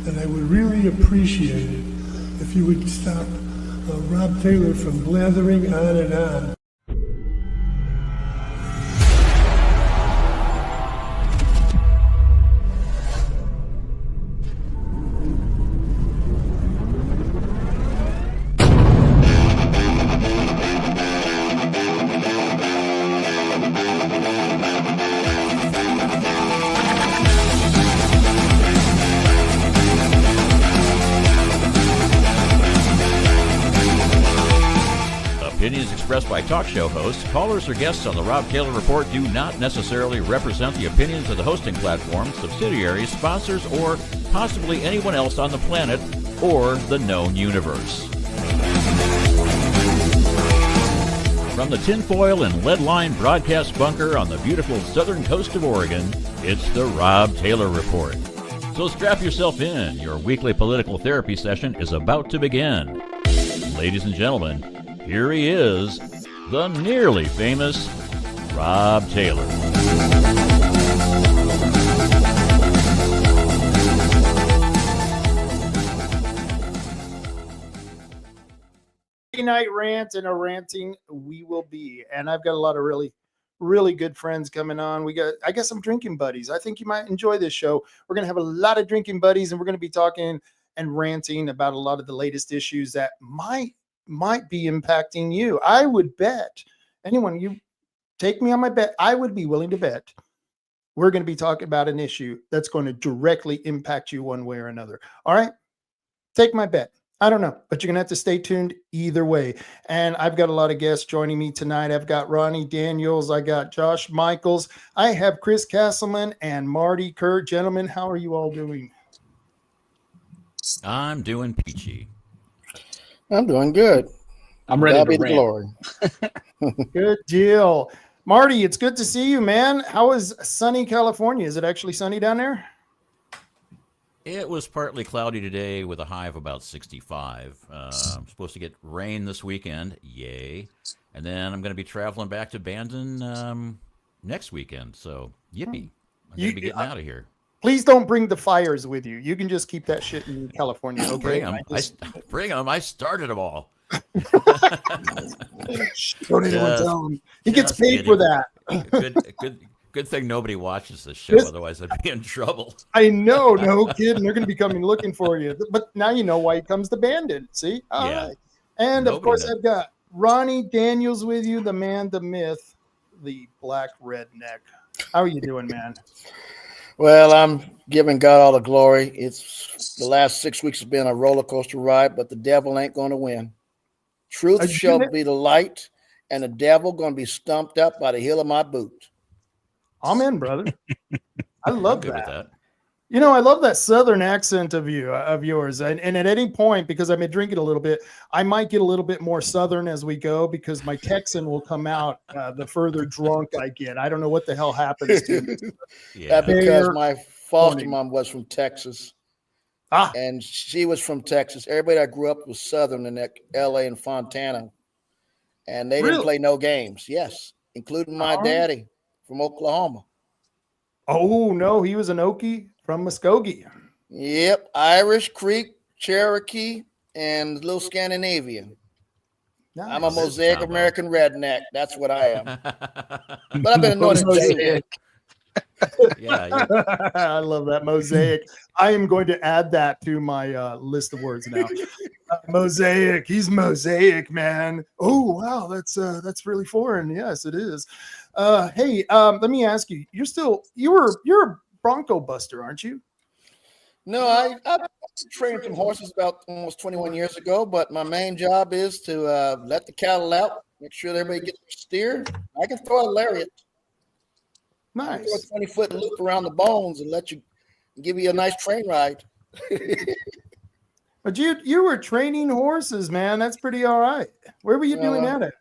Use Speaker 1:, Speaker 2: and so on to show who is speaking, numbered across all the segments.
Speaker 1: and I would really appreciate it if you would stop Rob Taylor from blathering on and on.
Speaker 2: Opinions expressed by talk show hosts, callers, or guests on the Rob Taylor Report do not necessarily represent the opinions of the hosting platform, subsidiaries, sponsors, or possibly anyone else on the planet or the known universe. From the tinfoil and lead-lined broadcast bunker on the beautiful southern coast of Oregon, it's the Rob Taylor Report. So strap yourself in. Your weekly political therapy session is about to begin. Ladies and gentlemen, here he is, the nearly famous Rob Taylor.
Speaker 3: Night rant and a ranting we will be, and I've got a lot of really good friends coming on. I got some drinking buddies. I think you might enjoy this show. We're gonna have a lot of drinking buddies, and we're gonna be talking and ranting about a lot of the latest issues that might be impacting you. I would bet anyone, you take me on my bet, I would be willing to bet we're going to be talking about an issue that's going to directly impact you one way or another. All right, take my bet. I don't know, but you're going to have to stay tuned either way. And I've got a lot of guests joining me tonight. I've got Ronnie Daniels. I got Josh Michaels. I have Chris Castleman and Marty Kuhrt. Gentlemen, how are you all doing?
Speaker 2: I'm doing peachy.
Speaker 4: I'm doing good.
Speaker 5: I'm ready to rant.
Speaker 4: Glory.
Speaker 3: Good deal. Marty, it's good to see you, man. How is sunny California? Is it actually sunny down there?
Speaker 2: It was partly cloudy today with a high of about 65. I'm supposed to get rain this weekend. Yay. And then I'm going to be traveling back to Bandon next weekend. So, yippee. I'm going to be getting out of here.
Speaker 3: Please don't bring the fires with you. You can just keep that shit in California. Okay?
Speaker 2: Bring them. I started them all.
Speaker 3: Don't anyone tell him. He gets paid for that.
Speaker 2: Good thing nobody watches this show. Otherwise, I'd be in trouble.
Speaker 3: I know. No kidding. They're going to be coming looking for you. But now you know why he comes to Bandon. See? All right. And, of course, I've got Ronnie Daniels with you, the man, the myth, the black redneck. How are you doing, man?
Speaker 4: Well, I'm giving God all the glory. It's the last 6 weeks has been a roller coaster ride, but the devil ain't going to win. Truth shall be the light, and the devil going to be stumped up by the heel of my boot.
Speaker 3: Amen, brother. I love that. You know, I love that southern accent of yours. And at any point, because I've been drinking a little bit, I might get a little bit more southern as we go because my Texan will come out the further drunk I get. I don't know what the hell happens to me.
Speaker 4: Because my foster mom was from Texas. And she was from Texas. Everybody I grew up was southern in LA and Fontana. And they didn't play no games. Yes, including my daddy from Oklahoma.
Speaker 3: Oh, no, he was an Okie from Muskogee.
Speaker 4: Yep, Irish, Creek, Cherokee, and little Scandinavian. Nice. I'm a mosaic American redneck. That's what I am. But I've been anointed mosaic.
Speaker 3: Yeah. I love that mosaic. I am going to add that to my list of words now. Mosaic. He's mosaic, man. Oh, wow. That's really foreign. Yes, it is. Hey, let me ask you. You're a Bronco buster, aren't you?
Speaker 4: No, I trained some horses about almost 21 years ago, but my main job is to let the cattle out, make sure everybody gets their steer. I can throw a lariat.
Speaker 3: Nice.
Speaker 4: Throw a 20-foot loop around the bones and give you a nice train ride.
Speaker 3: But you were training horses, man. That's pretty all right. Where were you doing that at?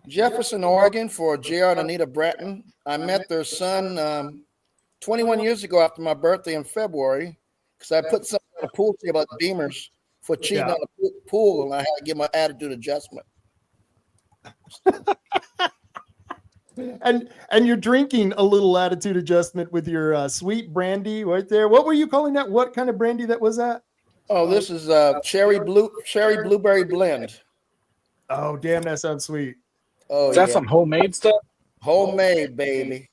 Speaker 4: Jefferson, Oregon, for JR and Anita Bratton. I met their son 21 years ago after my birthday in February because I put something on a pool table at Beamer's for cheating on the pool, and I had to give my attitude adjustment.
Speaker 3: And you're drinking a little attitude adjustment with your sweet brandy right there. What were you calling that? What kind of brandy that was that?
Speaker 4: Oh, this is cherry blueberry blend.
Speaker 3: Oh, damn, that sounds sweet.
Speaker 4: Oh,
Speaker 5: is that some homemade stuff?
Speaker 4: Homemade, baby.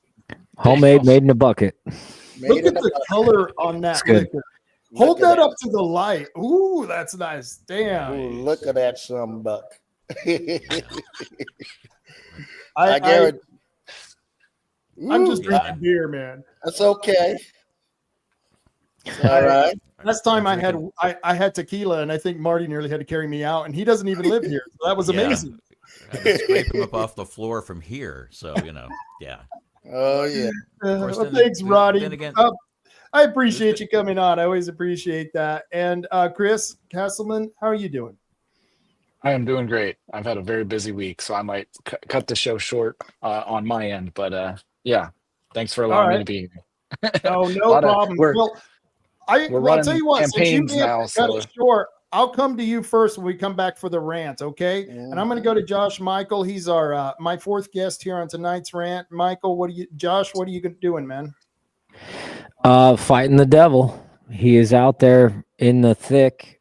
Speaker 6: Homemade, made in a bucket.
Speaker 3: Look at the color on that liquor. Hold that up to the light. Ooh, that's nice. Damn.
Speaker 4: Ooh, look at that some buck.
Speaker 3: I'm just drinking beer, man.
Speaker 4: That's okay. All right.
Speaker 3: Last time I had tequila, and I think Marty nearly had to carry me out, and he doesn't even live here. So that was amazing.
Speaker 2: I had to scrape him up off the floor from here. So, yeah.
Speaker 4: Oh, yeah.
Speaker 3: Well, thanks, Roddy. I appreciate you coming on. I always appreciate that. And Chris Castleman, how are you doing?
Speaker 5: I am doing great. I've had a very busy week, so I might cut the show short on my end. But yeah, thanks for allowing me to be here.
Speaker 3: Oh, no problem. I'll tell you what, since you cut it short, I'll come to you first when we come back for the rant, okay? Mm-hmm. And I'm going to go to Josh Michael. He's our my fourth guest here on tonight's rant. Michael, Josh, what are you doing, man?
Speaker 6: Fighting the devil. He is out there in the thick.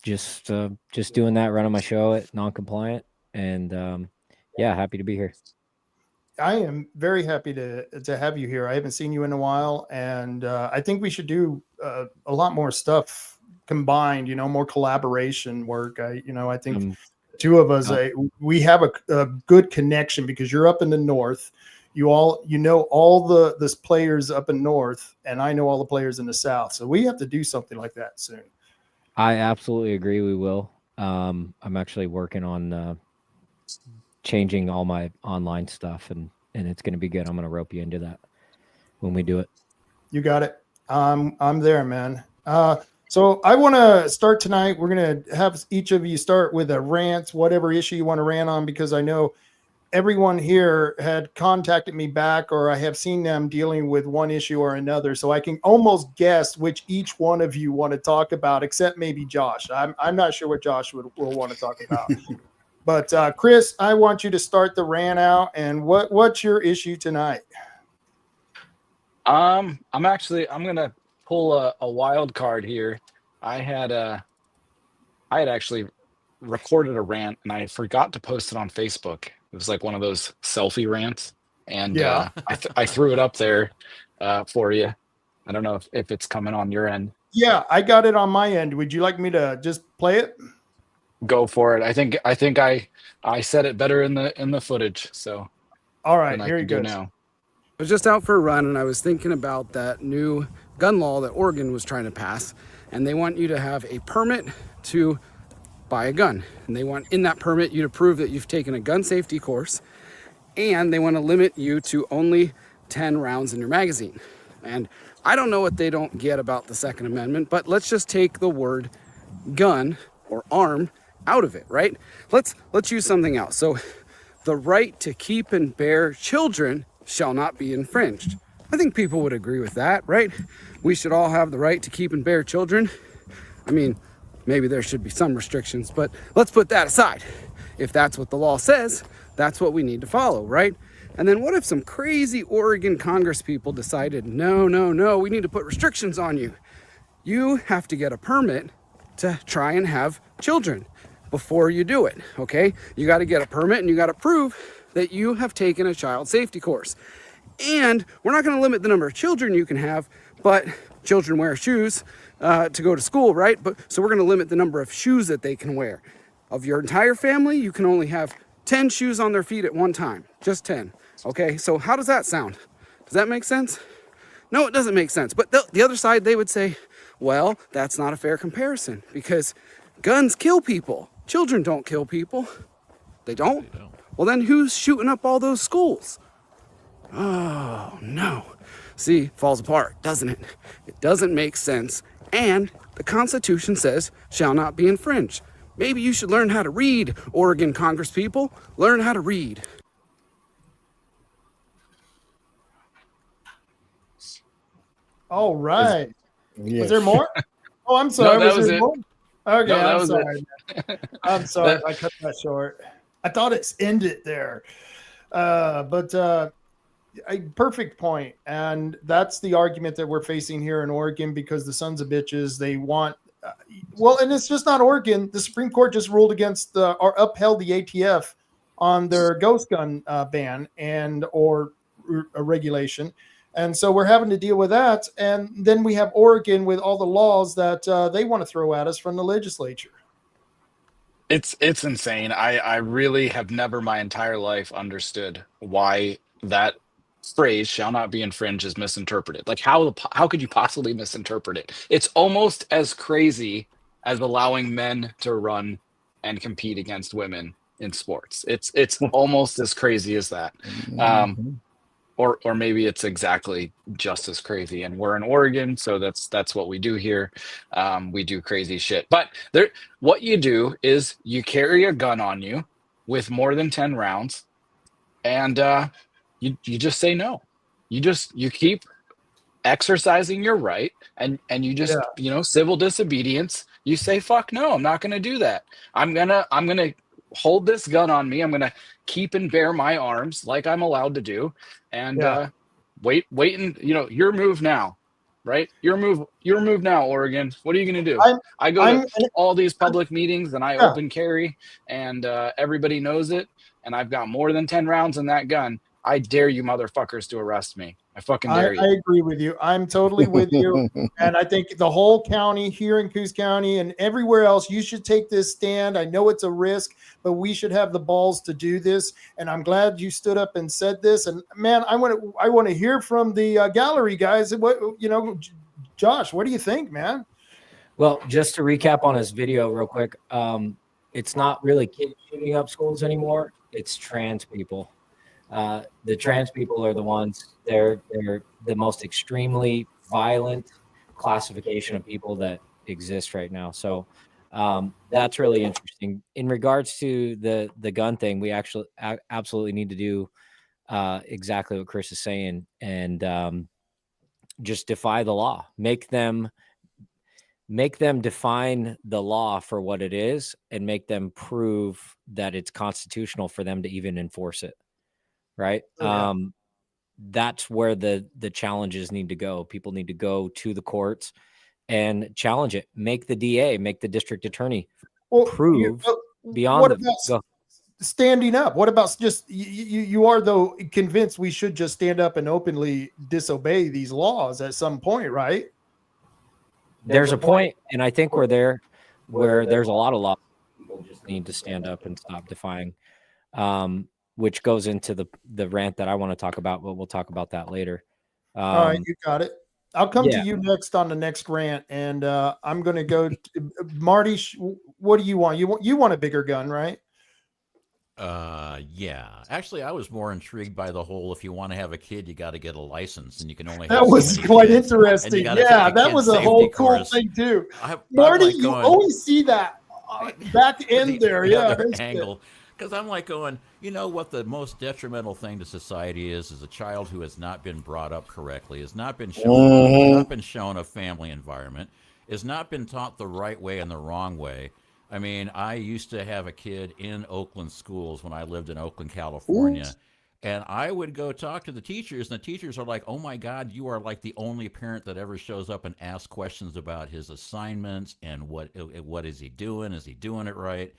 Speaker 6: Just doing that, running my show at Non-Compliant, and yeah, happy to be here.
Speaker 3: I am very happy to have you here. I haven't seen you in a while, and I think we should do a lot more stuff combined. More collaboration work. I think two of us, we have a good connection because you're up in the north. All the players up in north, and I know all the players in the south. So we have to do something like that soon.
Speaker 6: I absolutely agree. We will. I'm actually working on changing all my online stuff, and it's going to be good. I'm going to rope you into that when we do it.
Speaker 3: You got it. I'm there, man. So I want to start tonight. We're going to have each of you start with a rant, whatever issue you want to rant on, because I know everyone here had contacted me back, or I have seen them dealing with one issue or another. So I can almost guess which each one of you want to talk about, except maybe Josh. I'm not sure what Josh will want to talk about. But Chris, I want you to start the rant out. And what's your issue tonight?
Speaker 5: I'm gonna pull a wild card here. I had actually recorded a rant and I forgot to post it on Facebook. It was like one of those selfie rants, and I threw it up there for you. I don't know if it's coming on your end.
Speaker 3: Yeah, I got it on my end. Would you like me to just play it?
Speaker 5: Go for it. I think I said it better in the footage. So
Speaker 3: all right, here you go.
Speaker 5: Now.
Speaker 7: I was just out for a run and I was thinking about that new gun law that Oregon was trying to pass, and they want you to have a permit to buy a gun, and they want in that permit you to prove that you've taken a gun safety course, and they want to limit you to only 10 rounds in your magazine. And I don't know what they don't get about the Second Amendment, but let's just take the word gun or arm out of it, right? Let's use something else. So the right to keep and bear children shall not be infringed. I think people would agree with that, right? We should all have the right to keep and bear children. I mean, maybe there should be some restrictions, but let's put that aside. If that's what the law says, that's what we need to follow, right? And then what if some crazy Oregon Congress people decided, no, we need to put restrictions on you. You have to get a permit to try and have children before you do it, okay? You got to get a permit and you got to prove that you have taken a child safety course. And we're not going to limit the number of children you can have, but children wear shoes to go to school, right? So we're going to limit the number of shoes that they can wear. Of your entire family, you can only have 10 shoes on their feet at one time, just 10. Okay, so how does that sound? Does that make sense? No, it doesn't make sense. But the other side, they would say, well, that's not a fair comparison because guns kill people. Children don't kill people. They don't? Well, then who's shooting up all those schools? Oh, no. See, falls apart, doesn't it? It doesn't make sense. And the Constitution says shall not be infringed. Maybe you should learn how to read, Oregon Congress people. Learn how to read.
Speaker 3: All right.
Speaker 4: Yes.
Speaker 3: Was there more? Oh, I'm sorry.
Speaker 5: No, was there more?
Speaker 3: Okay,
Speaker 5: no,
Speaker 3: I'm sorry. I'm sorry. I cut that short. I thought it's ended there. A perfect point. And that's the argument that we're facing here in Oregon, because the sons of bitches, they want, and it's just not Oregon. The Supreme Court just ruled against or upheld the ATF on their ghost gun ban or regulation. And so we're having to deal with that. And then we have Oregon with all the laws that they want to throw at us from the legislature.
Speaker 5: It's insane. I really have never my entire life understood why that phrase "shall not be infringed" is misinterpreted. Like how could you possibly misinterpret it? It's almost as crazy as allowing men to run and compete against women in sports. It's almost as crazy as that. Or maybe it's exactly just as crazy. And we're in Oregon, so that's what we do here. We do crazy shit. But what you do is you carry a gun on you with more than 10 rounds, and you just say no. You keep exercising your right, and you just civil disobedience. You say fuck no, I'm not going to do that. I'm gonna hold this gun on me. I'm going to keep and bear my arms like I'm allowed to do, and wait, and your move now, right? Your move now, Oregon. What are you going to do? I go to all these public meetings and I open carry, and everybody knows it. And I've got more than 10 rounds in that gun. I dare you motherfuckers to arrest me. I fucking dare you.
Speaker 3: I agree with you. I'm totally with you. And I think the whole county here in Coos County and everywhere else, you should take this stand. I know it's a risk, but we should have the balls to do this. And I'm glad you stood up and said this. And man, I want to hear from the gallery guys. Josh, what do you think, man?
Speaker 6: Well, just to recap on his video real quick, it's not really kids shooting up schools anymore. It's trans people. The trans people are the ones, they're the most extremely violent classification of people that exist right now. So that's really interesting. In regards to the gun thing, we actually absolutely need to do exactly what Chris is saying, and just defy the law. Make them define the law for what it is, and make them prove that it's constitutional for them to even enforce it. Right. Yeah. That's where the challenges need to go. People need to go to the courts and challenge it. Make the DA, make the district attorney prove beyond
Speaker 3: standing up. What about just you are though convinced we should just stand up and openly disobey these laws at some point, right?
Speaker 6: There's a point, and I think we're there where there's a lot of laws people just need to stand up and stop defying. Which goes into the rant that I want to talk about, but we'll talk about that later.
Speaker 3: All right, you got it. I'll come to you next on the next rant, and I'm going to go to Marty. What do you want? You want a bigger gun, right?
Speaker 2: Yeah. Actually, I was more intrigued by the whole, if you want to have a kid, you got to get a license, and you can only have
Speaker 3: that was quite interesting. Yeah, that was a whole cool thing too. Marty, like you always see that back end there. Yeah,
Speaker 2: angle. Because I'm like going, what the most detrimental thing to society is a child who has not been brought up correctly, has not been shown a family environment, has not been taught the right way and the wrong way. I mean, I used to have a kid in Oakland schools when I lived in Oakland, California, and I would go talk to the teachers, and the teachers are like, oh my God, you are like the only parent that ever shows up and asks questions about his assignments and what is he doing? Is he doing it right?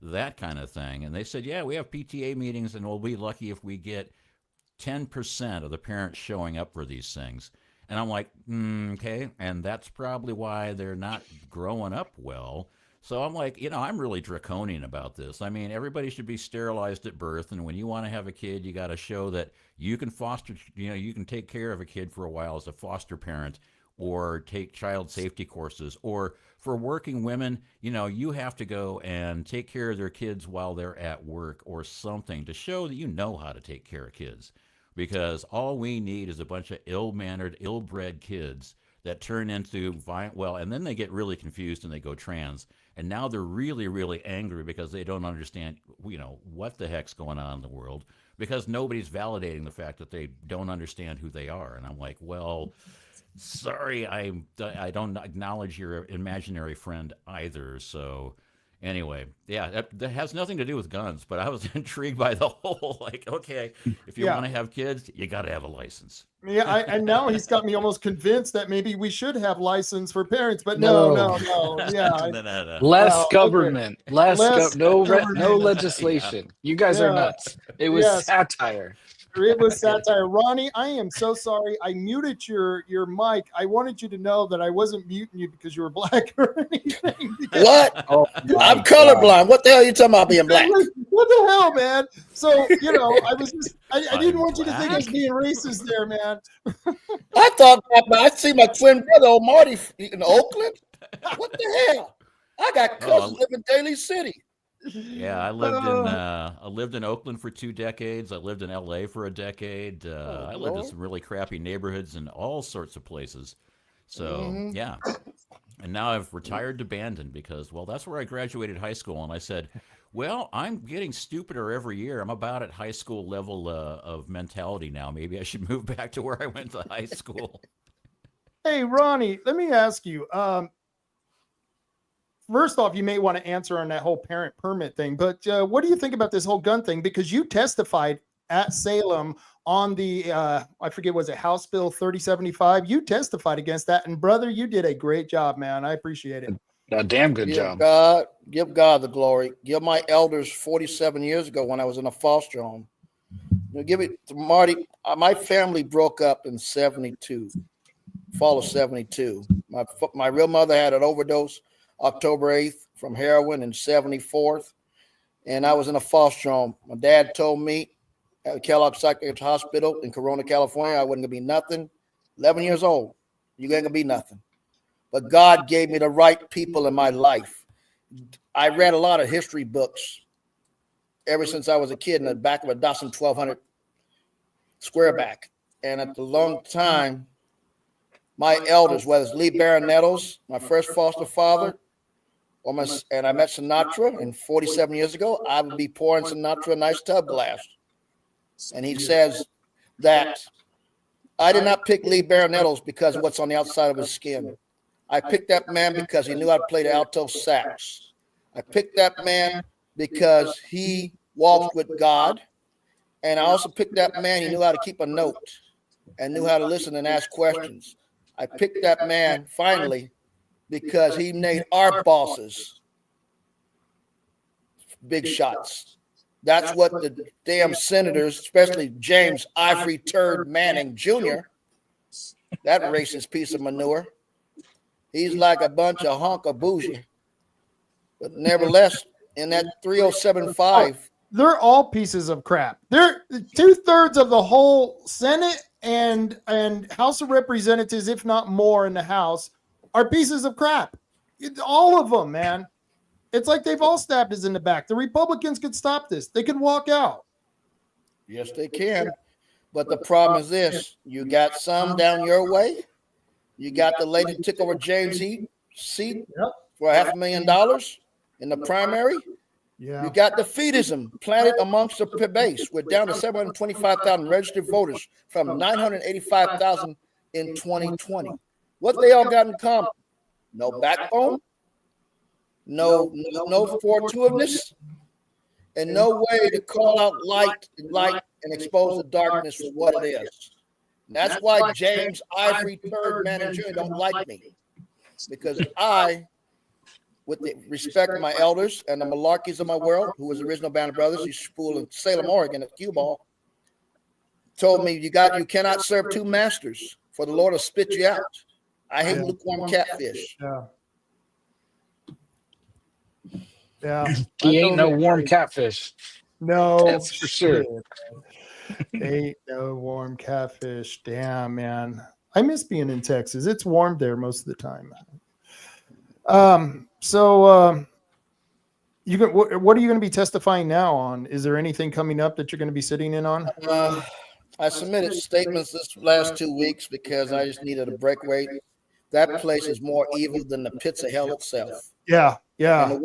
Speaker 2: That kind of thing. And they said, yeah, we have PTA meetings, and we'll be lucky if we get 10% of the parents showing up for these things. And I'm like, okay. And that's probably why they're not growing up well. So I'm like, I'm really draconian about this. I mean, everybody should be sterilized at birth. And when you want to have a kid, you got to show that you can foster, you can take care of a kid for a while as a foster parent, or take child safety courses, or for working women, you have to go and take care of their kids while they're at work or something to show that you know how to take care of kids. Because all we need is a bunch of ill-mannered, ill-bred kids that turn into violent, and then they get really confused and they go trans. And now they're really, really angry because they don't understand, what the heck's going on in the world, because nobody's validating the fact that they don't understand who they are. And I'm like, well, sorry, I don't acknowledge your imaginary friend either. So Anyway, yeah, that has nothing to do with guns, but I was intrigued by the whole, like, okay, if you want to have kids, you got to have a license.
Speaker 3: Yeah, and now he's got me almost convinced that maybe we should have license for parents, but no. Yeah.
Speaker 2: No.
Speaker 5: Less government, no
Speaker 3: government.
Speaker 5: legislation. Yeah. You guys are nuts. It was satire.
Speaker 3: It was satire. Ronnie, I am so sorry. I muted your mic. I wanted you to know that I wasn't muting you because you were black or anything.
Speaker 4: What? Oh, I'm colorblind. What the hell are you talking about being black?
Speaker 3: What the hell, man? So, I was just, I didn't want you to think I was being racist there, man.
Speaker 4: I thought, I see my twin brother, old Marty, in Oakland. What the hell? I got cousins live in Daly City.
Speaker 2: Yeah, I lived in Oakland for 2 decades. I lived in LA for a decade. I lived in some really crappy neighborhoods and all sorts of places. So yeah, and now I've retired to Bandon because, well, that's where I graduated high school. And I said, well, I'm getting stupider every year. I'm about at high school level of mentality now. Maybe I should move back to where I went to high school.
Speaker 3: Hey, Ronnie, let me ask you. First off, you may want to answer on that whole parent permit thing, but what do you think about this whole gun thing? Because you testified at Salem on the, I forget, was it House Bill 3075? You testified against that. And brother, you did a great job, man. I appreciate it.
Speaker 5: A damn good job.
Speaker 4: Give God the glory. Give my elders 47 years ago when I was in a foster home. Give it to Marty. My family broke up in 72, fall of 72. My real mother had an overdose October 8th from heroin in 74th. And I was in a foster home. My dad told me at Kellogg Psychiatric Hospital in Corona, California, I wasn't going to be nothing. 11 years old. You ain't going to be nothing. But God gave me the right people in my life. I read a lot of history books ever since I was a kid in the back of a Datsun 1200 Squareback. And at the long time, my elders, whether it's Lee Barron Nettles, my first foster father, and I met Sinatra, and 47 years ago, I would be pouring Sinatra a nice tub glass. And he says that I did not pick Lee Barron Nettles because of what's on the outside of his skin. I picked that man because he knew how to play the alto sax. I picked that man because he walked with God. And I also picked that man, he knew how to keep a note and knew how to listen and ask questions. I picked that man, finally, because he made our bosses big shots. That's what the damn senators, especially James Ivory Turd Manning Jr., that racist piece of manure, he's like a bunch of hunk of bougie. But nevertheless, in that 3075,
Speaker 3: they're all pieces of crap. They're 2/3 of the whole Senate and House of Representatives, if not more, in the House, are pieces of crap. All of them, man. It's like they've all stabbed us in the back. The Republicans could stop this. They could walk out.
Speaker 4: Yes, they can. But the problem is this. You got some down your way. You got the lady that took over James' seat for $500,000 in the primary.
Speaker 3: Yeah.
Speaker 4: You got defeatism planted amongst the base. We're down to 725,000 registered voters from 985,000 in 2020. What they all got in common? No backbone, no fortuitiveness, and no way to call out light and expose the darkness for what it is. And that's why James Ivory Turd Manning Jr. don't like me, because I, with the respect of my elders and the Malarkeys of my world, who was the original Band of Brothers, who school in Salem, Oregon at cue ball, told me you cannot serve two masters, for the Lord will spit you out. I hate lukewarm catfish.
Speaker 3: Yeah.
Speaker 5: He ain't no warm catfish.
Speaker 3: No,
Speaker 5: that's for sure.
Speaker 3: Ain't no warm catfish. Damn, man. I miss being in Texas. It's warm there most of the time. So what are you going to be testifying now on? Is there anything coming up that you're going to be sitting in on?
Speaker 4: I submitted statements this last 2 weeks because I just needed a breakaway. That place is more evil than the pits of hell itself.
Speaker 3: Yeah.
Speaker 4: And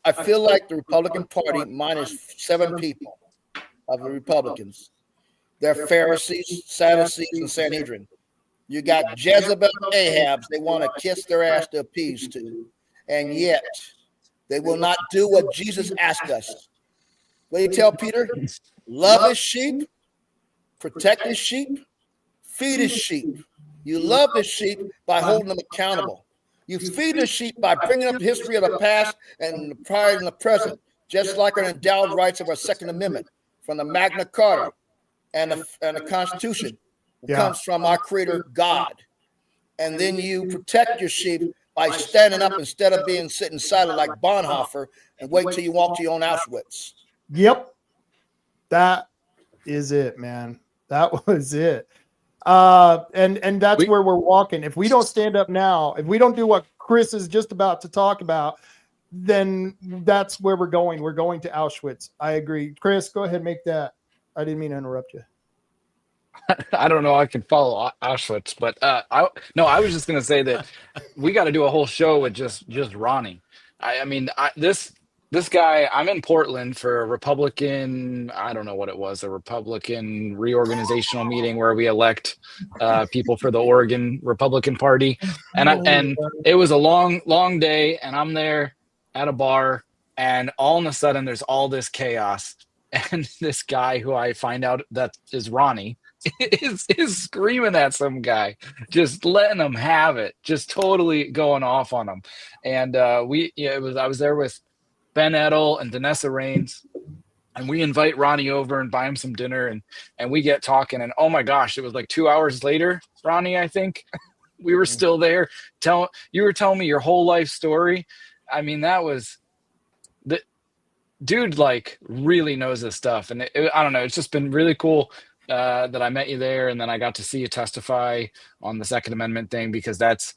Speaker 4: I feel like the Republican Party, minus 7 people of the Republicans, they're Pharisees, Sadducees, and Sanhedrin. You got Jezebel and Ahabs they want to kiss their ass to appease to. And yet, They will not do what Jesus asked us. What do you tell Peter? Love his sheep, protect his sheep, feed his sheep. You love the sheep by holding them accountable. You feed the sheep by bringing up the history of the past and the prior and the present, just like our endowed rights of our Second Amendment from the Magna Carta and the Constitution. It comes from our Creator God. And then you protect your sheep by standing up instead of being sitting silent like Bonhoeffer and wait till you walk to your own Auschwitz.
Speaker 3: Yep. That is it, man. That was it. And that's where we're walking. If we don't stand up now, if we don't do what Chris is just about to talk about, then that's where we're going. We're going to Auschwitz. I agree. Chris, go ahead and make that. I didn't mean to interrupt you.
Speaker 5: I don't know. I can follow Auschwitz, but I was just going to say that we got to do a whole show with just Ronnie. This guy, I'm in Portland for a Republican, I don't know what it was, a Republican reorganizational meeting where we elect people for the Oregon Republican Party. And it was a long day, and I'm there at a bar, and all of a sudden there's all this chaos. And this guy who I find out that is Ronnie is screaming at some guy, just letting him have it, just totally going off on him. And I was there with Ben Edel and Danessa Rains, and we invite Ronnie over and buy him some dinner, and we get talking, and oh my gosh, it was like 2 hours later, Ronnie, I think we were still there. You were telling me your whole life story. I mean, that was the dude, like, really knows this stuff. And I don't know, it's just been really cool that I met you there, and then I got to see you testify on the Second Amendment thing, because that's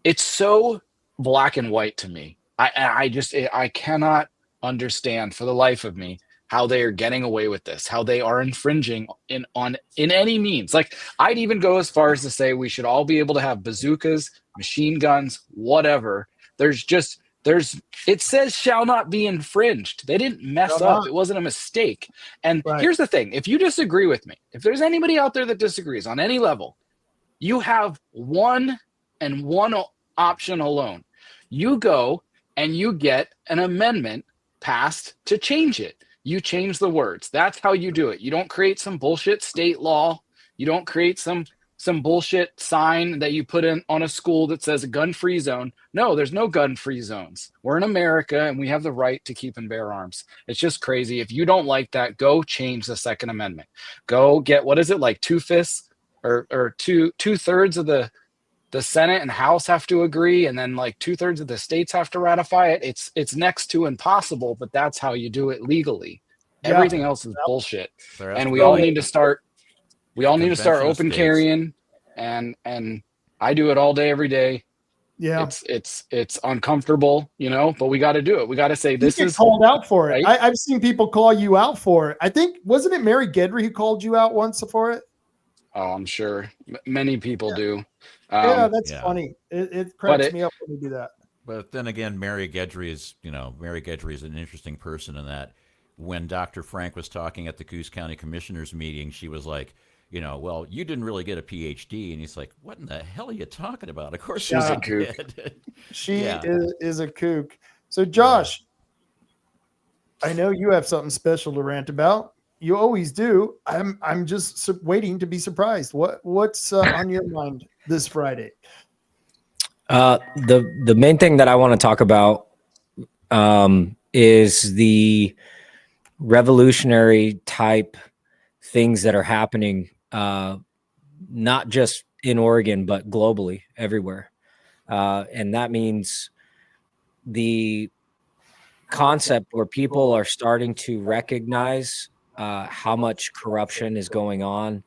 Speaker 5: it's so black and white to me. I cannot understand for the life of me how they are getting away with this, how they are infringing in any means. Like, I'd even go as far as to say we should all be able to have bazookas, machine guns, whatever. It says shall not be infringed. They didn't mess up. It wasn't a mistake. And here's the thing. If you disagree with me, if there's anybody out there that disagrees on any level, you have one option alone. You go and you get an amendment passed to change it. You change the words. That's how you do it. You don't create some bullshit state law. You don't create some bullshit sign that you put in on a school that says a gun-free zone. No, there's no gun-free zones. We're in America, and we have the right to keep and bear arms. It's just crazy. If you don't like that, go change the Second Amendment. Go get, what is it, like 2/5 or two-thirds of the Senate and House have to agree, and then like 2/3 of the states have to ratify it. It's next to impossible, but that's how you do it legally. Everything else is bullshit. And we all need to start open carrying, and I do it all day, every day. Yeah. It's uncomfortable, but we got to do it. We got to say this is
Speaker 3: called out for it. Right? I've seen people call you out for it. I think, wasn't it Mary Gedry who called you out once for it?
Speaker 5: Oh, I'm sure many people do.
Speaker 3: That's funny. It cracks me up when you do that.
Speaker 2: But then again, Mary Gedry is an interesting person in that when Dr. Frank was talking at the Coos County Commissioners meeting, she was like, well, you didn't really get a PhD. And he's like, what in the hell are you talking about? Of course she's a kook.
Speaker 3: She is a kook. So, Josh, I know you have something special to rant about. You always do. I'm just waiting to be surprised. What's on your mind this Friday?
Speaker 6: The main thing that I want to talk about is the revolutionary type things that are happening, not just in Oregon, but globally, everywhere. And that means the concept where people are starting to recognize how much corruption is going on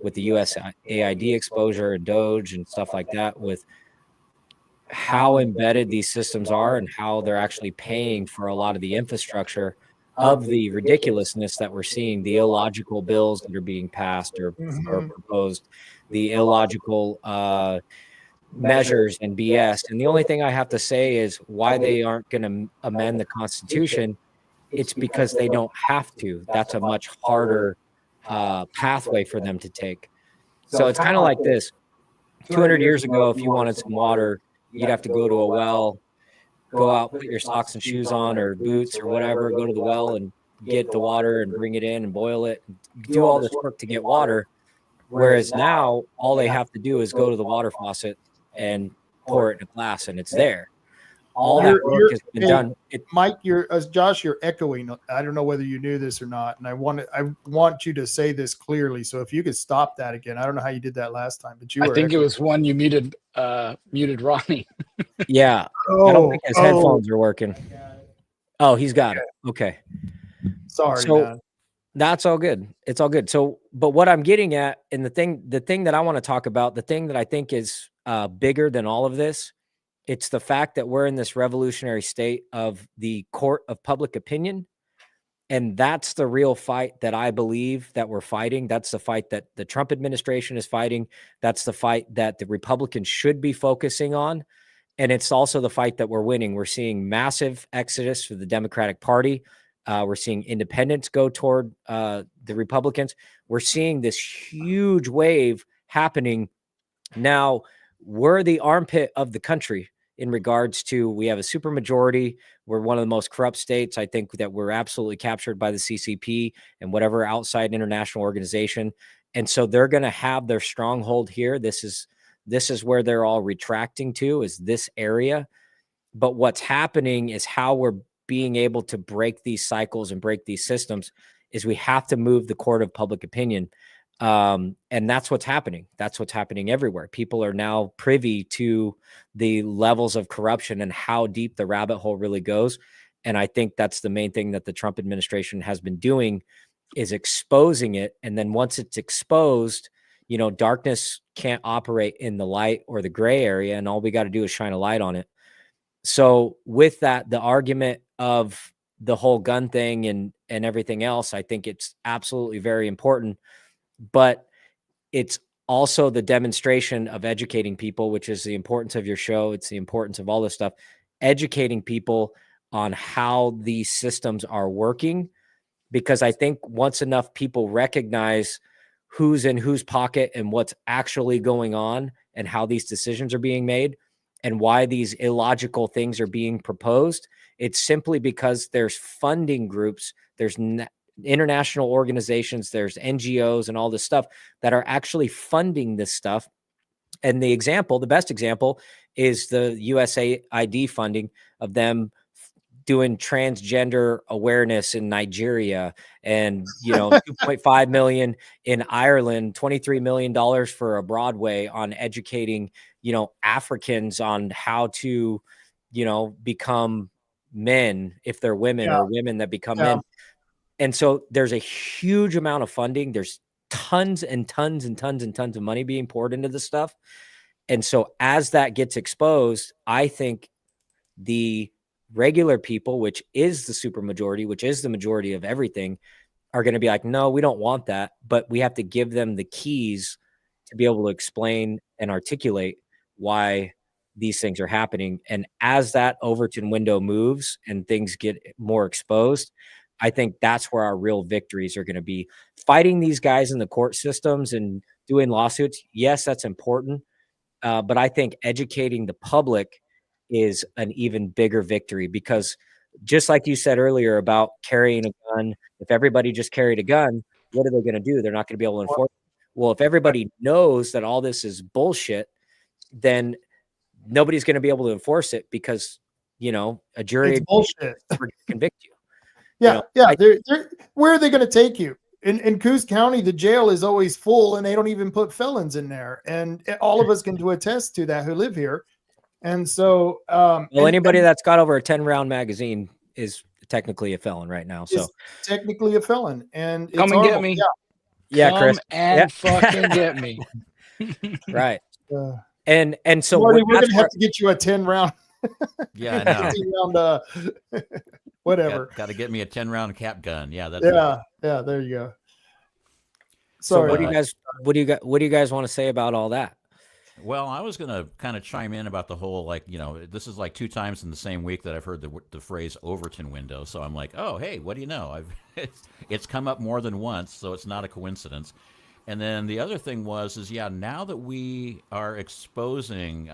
Speaker 6: with the USAID exposure and Doge and stuff like that, with how embedded these systems are and how they're actually paying for a lot of the infrastructure of the ridiculousness that we're seeing, the illogical bills that are being passed or proposed, the illogical measures and BS. And the only thing I have to say is why they aren't going to amend the Constitution. It's because they don't have to. That's a much harder pathway for them to take. So it's kind of like this. 200 years ago, if you wanted some water, you'd have to go to a well, go out, put your socks and shoes on or boots or whatever, go to the well and get the water and bring it in and boil it, do all this work to get water. Whereas now all they have to do is go to the water faucet and pour it in a glass and it's there. All that work has been done.
Speaker 3: Mike, Josh, you're echoing. I don't know whether you knew this or not, and I want you to say this clearly. So if you could stop that again, I don't know how you did that last time, but
Speaker 5: I think it was when you muted Ronnie.
Speaker 6: Yeah, I don't think his headphones are working. Oh, he's got it. Okay,
Speaker 3: sorry, man.
Speaker 6: That's all good. It's all good. So, but what I'm getting at, and the thing that I want to talk about, the thing that I think is bigger than all of this. It's the fact that we're in this revolutionary state of the court of public opinion. And that's the real fight that I believe that we're fighting. That's the fight that the Trump administration is fighting. That's the fight that the Republicans should be focusing on. And it's also the fight that we're winning. We're seeing massive exodus for the Democratic Party. We're seeing independents go toward the Republicans. We're seeing this huge wave happening now. We're the armpit of the country in regards to, we have a supermajority. We're one of the most corrupt states. I think that we're absolutely captured by the CCP and whatever outside international organization. And so they're going to have their stronghold here. This is where they're all retracting to, is this area. But what's happening is how we're being able to break these cycles and break these systems is we have to move the court of public opinion. And that's what's happening. That's what's happening everywhere. People are now privy to the levels of corruption and how deep the rabbit hole really goes. And I think that's the main thing that the Trump administration has been doing, is exposing it. And then once it's exposed, darkness can't operate in the light or the gray area. And all we got to do is shine a light on it. So with that, the argument of the whole gun thing and everything else, I think it's absolutely very important. But it's also the demonstration of educating people, which is the importance of your show. It's the importance of all this stuff, educating people on how these systems are working. Because I think once enough people recognize who's in whose pocket and what's actually going on and how these decisions are being made and why these illogical things are being proposed, it's simply because there's funding groups, there's international organizations, there's NGOs and all this stuff that are actually funding this stuff. And the best example is the USAID funding of them doing transgender awareness in Nigeria, and 2.5 million in Ireland, $23 million for a Broadway on educating Africans on how to become men if they're women, or women that become men. And so there's a huge amount of funding. There's tons and tons and tons and tons of money being poured into this stuff. And so as that gets exposed, I think the regular people, which is the supermajority, which is the majority of everything, are going to be like, no, we don't want that. But we have to give them the keys to be able to explain and articulate why these things are happening. And as that Overton window moves and things get more exposed, I think that's where our real victories are going to be. Fighting these guys in the court systems and doing lawsuits, yes, that's important. But I think educating the public is an even bigger victory, because just like you said earlier about carrying a gun, if everybody just carried a gun, what are they going to do? They're not going to be able to enforce it. Well, if everybody knows that all this is bullshit, then nobody's going to be able to enforce it, because, a jury
Speaker 3: it's bullshit.
Speaker 6: Can convict you.
Speaker 3: Yeah. Where are they going to take you? In Coos County, the jail is always full, and they don't even put felons in there. And all of us can attest to that who live here. And so,
Speaker 6: anybody that's got over a 10-round magazine is technically a felon right now. So
Speaker 3: technically a felon, and it's
Speaker 5: come and get me.
Speaker 6: Yeah, Chris,
Speaker 5: and fucking get me.
Speaker 6: Right. And so
Speaker 3: Marty, we're gonna have to get you a 10-round.
Speaker 2: Yeah, I know.
Speaker 3: 10-round, whatever.
Speaker 2: Got to get me a 10-round cap gun. Yeah, that's
Speaker 3: yeah. There you go. Sorry.
Speaker 6: So what do you guys want to say about all that?
Speaker 2: Well, I was going to kind of chime in about the whole, this is like 2 times in the same week that I've heard the phrase Overton window. So I'm like, oh, hey, what do you know? It's come up more than once, so it's not a coincidence. And then the other thing is now that we are exposing,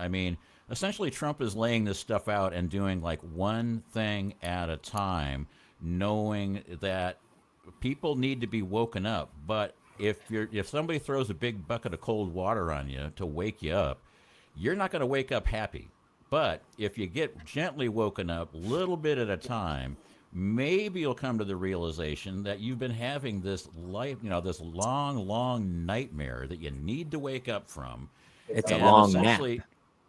Speaker 2: essentially Trump is laying this stuff out and doing like one thing at a time, knowing that people need to be woken up. But if somebody throws a big bucket of cold water on you to wake you up, you're not going to wake up happy. But if you get gently woken up, little bit at a time, maybe you'll come to the realization that you've been having this this long nightmare that you need to wake up from.
Speaker 6: It's a long nap.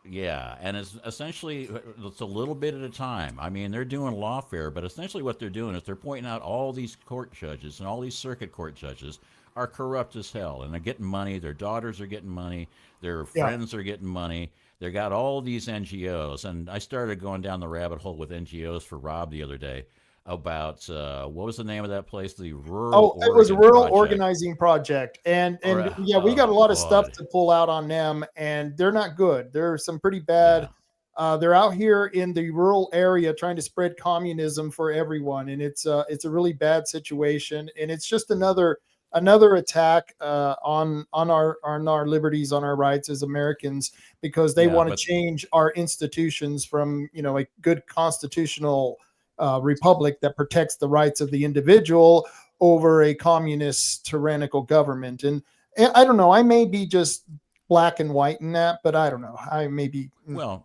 Speaker 2: Yeah, and it's essentially it's a little bit at a time. I mean, they're doing lawfare, but essentially what they're doing is they're pointing out all these court judges and all these circuit court judges are corrupt as hell, and they're getting money. Their daughters are getting money. Their friends are getting money. They got all these NGOs, and I started going down the rabbit hole with NGOs for Rob the other day about what was the name of that place? The Rural.
Speaker 3: Oh, it was a Rural
Speaker 2: Project.
Speaker 3: Organizing Project, and we got a lot of stuff to pull out on them, and they're not good. There are some pretty bad. Yeah. They're out here in the rural area trying to spread communism for everyone, and it's a really bad situation, and it's just another attack on our liberties, on our rights as Americans, because they want to change our institutions from a good constitutional republic that protects the rights of the individual over a communist tyrannical government. And I don't know, I may be just black and white in that, but I don't know. I may be.
Speaker 2: The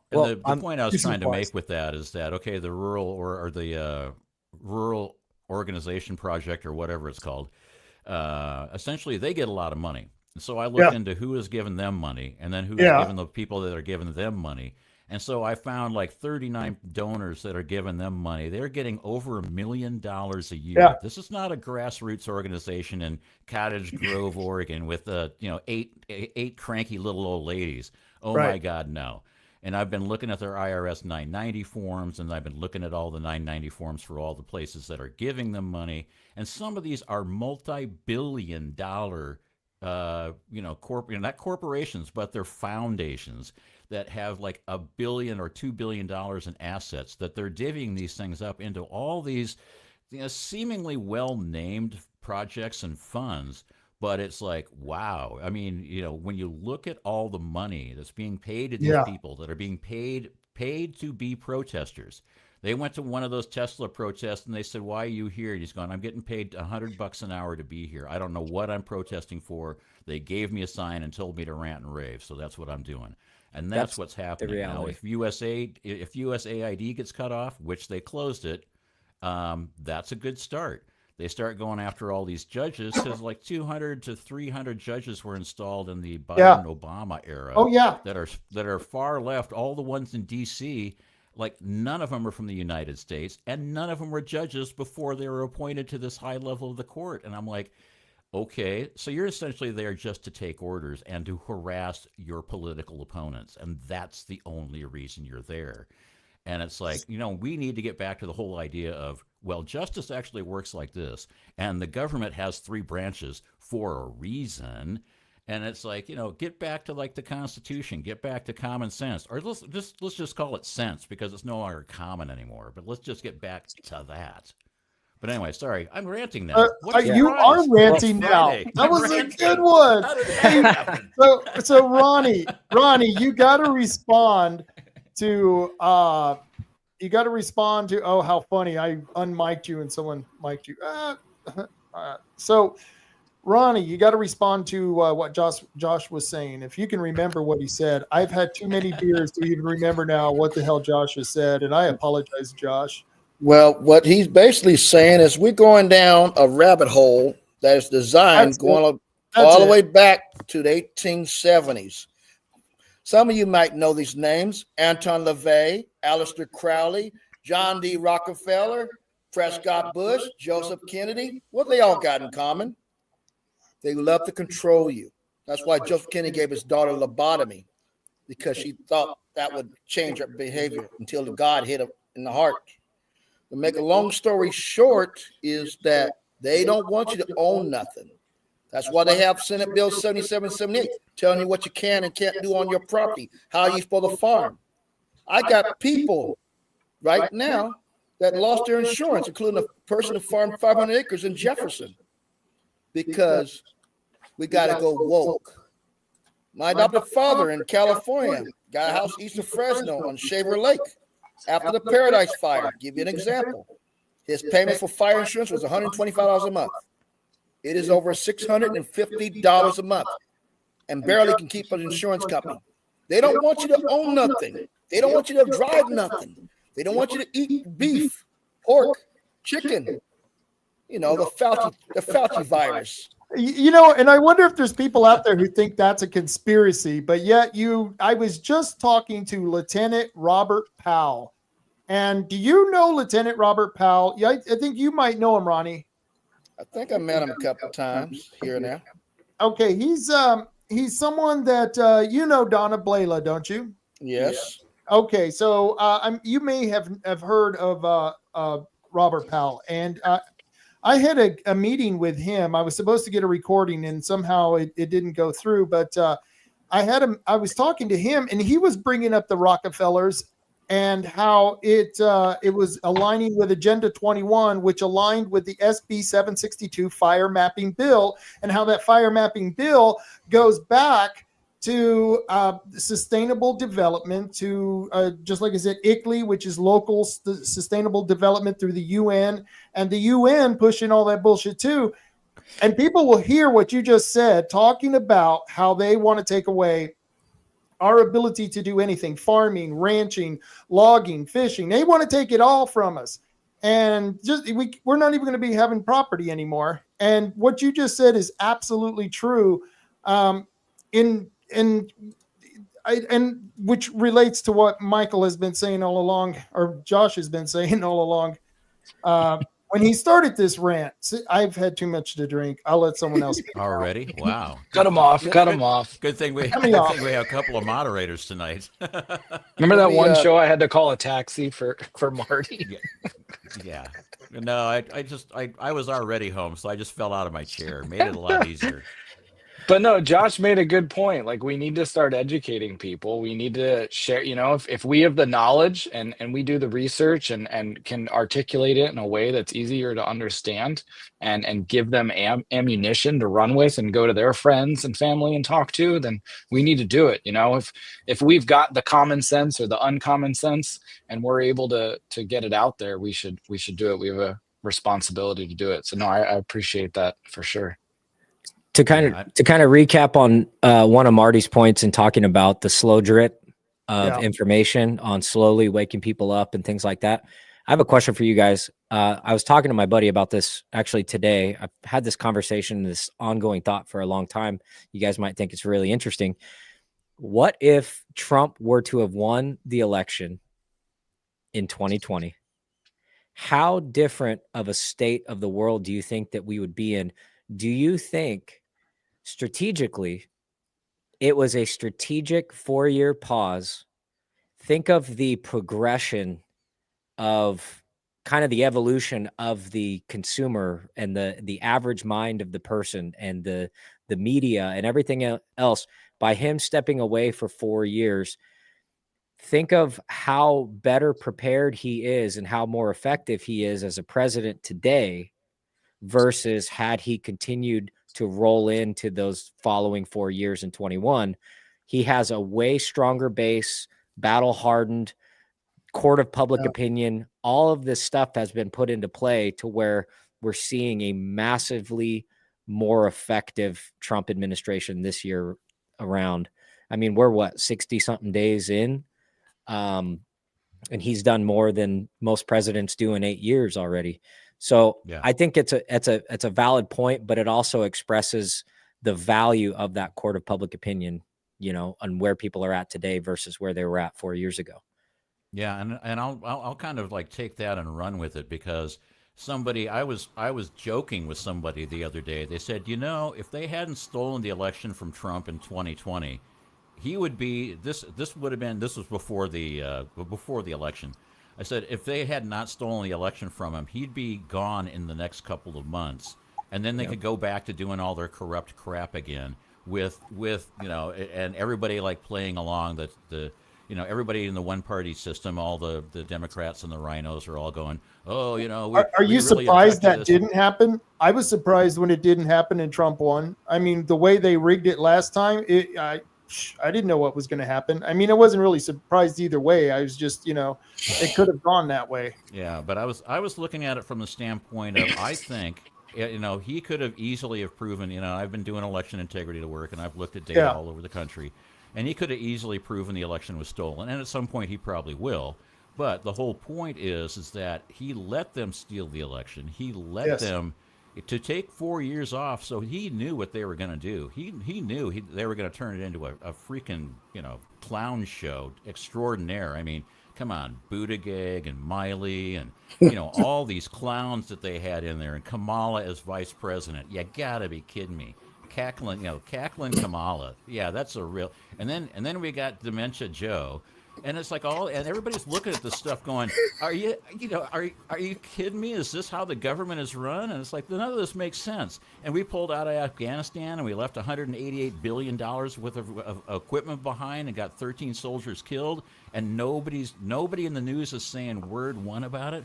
Speaker 2: point I was trying to make with that is that, okay, the rural or the Rural Organization Project or whatever it's called, essentially they get a lot of money. So I looked into who is giving them money and then who is giving the people that are giving them money. And so I found like 39 donors that are giving them money. They're getting over $1 million a year. Yeah. This is not a grassroots organization in Cottage Grove, Oregon, with eight cranky little old ladies. Oh my God, no. And I've been looking at their IRS 990 forms, and I've been looking at all the 990 forms for all the places that are giving them money. And some of these are multi-billion-dollar, not corporations, but they're foundations that have like $1 billion or $2 billion in assets that they're divvying these things up into all these seemingly well-named projects and funds. But it's like, wow. I mean, when you look at all the money that's being paid to these people that are being paid to be protesters. They went to one of those Tesla protests and they said, "Why are you here?" And he's gone, "I'm getting paid $100 an hour to be here. I don't know what I'm protesting for. They gave me a sign and told me to rant and rave, so that's what I'm doing." And that's what's happening now. If USAID gets cut off, which they closed it, that's a good start. They start going after all these judges because like 200 to 300 judges were installed in the Biden-Obama era.
Speaker 3: Oh yeah,
Speaker 2: that are far left. All the ones in D.C., like none of them are from the United States, and none of them were judges before they were appointed to this high level of the court. And I'm like, okay, so you're essentially there just to take orders and to harass your political opponents, and that's the only reason you're there. And it's like, we need to get back to the whole idea of, well, justice actually works like this, and the government has 3 branches for a reason. And it's like, get back to like the Constitution, get back to common sense, or let's just call it sense because it's no longer common anymore. But let's just get back to that. But anyway, sorry, I'm ranting now.
Speaker 3: You are ranting now. That was a good one. So Ronnie, you got to respond to. You got to respond to. Oh, how funny! I unmiked you and someone mic'd you. So, Ronnie, you got to respond to what Josh was saying. If you can remember what he said, I've had too many beers to even remember now what the hell Josh has said, and I apologize, Josh.
Speaker 4: Well, what he's basically saying is we're going down a rabbit hole that is designed all the way back to the 1870s. Some of you might know these names: Anton LaVey, Aleister Crowley, John D. Rockefeller, Prescott Bush, Joseph Kennedy. What they all got in common? They love to control you. That's why Joseph Kennedy gave his daughter lobotomy, because she thought that would change her behavior until God hit her in the heart. To make a long story short is that they don't want you to own nothing. That's why they have Senate Bill 7778 telling you what you can and can't do on your property, how you're supposed to farm. I got people right now that lost their insurance, including a person who farmed 500 acres in Jefferson, because we got to go woke. My adopted father in California Got a house east of Fresno on Shaver Lake after the Paradise Fire. Give you an example. His payment for fire insurance was $125 a month. It is over $650 a month and barely can keep an insurance company. They don't want you to own nothing. They don't want you to drive nothing. They don't want you to eat beef, pork, chicken. You know, the Fauci virus.
Speaker 3: You know, and I wonder if there's people out there who think that's a conspiracy, but yet I was just talking to Lieutenant Robert Powell. And do you know Lieutenant Robert Powell? Yeah, I think you might know him, Ronnie.
Speaker 4: I think I met him a couple of times here and there.
Speaker 3: Okay, he's someone that you know Donna Blayla, don't you?
Speaker 4: Yes.
Speaker 3: Okay, so you may have heard of Robert Powell, and I had a meeting with him. I was supposed to get a recording, and somehow it didn't go through. But I was talking to him, and he was bringing up the Rockefellers and how it was aligning with Agenda 21, which aligned with the SB 762 fire mapping bill, and how that fire mapping bill goes back to sustainable development, to just like I said, ICLEI, which is local sustainable development through the UN, and the UN pushing all that bullshit too. And people will hear what you just said, talking about how they want to take away our ability to do anything, farming, ranching, logging, fishing. They want to take it all from us. And just we're not even going to be having property anymore. And what you just said is absolutely true. And which relates to what Michael has been saying all along, or Josh has been saying all along. When he started this rant, I've had too much to drink. I'll let someone else.
Speaker 2: Already? Wow.
Speaker 5: Cut him off. Cut him off.
Speaker 2: Good thing we have a couple of moderators tonight.
Speaker 5: Remember that one show I had to call a taxi for Marty?
Speaker 2: Yeah. No, I was already home, so I just fell out of my chair. Made it a lot easier.
Speaker 5: But no, Josh made a good point. Like, we need to start educating people. We need to share, if we have the knowledge and we do the research and can articulate it in a way that's easier to understand and give them ammunition to run with and go to their friends and family and talk to, then we need to do it. If we've got the common sense or the uncommon sense and we're able to get it out there, we should do it. We have a responsibility to do it. So no, I appreciate that for sure.
Speaker 6: To kind of recap on one of Marty's points in talking about the slow drip of information on slowly waking people up and things like that. I have a question for you guys. I was talking to my buddy about this actually today. I've had this conversation, this ongoing thought for a long time. You guys might think it's really interesting. What if Trump were to have won the election in 2020? How different of a state of the world do you think that we would be in? Do you think strategically it was a strategic 4-year pause? Think of the progression of kind of the evolution of the consumer and the average mind of the person and the media and everything else by him stepping away for 4 years. Think of how better prepared he is and how more effective he is as a president today versus had he continued to roll into those following 4 years in 21. He has a way stronger base, battle hardened, court of public opinion. All of this stuff has been put into play to where we're seeing a massively more effective Trump administration this year around. I mean, we're 60 something days in. And he's done more than most presidents do in 8 years already. So I think it's a valid point, but it also expresses the value of that court of public opinion, on where people are at today versus where they were at 4 years ago.
Speaker 2: Yeah, and I'll kind of like take that and run with it, because I was joking with somebody the other day. They said, if they hadn't stolen the election from Trump in 2020, he would be this was before the election. I said, if they had not stolen the election from him, he'd be gone in the next couple of months. And then they could go back to doing all their corrupt crap again with and everybody like playing along everybody in the one party system, all the Democrats and the rhinos are all going, are you
Speaker 3: surprised that didn't happen? I was surprised when it didn't happen and Trump won. I mean, the way they rigged it last time, I didn't know what was going to happen. I mean, I wasn't really surprised either way. I was just, it could have gone that way.
Speaker 2: Yeah, but I was looking at it from the standpoint of I think he could have easily have proven. I've been doing election integrity work, and I've looked at data all over the country, and he could have easily proven the election was stolen, and at some point he probably will. But the whole point is that he let them steal the election. He let them to take 4 years off, so he knew what they were going to do. He knew they were going to turn it into a freaking clown show extraordinaire. I mean, come on, Buttigieg and Miley and all these clowns that they had in there, and Kamala as vice president. You gotta be kidding me. Cackling Kamala. Yeah, that's a real. And then we got Dementia Joe. And it's like and everybody's looking at this stuff going, are you kidding me? Is this how the government is run? And it's like, none of this makes sense. And we pulled out of Afghanistan, and we left $188 billion worth of equipment behind and got 13 soldiers killed. And nobody in the news is saying word one about it.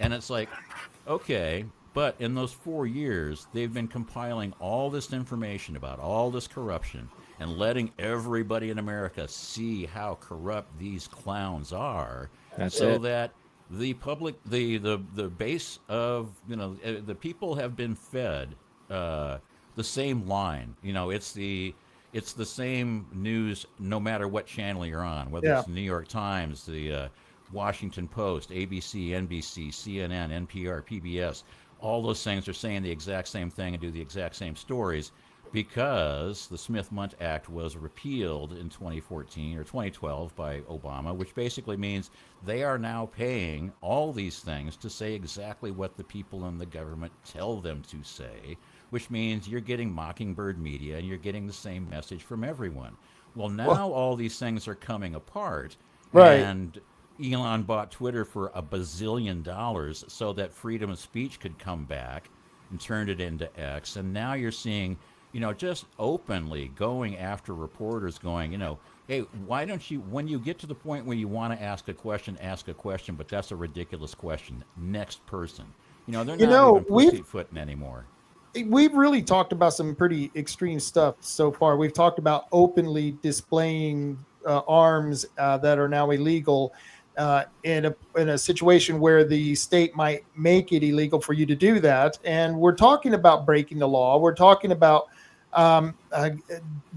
Speaker 2: And it's like, okay, but in those 4 years, they've been compiling all this information about all this corruption and letting everybody in America see how corrupt these clowns are, that the public, the base of the people have been fed the same line. It's the same news no matter what channel you're on, whether it's the New York Times, the Washington Post, ABC, NBC, CNN, NPR, PBS. All those things are saying the exact same thing and do the exact same stories, because the Smith-Mundt Act was repealed in 2014 or 2012 by Obama, which basically means they are now paying all these things to say exactly what the people in the government tell them to say, which means you're getting Mockingbird media and you're getting the same message from everyone. Well, now all these things are coming apart, and Elon bought Twitter for $1 bazillion so that freedom of speech could come back and turned it into X, and now you're seeing just openly going after reporters going, hey, why don't you, when you get to the point where you want to ask a question, but that's a ridiculous question. Next person. They're not even pussyfooting anymore.
Speaker 3: We've really talked about some pretty extreme stuff so far. We've talked about openly displaying arms that are now illegal in a situation where the state might make it illegal for you to do that. And we're talking about breaking the law. We're talking about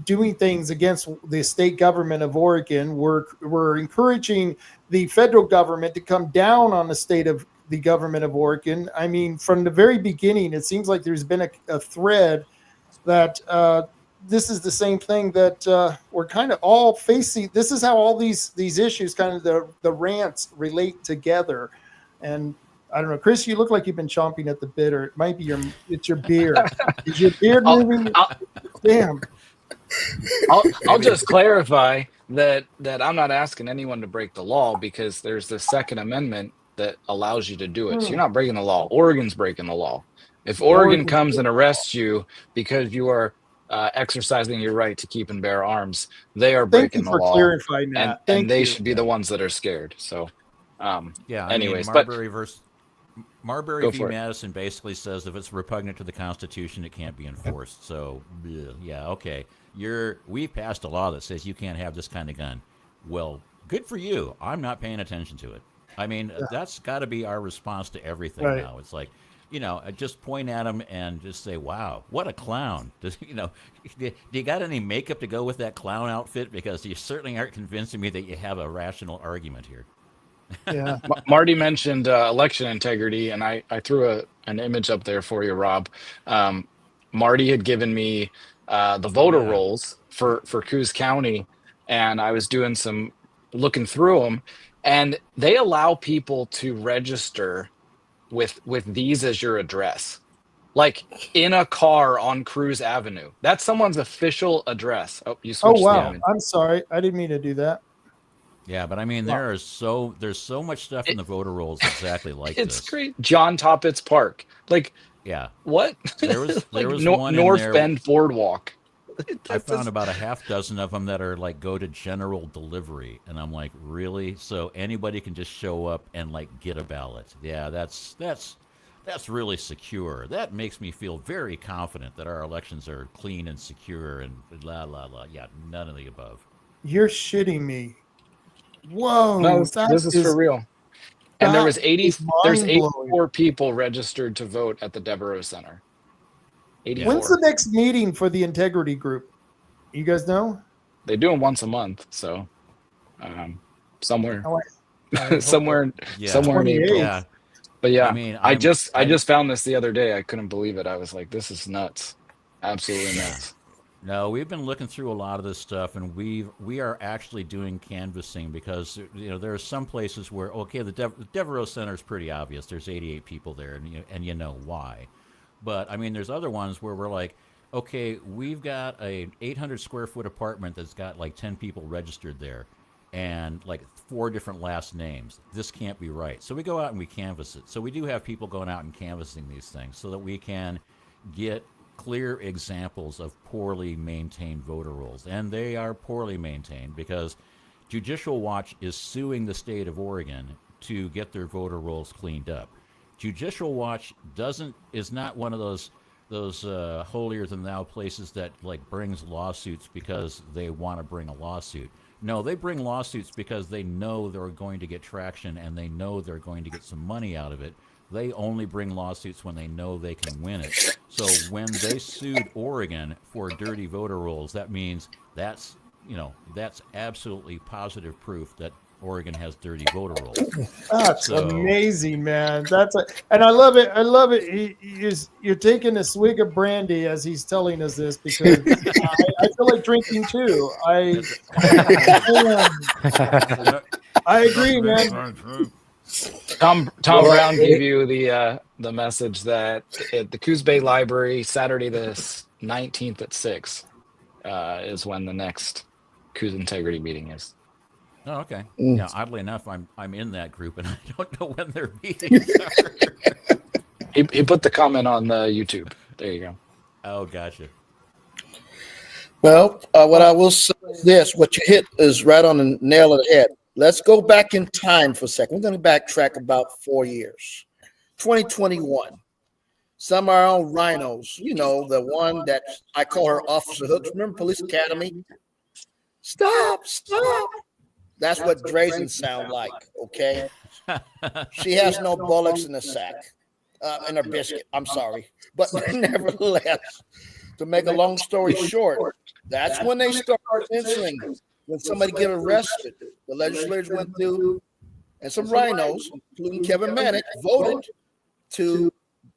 Speaker 3: doing things against the state government of Oregon. We're encouraging the federal government to come down on the government of Oregon. I mean, from the very beginning, it seems like there's been a thread that this is the same thing that we're kind of all facing. This is how all these issues, kind of the rants, relate together. And I don't know, Chris, you look like you've been chomping at the bit, or it might be it's your beard. Is your beard moving? Damn.
Speaker 5: I'll just clarify that I'm not asking anyone to break the law, because there's the Second Amendment that allows you to do it. So you're not breaking the law. Oregon's breaking the law. If Oregon comes and arrests you because you are exercising your right to keep and bear arms, they are breaking the law. Thank you for clarifying that. And they should be the ones that are scared. So, anyways,
Speaker 2: Marbury v. Madison basically says if it's repugnant to the Constitution, it can't be enforced. So, yeah, okay. We passed a law that says you can't have this kind of gun. Well, good for you. I'm not paying attention to it. I mean, that's got to be our response to everything now. It's like, just point at him and just say, wow, what a clown. Do you got any makeup to go with that clown outfit? Because you certainly aren't convincing me that you have a rational argument here.
Speaker 3: Yeah.
Speaker 5: Marty mentioned election integrity, and I threw an image up there for you, Rob. Marty had given me the voter rolls for Coos County, and I was doing some looking through them, and they allow people to register with these as your address, like in a car on Cruz Avenue. That's someone's official address. Oh, you switched.
Speaker 3: Oh, wow. I'm sorry. I didn't mean to do that.
Speaker 2: Yeah, but I mean, there's so much stuff in the voter rolls exactly like
Speaker 5: it's
Speaker 2: this.
Speaker 5: It's great. John Toppet's Park. Like, what?
Speaker 2: There was one
Speaker 5: North
Speaker 2: in there.
Speaker 5: Bend Boardwalk.
Speaker 2: I found about a half dozen of them that are like go to general delivery, and I'm like, really? So anybody can just show up and like get a ballot? Yeah, that's that's really secure. That makes me feel very confident that our elections are clean and secure and blah, blah, blah. Yeah, none of the above.
Speaker 3: You're shitting me. Whoa.
Speaker 5: No, this is for real. And there's
Speaker 3: mind-blowing.
Speaker 5: 84 people registered to vote at the Devereaux Center. 84.
Speaker 3: When's the next meeting for the integrity group? You guys know?
Speaker 5: They do them once a month, so somewhere,
Speaker 3: I
Speaker 5: somewhere in April.
Speaker 2: Yeah.
Speaker 5: But yeah,
Speaker 2: I mean,
Speaker 5: I just found this the other day. I couldn't believe it. I was like, this is nuts, absolutely nuts.
Speaker 2: No, we've been looking through a lot of this stuff, and we are actually doing canvassing because there are some places where the Devereaux Center is pretty obvious. There's 88 people there, and you know why. But I mean, there's other ones where we're like, okay, we've got a 800 square foot apartment that's got like 10 people registered there, and like 4 different last names. This can't be right. So we go out and we canvass it. So we do have people going out and canvassing these things so that we can get clear examples of poorly maintained voter rolls. And they are poorly maintained because Judicial Watch is suing the state of Oregon to get their voter rolls cleaned up. Judicial Watch is not one of those holier than thou places that like brings lawsuits because they want to bring a lawsuit. No, they bring lawsuits because they know they're going to get traction and they know they're going to get some money out of it. They only bring lawsuits when they know they can win it. So when they sued Oregon for dirty voter rolls, that means that's absolutely positive proof that Oregon has dirty voter rolls.
Speaker 3: That's amazing, man. And I love it. I love it. You're taking a swig of brandy as he's telling us this because I feel like drinking too. I agree, man.
Speaker 5: Tom Brown gave you the message that at the Coos Bay Library, Saturday the 19th at 6 is when the next Coos Integrity meeting is.
Speaker 2: Oh, okay. Yeah, oddly enough, I'm in that group, and I don't know when their meetings are.
Speaker 5: He put the comment on the YouTube. There you go.
Speaker 2: Oh, gotcha.
Speaker 4: Well, what I will say is this: what you hit is right on the nail of the head. Let's go back in time for a second. We're going to backtrack about 4 years. 2021. Some of our own rhinos, the one that I call her Officer Hooks. Remember Police Academy? Stop. That's what Drazen sound like, okay? She has no bullocks in the sack, in her biscuit. I'm sorry. But nevertheless, to make a long story short, that's when they start censoring. When somebody get arrested, the legislators went through, and some rhinos, including Kevin Manick, voted to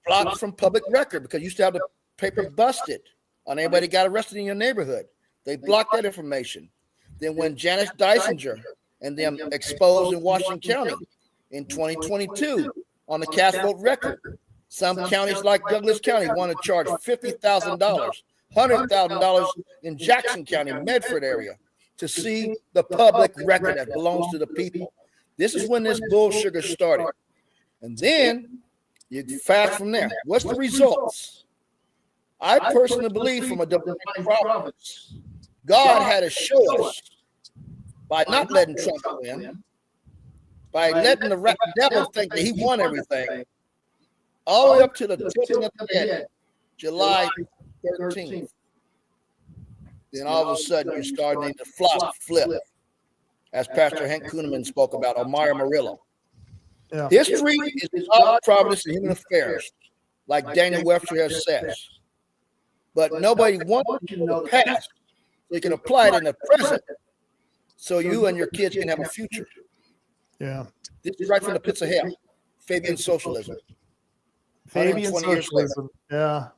Speaker 4: block from public record because you used to have the paper busted on anybody got arrested in your neighborhood. They blocked that information. Then when Janice Dysinger and them exposed in Washington County in 2022 on the cast vote record, some counties like Douglas County want to charge $50,000, $100,000 in Jackson County, Medford area, to see the public record that belongs to the people. This is when this bull sugar started. And then you fast from there. What's the results? I personally believe from a Democratic province, God had to show us by not letting Trump win, by letting the devil think that he won everything, all the way up to the tipping of the head, July 13th. Then all of a sudden you're starting to flip, as Pastor Hank Kuhneman spoke about, Omar Murillo. Yeah. History is God, providence, and human affairs, like Daniel Webster has said. But nobody wants you to know the past, so you can apply it in the present, so you and your kids can have a future.
Speaker 3: Yeah.
Speaker 4: This is right from the pits of hell. Fabian socialism.
Speaker 3: Fabian socialism. Yeah.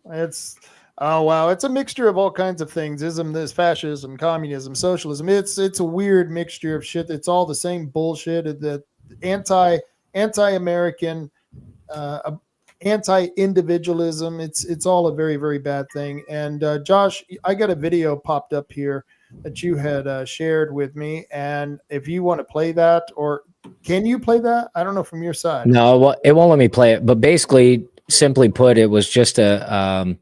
Speaker 3: Oh wow, it's a mixture of all kinds of things. There's fascism, communism, socialism. It's a weird mixture of shit. It's all the same bullshit. The anti-American, anti-individualism. It's all a very, very bad thing. And Josh, I got a video popped up here that you had shared with me. And if you want to play that, or can you play that? I don't know from your side.
Speaker 6: No, it won't let me play it. But basically, simply put, it was just a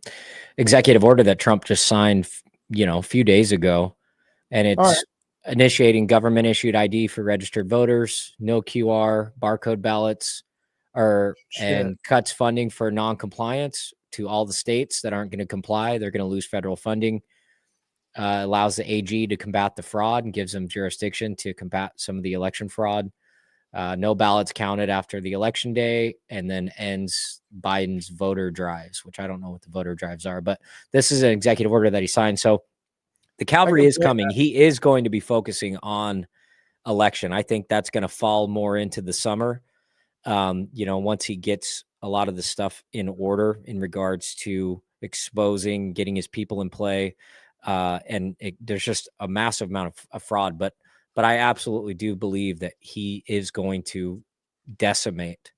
Speaker 6: executive order that Trump just signed, a few days ago, and it's initiating government issued ID for registered voters, no QR, barcode ballots, and cuts funding for non-compliance to all the states that aren't going to comply. They're going to lose federal funding. Allows the AG to combat the fraud and gives them jurisdiction to combat some of the election fraud. No ballots counted after the election day, and then ends Biden's voter drives, which I don't know what the voter drives are, but this is an executive order that he signed. So the cavalry is coming. He is going to be focusing on election. I think that's going to fall more into the summer. Once he gets a lot of the stuff in order in regards to exposing, getting his people in play. There's just a massive amount of fraud, but I absolutely do believe that he is going to decimate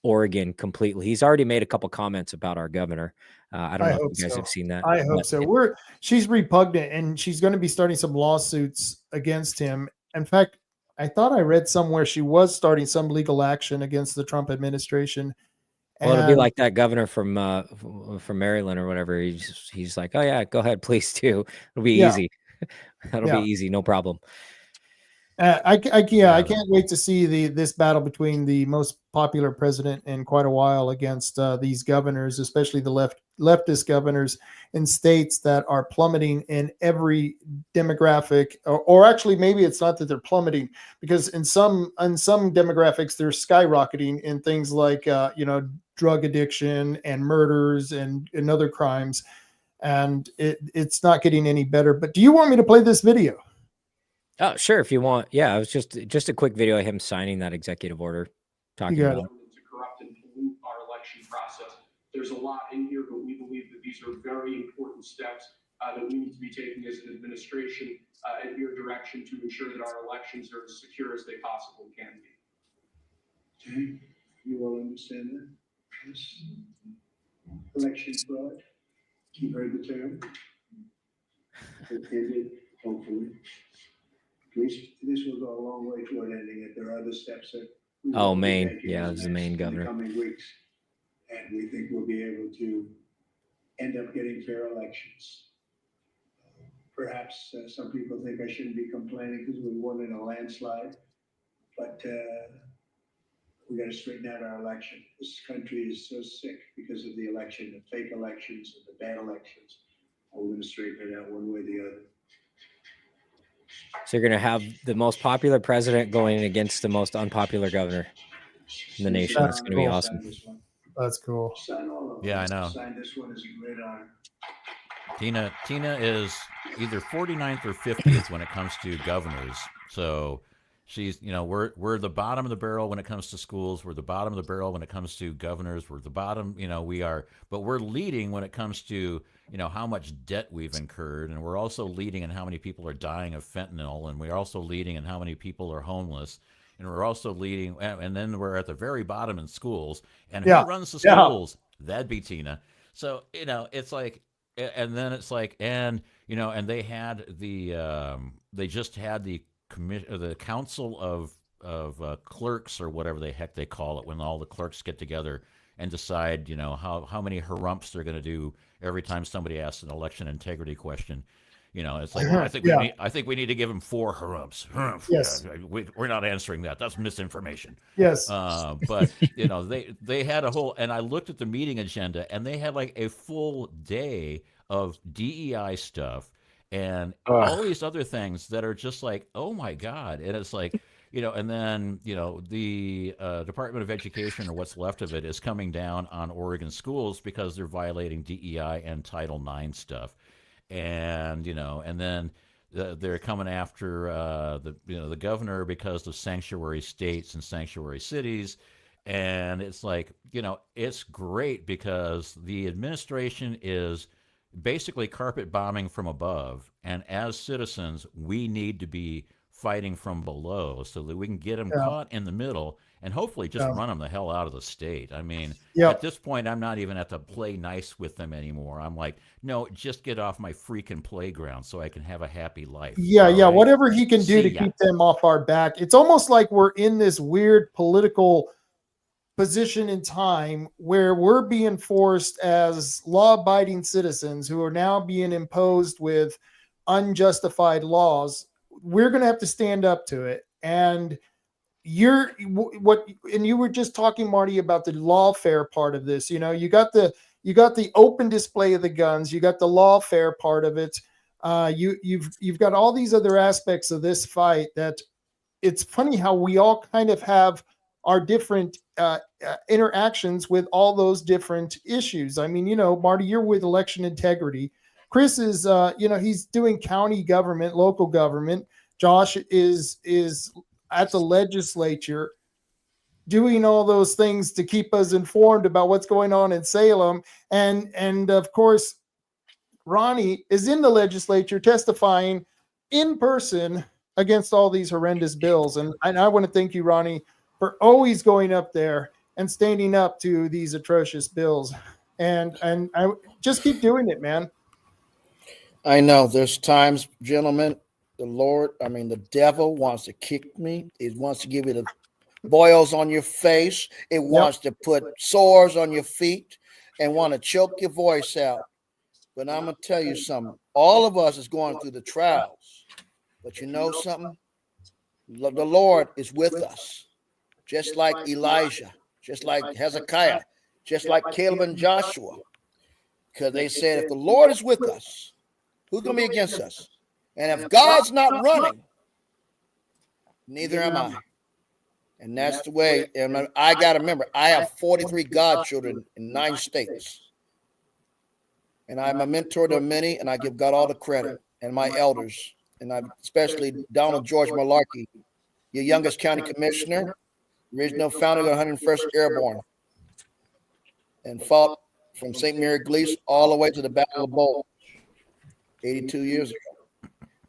Speaker 6: Oregon completely. He's already made a couple comments about our governor. I don't know if you guys have seen that.
Speaker 3: I hope so. She's repugnant, and she's going to be starting some lawsuits against him. In fact, I thought I read somewhere she was starting some legal action against the Trump administration.
Speaker 6: Well, it'll be like that governor from Maryland or whatever. He's like, oh yeah, go ahead, please do. It'll be easy. That'll be easy, no problem.
Speaker 3: I can't wait to see this battle between the most popular president in quite a while against these governors, especially the leftist governors in states that are plummeting in every demographic, or actually maybe it's not that they're plummeting, because in some demographics they're skyrocketing in things like drug addiction and murders and other crimes, and it's not getting any better. But do you want me to play this video?
Speaker 6: Oh, sure, if you want. Yeah, it was just a quick video of him signing that executive order, talking about
Speaker 8: to corrupt and pollute our election process. There's a lot in here, but we believe that these are very important steps that we need to be taking as an administration in your direction to ensure that our elections are as secure as they possibly can be.
Speaker 9: Okay, you all understand that? Yes. Election fraud. You heard the term. It ended, hopefully. This will go a long way toward ending it. There are other steps that.
Speaker 6: Maine. Yeah, it's the Maine governor.
Speaker 9: In the coming weeks, and we think we'll be able to end up getting fair elections. Perhaps some people think I shouldn't be complaining because we won in a landslide, but we got to straighten out our election. This country is so sick because of the election, the fake elections, and the bad elections. We're going to straighten it out one way or the other.
Speaker 6: So you're going to have the most popular president going against the most unpopular governor in the nation. That's going to be awesome.
Speaker 3: That's cool.
Speaker 2: Yeah, I know.
Speaker 9: Sign this one as a great honor.
Speaker 2: Tina is either 49th or 50th when it comes to governors. So she's, we're the bottom of the barrel when it comes to schools. We're the bottom of the barrel when it comes to governors. We're the bottom, but we're leading when it comes to, how much debt we've incurred. And we're also leading in how many people are dying of fentanyl. And we're also leading in how many people are homeless. And we're also leading, and then we're at the very bottom in schools. And who runs the schools? That'd be Tina. So, it's like, and then it's like, and they had they just had the council of clerks, or whatever the heck they call it, when all the clerks get together and decide, how many harumps they're going to do every time somebody asks an election integrity question. It's like, well, I think we need to give them 4 harumps.
Speaker 3: Yes.
Speaker 2: We're not answering that. That's misinformation.
Speaker 3: Yes.
Speaker 2: But they had a whole, and I looked at the meeting agenda, and they had like a full day of DEI stuff and all these other things that are just like, oh my God. And it's like, and then, the Department of Education, or what's left of it, is coming down on Oregon schools because they're violating DEI and Title IX stuff. And, and then they're coming after the governor because of sanctuary states and sanctuary cities. And it's like, it's great because the administration is basically carpet bombing from above. And as citizens, we need to be fighting from below so that we can get them caught in the middle and hopefully just run them the hell out of the state. I mean, at this point, I'm not even at the play nice with them anymore. I'm like, no, just get off my freaking playground so I can have a happy life.
Speaker 3: Yeah, right? Whatever he can do to keep them off our back. It's almost like we're in this weird political position in time where we're being forced as law-abiding citizens who are now being imposed with unjustified laws. We're going to have to stand up to it. And and you were just talking, Marty, about the lawfare part of this. You know, you got the open display of the guns, you got the lawfare part of it. You've got all these other aspects of this fight that it's funny how we all kind of have our different interactions with all those different issues. I mean, you know, Marty, you're with election integrity. Chris is, he's doing county government, local government. Josh is at the legislature doing all those things to keep us informed about what's going on in Salem. And of course, Ronnie is in the legislature testifying in person against all these horrendous bills. And I want to thank you, Ronnie, for always going up there and standing up to these atrocious bills. And I just keep doing it, man.
Speaker 4: I know there's times, gentlemen, the devil wants to kick me. It wants to give you the boils on your face. It wants to put sores on your feet and want to choke your voice out. But I'm going to tell you something. All of us is going through the trials. But you know something? The Lord is with us. Just like Elijah, just like Hezekiah, just like Caleb and Joshua. Because they said, if the Lord is with us, who's going to be against us? And if God's not running, neither am I. And that's the way. And I got to remember, I have 43 godchildren in 9 states. And I'm a mentor to many, and I give God all the credit, and my elders, and especially Donald George Malarkey, your youngest county commissioner, original founder of the 101st Airborne, and fought from St. Mary Gleason all the way to the Battle of Bull 82 years ago.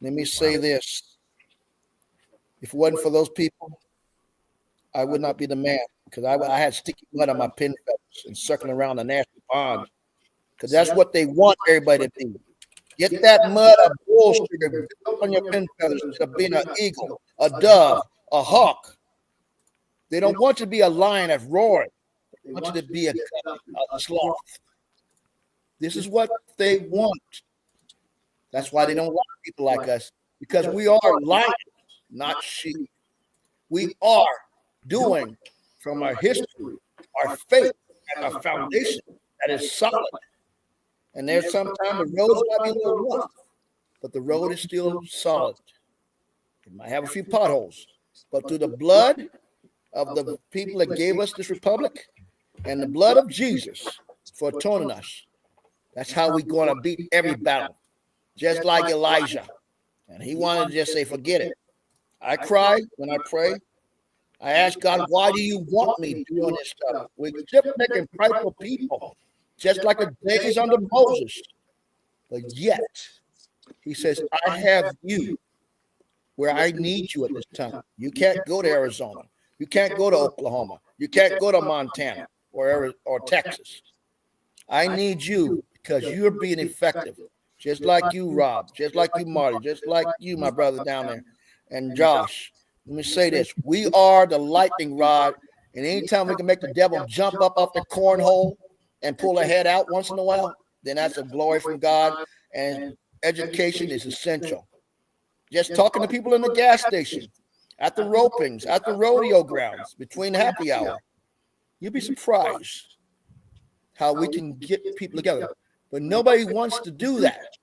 Speaker 4: Let me say this. If it wasn't for those people, I would not be the man, because I had sticky mud on my pin feathers and circling around the national pond, because that's what they want everybody to be. Get that mud of bull sugar on your pin feathers instead of being an eagle, a dove, a hawk. They don't want you to be a lion that's roaring. They want you to be a sloth. This is what they want. That's why they don't like people like us, because we are lions, not sheep. We are doing from our history, our faith, and our foundation that is solid. And there's sometimes the roads might be a little rough, but the road is still solid. It might have a few potholes, but through the blood of the people that gave us this republic and the blood of Jesus for atoning us, that's how we're going to beat every battle, just like Elijah. And he wanted to just say, forget it. I cry when I pray. I ask God, why do you want me doing this stuff? We're just making prideful people, just like the days under Moses. But yet, he says, I have you where I need you at this time. You can't go to Arizona. You can't go to Oklahoma. You can't go to Montana or Texas. I need you because you're being effective, just like you, Rob, just like you, Marty, just like you, my brother down there, and Josh. Let me say this. We are the lightning rod, and anytime we can make the devil jump up off the cornhole and pull a head out once in a while, then that's a glory from God, and education is essential. Just talking to people in the gas station, at the ropings, at the rodeo grounds, between happy hour, you'd be surprised how we can get people together. But nobody wants to do that.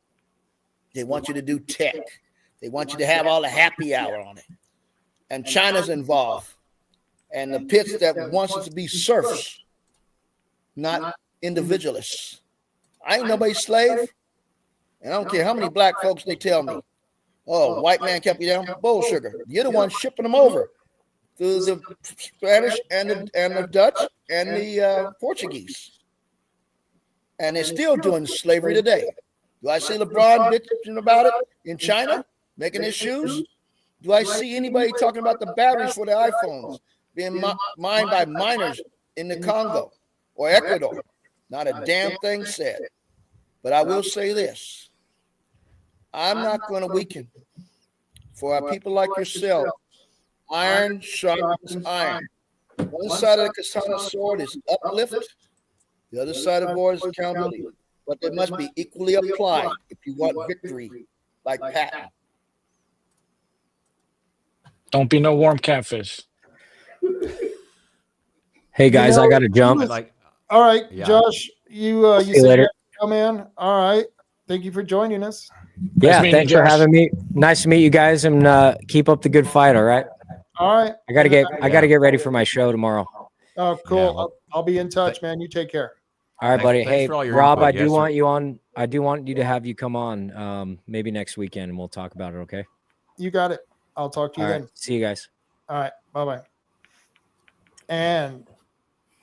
Speaker 4: They want you to do tech. They want you to have all the happy hour on it. And China's involved. And the pits that wants us to be serfs, not individualists. I ain't nobody's slave. And I don't care how many black folks they tell me, oh, white man kept you down. Bull sugar. You're the one shipping them over through the Spanish and the Dutch and the Portuguese. And they're still doing slavery today. Do I see LeBron bitching about it in China, making his shoes? Do I see anybody talking about the batteries for the iPhones being mined by miners in the Congo or Ecuador? Not a damn thing said. But I will say this. I'm not going to weaken. For our people like yourself, iron sharpens iron. One side of the katana sword is uplift. The other side of the sword is accountability. But they must be equally applied if you want victory like Patton.
Speaker 5: Don't be no warm catfish.
Speaker 6: Hey guys, I got to jump.
Speaker 3: All right,
Speaker 2: Yeah.
Speaker 3: Josh, you
Speaker 6: See you
Speaker 3: said
Speaker 6: later.
Speaker 3: you had to come in. All right. Thank you for joining us.
Speaker 6: Yeah,
Speaker 5: meeting you,
Speaker 6: thanks for
Speaker 5: Josh.
Speaker 6: having me. Nice to meet you guys, and keep up the good fight. All right.
Speaker 3: All right.
Speaker 6: I gotta get ready for my show tomorrow.
Speaker 3: Oh, cool.
Speaker 2: Yeah, well,
Speaker 3: I'll be in touch, man. You take care.
Speaker 6: All right, buddy.
Speaker 2: thanks
Speaker 6: Hey,
Speaker 2: for all your
Speaker 6: Rob,
Speaker 2: input.
Speaker 6: I do
Speaker 2: Yes, sir.
Speaker 6: want you on. I do want you to have you come on, maybe next weekend, and we'll talk about it. Okay.
Speaker 3: You got it. I'll talk to you
Speaker 6: All
Speaker 3: then.
Speaker 6: right. See you guys.
Speaker 3: All right. Bye-bye. And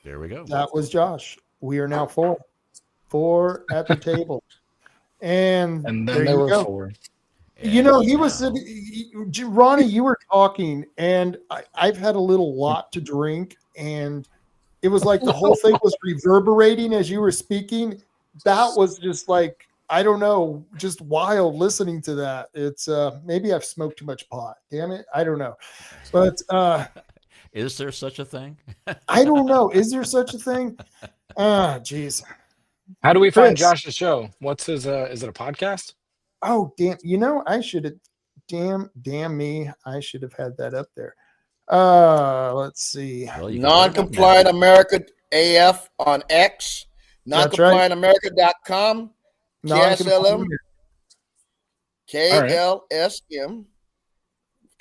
Speaker 2: There we go.
Speaker 3: that was Josh. We are now four at the table. And
Speaker 5: And
Speaker 3: there
Speaker 5: then there
Speaker 3: you
Speaker 5: were
Speaker 3: go.
Speaker 5: 4.
Speaker 3: You know, he
Speaker 2: And
Speaker 3: was
Speaker 2: now-
Speaker 3: Ronnie, you were talking, and I've had a little lot to drink, and it was like the whole thing was reverberating as you were speaking. That was just like, I don't know, just wild listening to that. It's maybe I've smoked too much pot. Damn it. I don't know. But
Speaker 2: Is there such a thing?
Speaker 3: I don't know. Is there such a thing? Geez.
Speaker 5: How do we find
Speaker 3: Chris.
Speaker 5: Josh's show? What's his is it a podcast?
Speaker 3: Oh, damn. You know, I should have, damn me. I should have had that up there. Let's see.
Speaker 2: Well, you can put it up
Speaker 4: Non-compliant America AF on X,
Speaker 3: That's right.
Speaker 4: noncompliantamerica.com, KSLM,
Speaker 3: Non-compliant.
Speaker 4: KLSM,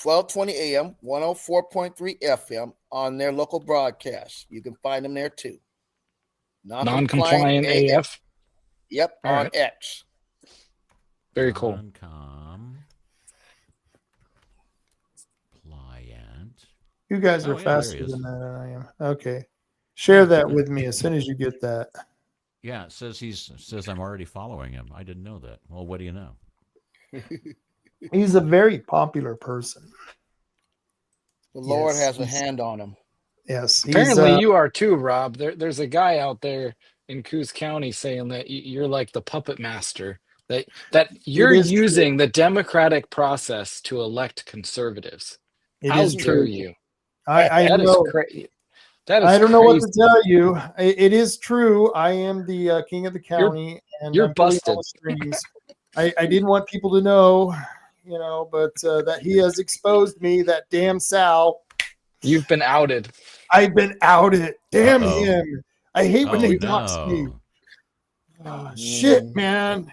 Speaker 4: 1220 AM, 104.3 FM on their local broadcast. You can find them there too.
Speaker 5: Non-compliant AF.
Speaker 4: Yep,
Speaker 5: All
Speaker 4: on
Speaker 5: right.
Speaker 4: X.
Speaker 5: Very cool.
Speaker 2: Compliant.
Speaker 3: You guys
Speaker 2: Oh,
Speaker 3: are
Speaker 2: yeah, there he
Speaker 3: faster
Speaker 2: is.
Speaker 3: than that than I am. Okay. Share that with me as soon as you get that.
Speaker 2: Yeah, it says I'm already following him. I didn't know that. Well, what do you know?
Speaker 3: He's a very popular person.
Speaker 4: The Lord
Speaker 3: Yes,
Speaker 4: has a
Speaker 3: he's-
Speaker 4: hand on him.
Speaker 3: Yes. He's,
Speaker 5: Apparently, you are too, Rob. There's a guy out there in Coos County saying that you're like the puppet master. That you're
Speaker 3: is true.
Speaker 5: using the democratic process to elect conservatives.
Speaker 3: it
Speaker 5: How
Speaker 3: is
Speaker 5: dare
Speaker 3: true.
Speaker 5: you?
Speaker 3: I
Speaker 5: That is
Speaker 3: know.
Speaker 5: crazy. That is
Speaker 3: I don't know what
Speaker 5: crazy.
Speaker 3: to tell you. It is true. I am the king of the county, and
Speaker 5: you're
Speaker 3: I'm pulling all
Speaker 5: busted.
Speaker 3: the strings. I didn't want people to know, but that he has exposed me. That damn Sal.
Speaker 5: You've been outed.
Speaker 3: I've been outed. Damn
Speaker 2: Uh-oh.
Speaker 3: him. I hate when
Speaker 2: Oh,
Speaker 3: they dox me.
Speaker 2: no.
Speaker 3: Oh, shit, man.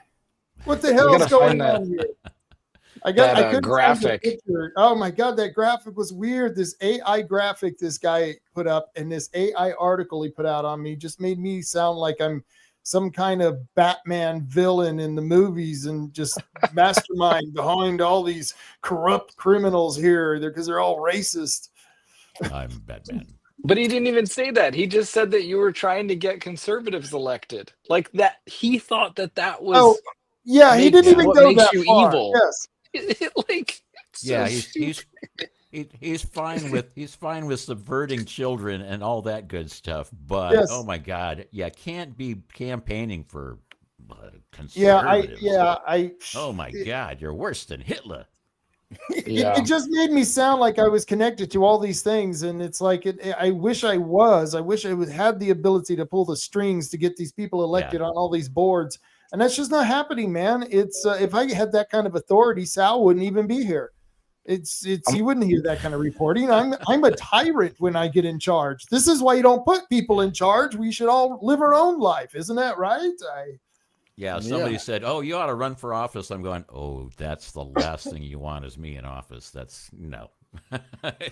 Speaker 3: What the
Speaker 5: We
Speaker 3: hell is
Speaker 5: gotta
Speaker 3: going
Speaker 5: find that-
Speaker 3: on here? I
Speaker 5: that,
Speaker 3: couldn't find the
Speaker 5: graphic.
Speaker 3: picture. Oh my god, that graphic was weird. This AI graphic this guy put up and this AI article he put out on me just made me sound like I'm some kind of Batman villain in the movies and just mastermind behind all these corrupt criminals here because they're all racist.
Speaker 2: I'm Batman.
Speaker 5: But he didn't even say that. He just said that you were trying to get conservatives elected. Like that, he thought that was.
Speaker 3: Oh, yeah, he didn't even
Speaker 5: what
Speaker 3: go
Speaker 5: makes
Speaker 3: that
Speaker 5: you
Speaker 3: far.
Speaker 5: evil.
Speaker 3: Yes.
Speaker 5: Like, so
Speaker 2: Yeah,
Speaker 5: stupid.
Speaker 2: he's fine with subverting children and all that good stuff. But
Speaker 3: Yes.
Speaker 2: oh my God, yeah, can't be campaigning for
Speaker 3: Yeah,
Speaker 2: conservatives. Oh my God, you're worse than Hitler.
Speaker 5: Yeah.
Speaker 3: It just made me sound like I was connected to all these things, and it's like I wish I was. I wish I would had the ability to pull the strings to get these people elected on all these boards, and that's just not happening, man. It's if I had that kind of authority, Sal wouldn't even be here. You wouldn't hear that kind of reporting. I'm a tyrant when I get in charge. This is why you don't put people in charge. We should all live our own life, isn't that right?
Speaker 2: Yeah, somebody said, "Oh, you ought to run for office." I'm going, "Oh, that's the last thing you want is me in office." That's no.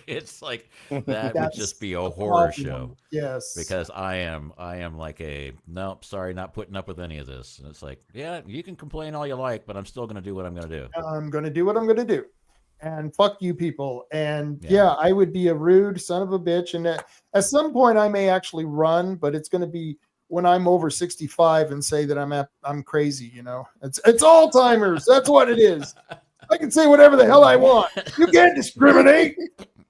Speaker 2: It's like that would just be a horror show.
Speaker 3: Yes,
Speaker 2: because I am like nope, sorry, not putting up with any of this. And it's like, yeah, you can complain all you like, but I'm still going to do what I'm going to do.
Speaker 3: I'm going to do what I'm going to do. And fuck you people. And yeah, I would be a rude son of a bitch. And at some point I may actually run, but it's going to be when I'm over 65 and say that I'm crazy. It's Alzheimer's. That's what it is. I can say whatever the hell I want. You can't discriminate.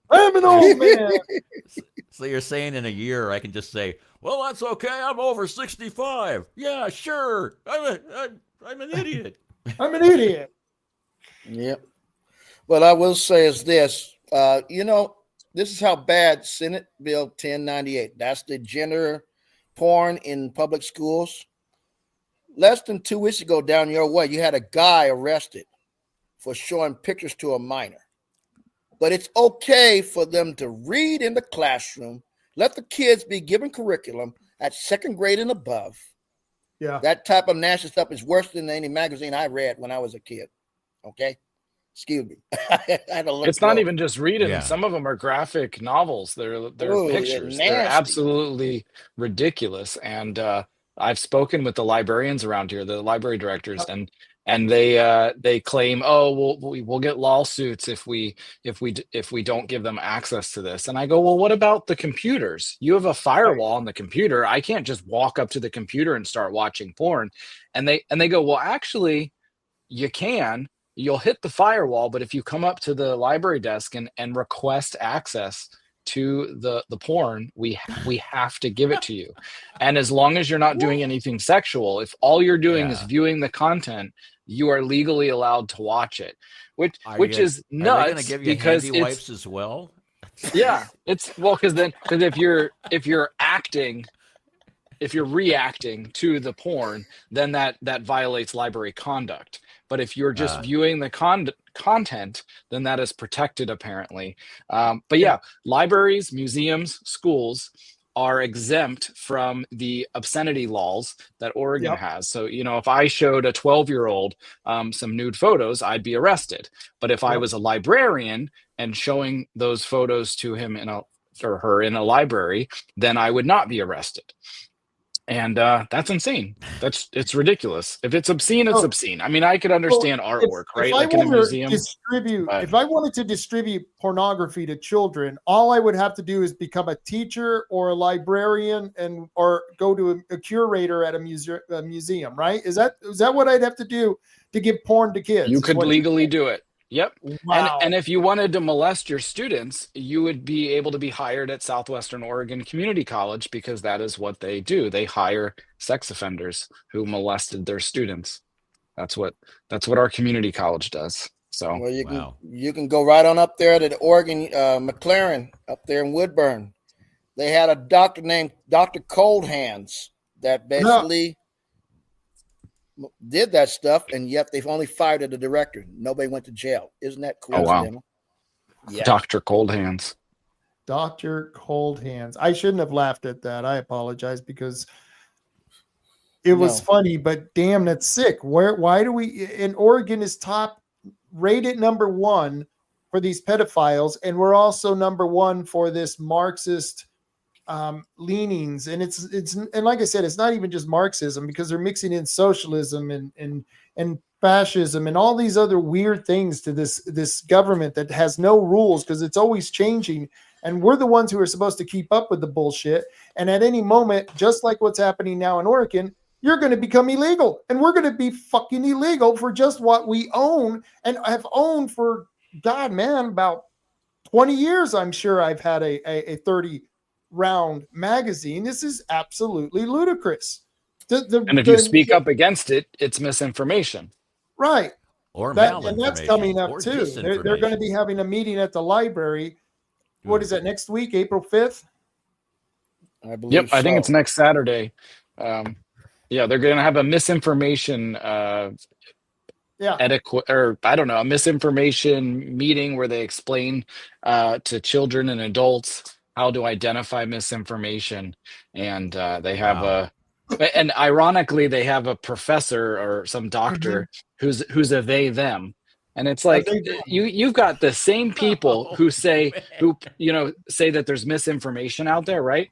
Speaker 3: I'm an old man.
Speaker 2: So you're saying in a year I can just say, well, that's okay. I'm over 65. Yeah, sure. I'm an idiot.
Speaker 3: I'm an idiot.
Speaker 4: Yep. What I will say is this, this is how bad Senate Bill 1098, that's the gender porn in public schools. Less than 2 weeks ago down your way, you had a guy arrested for showing pictures to a minor. but it's okay for them to read in the classroom. Let the kids be given curriculum at second grade and above.
Speaker 3: Yeah.
Speaker 4: That type of nasty stuff is worse than any magazine I read when I was a kid. Okay? Excuse me. I had to look
Speaker 5: It's not
Speaker 4: close.
Speaker 5: even just reading.
Speaker 2: Yeah.
Speaker 5: Some of them are graphic novels. They're
Speaker 4: Ooh,
Speaker 5: pictures.
Speaker 4: they're
Speaker 5: They're
Speaker 4: nasty.
Speaker 5: absolutely ridiculous. And I've spoken with the librarians around here, the library directors, and they claim, oh, we'll get lawsuits if we don't give them access to this. And I go, well, what about the computers? You have a firewall on the computer. I can't just walk up to the computer and start watching porn. And they go, well, actually, you can. You'll hit the firewall, but if you come up to the library desk and request access to the porn, we have to give it to you. And as long as you're not doing anything sexual, if all you're doing is viewing the content, you are legally allowed to watch it, which is nuts.
Speaker 2: Are they going to give you
Speaker 5: because
Speaker 2: handy wipes as well?
Speaker 5: Yeah, because if you're reacting to the porn, then that violates library conduct. But if you're just viewing the content, then that is protected, apparently. But yeah, libraries, museums, schools are exempt from the obscenity laws that Oregon has. So, if I showed a 12-year-old some nude photos, I'd be arrested. But if I was a librarian and showing those photos to him or her in a library, then I would not be arrested. And that's insane. It's ridiculous. If it's obscene, it's obscene. I mean, I could understand artwork, right? Like in a museum.
Speaker 3: If I wanted to distribute pornography to children, all I would have to do is become a teacher or a librarian or go to a curator at a museum, right? Is that what I'd have to do to give porn to kids?
Speaker 5: You could legally do it. Yep.
Speaker 3: Wow.
Speaker 5: And if you wanted to molest your students, you would be able to be hired at Southwestern Oregon Community College, because that is what they do. They hire sex offenders who molested their students. That's what our community college does. So
Speaker 4: you can go right on up there to the Oregon McLaren up there in Woodburn. They had a doctor named Dr. Cold Hands that basically did that stuff, and yet they've only fired the director. Nobody went to jail. Isn't that coincidental?
Speaker 5: Oh, wow. Yeah. Dr. Cold Hands.
Speaker 3: Dr. Cold Hands. I shouldn't have laughed at that. I apologize, because it was funny, but damn, that's sick. Why do we in Oregon is rated number 1 for these pedophiles, and we're also number 1 for this Marxist leanings, and it's and like I said, it's not even just Marxism, because they're mixing in socialism and fascism and all these other weird things to this government that has no rules, because it's always changing, and we're the ones who are supposed to keep up with the bullshit. And at any moment, just like what's happening now in Oregon, you're going to become illegal, and we're going to be fucking illegal for just what we own and have owned for about 20 years. I'm sure I've had a 30 round magazine. This is absolutely ludicrous.
Speaker 5: And if you speak up against it, it's misinformation.
Speaker 3: Right.
Speaker 2: Or
Speaker 3: and that's coming up too. They're going to be having a meeting at the library. What is that, next week, April 5th?
Speaker 4: I believe
Speaker 5: I think it's next Saturday. They're going to have a misinformation etiquette, or I don't know, a misinformation meeting where they explain to children and adults how to identify misinformation. And they have and ironically, they have a professor or some doctor who's a they them. And it's like, you've got the same people who say that there's misinformation out there, right?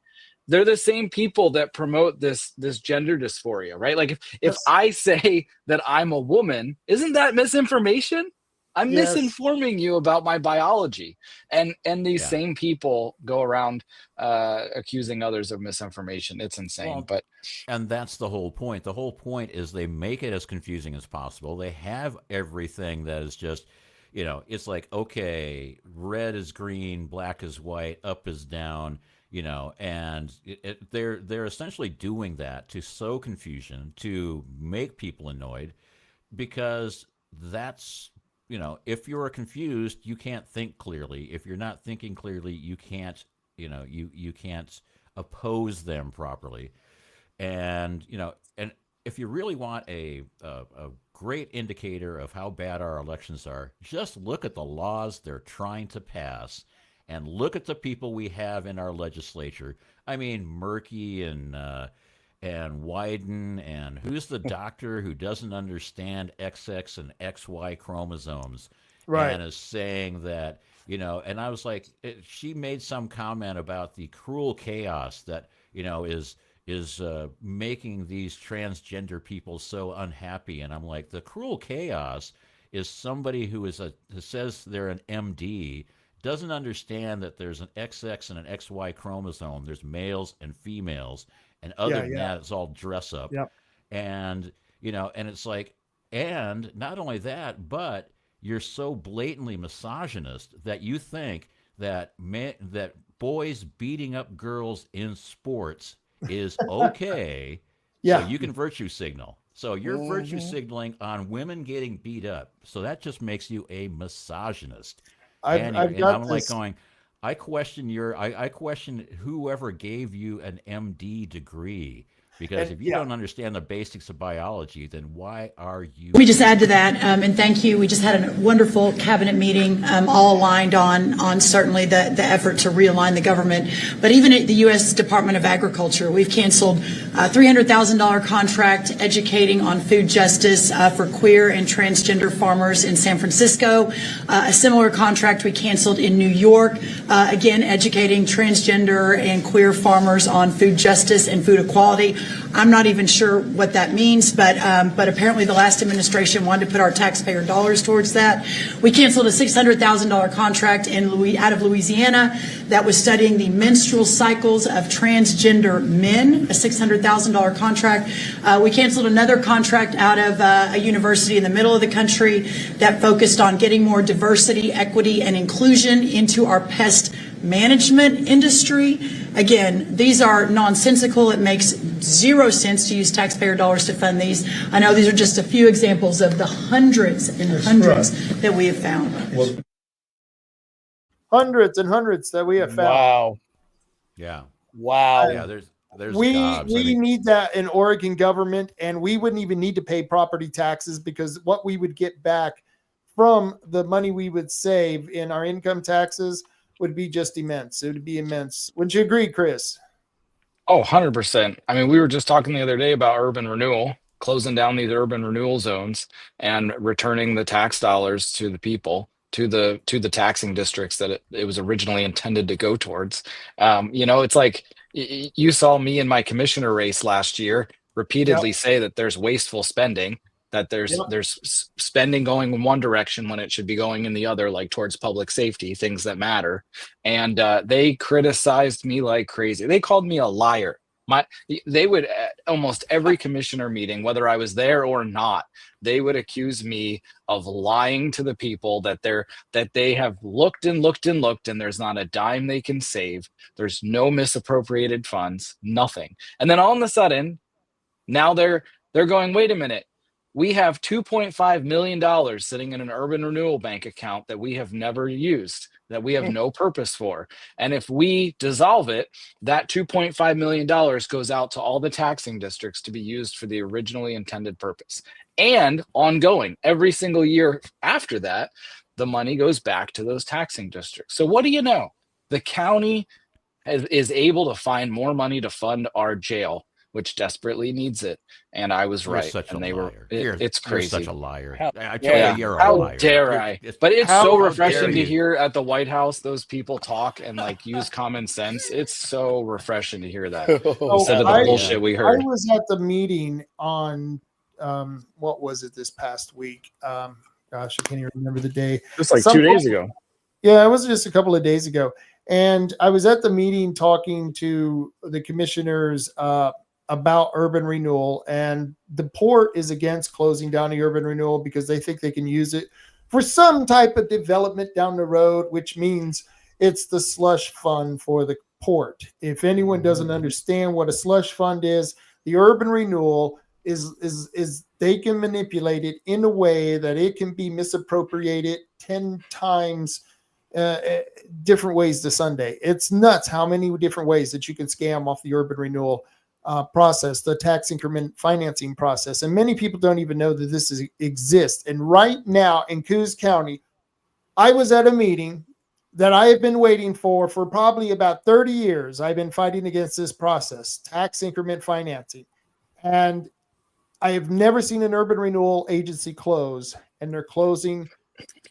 Speaker 5: They're the same people that promote this gender dysphoria, right? Like if I say that I'm a woman, isn't that misinformation? I'm misinforming you about my biology. And these same people go around accusing others of misinformation. It's insane.
Speaker 2: And that's the whole point. The whole point is they make it as confusing as possible. They have everything that is just, it's like, okay, red is green, black is white, up is down, and they're essentially doing that to sow confusion, to make people annoyed, because that's, if you're confused, you can't think clearly. If you're not thinking clearly, you can't, you can't oppose them properly. And, and if you really want a great indicator of how bad our elections are. Just look at the laws they're trying to pass and look at the people we have in our legislature. I mean, Murky and Wyden, and who's the doctor who doesn't understand XX and XY chromosomes,
Speaker 3: Right.
Speaker 2: and is saying that, and I was like, she made some comment about the cruel chaos that, is making these transgender people so unhappy. And I'm like, the cruel chaos is somebody who says they're an MD, doesn't understand that there's an XX and an XY chromosome. There's males and females. And other than that, it's all dress up.
Speaker 3: Yep.
Speaker 2: And, and it's like, and not only that, but you're so blatantly misogynist that you think that that boys beating up girls in sports is okay.
Speaker 3: Yeah.
Speaker 2: So you can virtue signal. So you're virtue signaling on women getting beat up. So that just makes you a misogynist. And I'm like going, I question whoever gave you an MD degree, because if you don't understand the basics of biology, then why are you?
Speaker 10: Let me just add to that, and thank you. We just had a wonderful cabinet meeting, all aligned on certainly the effort to realign the government. But even at the U.S. Department of Agriculture, we've canceled a $300,000 contract educating on food justice for queer and transgender farmers in San Francisco. A similar contract we canceled in New York, again educating transgender and queer farmers on food justice and food equality. I'm not even sure what that means, but apparently the last administration wanted to put our taxpayer dollars towards that. We canceled a $600,000 contract out of Louisiana that was studying the menstrual cycles of transgender men, a $600,000 contract. We canceled another contract out of a university in the middle of the country that focused on getting more diversity, equity, and inclusion into our pest management industry. Again, these are nonsensical. It makes zero sense to use taxpayer dollars to fund these. I know these are just a few examples of the hundreds and hundreds that we have found.
Speaker 3: Hundreds and hundreds that we have found.
Speaker 4: Wow.
Speaker 2: Yeah.
Speaker 4: Wow.
Speaker 2: Yeah, there's
Speaker 3: we
Speaker 2: gobs.
Speaker 3: need that in Oregon government, and we wouldn't even need to pay property taxes, because what we would get back from the money we would save in our income taxes would be just immense. It would be immense. Wouldn't you agree, Chris?
Speaker 5: Oh, 100%. I mean, we were just talking the other day about urban renewal, closing down these urban renewal zones and returning the tax dollars to the people, to the taxing districts that it was originally intended to go towards. It's like you saw me in my commissioner race last year repeatedly say that there's wasteful spending, that there's spending going in one direction when it should be going in the other, like towards public safety, things that matter. And they criticized me like crazy. They called me a liar. They would, at almost every commissioner meeting, whether I was there or not, they would accuse me of lying to the people, that they have looked and looked and looked, and there's not a dime they can save. There's no misappropriated funds, nothing. And then all of a sudden, now they're going, wait a minute. We have $2.5 million sitting in an urban renewal bank account that we have never used, that we have no purpose for. And if we dissolve it, that $2.5 million goes out to all the taxing districts to be used for the originally intended purpose. And ongoing, every single year after that, the money goes back to those taxing districts. So what do you know? The county is able to find more money to fund our jail, which desperately needs it. And I was right.
Speaker 2: Such
Speaker 5: and
Speaker 2: a
Speaker 5: they
Speaker 2: liar.
Speaker 5: were, it's crazy.
Speaker 2: You're such a liar.
Speaker 4: How
Speaker 2: You're a liar.
Speaker 5: How dare I? But it's so refreshing to
Speaker 2: you?
Speaker 5: hear at the White House those people talk and like use common sense. It's so refreshing to hear that instead of the bullshit we heard.
Speaker 3: I was at the meeting on what was it this past week? Gosh, I can't even remember the day.
Speaker 5: Just like 2 days ago.
Speaker 3: Yeah, it was just a couple of days ago. And I was at the meeting talking to the commissioners about urban renewal, and the port is against closing down the urban renewal because they think they can use it for some type of development down the road, which means it's the slush fund for the port. If anyone doesn't understand what a slush fund is, the urban renewal is they can manipulate it in a way that it can be misappropriated 10 times different ways to Sunday. It's nuts how many different ways that you can scam off the urban renewal process, the tax increment financing process. And many people don't even know that this exists. And right now in Coos County, I was at a meeting that I have been waiting for probably about 30 years. I've been fighting against this process, tax increment financing. And I have never seen an urban renewal agency close, and they're closing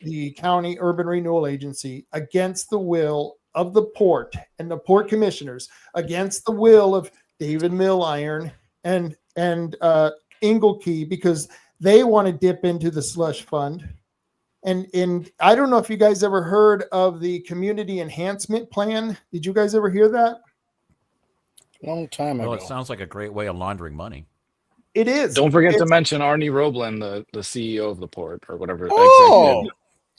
Speaker 3: the county urban renewal agency against the will of the port and the port commissioners, against the will of David Milliron and Inglekey, because they want to dip into the slush fund. And I don't know if you guys ever heard of the community enhancement plan. Did you guys ever hear that?
Speaker 4: Long time ago.
Speaker 2: Well, it sounds like a great way of laundering money.
Speaker 3: It is.
Speaker 5: Don't forget to mention Arnie Roblin, the CEO of the port, or whatever.
Speaker 4: Oh,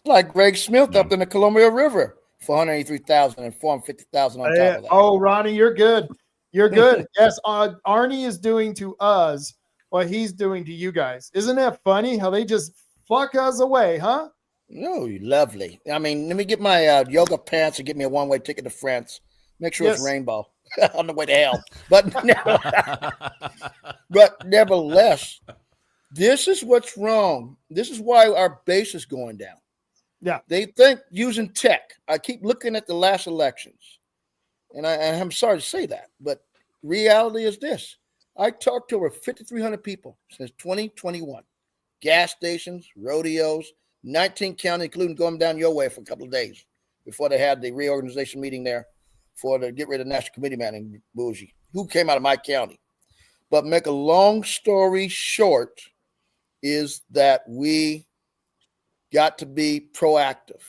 Speaker 4: like Greg Smith up in the Columbia River for $183,000 and $450,000 on top of that.
Speaker 3: Oh, Ronnie, you're good. You're good. Yes, Arnie is doing to us what he's doing to you guys. Isn't that funny how they just fuck us away, huh?
Speaker 4: No, lovely. I mean, let me get my yoga pants and get me a one-way ticket to France. Make sure it's rainbow on the way to hell. But nevertheless, this is what's wrong. This is why our base is going down.
Speaker 3: Yeah.
Speaker 4: They think using tech. I keep looking at the last elections, and I'm sorry to say that, but reality is this. I talked to over 5,300 people since 2021. Gas stations, rodeos, 19 counties, including going down your way for a couple of days before they had the reorganization meeting there to get rid of National Committee man and Bougie, who came out of my county. But make a long story short is that we got to be proactive.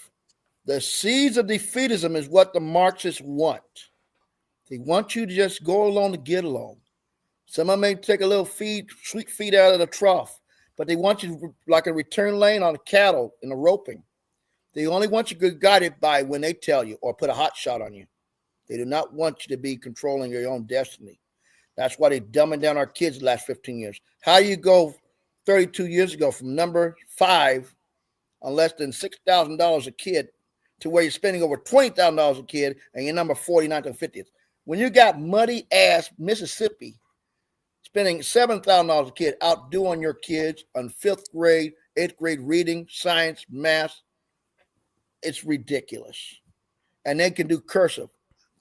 Speaker 4: The seeds of defeatism is what the Marxists want. They want you to just go along to get along. Some of them may take a little sweet feed out of the trough, but they want you to, like a return lane on a cattle in a roping. They only want you to be guided by when they tell you or put a hot shot on you. They do not want you to be controlling your own destiny. That's why they're dumbing down our kids the last 15 years. How you go 32 years ago from number 5 on less than $6,000 a kid to where you're spending over $20,000 a kid and you're number 49th and 50th. When you got muddy ass Mississippi spending $7,000 a kid outdoing your kids on 5th grade, 8th grade reading, science, math, it's ridiculous. And they can do cursive.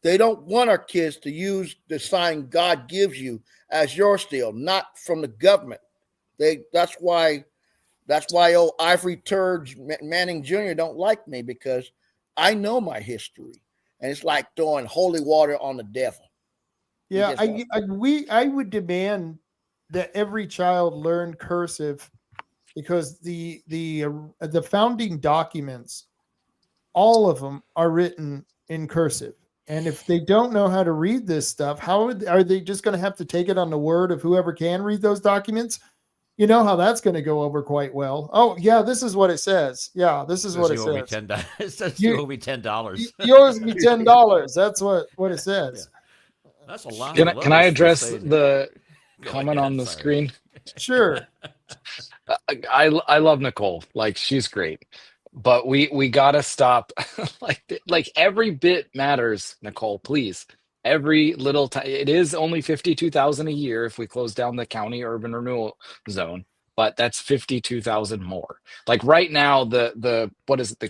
Speaker 4: They don't want our kids to use the sign God gives you as your steel, not from the government. That's why old Ivory Turd Manning Jr. don't like me, because I know my history. And it's like throwing holy water on the devil.
Speaker 3: Yeah, I would demand that every child learn cursive, because the founding documents, all of them are written in cursive. And if they don't know how to read this stuff, are they just going to have to take it on the word of whoever can read those documents? You know how that's going to go over quite well. Oh, yeah, this is what it says. Yeah, this is what it says.
Speaker 2: It says you owe me $10.
Speaker 3: You owe me $10. That's what it says.
Speaker 2: Yeah. That's a lot.
Speaker 5: Can I address the comment on the screen?
Speaker 3: Sure.
Speaker 5: I love Nicole. Like, she's great. But we gotta stop. like every bit matters, Nicole, please. Every little time. It is only $52,000 a year if we close down the county urban renewal zone, but that's $52,000 more. Like right now, the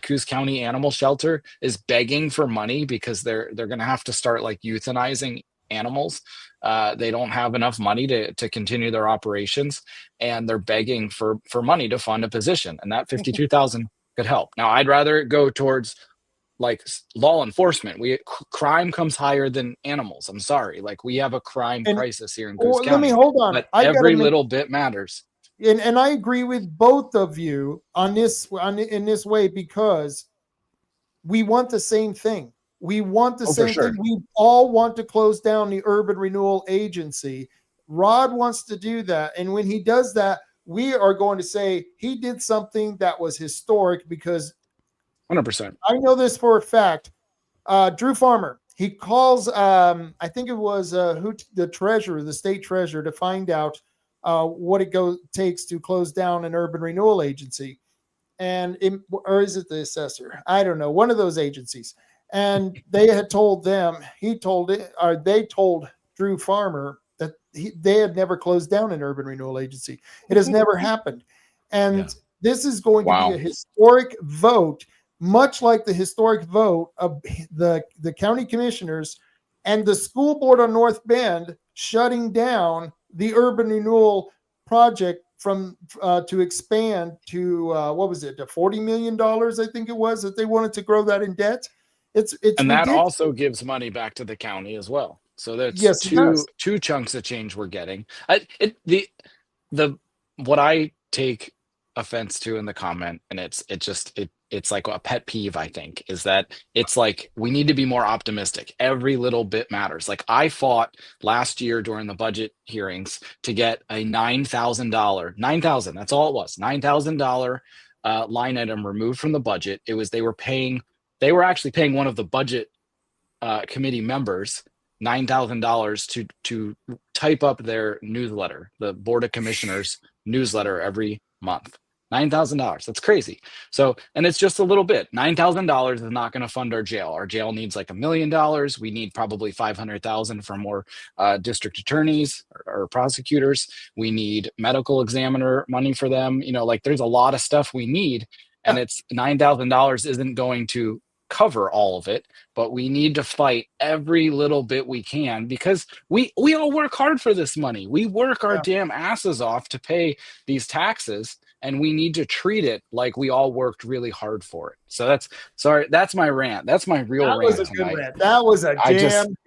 Speaker 5: Coos County Animal Shelter is begging for money because they're gonna have to start like euthanizing animals. They don't have enough money to continue their operations, and they're begging for money to fund a position, and that $52,000 could help. Now, I'd rather it go towards like law enforcement. Crime comes higher than animals. I'm sorry. Like, we have a crime crisis here in Coos County.
Speaker 3: Let me hold on.
Speaker 5: But every little bit matters.
Speaker 3: And I agree with both of you on this in this way, because we want the same thing. We want the same thing. We all want to close down the urban renewal agency. Rod wants to do that, and when he does that, we are going to say he did something that was historic, because
Speaker 5: 100%.
Speaker 3: I know this for a fact. Drew Farmer, he calls, I think it was the state treasurer, to find out what it takes to close down an urban renewal agency. Or is it the assessor? I don't know, one of those agencies. And they had told them, they told Drew Farmer that they had never closed down an urban renewal agency. It has never happened. And this is going to be a historic vote, much like the historic vote of the county commissioners and the school board on North Bend shutting down the urban renewal project from to expand to what was it, to $40 million, I think it was, that they wanted to grow that in debt. It's
Speaker 5: and that
Speaker 3: ridiculous.
Speaker 5: also gives money back to the county as well. So that's two chunks of change we're getting. What I take offense to in the comment, and it's like a pet peeve, I think, is that it's like we need to be more optimistic. Every little bit matters. Like I fought last year during the budget hearings to get a $9,000, that's all it was, $9,000 line item removed from the budget. It was they were actually paying one of the budget committee members $9,000 to type up their newsletter, the Board of Commissioners newsletter every month. $9,000. That's crazy. So, and it's just a little bit. $9,000 is not going to fund our jail. Our jail needs like $1 million. We need probably 500,000 for more district attorneys or prosecutors. We need medical examiner money for them. Like there's a lot of stuff we need, and it's $9,000 isn't going to cover all of it, but we need to fight every little bit we can because we all work hard for this money. We work our damn asses off to pay these taxes, and we need to treat it like we all worked really hard for it. So that's my rant. That's my real rant.
Speaker 3: That was a good rant. That was a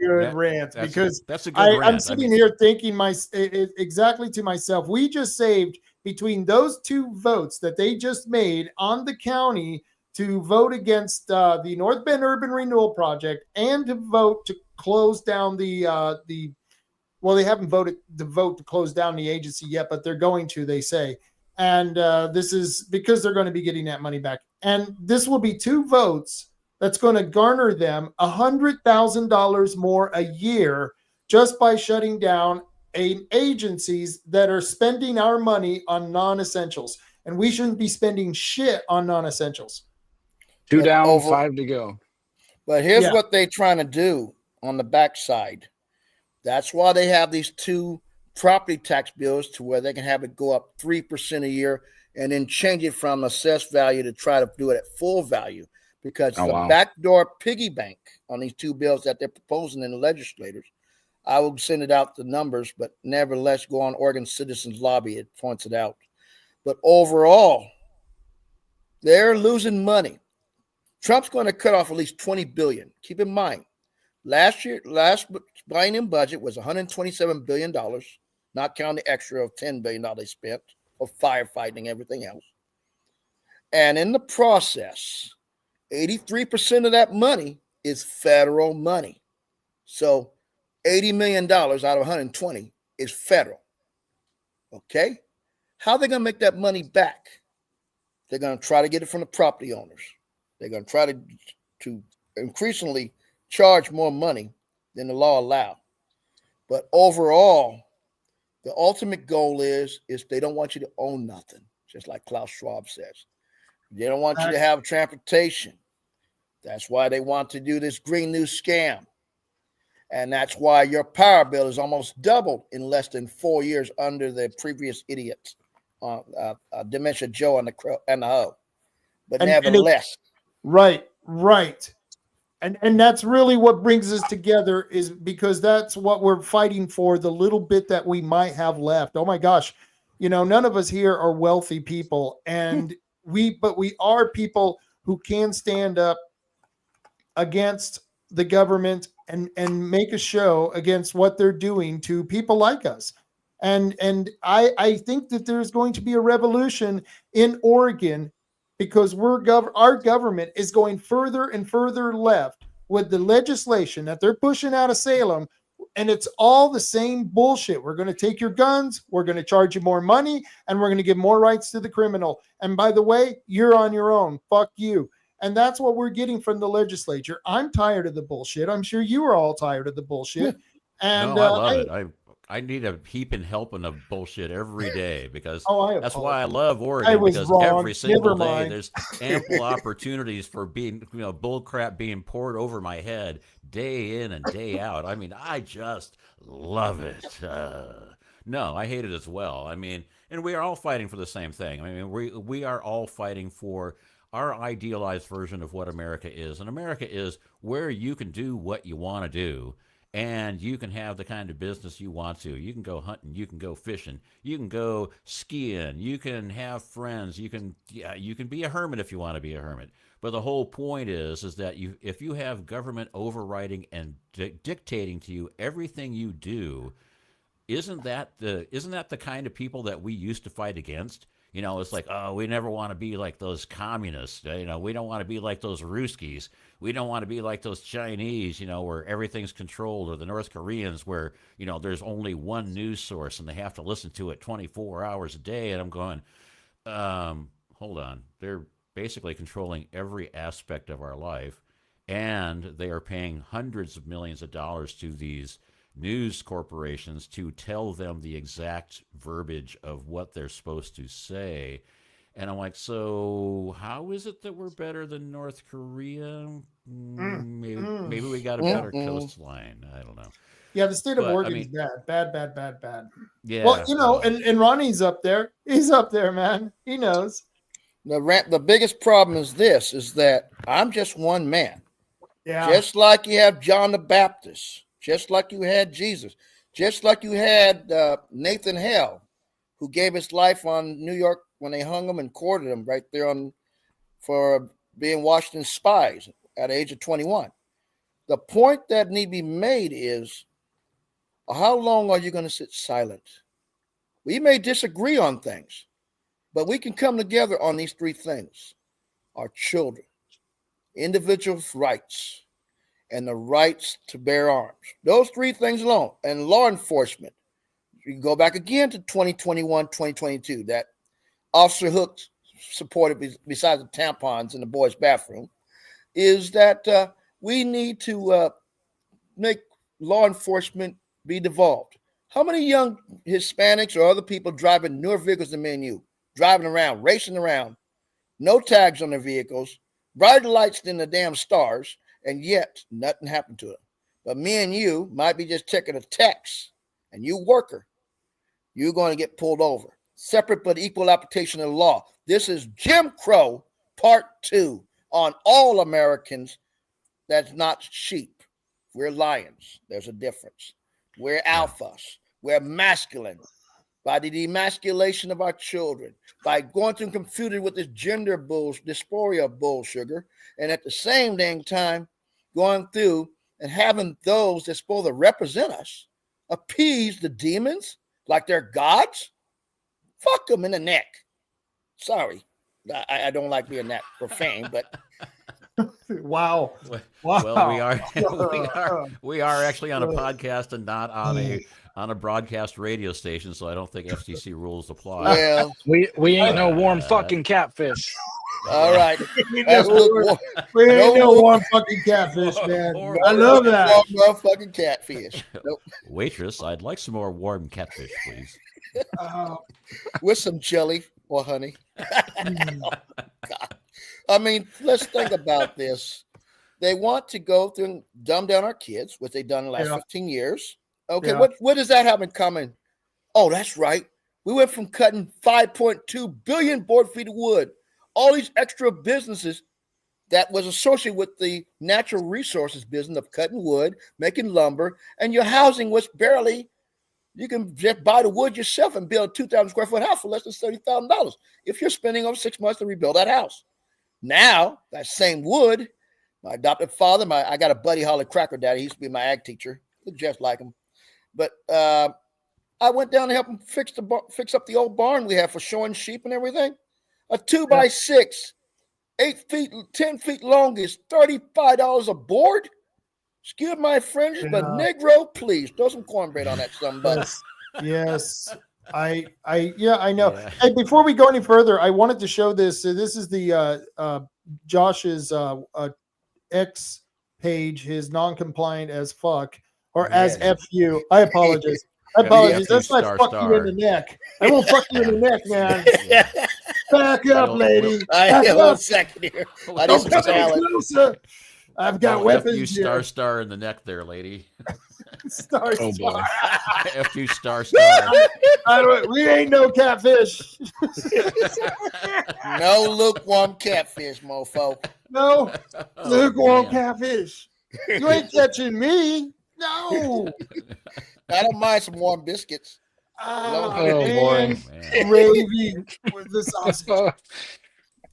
Speaker 3: good rant because that's a good rant. I'm sitting here thinking exactly to myself, we just saved between those two votes that they just made on the county to vote against the North Bend Urban Renewal Project and to vote to close down they haven't voted to vote to close down the agency yet, but they're going to, they say. And this is because they're going to be getting that money back. And this will be two votes that's going to garner them $100,000 more a year just by shutting down agencies that are spending our money on non-essentials. And we shouldn't be spending shit on non-essentials.
Speaker 5: 2 down, 5 to go.
Speaker 4: But here's what they're trying to do on the backside. That's why they have these two property tax bills to where they can have it go up 3% a year and then change it from assessed value to try to do it at full value, because the backdoor piggy bank on these two bills that they're proposing in the legislators. I will send it out the numbers, but nevertheless, go on Oregon Citizens Lobby. It points it out. But overall, they're losing money. Trump's going to cut off at least $20 billion. Keep in mind, last biennium budget was $127 billion, not counting the extra of $10 billion they spent for firefighting and everything else. And in the process, 83% of that money is federal money. So $80 million out of 120 is federal. Okay? How are they going to make that money back? They're going to try to get it from the property owners. They're going to try to increasingly charge more money than the law allows. But overall, the ultimate goal is they don't want you to own nothing, just like Klaus Schwab says. They don't want you to have transportation. That's why they want to do this Green New scam. And that's why your power bill is almost doubled in less than 4 years under the previous idiots, Dementia Joe and the Ho. But nevertheless.
Speaker 3: Right. And that's really what brings us together, is because that's what we're fighting for, the little bit that we might have left. Oh my gosh. None of us here are wealthy people, and we are people who can stand up against the government and make a show against what they're doing to people like us. And I think that there's going to be a revolution in Oregon, because our government is going further and further left with the legislation that they're pushing out of Salem. And it's all the same bullshit. We're going to take your guns, we're going to charge you more money, and we're going to give more rights to the criminal. And by the way, you're on your own. Fuck you. And that's what we're getting from the legislature. I'm tired of the bullshit. I'm sure you are all tired of the bullshit. And
Speaker 11: no, I love it.
Speaker 2: I need a heaping helping of bullshit every day because
Speaker 3: I
Speaker 2: that's why I
Speaker 3: apologize.
Speaker 2: love Oregon,
Speaker 3: I was
Speaker 2: because
Speaker 3: wrong.
Speaker 2: every single
Speaker 3: Never
Speaker 2: day
Speaker 3: mind.
Speaker 2: there's ample opportunities for being, bull crap being poured over my head day in and day out. I mean, I just love it. No, I hate it as well. I mean, and we are all fighting for the same thing. I mean, we are all fighting for our idealized version of what America is. And America is where you can do what you want to do and you can have the kind of business you want to. You can go hunting, you can go fishing, you can go skiing, you can have friends, you can be a hermit if you want to be a hermit. But the whole point is that if you have government overriding and dictating to you everything you do, isn't that the kind of people that we used to fight against? It's like, oh, we never want to be like those communists. We don't want to be like those Ruskies. We don't want to be like those Chinese, where everything's controlled, or the North Koreans, where, there's only one news source and they have to listen to it 24 hours a day. And I'm going, hold on. They're basically controlling every aspect of our life, and they are paying hundreds of millions of dollars to these news corporations to tell them the exact verbiage of what they're supposed to say. And I'm like, so how is it that we're better than North Korea? Maybe we got a better coastline. I don't know.
Speaker 3: Yeah, the state of Oregon's bad.
Speaker 2: Yeah.
Speaker 3: Well, and Ronnie's up there. He's up there, man. He knows.
Speaker 4: The biggest problem is this, is that I'm just one man.
Speaker 3: Yeah.
Speaker 4: Just like you have John the Baptist, just like you had Jesus, just like you had Nathan Hale, who gave his life on New York when they hung him and quartered him right there for being Washington's spies at the age of 21. The point that need to be made is, how long are you going to sit silent? We may disagree on things, but we can come together on these three things: our children, individual rights, and the rights to bear arms. Those three things alone. And law enforcement. You can go back again to 2021, 2022, that Officer Hook supported, besides the tampons in the boys' bathroom, is that we need to make law enforcement be devolved. How many young Hispanics or other people driving newer vehicles than me and you, driving around, racing around, no tags on their vehicles, brighter lights than the damn stars, and yet nothing happened to them? But me and you might be just checking a text, and you worker, you're going to get pulled over. Separate but equal application of the law. This is Jim Crow Part 2 on all Americans. That's not sheep. We're lions. There's a difference. We're alphas. We're masculine. By the demasculation of our children, by going through computed with this gender dysphoria bull sugar, and at the same dang time going through and having those that's supposed to represent us appease the demons like they're gods. Fuck them in the neck. Sorry, I don't like being that profane, but
Speaker 3: wow.
Speaker 2: Well, we are actually on a podcast and not on a broadcast radio station, so I don't think FCC rules apply.
Speaker 4: Well,
Speaker 5: we ain't no warm fucking catfish.
Speaker 4: All right.
Speaker 3: We ain't no warm fucking catfish, man. I love that.
Speaker 4: Warm fucking catfish. Nope.
Speaker 2: Waitress, I'd like some more warm catfish, please.
Speaker 4: With some jelly or honey. God. I mean, let's think about this. They want to go through and dumb down our kids, which they've done in the last 15 years. Okay, what does that have in common? Oh, that's right. We went from cutting 5.2 billion board feet of wood, all these extra businesses that was associated with the natural resources business of cutting wood, making lumber, and your housing was barely, you can just buy the wood yourself and build a 2,000 square foot house for less than $30,000 if you're spending over 6 months to rebuild that house. Now, that same wood, my adopted father, I got a buddy, Holly Cracker Daddy. He used to be my ag teacher. Looked just like him. But I went down to help him fix up the old barn we have for showing sheep and everything. A 2x6, 8 feet, 10 feet long is $35 a board. Excuse my French, but Negro, please throw some cornbread on that somebody.
Speaker 3: Yes. I know. Yeah. Hey, before we go any further, I wanted to show this. This is the Josh's X page, his non-compliant as fuck or as FU. I apologize. Apologies.
Speaker 2: F you,
Speaker 3: That's my
Speaker 2: star,
Speaker 3: fuck you in the neck. I won't fuck you in the neck, man.
Speaker 2: Yeah.
Speaker 3: Back up, lady.
Speaker 4: I
Speaker 3: Back
Speaker 4: have
Speaker 3: up.
Speaker 4: 1 second here. I need
Speaker 3: Don't
Speaker 4: some
Speaker 3: come any
Speaker 4: salad.
Speaker 3: closer. I've got
Speaker 2: Well, F you,
Speaker 3: weapons here.
Speaker 2: star in the neck there, lady.
Speaker 3: Star.
Speaker 5: Oh boy.
Speaker 2: F you, star.
Speaker 3: We ain't no catfish.
Speaker 4: No lukewarm catfish, mofo.
Speaker 3: No
Speaker 2: Oh,
Speaker 3: lukewarm
Speaker 2: man.
Speaker 3: catfish. You ain't catching me. No.
Speaker 4: I don't mind some warm biscuits.
Speaker 3: Oh,
Speaker 5: boy.
Speaker 2: Man.
Speaker 3: Gravy with the sausage.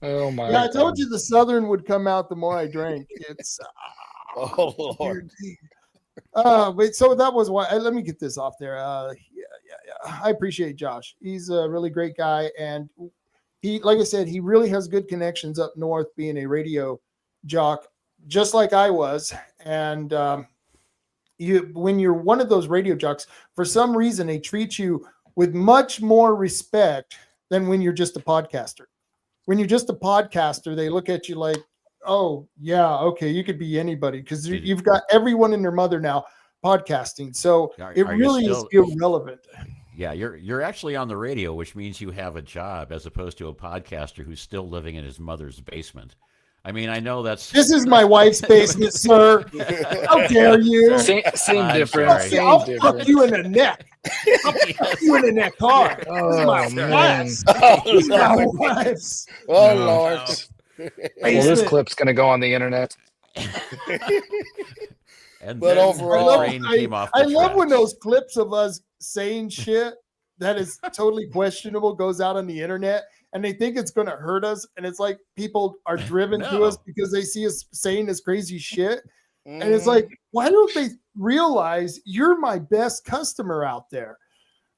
Speaker 5: Oh my.
Speaker 3: Yeah, I told you the Southern would come out the more I drank. It's
Speaker 4: Oh, Lord.
Speaker 3: but so that was why. Let me get this off there. Yeah. I appreciate Josh. He's a really great guy, and he, like I said, he really has good connections up north, being a radio jock, just like I was. And when you're one of those radio jocks, for some reason they treat you with much more respect than when you're just a podcaster. When you're just a podcaster, they look at you like, oh, yeah, okay, you could be anybody, because you've got everyone and their mother now podcasting. So it really is irrelevant.
Speaker 2: Yeah, you're actually on the radio, which means you have a job, as opposed to a podcaster who's still living in his mother's basement. I mean, I know that's...
Speaker 3: This is my wife's basement, sir. How dare you?
Speaker 5: Same difference. Same
Speaker 3: I'll
Speaker 5: difference.
Speaker 3: fuck you in the neck. I'll fuck you in the neck hard.
Speaker 5: Oh, man.
Speaker 3: This is my wife's.
Speaker 4: Oh, Lord.
Speaker 5: Well, this clip's going to go on the internet.
Speaker 2: And
Speaker 4: But overall,
Speaker 3: I love when those clips of us saying shit that is totally questionable goes out on the internet, and they think it's going to hurt us. And it's like people are driven to us because they see us saying this crazy shit. And it's like, why don't they realize you're my best customer out there?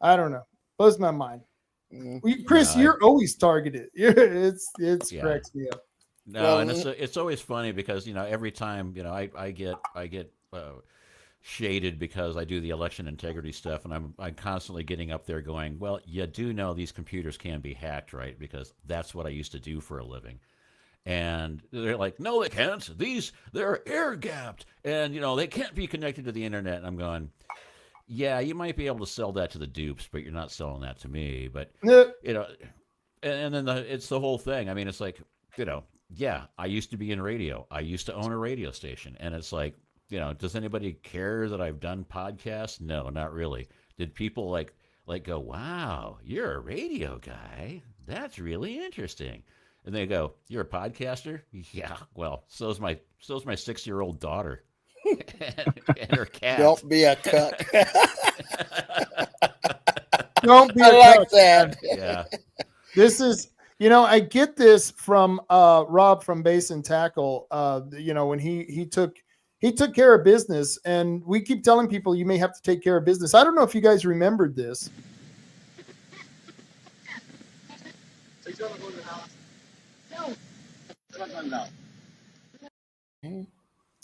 Speaker 3: I don't know. Blows my mind. Chris, you're always targeted. It's cracks me up.
Speaker 2: No, and it's always funny because, every time, I get shaded because I do the election integrity stuff, and I'm constantly getting up there going, well, you do know these computers can be hacked, right? Because that's what I used to do for a living. And they're like, no, they can't. They're air gapped, and they can't be connected to the internet. And I'm going, yeah, you might be able to sell that to the dupes, but you're not selling that to me. But and then it's the whole thing. I mean, it's like, yeah, I used to be in radio. I used to own a radio station, and it's like, does anybody care that I've done podcasts? No, not really. Did people like go, wow, you're a radio guy? That's really interesting. And they go, you're a podcaster? Yeah. Well, so's my 6-year-old daughter and her cat.
Speaker 4: Don't be a cuck.
Speaker 3: Don't be
Speaker 4: I
Speaker 3: a
Speaker 4: like
Speaker 3: cuck.
Speaker 4: that.
Speaker 2: Yeah.
Speaker 3: This is, I get this from Rob from Base and Tackle. When he took care of business, and we keep telling people you may have to take care of business. I don't know if you guys remembered this.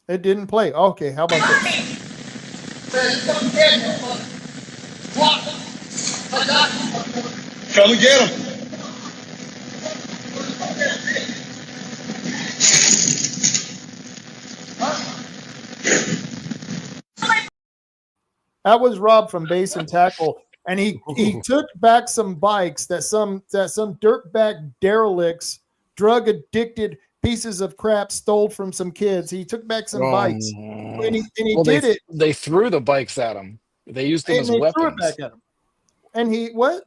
Speaker 3: It didn't play. Okay, how about this?
Speaker 11: Come and get him.
Speaker 3: That was Rob from Base and Tackle, and he took back some bikes that some dirtbag derelicts, drug addicted pieces of crap stole from some kids. He took back some bikes, and he did it.
Speaker 5: They threw the bikes at him. They used them as weapons.
Speaker 3: Threw it back at him. And he what?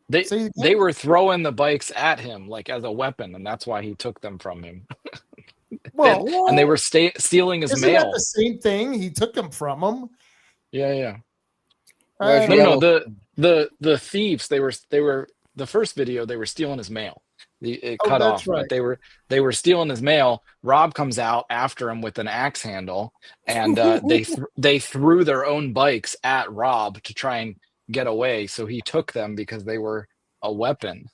Speaker 5: They were throwing the bikes at him like as a weapon, and that's why he took them from him.
Speaker 3: Well,
Speaker 5: and they were stealing his
Speaker 3: isn't
Speaker 5: mail.
Speaker 3: that the same thing? He took them from him.
Speaker 5: Yeah.
Speaker 4: No,
Speaker 5: the thieves. They were the first video. They were stealing his mail. It cut off.
Speaker 3: Right.
Speaker 5: But they were stealing his mail. Rob comes out after him with an axe handle, and they threw their own bikes at Rob to try and get away. So he took them because they were a weapon.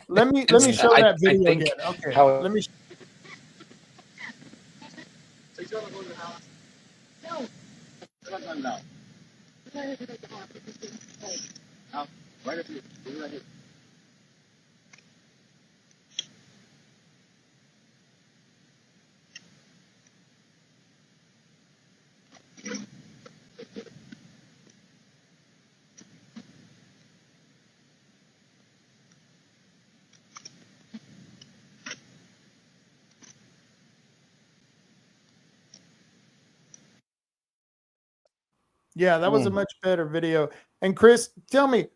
Speaker 3: Let me show that video again. Okay. Let me. Yeah, that was a much better video. And Chris, tell me,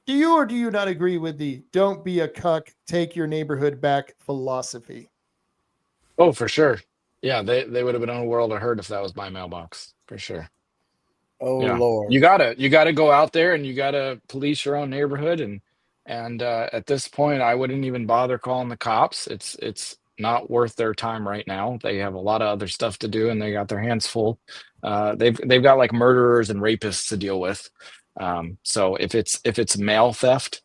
Speaker 3: do you or do you not agree with the "don't be a cuck, take your neighborhood back" philosophy?
Speaker 5: Oh, for sure. Yeah, they would have been in a world of hurt if that was my mailbox, for sure.
Speaker 4: Oh
Speaker 5: Yeah,
Speaker 4: Lord.
Speaker 5: you gotta go out there and you gotta police your own neighborhood. And at this point, I wouldn't even bother calling the cops. It's not worth their time right now. They have a lot of other stuff to do, and they got their hands full. They've got like murderers and rapists to deal with. So if it's mail theft,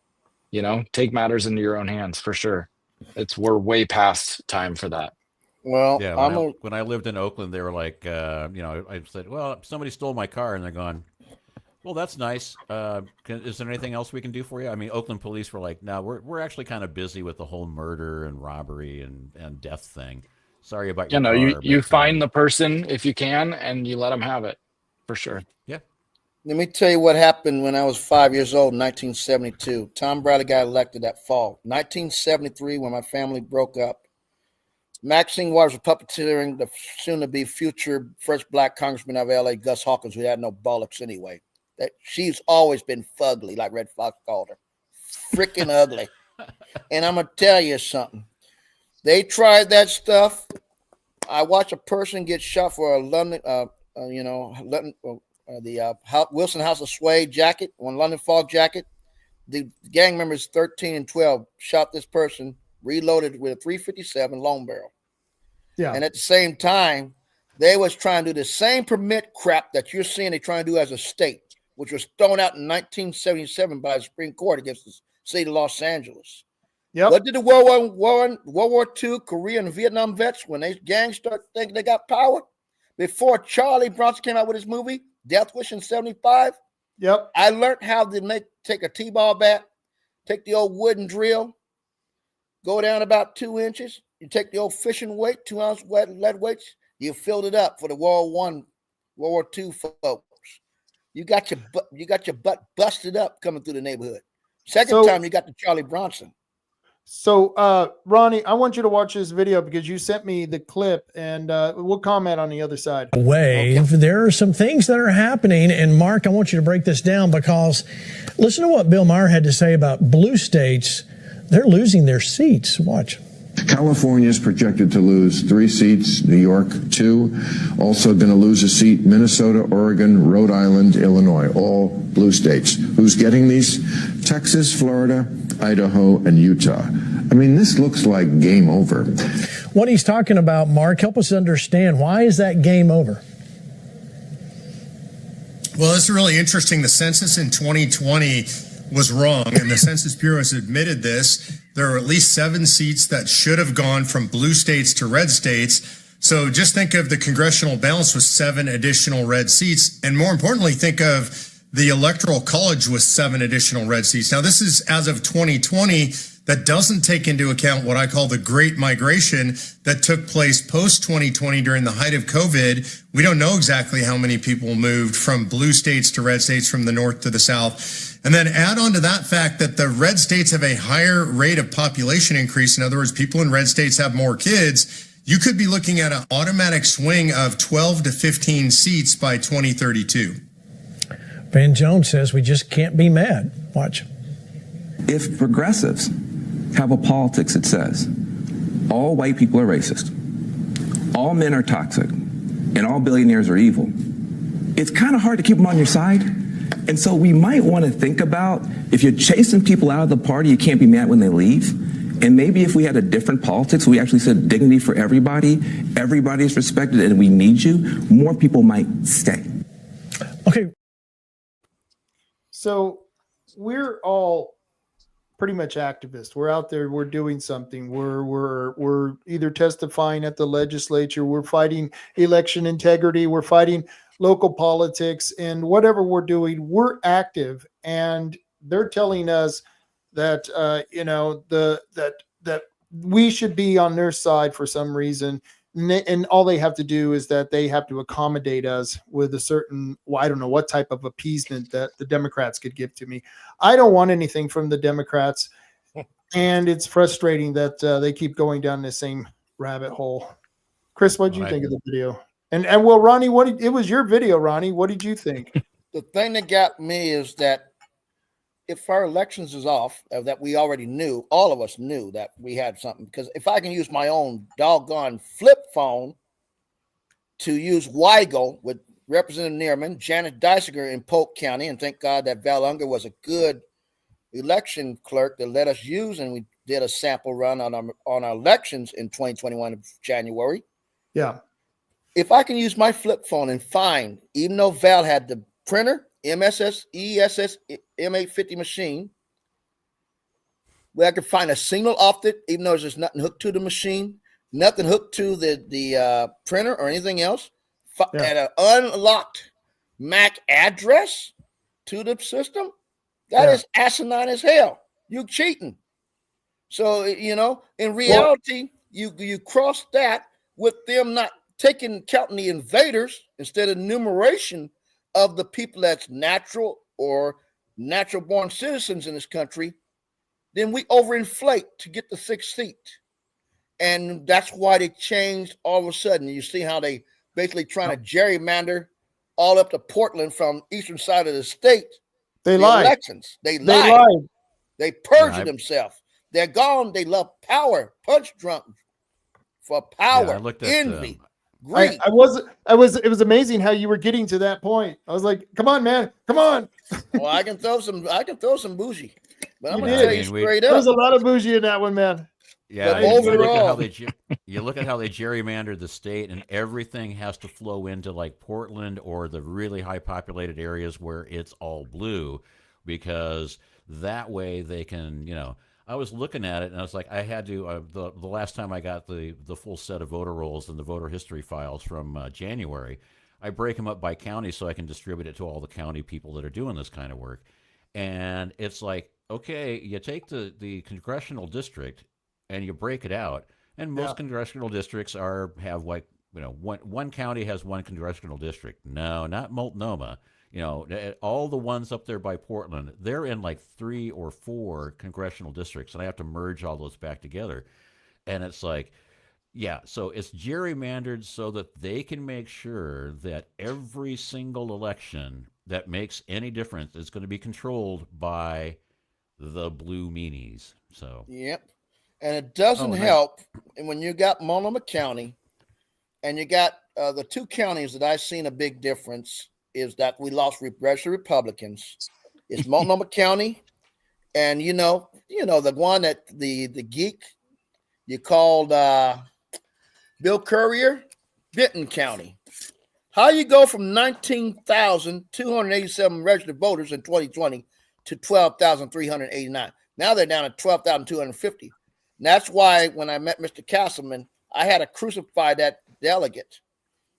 Speaker 5: take matters into your own hands for sure. We're way past time for that.
Speaker 4: Well,
Speaker 2: Yeah, when I lived in Oakland, they were like, I said, well, somebody stole my car, and they're going, well, that's nice. Is there anything else we can do for you? I mean, Oakland police were like, no, we're actually kind of busy with the whole murder and robbery and death thing. Sorry about your car.
Speaker 5: You find the person if you can, and you let them have it, for sure.
Speaker 2: Yeah.
Speaker 4: Let me tell you what happened when I was 5 years old in 1972. Tom Bradley got elected that fall. 1973, when my family broke up, Maxine Waters was puppeteering the soon-to-be future first black congressman of L.A., Gus Hawkins, who had no bollocks anyway. That she's always been fugly, like Red Fox called her. Freaking ugly. And I'm going to tell you something. They tried that stuff. I watched a person get shot for a London, Wilson House of Suede jacket, one London Fog jacket. The gang members 13 and 12 shot this person, reloaded with a .357 long barrel.
Speaker 3: Yeah.
Speaker 4: And at the same time, they was trying to do the same permit crap that you're seeing they trying to do as a state, which was thrown out in 1977 by the Supreme Court against the city of Los Angeles.
Speaker 3: Yep.
Speaker 4: What did the World War II, Korea, and Vietnam vets, when they gangs start thinking they got power? Before Charlie Bronson came out with his movie, Death Wish in 75,
Speaker 3: yep,
Speaker 4: I learned how to take a T-ball bat, take the old wooden drill, go down about 2 inches. You take the old fishing weight, 2-ounce lead weights. You filled it up for the World War II folks. You got your butt busted up coming through the neighborhood. Second time you got the Charlie Bronson.
Speaker 3: So, Ronnie, I want you to watch this video because you sent me the clip, and we'll comment on the other side.
Speaker 12: There are some things that are happening, and Mark, I want you to break this down because listen to what Bill Maher had to say about blue states. They're losing their seats. Watch.
Speaker 13: California is projected to lose 3 seats, New York 2, also going to lose a seat, Minnesota, Oregon, Rhode Island, Illinois, all blue states. Who's getting these? Texas, Florida, Idaho, and Utah. I mean, this looks like game over.
Speaker 12: What he's talking about, Mark, help us understand. Why is that game over?
Speaker 14: Well, it's really interesting. The census in 2020 was wrong, and the Census Bureau has admitted this. There are at least 7 seats that should have gone from blue states to red states. So just think of the congressional balance with 7 additional red seats. And more importantly, think of the Electoral College with 7 additional red seats. Now, this is as of 2020. That doesn't take into account what I call the Great Migration that took place post-2020 during the height of COVID. We don't know exactly how many people moved from blue states to red states, from the north to the south. And then add on to that fact that the red states have a higher rate of population increase. In other words, people in red states have more kids. You could be looking at an automatic swing of 12 to 15 seats by 2032.
Speaker 12: Van Jones says we just can't be mad. Watch.
Speaker 15: If progressives have a politics that says all white people are racist, all men are toxic, and all billionaires are evil, it's kind of hard to keep them on your side. And so we might want to think about, if you're chasing people out of the party, you can't be mad when they leave. And maybe if we had a different politics, we actually said dignity for everybody, everybody is respected, and we need you, more people might stay.
Speaker 12: Okay.
Speaker 3: So we're all pretty much activists. We're out there, we're doing something. We're either testifying at the legislature, we're fighting election integrity, we're fighting local politics, and whatever we're doing, we're active. And they're telling us that that we should be on their side for some reason. And all they have to do is that they have to accommodate us with a certain, I don't know what type of appeasement that the Democrats could give to me. I don't want anything from the Democrats. And it's frustrating that they keep going down the same rabbit hole. Chris, what did you think of the video? And well, Ronnie, it was your video, Ronnie. What did you think?
Speaker 4: the thing that got me is that if our elections is off, that we already knew, all of us knew that we had something. Because if I can use my own doggone flip phone to use Weigel with Representative Neerman, Janet Dysinger in Polk County, and thank God that Val Unger was a good election clerk that let us use, and we did a sample run on our elections in 2021 of January.
Speaker 3: Yeah.
Speaker 4: If I can use my flip phone and find, even though Val had the printer, ESS M850 machine, where I could find a signal off it, even though there's nothing hooked to the machine, nothing hooked to the printer or anything else, at an unlocked MAC address to the system, that is asinine as hell. You're cheating. So, in reality, you cross that with them not counting the invaders instead of numeration of the people that's natural or natural born citizens in this country, then we overinflate to get the 6th seat. And that's why they changed all of a sudden. You see how they basically trying to gerrymander all up to Portland from eastern side of the state.
Speaker 3: They lied.
Speaker 4: Elections. They lied. They perjured themselves. They're gone. They love power, punch drunk for power,
Speaker 2: I looked at,
Speaker 4: envy. Great.
Speaker 3: It was amazing how you were getting to that point. I was like, come on, man. Come on.
Speaker 4: Well, I can throw some bougie. But I'm going to tell you straight up.
Speaker 3: There's a lot of bougie in that one, man.
Speaker 2: Yeah,
Speaker 4: but overall,
Speaker 2: you look at how they gerrymandered the state, and everything has to flow into like Portland or the really high populated areas where it's all blue, because that way they can, I was looking at it and I was like, I had to, the last time I got the full set of voter rolls and the voter history files from January, I break them up by county so I can distribute it to all the county people that are doing this kind of work. And it's like, okay, you take the congressional district and you break it out, and most congressional districts have like, one county has one congressional district. No, not Multnomah. All the ones up there by Portland, they're in like 3 or 4 congressional districts, and I have to merge all those back together. And it's like, so it's gerrymandered so that they can make sure that every single election that makes any difference is going to be controlled by the blue meanies. So
Speaker 4: yep. And it doesn't help when you got Multnomah County and you got the 2 counties that I've seen a big difference is that we lost registered Republicans. It's Multnomah County, and the one that the geek you called Bill Courier, Benton County. How you go from 19,287 registered voters in 2020 to 12,389? Now they're down to 12,250. And that's why when I met Mr. Castleman, I had to crucify that delegate,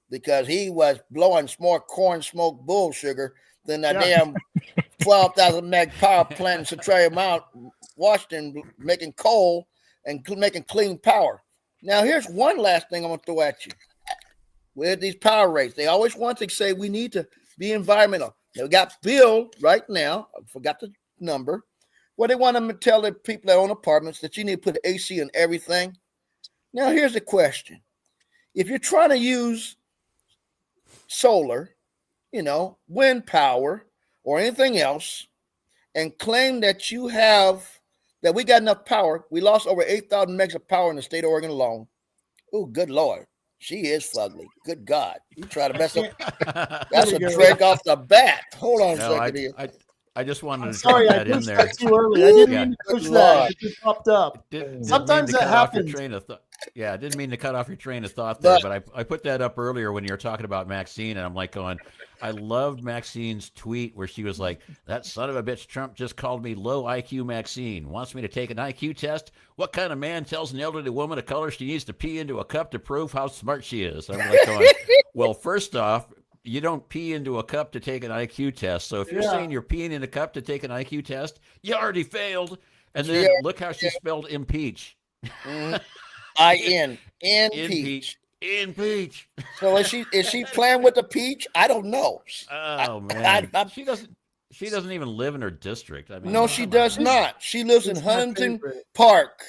Speaker 4: because he was blowing more corn smoke bull sugar than that damn 12,000 meg power plant in Centralia Mount, Washington, making coal and making clean power. Now, here's one last thing I'm going to throw at you. With these power rates, they always want to say we need to be environmental. They got Bill right now, I forgot the number, where they want them to tell the people that own apartments that you need to put AC in everything. Now, here's the question. If you're trying to use solar, wind power or anything else, and claim that we got enough power, we lost over 8,000 megs of power in the state of Oregon alone. Oh, good Lord. She is fugly. Good God. You try to mess up. That's a drink off the bat. Hold on a second here.
Speaker 2: I just wanted to throw that in there.
Speaker 3: Too early. I didn't mean to push that. It just popped up. Sometimes that happens.
Speaker 2: I didn't mean to cut off your train of thought there, but I put that up earlier when you were talking about Maxine, and I'm like going, I loved Maxine's tweet where she was like, that son of a bitch Trump just called me low IQ Maxine, wants me to take an IQ test. What kind of man tells an elderly woman of color she needs to pee into a cup to prove how smart she is? I'm like going, well, first off, you don't pee into a cup to take an IQ test. So if you're saying you're peeing in a cup to take an IQ test, you already failed. And then look how she spelled impeach.
Speaker 4: I-N. Impeach.
Speaker 2: Impeach.
Speaker 4: So is she playing with the peach? I don't know.
Speaker 2: Oh man. She doesn't even live in her district. I mean,
Speaker 4: no, she does not. She lives in Huntington Park.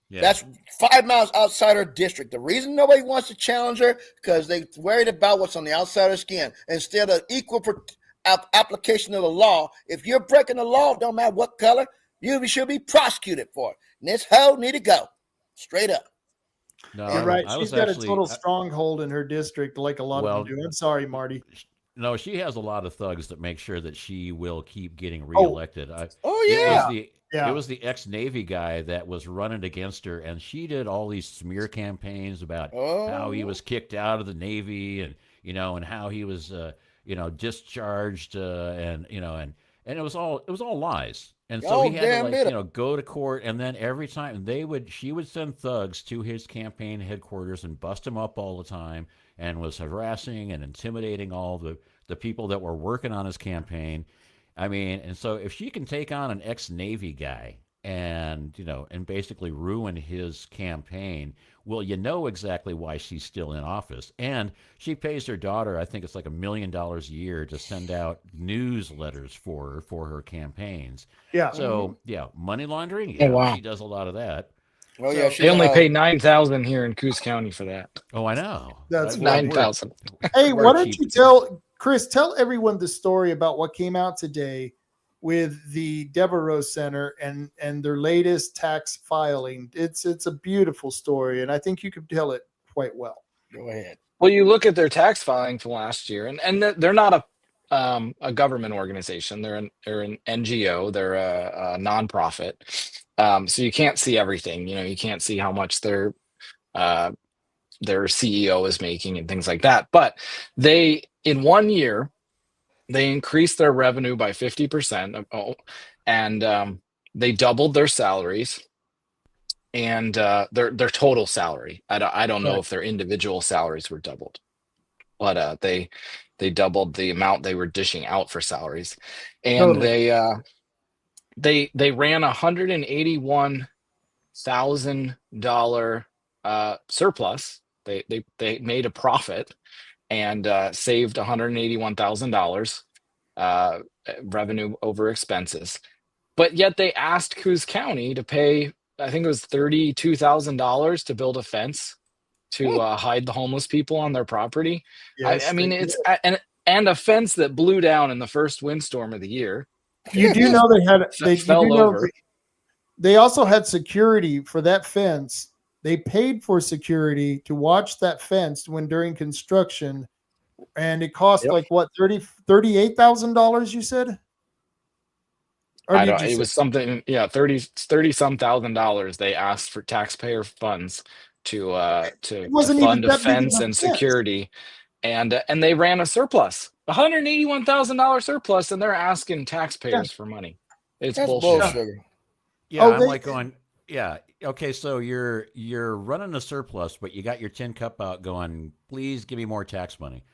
Speaker 4: Yeah. That's 5 miles outside her district. The reason nobody wants to challenge her because they're worried about what's on the outside of her skin instead of equal application of the law. If you're breaking the law, don't matter what color, you should be prosecuted for it. And this hoe need to go straight up.
Speaker 2: No,
Speaker 3: You're right. She's got
Speaker 2: actually,
Speaker 3: a total stronghold in her district, like a lot of them do. I'm sorry, Marty.
Speaker 2: No, she has a lot of thugs that make sure that she will keep getting reelected.
Speaker 4: Yeah.
Speaker 2: It was the ex-Navy guy that was running against her, and she did all these smear campaigns about how he was kicked out of the Navy, and and how he was discharged, and it was all lies. And so he had to go to court, and then every time she would send thugs to his campaign headquarters and bust him up all the time, and was harassing and intimidating all the people that were working on his campaign. I mean, and so if she can take on an ex-Navy guy and basically ruin his campaign, well, exactly why she's still in office. And she pays her daughter, I think it's like $1 million a year, to send out newsletters for her campaigns.
Speaker 3: Yeah.
Speaker 2: So money laundering.
Speaker 5: Oh, wow.
Speaker 2: She does a lot of that.
Speaker 4: Oh yeah,
Speaker 5: they only pay $9,000 here in Coos County for that.
Speaker 2: Oh, I know.
Speaker 3: That's
Speaker 5: $9,000.
Speaker 3: Hey, why don't you tell everyone the story about what came out today with the Devereaux Center and their latest tax filing. It's a beautiful story, and I think you could tell it quite well.
Speaker 4: Go ahead.
Speaker 5: Well, you look at their tax filing from last year, and they're not a government organization. They're an NGO. They're a nonprofit. So you can't see everything. You can't see how much their CEO is making and things like that. But in 1 year, they increased their revenue by 50%, and they doubled their salaries and their total salary. I don't know if their individual salaries were doubled, but they doubled the amount they were dishing out for salaries, and they ran $181,000 surplus. They made a profit and saved $181,000 revenue over expenses. But yet they asked Coos County to pay, I think it was $32,000 to build a fence to hide the homeless people on their property. Yes, I mean, it's and a fence that blew down in the first windstorm of the year.
Speaker 3: You do know they
Speaker 5: fell over.
Speaker 3: They also had security for that fence. They paid for security to watch that fence during construction, and it cost like what, $38,000? You said?
Speaker 5: It was something, 30 some $1,000. They asked for taxpayer funds to fund a fence and security, and they ran a surplus, $181,000 surplus, and they're asking taxpayers for money. That's bullshit.
Speaker 2: Yeah, I'm like going, okay, so you're running a surplus, but you got your tin cup out going, please give me more tax money.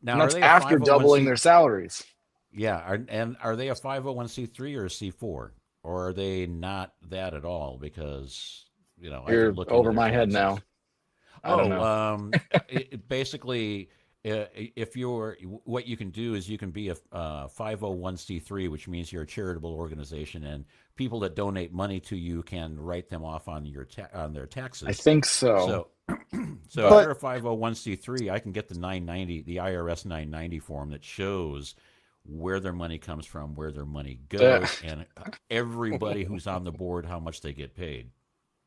Speaker 2: Now,
Speaker 5: and that's after doubling their salaries.
Speaker 2: Yeah, are they a 501c3 or a C4? Or are they not that at all? Because,
Speaker 5: you're over my head now. I don't know.
Speaker 2: Basically, what you can do is you can be a 501c3, which means you're a charitable organization, and people that donate money to you can write them off on their taxes.
Speaker 5: I think so.
Speaker 2: So if you're a 501c3, I can get the IRS 990 form that shows where their money comes from, where their money goes, and everybody who's on the board, how much they get paid.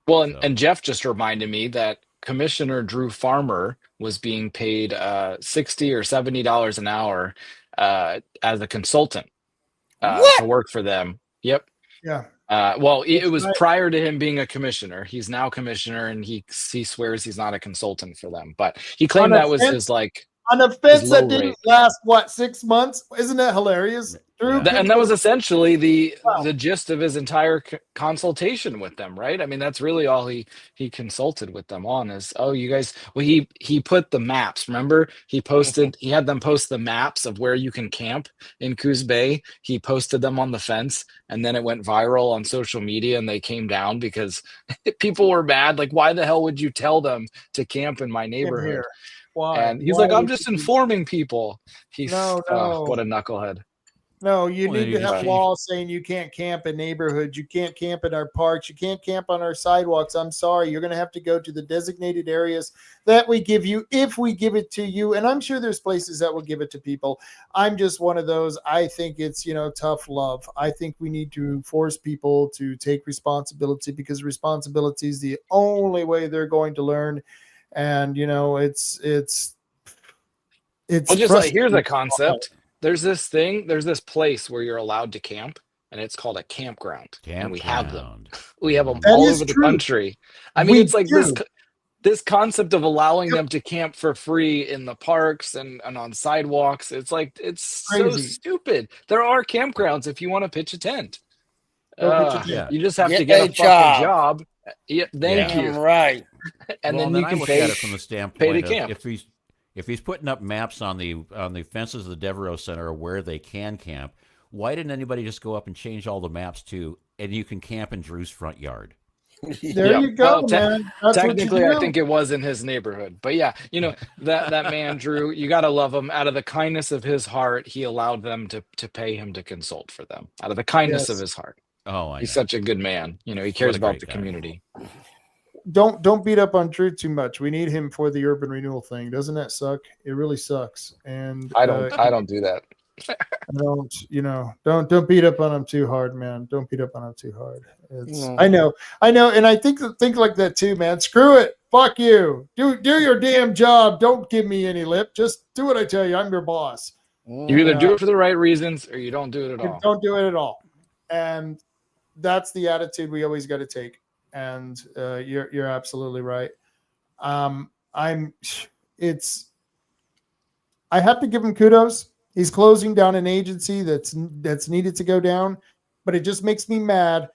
Speaker 5: Well, and Jeff just reminded me that Commissioner Drew Farmer was being paid $60 or $70 an hour as a consultant to work for them. Yep.
Speaker 3: Yeah.
Speaker 5: Well, it was prior to him being a commissioner. He's now commissioner, and he swears he's not a consultant for them. But he claimed that was his
Speaker 3: on a fence that didn't last 6 months. Isn't that hilarious?
Speaker 5: And that was essentially the gist of his entire consultation with them, right? I mean, that's really all he consulted with them on is, you guys, well, he put the maps, remember? He had them post the maps of where you can camp in Coos Bay. He posted them on the fence, and then it went viral on social media, and they came down because people were mad. Like, why the hell would you tell them to camp in my neighborhood?
Speaker 3: Why?
Speaker 5: And he's like, I'm just informing people. What a knucklehead.
Speaker 3: No, you
Speaker 2: Well,
Speaker 3: need
Speaker 2: you
Speaker 3: to
Speaker 2: just
Speaker 3: have
Speaker 2: change-
Speaker 3: laws saying you can't camp in neighborhoods, you can't camp in our parks, you can't camp on our sidewalks. I'm sorry, you're going to have to go to the designated areas that we give you if we give it to you. And I'm sure there's places that will give it to people. I'm just one of those. I think it's, tough love. I think we need to force people to take responsibility, because responsibility is the only way they're going to learn. And, it's
Speaker 5: Well, just like,
Speaker 3: frustrating.
Speaker 5: here's a concept. There's this place where you're allowed to camp, and it's called a campground. And we have them. We have them
Speaker 3: That
Speaker 5: all
Speaker 3: is
Speaker 5: over the
Speaker 3: true.
Speaker 5: country. I mean,
Speaker 3: We
Speaker 5: it's like
Speaker 3: do.
Speaker 5: this concept of allowing them to camp for free in the parks and on sidewalks. It's like, it's so
Speaker 3: Crazy.
Speaker 5: stupid. There are campgrounds if you want to pitch a tent.
Speaker 3: Go pitch a tent.
Speaker 5: You just have to
Speaker 4: Get
Speaker 5: get
Speaker 4: a
Speaker 5: a fucking job. Yeah, thank
Speaker 4: Damn
Speaker 5: you.
Speaker 4: right.
Speaker 5: And
Speaker 2: Well,
Speaker 5: then you
Speaker 2: I
Speaker 5: can
Speaker 2: look
Speaker 5: pay
Speaker 2: at it from the
Speaker 5: pay
Speaker 2: standpoint
Speaker 5: to
Speaker 2: of
Speaker 5: camp.
Speaker 2: if he's putting up maps on the fences of the Devereaux Center where they can camp, why didn't anybody just go up and change all the maps to, and you can camp in Drew's front yard?
Speaker 3: There you go, man. That's
Speaker 5: technically,
Speaker 3: what you do.
Speaker 5: I think it was in his neighborhood, but yeah, that man, Drew, you got to love him. Out of the kindness of his heart, he allowed them to pay him to consult for them. Out of the kindness of his heart.
Speaker 2: Oh,
Speaker 5: he's such a good man. He cares about the community.
Speaker 3: Don't beat up on Drew too much. We need him for the urban renewal thing. Doesn't that suck? It really sucks. And
Speaker 5: I don't do that.
Speaker 3: Don't beat up on him too hard, man. Don't beat up on him too hard.
Speaker 4: No.
Speaker 3: I know, and I think like that too, man. Screw it. Fuck you. Do your damn job. Don't give me any lip. Just do what I tell you. I'm your boss.
Speaker 5: You either do it for the right reasons or you don't do it at all.
Speaker 3: Don't do it at all. And that's the attitude we always got to take. And you're absolutely right. I have to give him kudos. He's closing down an agency that's needed to go down, but it just makes me mad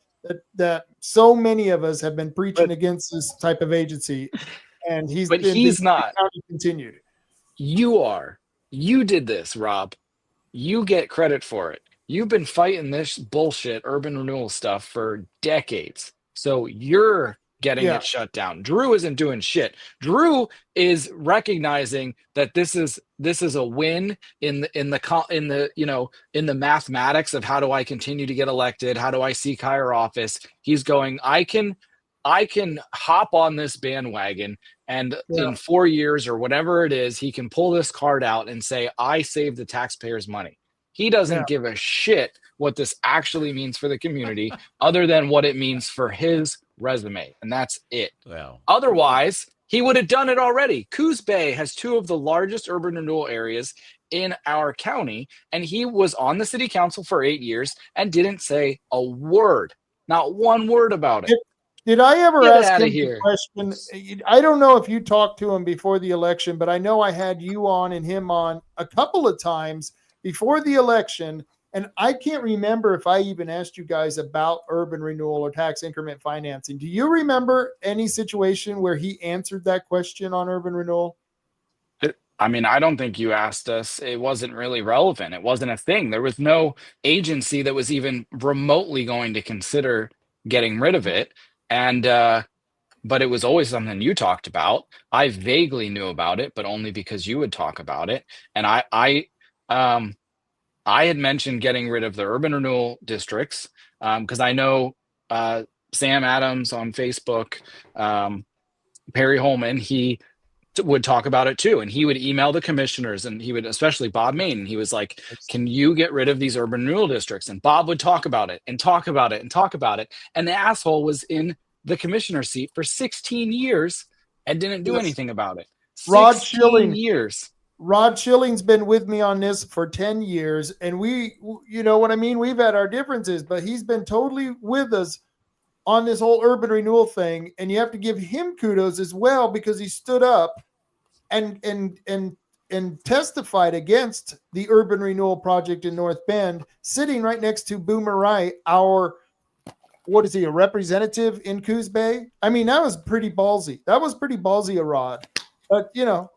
Speaker 3: that so many of us have been preaching against this type of agency, and he's not continued.
Speaker 5: You did this, Rob. You get credit for it. You've been fighting this bullshit urban renewal stuff for decades. So you're getting it shut down. Drew isn't doing shit. Drew is recognizing that this is a win in the mathematics of how do I continue to get elected? How do I seek higher office? He's going, I can hop on this bandwagon, and in 4 years or whatever it is, he can pull this card out and say, I saved the taxpayers money. He doesn't give a shit what this actually means for the community other than what it means for his resume. And that's it.
Speaker 2: Well,
Speaker 5: otherwise, he would have done it already. Coos Bay has 2 of the largest urban renewal areas in our county. And he was on the city council for 8 years and didn't say a word, not one word about it.
Speaker 3: Did I ever
Speaker 5: Get
Speaker 3: ask
Speaker 5: outta
Speaker 3: him
Speaker 5: here.
Speaker 3: the question? I don't know if you talked to him before the election, but I know I had you on and him on a couple of times before the election. And I can't remember if I even asked you guys about urban renewal or tax increment financing. Do you remember any situation where he answered that question on urban renewal?
Speaker 5: I don't think you asked us. It wasn't really relevant. It wasn't a thing. There was no agency that was even remotely going to consider getting rid of it. And, but it was always something you talked about. I vaguely knew about it, but only because you would talk about it. And I had mentioned getting rid of the urban renewal districts because I know Sam Adams on Facebook, Perry Holman, he would talk about it too. And he would email the commissioners, and he would, especially Bob Main, and he was like, can you get rid of these urban renewal districts? And Bob would talk about it and talk about it and talk about it. And the asshole was in the commissioner seat for 16 years and didn't do anything about it.
Speaker 3: Rod Schilling.
Speaker 5: Years.
Speaker 3: Rod Schilling's been with me on this for 10 years, and we, you know what I mean? We've had our differences, but he's been totally with us on this whole urban renewal thing. And you have to give him kudos as well, because he stood up and testified against the urban renewal project in North Bend, sitting right next to Boomer Wright, our, what is he, a representative in Coos Bay? I mean, that was pretty ballsy. That was pretty ballsy of Rod. But, you know,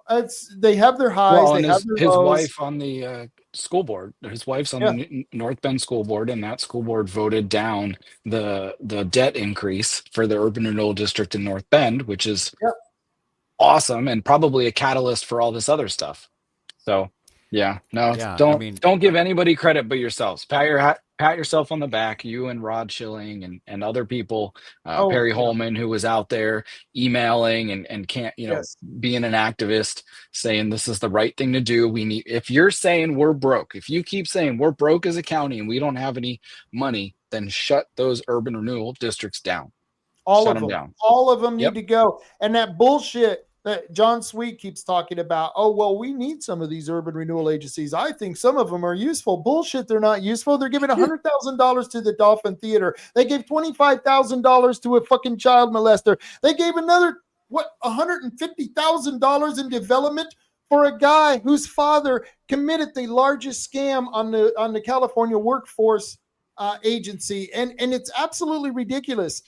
Speaker 3: they have their highs.
Speaker 5: Well,
Speaker 3: they
Speaker 5: and
Speaker 3: have their
Speaker 5: his
Speaker 3: lows.
Speaker 5: wife on the school board. His wife's on the North Bend school board, and that school board voted down the debt increase for the urban renewal district in North Bend, which is awesome and probably a catalyst for all this other stuff. So Yeah, no,
Speaker 2: Yeah,
Speaker 5: don't give anybody credit but yourselves. Pat yourself on the back. You and Rod Schilling and other people, Perry Holman, who was out there emailing and can't, being an activist, saying this is the right thing to do. If you're saying we're broke, if you keep saying we're broke as a county and we don't have any money, then shut those urban renewal districts down.
Speaker 3: All of them need to go. And that bullshit that John Sweet keeps talking about, oh, well, we need some of these urban renewal agencies. I think some of them are useful. Bullshit, they're not useful. They're giving $100,000 to the Dolphin Theater. They gave $25,000 to a fucking child molester. They gave another, $150,000 in development for a guy whose father committed the largest scam on the California workforce agency. And it's absolutely ridiculous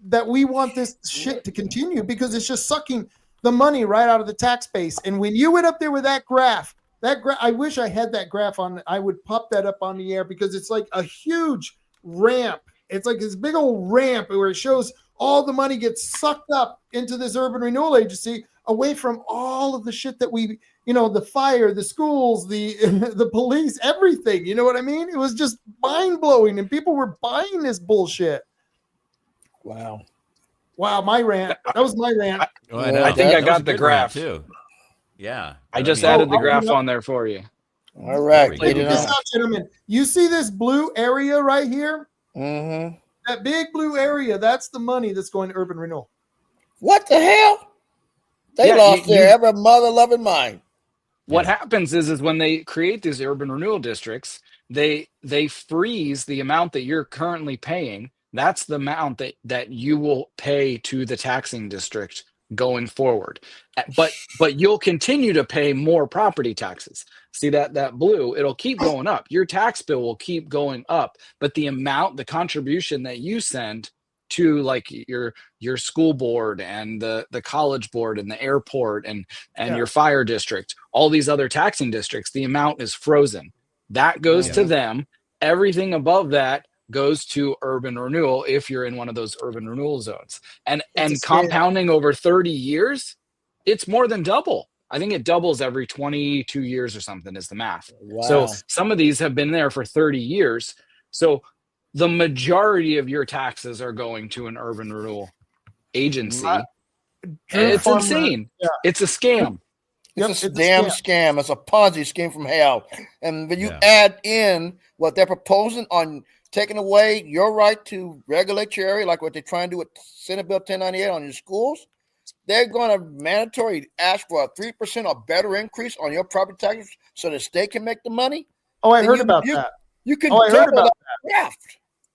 Speaker 3: that we want this shit to continue because it's just sucking the money right out of the tax base. And when you went up there with that graph, I wish I had that graph on. I would pop that up on the air because it's like a huge ramp. It's like this big old ramp where it shows all the money gets sucked up into this urban renewal agency away from all of the shit that we, the fire, the schools, the police, everything. You know what I mean? It was just mind blowing and people were buying this bullshit.
Speaker 4: Wow,
Speaker 3: my rant. That was my rant.
Speaker 5: I think I got the graph
Speaker 2: too. Yeah.
Speaker 5: I just added the graph on there for you.
Speaker 4: All right.
Speaker 3: Check this out, gentlemen. You see this blue area right here?
Speaker 4: Mm-hmm.
Speaker 3: That big blue area, that's the money that's going to urban renewal.
Speaker 4: What the hell? They lost their ever mother-loving mind.
Speaker 5: What happens is when they create these urban renewal districts, they freeze the amount that you're currently paying. That's the amount that you will pay to the taxing district going forward. But you'll continue to pay more property taxes. See that blue, it'll keep going up. Your tax bill will keep going up, but the contribution that you send to like your school board and the college board and the airport and your fire district, all these other taxing districts, the amount is frozen. That goes to them. Everything above that goes to urban renewal if you're in one of those urban renewal zones. And compounding over 30 years, it's more than double. I think it doubles every 22 years or something is the math.
Speaker 4: Wow.
Speaker 5: So some of these have been there for 30 years. So the majority of your taxes are going to an urban renewal agency. And it's insane. Yeah. It's a scam.
Speaker 4: It's a damn scam. It's a Ponzi scheme from hell. And when you add in what they're proposing on taking away your right to regulate your area, like what they're trying to do with Senate Bill 1098 on your schools, they're going to mandatory ask for a 3% or better increase on your property taxes so the state can make the money.
Speaker 3: Oh, I heard about that.
Speaker 4: You can double that graph.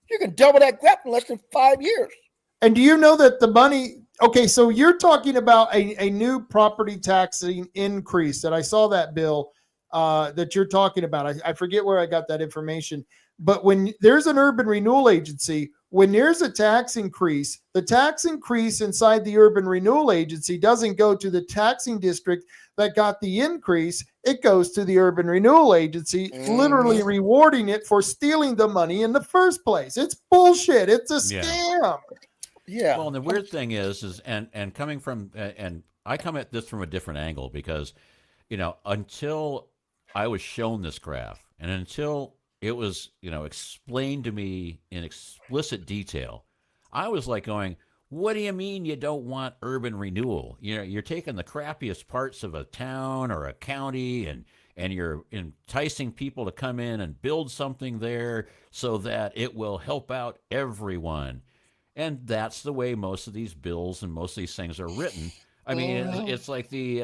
Speaker 4: You can double that graph in less than 5 years.
Speaker 3: And do you know that the money? Okay, so you're talking about a new property taxing increase that I saw that bill that you're talking about. I forget where I got that information. But when there's an urban renewal agency, when there's a tax increase, the tax increase inside the urban renewal agency doesn't go to the taxing district that got the increase. It goes to the urban renewal agency, literally rewarding it for stealing the money in the first place. It's bullshit. It's a scam.
Speaker 4: Yeah.
Speaker 2: Well, and the weird thing is and coming from, and I come at this from a different angle because, until I was shown this graph and until it was, explained to me in explicit detail, I was like going, what do you mean you don't want urban renewal? You're taking the crappiest parts of a town or a county and you're enticing people to come in and build something there so that it will help out everyone. And that's the way most of these bills and most of these things are written. I mean, it's like the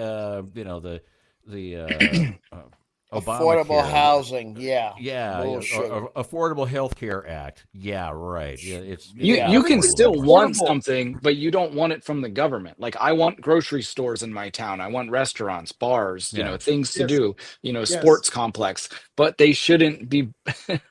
Speaker 4: affordable housing,
Speaker 2: Affordable Health Care Act, right.
Speaker 5: You can still want something, but you don't want it from the government. Like I want grocery stores in my town, I want restaurants, bars, things to do, sports complex, but they shouldn't be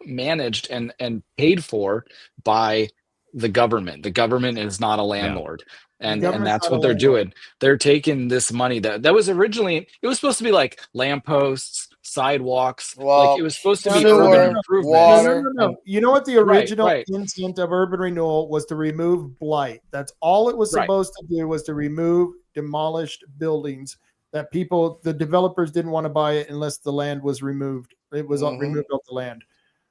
Speaker 5: managed and paid for by the government. The government is not a landlord. And that's what they're doing. They're taking this money that was originally, it was supposed to be like lampposts, sidewalks. Like it was supposed to be urban improvement.
Speaker 3: No. You know what the original intent of urban renewal was? To remove blight. That's all it was supposed to do, was to remove demolished buildings that the developers didn't want to buy it unless the land was removed. It was removed off the land.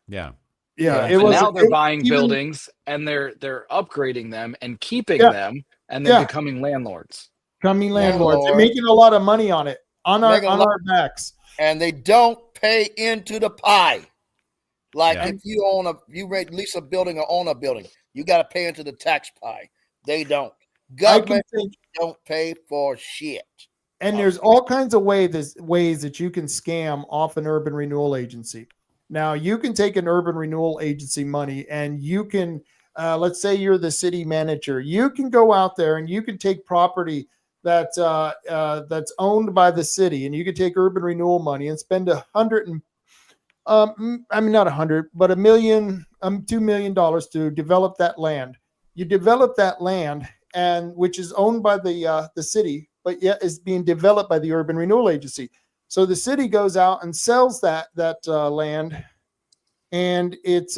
Speaker 2: Yeah.
Speaker 3: Yeah.
Speaker 5: And now they're buying buildings and they're upgrading them and keeping them and then becoming landlords.
Speaker 3: Landlords. They're making a lot of money on it, on our backs.
Speaker 4: And they don't pay into the pie. Like if you lease a building or own a building, you got to pay into the tax pie. They don't. Government don't pay for shit.
Speaker 3: And there's all kinds of ways that you can scam off an urban renewal agency. Now, you can take an urban renewal agency money and you can, let's say you're the city manager. You can go out there and you can take property that's owned by the city, and you can take urban renewal money and spend $2 million, $2 million to develop that land. You develop that land, and which is owned by the city, but yet is being developed by the urban renewal agency. So the city goes out and sells that land, and it's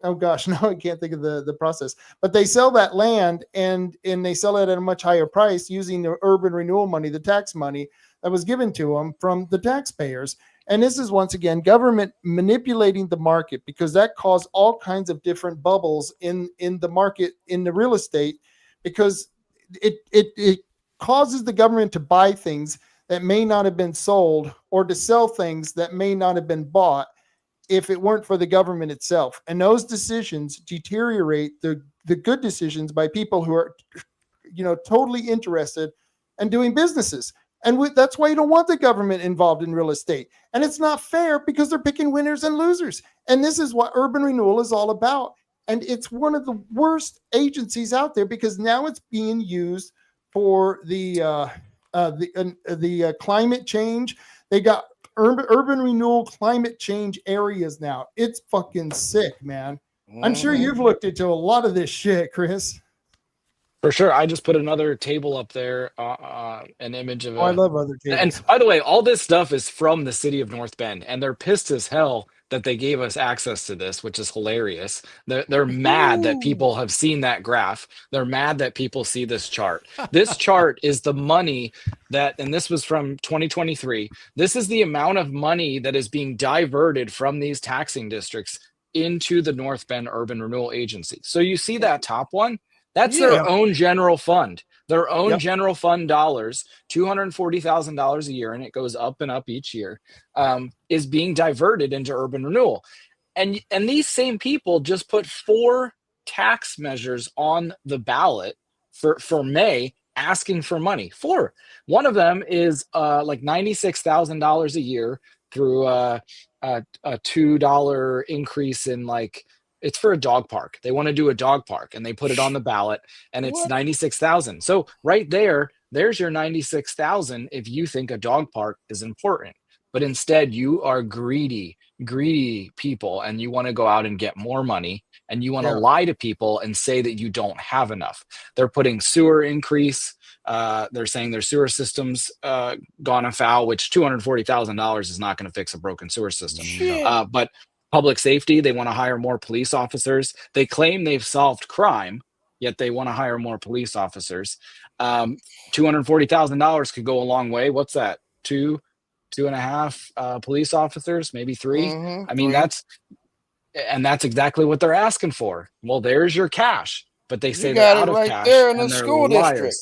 Speaker 3: oh gosh, no, I can't think of the process. But they sell that land and they sell it at a much higher price using the urban renewal money, the tax money that was given to them from the taxpayers. And this is once again government manipulating the market, because that caused all kinds of different bubbles in the market, in the real estate, because it causes the government to buy things that may not have been sold, or to sell things that may not have been bought if it weren't for the government itself. And those decisions deteriorate the good decisions by people who are, totally interested in doing businesses. And that's why you don't want the government involved in real estate. And it's not fair, because they're picking winners and losers. And this is what urban renewal is all about. And it's one of the worst agencies out there, because now it's being used for the climate change. They got urban renewal climate change areas now. It's fucking sick, man. I'm sure you've looked into a lot of this shit, Chris.
Speaker 5: For sure. I just put another table up there, an image of
Speaker 3: I love other tables.
Speaker 5: And by the way, all this stuff is from the city of North Bend, and they're pissed as hell that they gave us access to this, which is hilarious. They're mad that people have seen that graph. They're mad that people see this chart. This chart is the money and this was from 2023. This is the amount of money that is being diverted from these taxing districts into the North Bend Urban Renewal Agency. So you see that top one? That's their own general fund. Their own general fund dollars, $240,000 a year, and it goes up and up each year, is being diverted into urban renewal. And these same people just put 4 tax measures on the ballot for May, asking for money. 4. One of them is like $96,000 a year through a $2 increase in it's for a dog park. They want to do a dog park, and they put it on the ballot, and it's $96,000. So right there's your $96,000 if you think a dog park is important. But instead, you are greedy people, and you want to go out and get more money, and you want to lie to people and say that you don't have enough. They're putting sewer increase. They're saying their sewer system's gone afoul, which $240,000 is not going to fix a broken sewer system. But public safety, they want to hire more police officers. They claim they've solved crime, yet they want to hire more police officers. $240,000 could go a long way. What's that? 2.5 police officers, maybe 3. I mean, that's exactly what they're asking for. Well, there's your cash, but they say they're out of cash,
Speaker 4: there in the
Speaker 5: and they're
Speaker 4: school
Speaker 5: liars.
Speaker 4: district.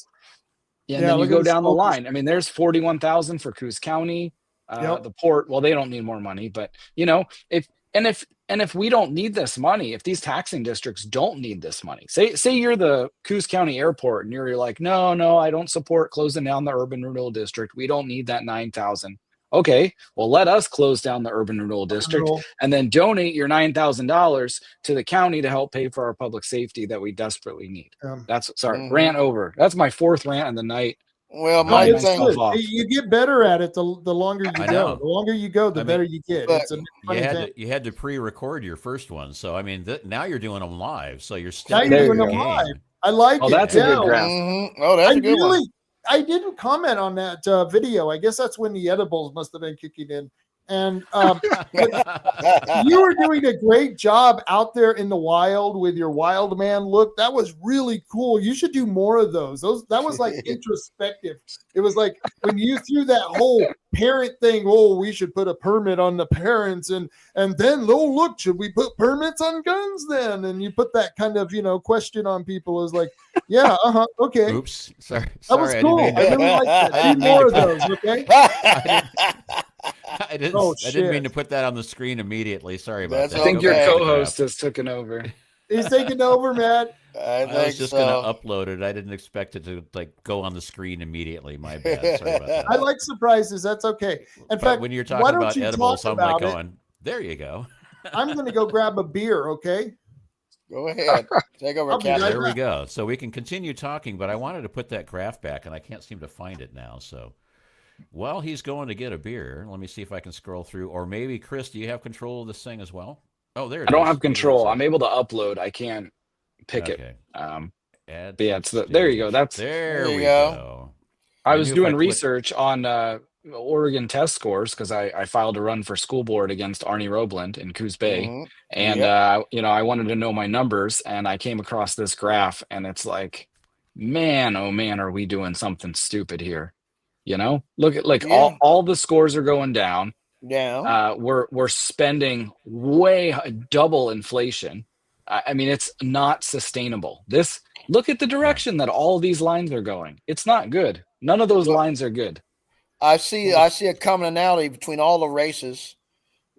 Speaker 5: Yeah, and then you go down the line. I mean, there's $41,000 for Coos County, the port. Well, they don't need more money, but if we don't need this money, if these taxing districts don't need this money, say you're the Coos County Airport and you're like, no, I don't support closing down the urban renewal district. We don't need that $9,000. Okay, well, let us close down the urban renewal district and then donate your $9,000 to the county to help pay for our public safety that we desperately need. Rant over. That's my 4th rant of the night.
Speaker 4: Well,
Speaker 3: you get better at it the longer you go. The longer you go, the better you get.
Speaker 2: You had to pre-record your first one, so I mean, now you're doing them live. So you're
Speaker 3: still doing them live. I like it.
Speaker 5: That's a good graph.
Speaker 4: Oh, that's a good one.
Speaker 3: I didn't comment on that video. I guess that's when the edibles must have been kicking in. And you were doing a great job out there in the wild with your wild man look. That was really cool. You should do more of those. That was like introspective. It was like when you threw that whole parent thing. Oh, we should put a permit on the parents, and then look, should we put permits on guns then? And you put that kind of question on people. It was like, yeah, okay.
Speaker 2: Oops, sorry.
Speaker 3: That was cool. I really like that. I need more of those. Okay.
Speaker 2: I didn't mean to put that on the screen immediately. Sorry about that.
Speaker 5: I think your co-host has taken over.
Speaker 3: He's taking over, man.
Speaker 2: I was just going to upload it. I didn't expect it to go on the screen immediately. My bad. Sorry about that.
Speaker 3: I like surprises. That's okay. In fact,
Speaker 2: when you're talking about edibles, I'm like going, there you go.
Speaker 3: I'm going to go grab a beer, okay?
Speaker 4: Go ahead. Take over, Captain.
Speaker 2: There we go. So we can continue talking, but I wanted to put that graph back, and I can't seem to find it now. So while he's going to get a beer, let me see if I can scroll through. Or maybe, Chris, do you have control of this thing as well? Oh, there it is.
Speaker 5: I don't have control. I'm able to upload. I can't pick it. But yeah, there you go.
Speaker 2: There we go.
Speaker 5: I was doing research on Oregon test scores because I filed a run for school board against Arnie Robland in Coos Bay. And, I wanted to know my numbers, and I came across this graph, and it's like, man, oh man, are we doing something stupid here? Look at all the scores are going down.
Speaker 4: Yeah.
Speaker 5: We're spending way double inflation. I mean, it's not sustainable. Look at the direction that all these lines are going. It's not good. None of those lines are good.
Speaker 4: I see a commonality between all the races.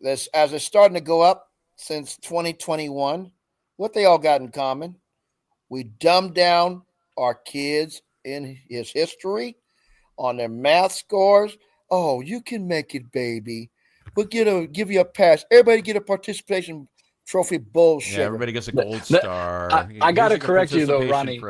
Speaker 4: As it's starting to go up since 2021, what they all got in common. We dumbed down our kids in his history on their math scores. Oh, you can make it, baby. We'll give you a pass. Everybody get a participation trophy bullshit.
Speaker 2: Yeah, everybody gets a gold star.
Speaker 5: I got to correct you though, Ronnie.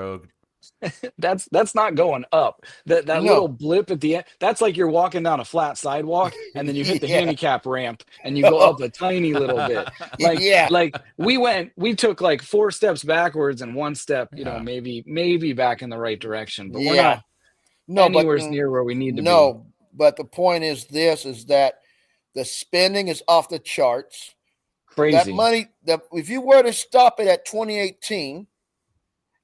Speaker 5: That's not going up. That little blip at the end, that's like you're walking down a flat sidewalk and then you hit the handicap ramp and you go up a tiny little bit. Like we took like 4 steps backwards and 1 step, maybe back in the right direction, but we're not anywhere near where we need to be.
Speaker 4: No, but the point is that the spending is off the charts.
Speaker 5: Crazy.
Speaker 4: That money, if you were to stop it at 2018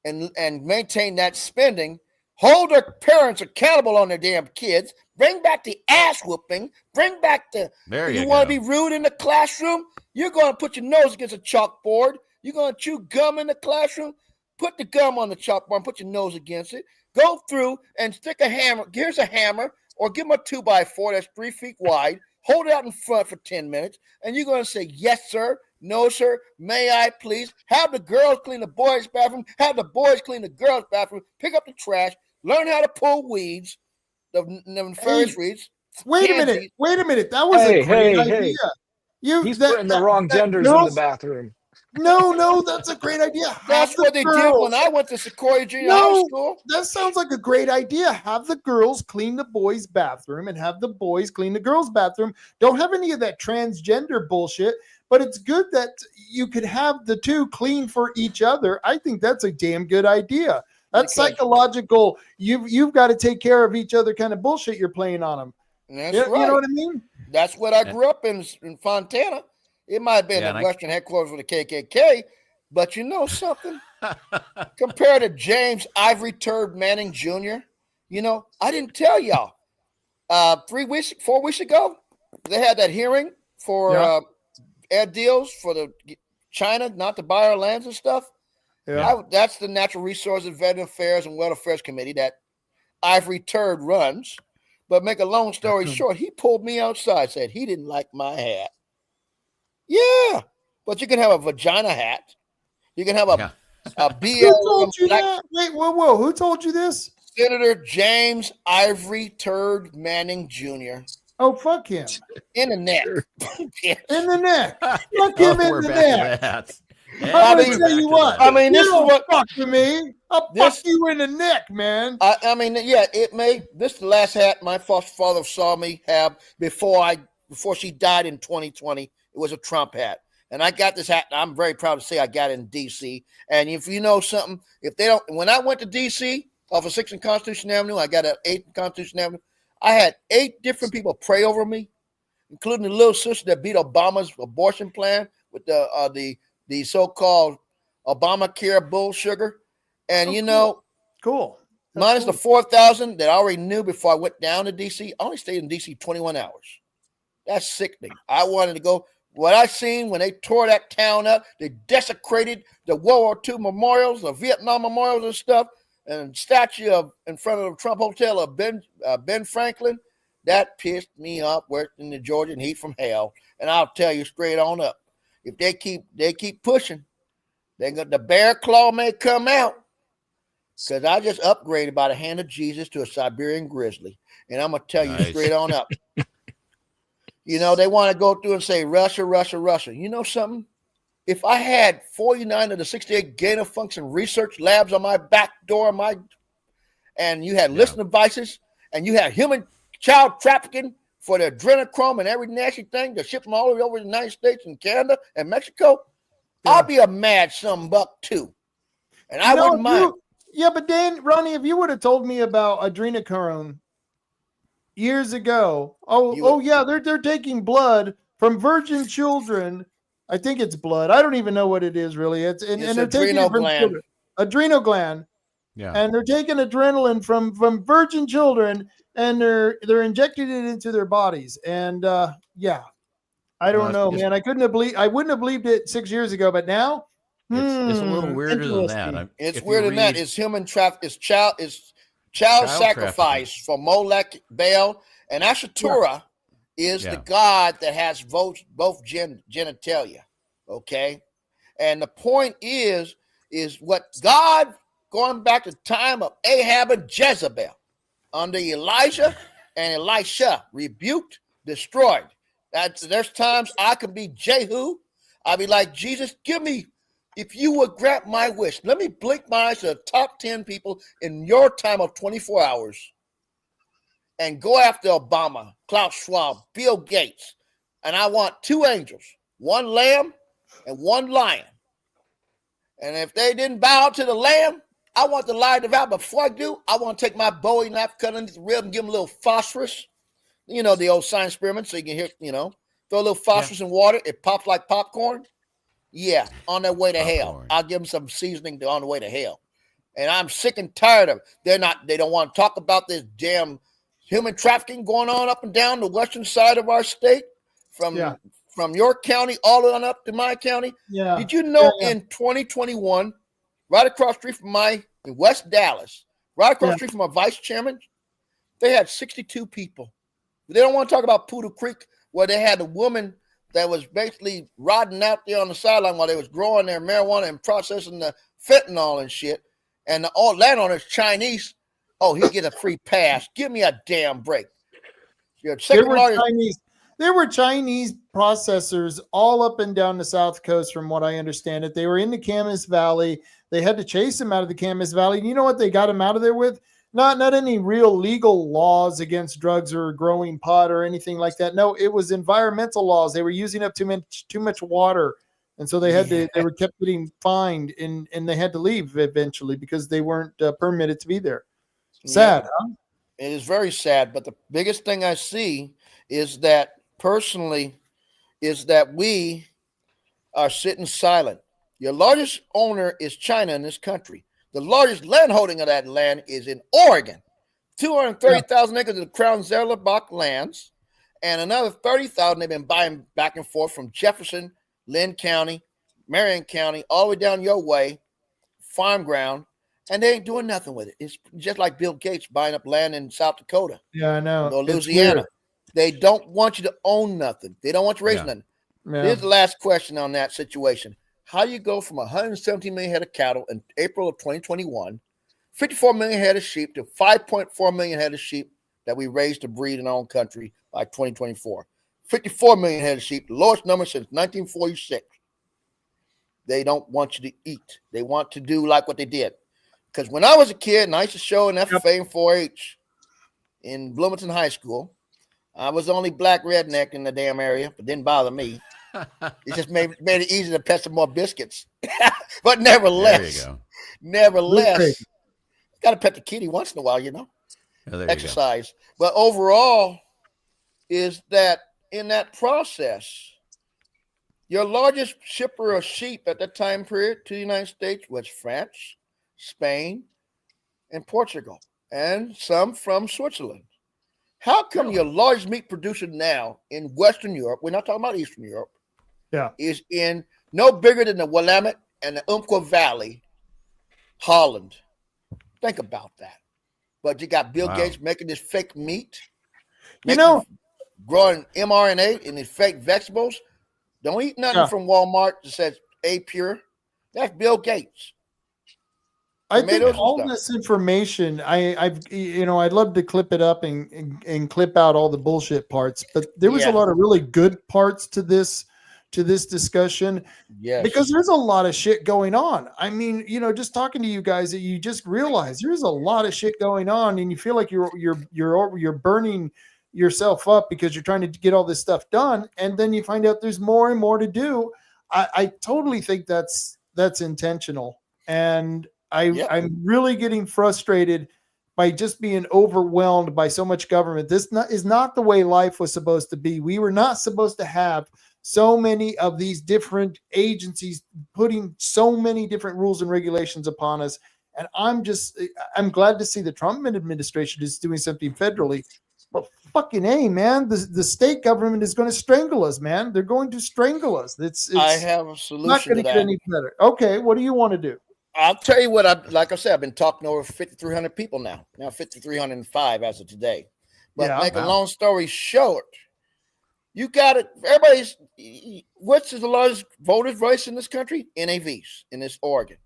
Speaker 4: and maintain that spending, hold their parents accountable on their damn kids, bring back the ass whooping, bring back you want to be rude in the classroom, you're going to put your nose against a chalkboard, you're going to chew gum in the classroom, put the gum on the chalkboard and put your nose against it, go through and stick a hammer, here's a hammer, or give them a 2x4 that's 3 feet wide, hold it out in front for 10 minutes, and you're going to say, yes, sir, no, sir, may I please? Have the girls clean the boys' bathroom, have the boys clean the girls' bathroom, pick up the trash, learn how to pull weeds, the nefarious weeds.
Speaker 3: Wait a minute. That was a great idea.
Speaker 5: He's putting the wrong genders in the bathroom.
Speaker 3: No, that's a great idea.
Speaker 4: That's what they did when I went to Sequoia Junior High School.
Speaker 3: That sounds like a great idea. Have the girls clean the boys' bathroom and have the boys clean the girls' bathroom. Don't have any of that transgender bullshit, but it's good that you could have the two clean for each other. I think that's a damn good idea. That's psychological. You've got to take care of each other kind of bullshit you're playing on them.
Speaker 4: That's right.
Speaker 3: You know what I mean?
Speaker 4: That's what I grew up in Fontana. It might have been the Western headquarters for the KKK, but you know something? Compared to James Ivory Turd Manning Jr., I didn't tell y'all. 4 weeks ago, they had that hearing for ed deals for the China not to buy our lands and stuff. Yeah. That's the Natural Resources, Veteran Affairs, and World Affairs Committee that Ivory Turd runs. But make a long story short, he pulled me outside, said he didn't like my hat. Yeah, but you can have a vagina hat. You can have a BL.
Speaker 3: Who told you that? Wait, whoa. Who told you this?
Speaker 4: Senator James Ivory Turd Manning Jr.
Speaker 3: Oh, fuck him.
Speaker 4: In the neck.
Speaker 3: In the neck. Fuck him in the neck. I'm going to tell you what.
Speaker 4: This is what
Speaker 3: fuck to me. I'll fuck you in the neck, man.
Speaker 4: This is the last hat my father saw me have before she died in 2020. It was a Trump hat. And I got this hat, and I'm very proud to say I got it in D.C. And if you know something, when I went to D.C. off of 6th and Constitution Avenue, I got an 8th and Constitution Avenue, I had 8 different people pray over me. including the little sister that beat Obama's abortion plan with the so-called Obamacare bull sugar. And
Speaker 3: cool.
Speaker 4: Minus the 4,000 that I already knew before I went down to DC. I only stayed in DC 21 hours. That's sickening. I wanted to go. What I seen when they tore that town up, they desecrated the World War II memorials, the Vietnam memorials and stuff, and statue in front of the Trump Hotel of Ben Franklin. That pissed me off worse than the Georgian heat from hell. And I'll tell you straight on up, if they keep pushing, the bear claw may come out. Because I just upgraded by the hand of Jesus to a Siberian grizzly. And I'm going to tell you straight on up. They want to go through and say, Russia, Russia, Russia. You know something? If I had 49 of the 68 gain-of-function research labs on my back door, and you had listening devices, and you had human child trafficking for the adrenochrome and every nasty thing to ship them all over the United States and Canada and Mexico, I'll be a mad buck too. And I wouldn't mind.
Speaker 3: Yeah, but Ronnie, if you would have told me about adrenochrome years ago, they're taking blood from virgin children. I think it's blood. I don't even know what it is really. It's they're taking it from children. Adrenal gland. Yeah. And they're taking adrenaline from virgin children and they're injecting it into their bodies. And I don't know, man. I wouldn't have believed it 6 years ago, but now
Speaker 2: it's a little weirder than that.
Speaker 4: It's weirder than that. It's human traffic. It's child sacrifice for Molech, Baal, and Ashtoreth is the god that has both genitalia. Okay, and the point is what God, going back to the time of Ahab and Jezebel, under Elijah and Elisha, rebuked, destroyed. There's times I can be Jehu. I'll be like, Jesus, if you would grant my wish, let me blink my eyes to the top 10 people in your time of 24 hours and go after Obama, Klaus Schwab, Bill Gates. And I want 2 angels, 1 lamb and 1 lion. And if they didn't bow to the lamb, I want the lion to vow. Before I do, I want to take my Bowie knife, cut underneath the rib and give them a little phosphorus. The old science experiment, so you can hear, throw a little phosphorus in water. It pops like popcorn. Yeah, on their way to hell. I'll give them some seasoning on the way to hell. And I'm sick and tired of it. They don't want to talk about this damn human trafficking going on up and down the western side of our state from your county all on up to my county. Yeah. Did you know in 2021, right across the street in West Dallas, right across the street from my vice chairman, they had 62 people. They don't want to talk about Poodle Creek, where they had a woman that was basically rotting out there on the sideline while they was growing their marijuana and processing the fentanyl and shit. And the landowner's Chinese. Oh, he get a free pass. Give me a damn break.
Speaker 3: There were Chinese processors all up and down the South Coast, from what I understand it. They were in the Camas Valley. They had to chase them out of the Camas Valley. And you know what they got them out of there with? Not any real legal laws against drugs or growing pot or anything like that. No, it was environmental laws. They were using up too much water, and so they were kept getting fined, and they had to leave eventually because they weren't permitted to be there. Sad, huh?
Speaker 4: It is very sad. But the biggest thing I see is that we are sitting silent. Your largest owner is China in this country. The largest landholding of that land is in Oregon, 230,000 acres of the Crown Zellerbach lands, and another 30,000 they've been buying back and forth from Jefferson, Lynn County, Marion County, all the way down your way, farm ground, and they ain't doing nothing with it. It's just like Bill Gates buying up land in South Dakota.
Speaker 3: Yeah, I know.
Speaker 4: Or Louisiana. They don't want you to own nothing. They don't want you to raise nothing. Yeah. Here's the last question on that situation. How you go from 117 million head of cattle in April of 2021, 54 million head of sheep, to 5.4 million head of sheep that we raised to breed in our own country by 2024. 54 million head of sheep, the lowest number since 1946. They don't want you to eat. They want to do like what they did. Because when I was a kid and I used to show in FFA and 4-H in Bloomington High School, I was the only black redneck in the damn area, but didn't bother me. It just made it easy to pet some more biscuits. But nevertheless, got to pet the kitty once in a while,
Speaker 2: Oh,
Speaker 4: exercise. But overall is that in that process, your largest shipper of sheep at that time period to the United States was France, Spain, and Portugal, and some from Switzerland. How come your largest meat producer now in Western Europe, we're not talking about Eastern Europe, is in no bigger than the Willamette and the Umpqua Valley, Holland? Think about that. But you got Bill Gates making this fake meat, growing mRNA in these fake vegetables. Don't eat nothing from Walmart that says A pure. That's Bill Gates.
Speaker 3: I think all this information, I'd love to clip it up and clip out all the bullshit parts, but there was a lot of really good parts to this discussion. Yes. Because there's a lot of shit going on. I mean, just talking to you guys, you just realize there's a lot of shit going on, and you feel like you're burning yourself up because you're trying to get all this stuff done, and then you find out there's more and more to do. I totally think that's intentional, and I'm really getting frustrated by just being overwhelmed by so much government. This is not the way life was supposed to be. We were not supposed to have so many of these different agencies putting so many different rules and regulations upon us. And I'm glad to see the Trump administration is doing something federally. But fucking A, man, the state government is going to strangle us, man. They're going to strangle us. I
Speaker 4: have a solution
Speaker 3: not going to get any better. Okay, what do you want to do?
Speaker 4: I'll tell you what, like I said, I've been talking to over 5,300 people now 5,305 as of today. But make a long story short, you got it. What's the largest voters' rights in this country? NAVs in this Oregon.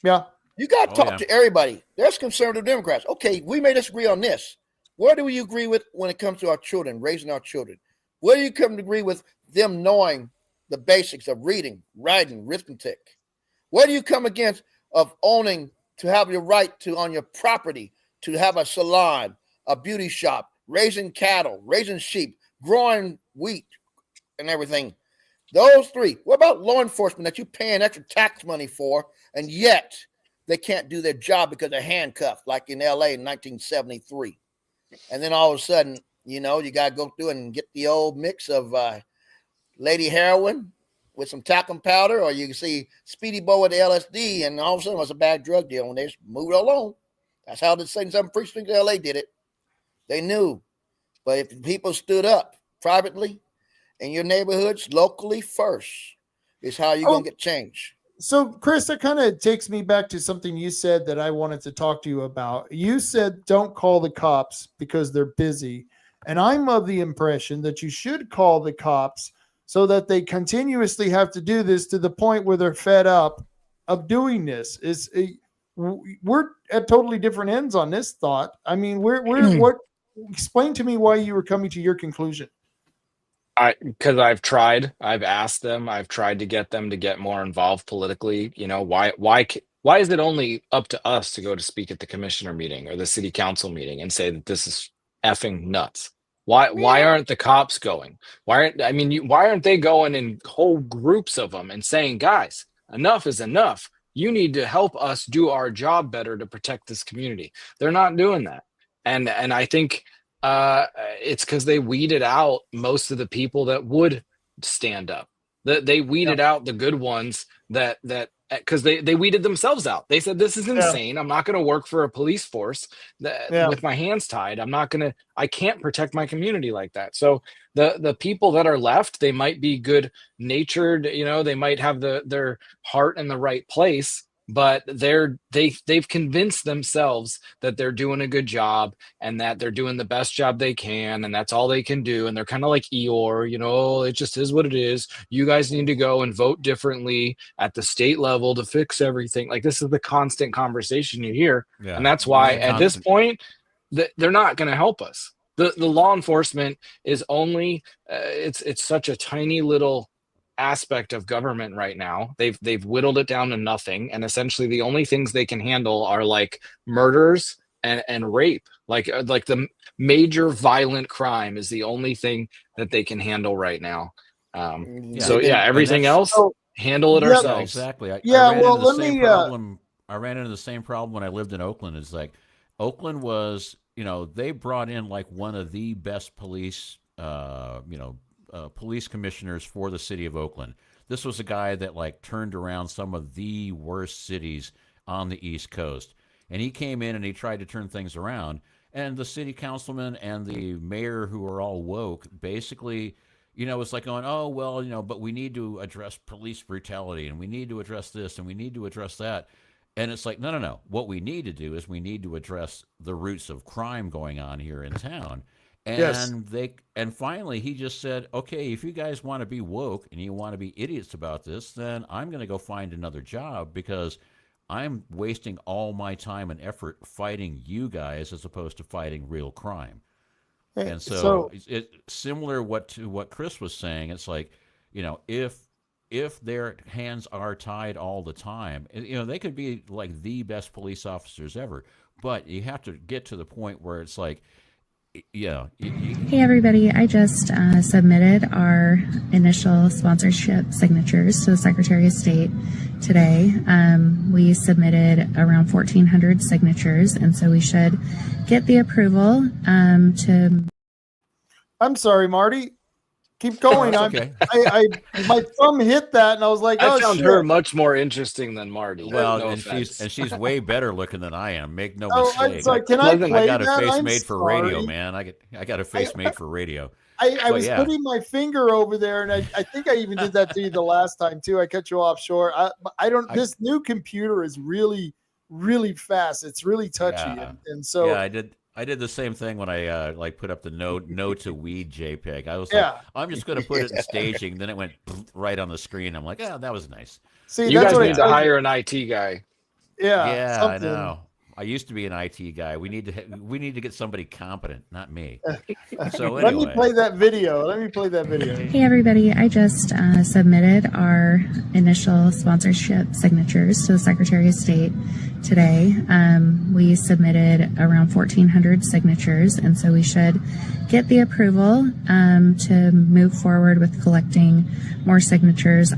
Speaker 3: Yeah.
Speaker 4: You got to talk to everybody. There's conservative Democrats. Okay, we may disagree on this. Where do we agree with when it comes to our children, raising our children? Where do you come to agree with them knowing the basics of reading, writing, arithmetic? Where do you come against of owning to have your right to on your property, to have a salon, a beauty shop, raising cattle, raising sheep, growing wheat and everything? Those three. What about law enforcement that you're paying extra tax money for, and yet they can't do their job because they're handcuffed, like in LA in 1973? And then all of a sudden, you got to go through and get the old mix of lady heroin with some talcum powder, or you can see Speedy Bo with the LSD, and all of a sudden it was a bad drug deal, and they just moved it along. That's how the 7 precinct of LA did it. They knew. But if people stood up privately in your neighborhoods, locally first, is how you're going to get change.
Speaker 3: So, Chris, that kind of takes me back to something you said that I wanted to talk to you about. You said don't call the cops because they're busy. And I'm of the impression that you should call the cops so that they continuously have to do this to the point where they're fed up of doing this. We're at totally different ends on this thought. I mean, explain to me why you were coming to your conclusion.
Speaker 5: Because I've asked them, I've tried to get them to get more involved politically. Why is it only up to us to go to speak at the commissioner meeting or the city council meeting and say that this is effing nuts? Why aren't the cops going? Why aren't they going in whole groups of them and saying, guys, enough is enough. You need to help us do our job better to protect this community. They're not doing that. And I think it's because they weeded out most of the people that would stand up. They weeded out the good ones that because they weeded themselves out. They said, this is insane. I'm not going to work for a police force with my hands tied. I can't protect my community like that. So the people that are left, they might be good natured, they might have their heart in the right place, but they've convinced themselves that they're doing a good job and that they're doing the best job they can, and that's all they can do. And they're kind of like Eeyore, it just is what it is. You guys need to go and vote differently at the state level to fix everything. Like, this is the constant conversation you hear. Yeah. And that's why at this point, they're not going to help us. The law enforcement is only it's such a tiny little aspect of government right now. They've whittled it down to nothing, and essentially the only things they can handle are like murders and rape. Like the major violent crime is the only thing that they can handle right now. Everything else, handle it ourselves.
Speaker 2: Exactly. I ran into the same problem when I lived in Oakland. It's like Oakland was, they brought in like one of the best police police commissioners for the city of Oakland. This was a guy that like turned around some of the worst cities on the East Coast. And he came in and he tried to turn things around. And the city councilman and the mayor, who are all woke, basically, it's like going, oh, well, but we need to address police brutality and we need to address this and we need to address that. And it's like, no. What we need to do is we need to address the roots of crime going on here in town. And
Speaker 3: Yes.
Speaker 2: and finally he just said, okay, if you guys want to be woke and you want to be idiots about this, then I'm going to go find another job because I'm wasting all my time and effort fighting you guys as opposed to fighting real crime. And so it's similar to what Chris was saying. It's like, if their hands are tied all the time, they could be like the best police officers ever, but you have to get to the point where it's like,
Speaker 16: Hey everybody, I just submitted our initial sponsorship signatures to the Secretary of State today. We submitted around 1,400 signatures, and so we should get the approval to...
Speaker 3: I'm sorry, Marty. Keep going.
Speaker 2: No, okay.
Speaker 3: My thumb hit that, and I was like,
Speaker 5: I
Speaker 3: "Oh
Speaker 5: found
Speaker 3: shit."
Speaker 5: her much more interesting than Marty.
Speaker 2: Well,
Speaker 5: No
Speaker 2: and
Speaker 5: offense.
Speaker 2: she's way better looking than I am. Make no
Speaker 3: Oh, I'm
Speaker 2: mistake.
Speaker 3: sorry. Can I play
Speaker 2: I got a
Speaker 3: that?
Speaker 2: face
Speaker 3: I'm
Speaker 2: made for
Speaker 3: sorry.
Speaker 2: radio, man. I got a face made for radio.
Speaker 3: I
Speaker 2: But
Speaker 3: was
Speaker 2: yeah.
Speaker 3: putting my finger over there, and I think I even did that to you the last time too. I cut you off short. This new computer is really, really fast. It's really touchy,
Speaker 2: Yeah.
Speaker 3: and so
Speaker 2: Yeah, I did the same thing when I put up the no to weed JPEG. I was
Speaker 3: Yeah.
Speaker 2: like, I'm just going to put it in staging. Then it went right on the screen. I'm like, that was nice.
Speaker 3: see,
Speaker 5: You
Speaker 3: that's
Speaker 5: guys
Speaker 3: what
Speaker 5: need to hire an IT guy.
Speaker 3: Yeah,
Speaker 2: I
Speaker 3: something.
Speaker 2: know. I used to be an IT guy. We need to get somebody competent, not me. So
Speaker 3: Let me
Speaker 2: anyway,
Speaker 3: play that video.
Speaker 16: Hey everybody, I just submitted our initial sponsorship signatures to the Secretary of State today. We submitted around 1,400 signatures, and so we should get the approval to move forward with collecting more signatures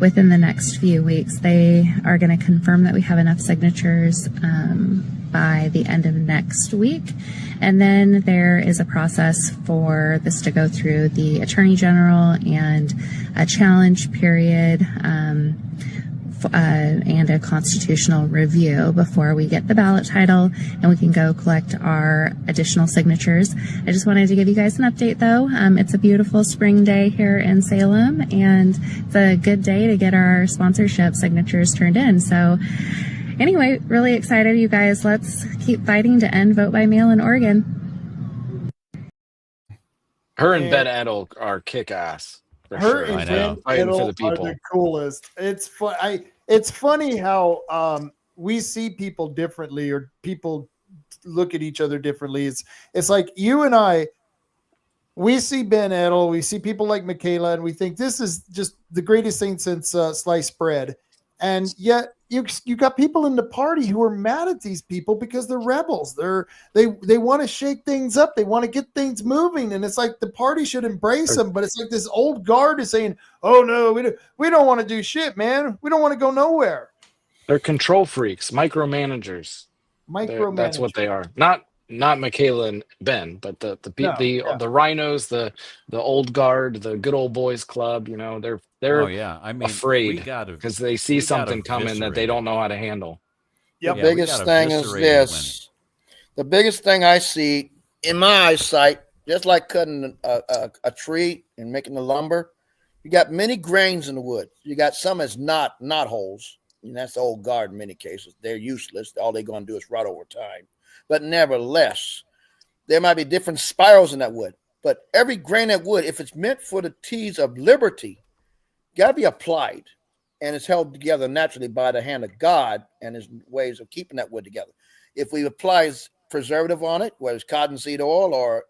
Speaker 16: within the next few weeks. They are going to confirm that we have enough signatures by the end of next week. And then there is a process for this to go through the Attorney General and a challenge period and a constitutional review before we get the ballot title and we can go collect our additional signatures. I just wanted to give you guys an update though. It's a beautiful spring day here in Salem, and it's a good day to get our sponsorship signatures turned in. So anyway, really excited, you guys. Let's keep fighting to end vote by mail in Oregon.
Speaker 5: Her and Ben Edel are kick ass.
Speaker 3: Her
Speaker 2: I
Speaker 3: and
Speaker 2: know.
Speaker 3: Ben
Speaker 5: Fighting for
Speaker 3: Edel
Speaker 5: the people.
Speaker 3: are the coolest. It's funny how we see people differently, or people look at each other differently. It's like you and I. We see Ben Edel, we see people like Michaela, and we think this is just the greatest thing since sliced bread. And yet you got people in the party who are mad at these people because they're rebels. They want to shake things up. They want to get things moving. And it's like the party should embrace them. But it's like this old guard is saying, oh no, we don't want to do shit, man. We don't want to go nowhere.
Speaker 5: They're control freaks, micromanagers. That's what they are. Not Michaela and Ben, but the rhinos, the old guard, the good old boys club. They're
Speaker 2: oh yeah, I mean,
Speaker 5: afraid because they see something coming that they don't know how to handle.
Speaker 4: The biggest thing is this. The biggest thing I see in my eyesight, just like cutting a tree and making the lumber, you got many grains in the wood. You got some as knot holes, and that's the old guard in many cases. They're useless. All they're going to do is rot over time. But nevertheless, there might be different spirals in that wood. But every grain of wood, if it's meant for the teas of liberty, got to be applied. And it's held together naturally by the hand of God and his ways of keeping that wood together. If we apply preservative on it, whether it's cottonseed oil or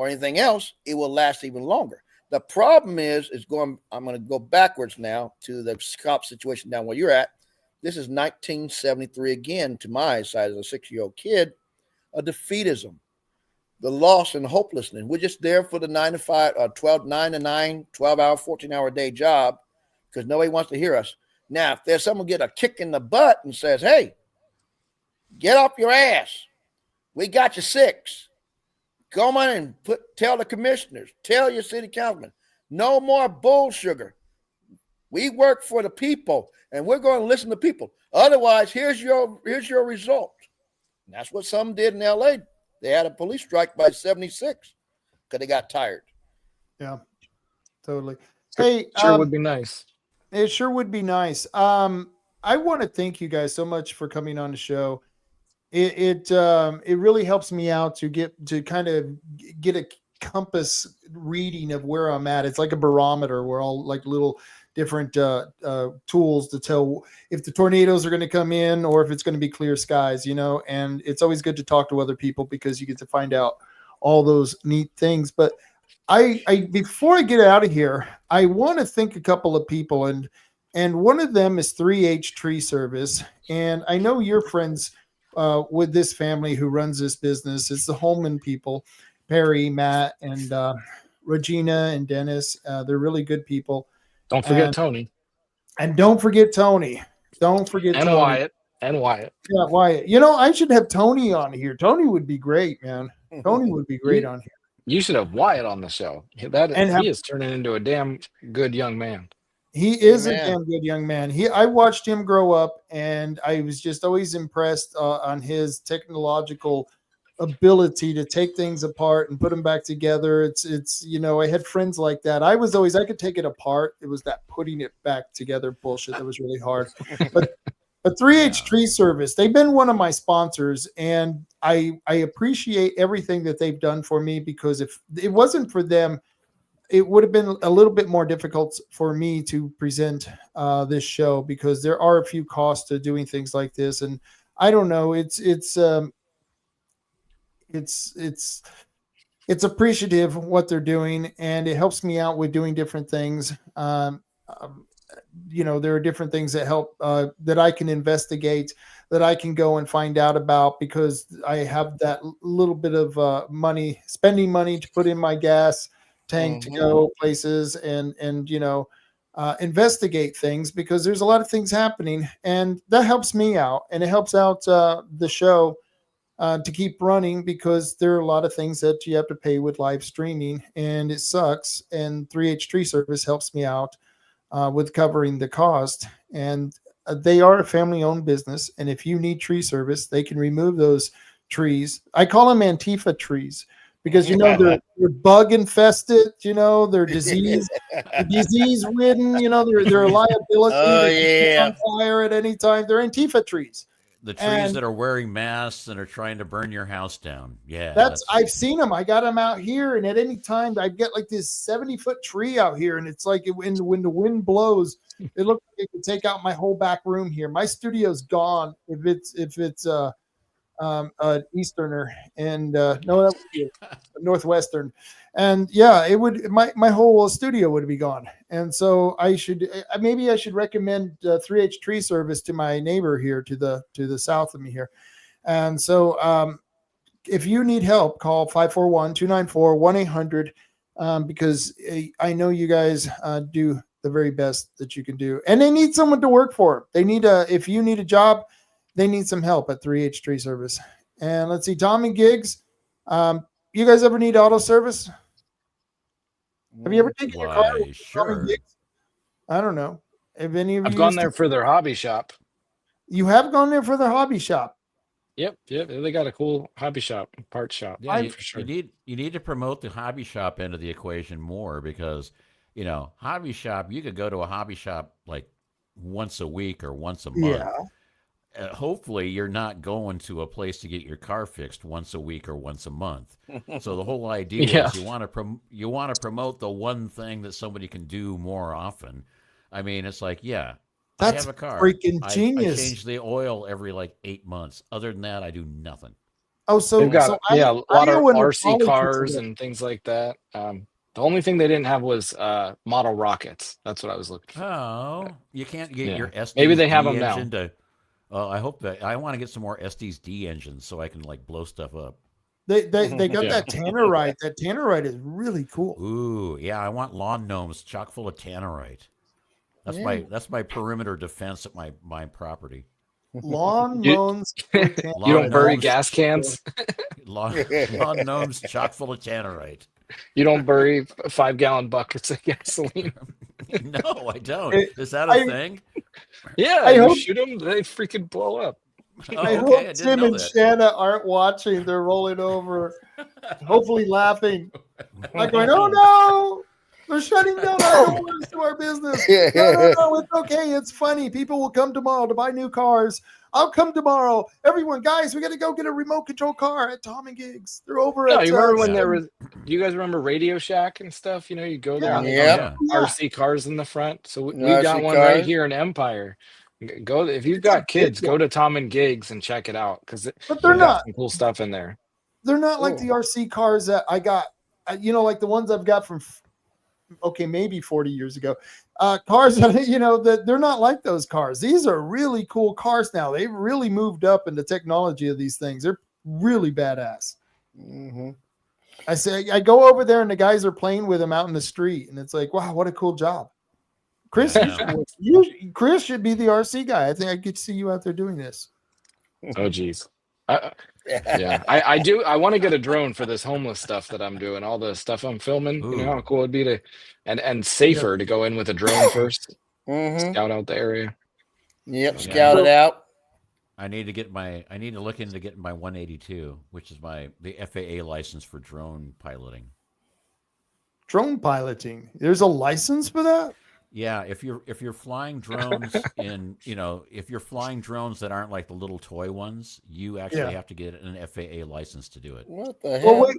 Speaker 4: anything else, it will last even longer. The problem is I'm going to go backwards now to the cop situation down where you're at. This is 1973 again, to my eyesight as a 6-year-old kid, a defeatism, the loss and hopelessness. We're just there for the 9 to 5, 9 to 9, 12-hour, 14-hour day job because nobody wants to hear us. Now, if there's someone get a kick in the butt and says, hey, get off your ass. We got you 6. Go on and tell the commissioners, tell your city councilman, no more bull sugar. We work for the people, and we're going to listen to people. Otherwise, here's your result. And that's what some did in L.A. They had a police strike by 76 because they got tired.
Speaker 3: Yeah, totally. Hey,
Speaker 5: sure would be nice.
Speaker 3: It sure would be nice. I want to thank you guys so much for coming on the show. It really helps me out to kind of get a compass reading of where I'm at. It's like a barometer. We're all like little different tools to tell if the tornadoes are going to come in or if it's going to be clear skies, and it's always good to talk to other people because you get to find out all those neat things. But I before I get out of here, I want to thank a couple of people, and one of them is 3H Tree Service. And I know you're friends with this family who runs this business. It's the Holman people, Perry, Matt, and Regina and Dennis. They're really good people.
Speaker 5: Don't forget Tony.
Speaker 3: And don't forget Tony. Don't forget
Speaker 5: and
Speaker 3: Tony.
Speaker 5: Wyatt. And Wyatt.
Speaker 3: Yeah, Wyatt. I should have Tony on here. Tony would be great, man. Tony would be great on here.
Speaker 5: You should have Wyatt on the show. He is turning into a damn good young man.
Speaker 3: He is a damn good young man. I watched him grow up, and I was just always impressed on his technological ability to take things apart and put them back together. It's I had friends like that. I could take it apart. It was that putting it back together bullshit that was really hard. But 3H Tree Service, they've been one of my sponsors, and I appreciate everything that they've done for me, because if it wasn't for them, it would have been a little bit more difficult for me to present this show, because there are a few costs to doing things like this. And I don't know, it's appreciative of what they're doing, and it helps me out with doing different things. There are different things that help that I can investigate, that I can go and find out about, because I have that little bit of spending money to put in my gas tank to go places and investigate things, because there's a lot of things happening, and that helps me out, and it helps out the show to keep running, because there are a lot of things that you have to pay with live streaming, and it sucks. And 3H Tree Service helps me out with covering the cost, and they are a family-owned business. And if you need tree service, they can remove those trees. I call them Antifa trees, because they're bug infested, they're disease ridden, they're a liability. They can on fire at any time. They're Antifa trees.
Speaker 2: The trees that are wearing masks and are trying to burn your house down. Yeah,
Speaker 3: I've seen them. I got them out here, and at any time I get like this 70-foot tree out here, and it's like when the wind blows, it looks like it could take out my whole back room here. My studio's gone if it's an Easterner, and no, that would be a Northwestern, and yeah, it would. My whole studio would be gone, and so I should recommend 3H Tree Service to my neighbor here to the south of me here, and so if you need help, call 541-294-1800, because I know you guys do the very best that you can do, and they need someone to work for. They need if you need a job, they need some help at 3H Tree Service. And let's see, Tommy Gigs. You guys ever need auto service? Have you ever taken your car to Tommy Gigs? I don't know. Have any of you?
Speaker 5: I've gone there for their hobby shop.
Speaker 3: You have gone there for their hobby shop?
Speaker 5: Yep. They got a cool hobby shop, parts shop.
Speaker 2: Yeah,
Speaker 5: for sure.
Speaker 2: You need to promote the hobby shop end of the equation more, because hobby shop, you could go to a hobby shop like once a week or once a month.
Speaker 3: Yeah.
Speaker 2: Hopefully you're not going to a place to get your car fixed once a week or once a month. So the whole idea is you want to promote the one thing that somebody can do more often. I mean, it's like, I have a car.
Speaker 3: Freaking genius.
Speaker 2: I change the oil every like 8 months. Other than that, I do nothing.
Speaker 3: Oh, so
Speaker 5: they've got a lot of RC cars and things like that. The only thing they didn't have was model rockets. That's what I was looking for.
Speaker 2: Oh, you can't get your SD's
Speaker 5: maybe they have them now.
Speaker 2: I hope that I want to get some more SD's D engines so I can like blow stuff up.
Speaker 3: They got that tannerite. That tannerite is really cool.
Speaker 2: Ooh, yeah, I want lawn gnomes chock full of tannerite. That's my perimeter defense at my property.
Speaker 3: Lawn mows.
Speaker 5: You don't bury gas cans.
Speaker 2: Lawn gnomes chock full of tannerite.
Speaker 5: You don't bury 5-gallon buckets of gasoline.
Speaker 2: No, I don't. Is that a thing?
Speaker 5: Yeah, you shoot them, they freaking blow up.
Speaker 3: I hope Tim and Shanna aren't watching. They're rolling over, hopefully laughing. Like going, oh no, they're shutting down our doors to our business. No, it's okay. It's funny. People will come tomorrow to buy new cars. I'll come tomorrow. Everyone, guys, we got to go get a remote control car at Tom and Gigs. They're over at.
Speaker 5: You remember when there was? Do you guys remember Radio Shack and stuff? You know, you go there, RC cars in the front. So we got one right here in Empire. Go if you've got kids, go to Tom and Gigs and check it out because
Speaker 3: they're not
Speaker 5: some cool stuff in there.
Speaker 3: They're not like the RC cars that I got. Like the ones I've got from. Okay, maybe 40 years ago. Cars, that they're not like those cars. These are really cool cars now. They've really moved up in the technology of these things. They're really badass.
Speaker 4: Mm-hmm.
Speaker 3: I say I go over there and the guys are playing with them out in the street, and it's like, wow, what a cool job. Chris, Chris should be the RC guy. I think I could see you out there doing this.
Speaker 5: Oh, geez. I do. I want to get a drone for this homeless stuff that I'm doing, all the stuff I'm filming. Ooh. You know how cool it'd be to, and safer to go in with a drone first, scout out the area.
Speaker 4: Yep, scout it out.
Speaker 2: I need to look into getting my 182, which is the FAA license for drone piloting.
Speaker 3: Drone piloting. There's a license for that?
Speaker 2: Yeah, if you're flying drones if you're flying drones that aren't like the little toy ones, you actually have to get an FAA license to do it.
Speaker 4: What the hell?
Speaker 3: Well, wait,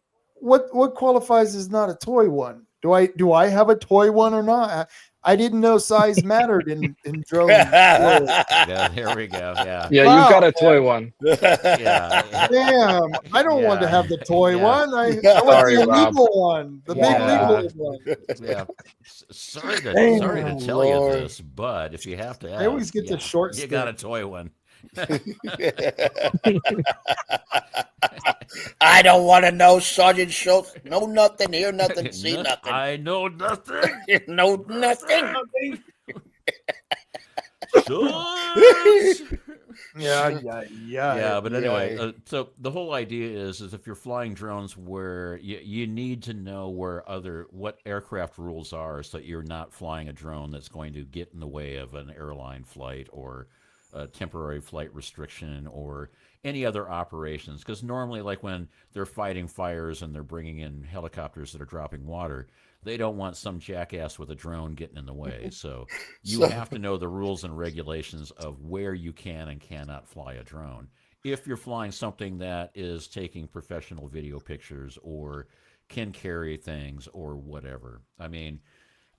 Speaker 3: what qualifies as not a toy one? Do I have a toy one or not? I didn't know size mattered in drone.
Speaker 2: Yeah, there we go. Yeah.
Speaker 5: Yeah, you've got a toy one.
Speaker 2: Yeah.
Speaker 3: Damn, I don't want to have the toy one. I want the illegal one, the big legal one.
Speaker 2: Yeah. Sorry to tell you this, but if you have to ask,
Speaker 3: I always get the short.
Speaker 2: You got a toy one.
Speaker 4: I don't want to know, Sergeant Schultz. Know nothing, hear nothing, see nothing.
Speaker 2: I know nothing.
Speaker 4: Know nothing.
Speaker 2: Yeah. But anyway, so the whole idea is if you're flying drones, where you need to know what aircraft rules are, so that you're not flying a drone that's going to get in the way of an airline flight or a temporary flight restriction or any other operations. Because normally, like when they're fighting fires and they're bringing in helicopters that are dropping water, they don't want some jackass with a drone getting in the way. So you have to know the rules and regulations of where you can and cannot fly a drone. If you're flying something that is taking professional video pictures or can carry things or whatever. I mean,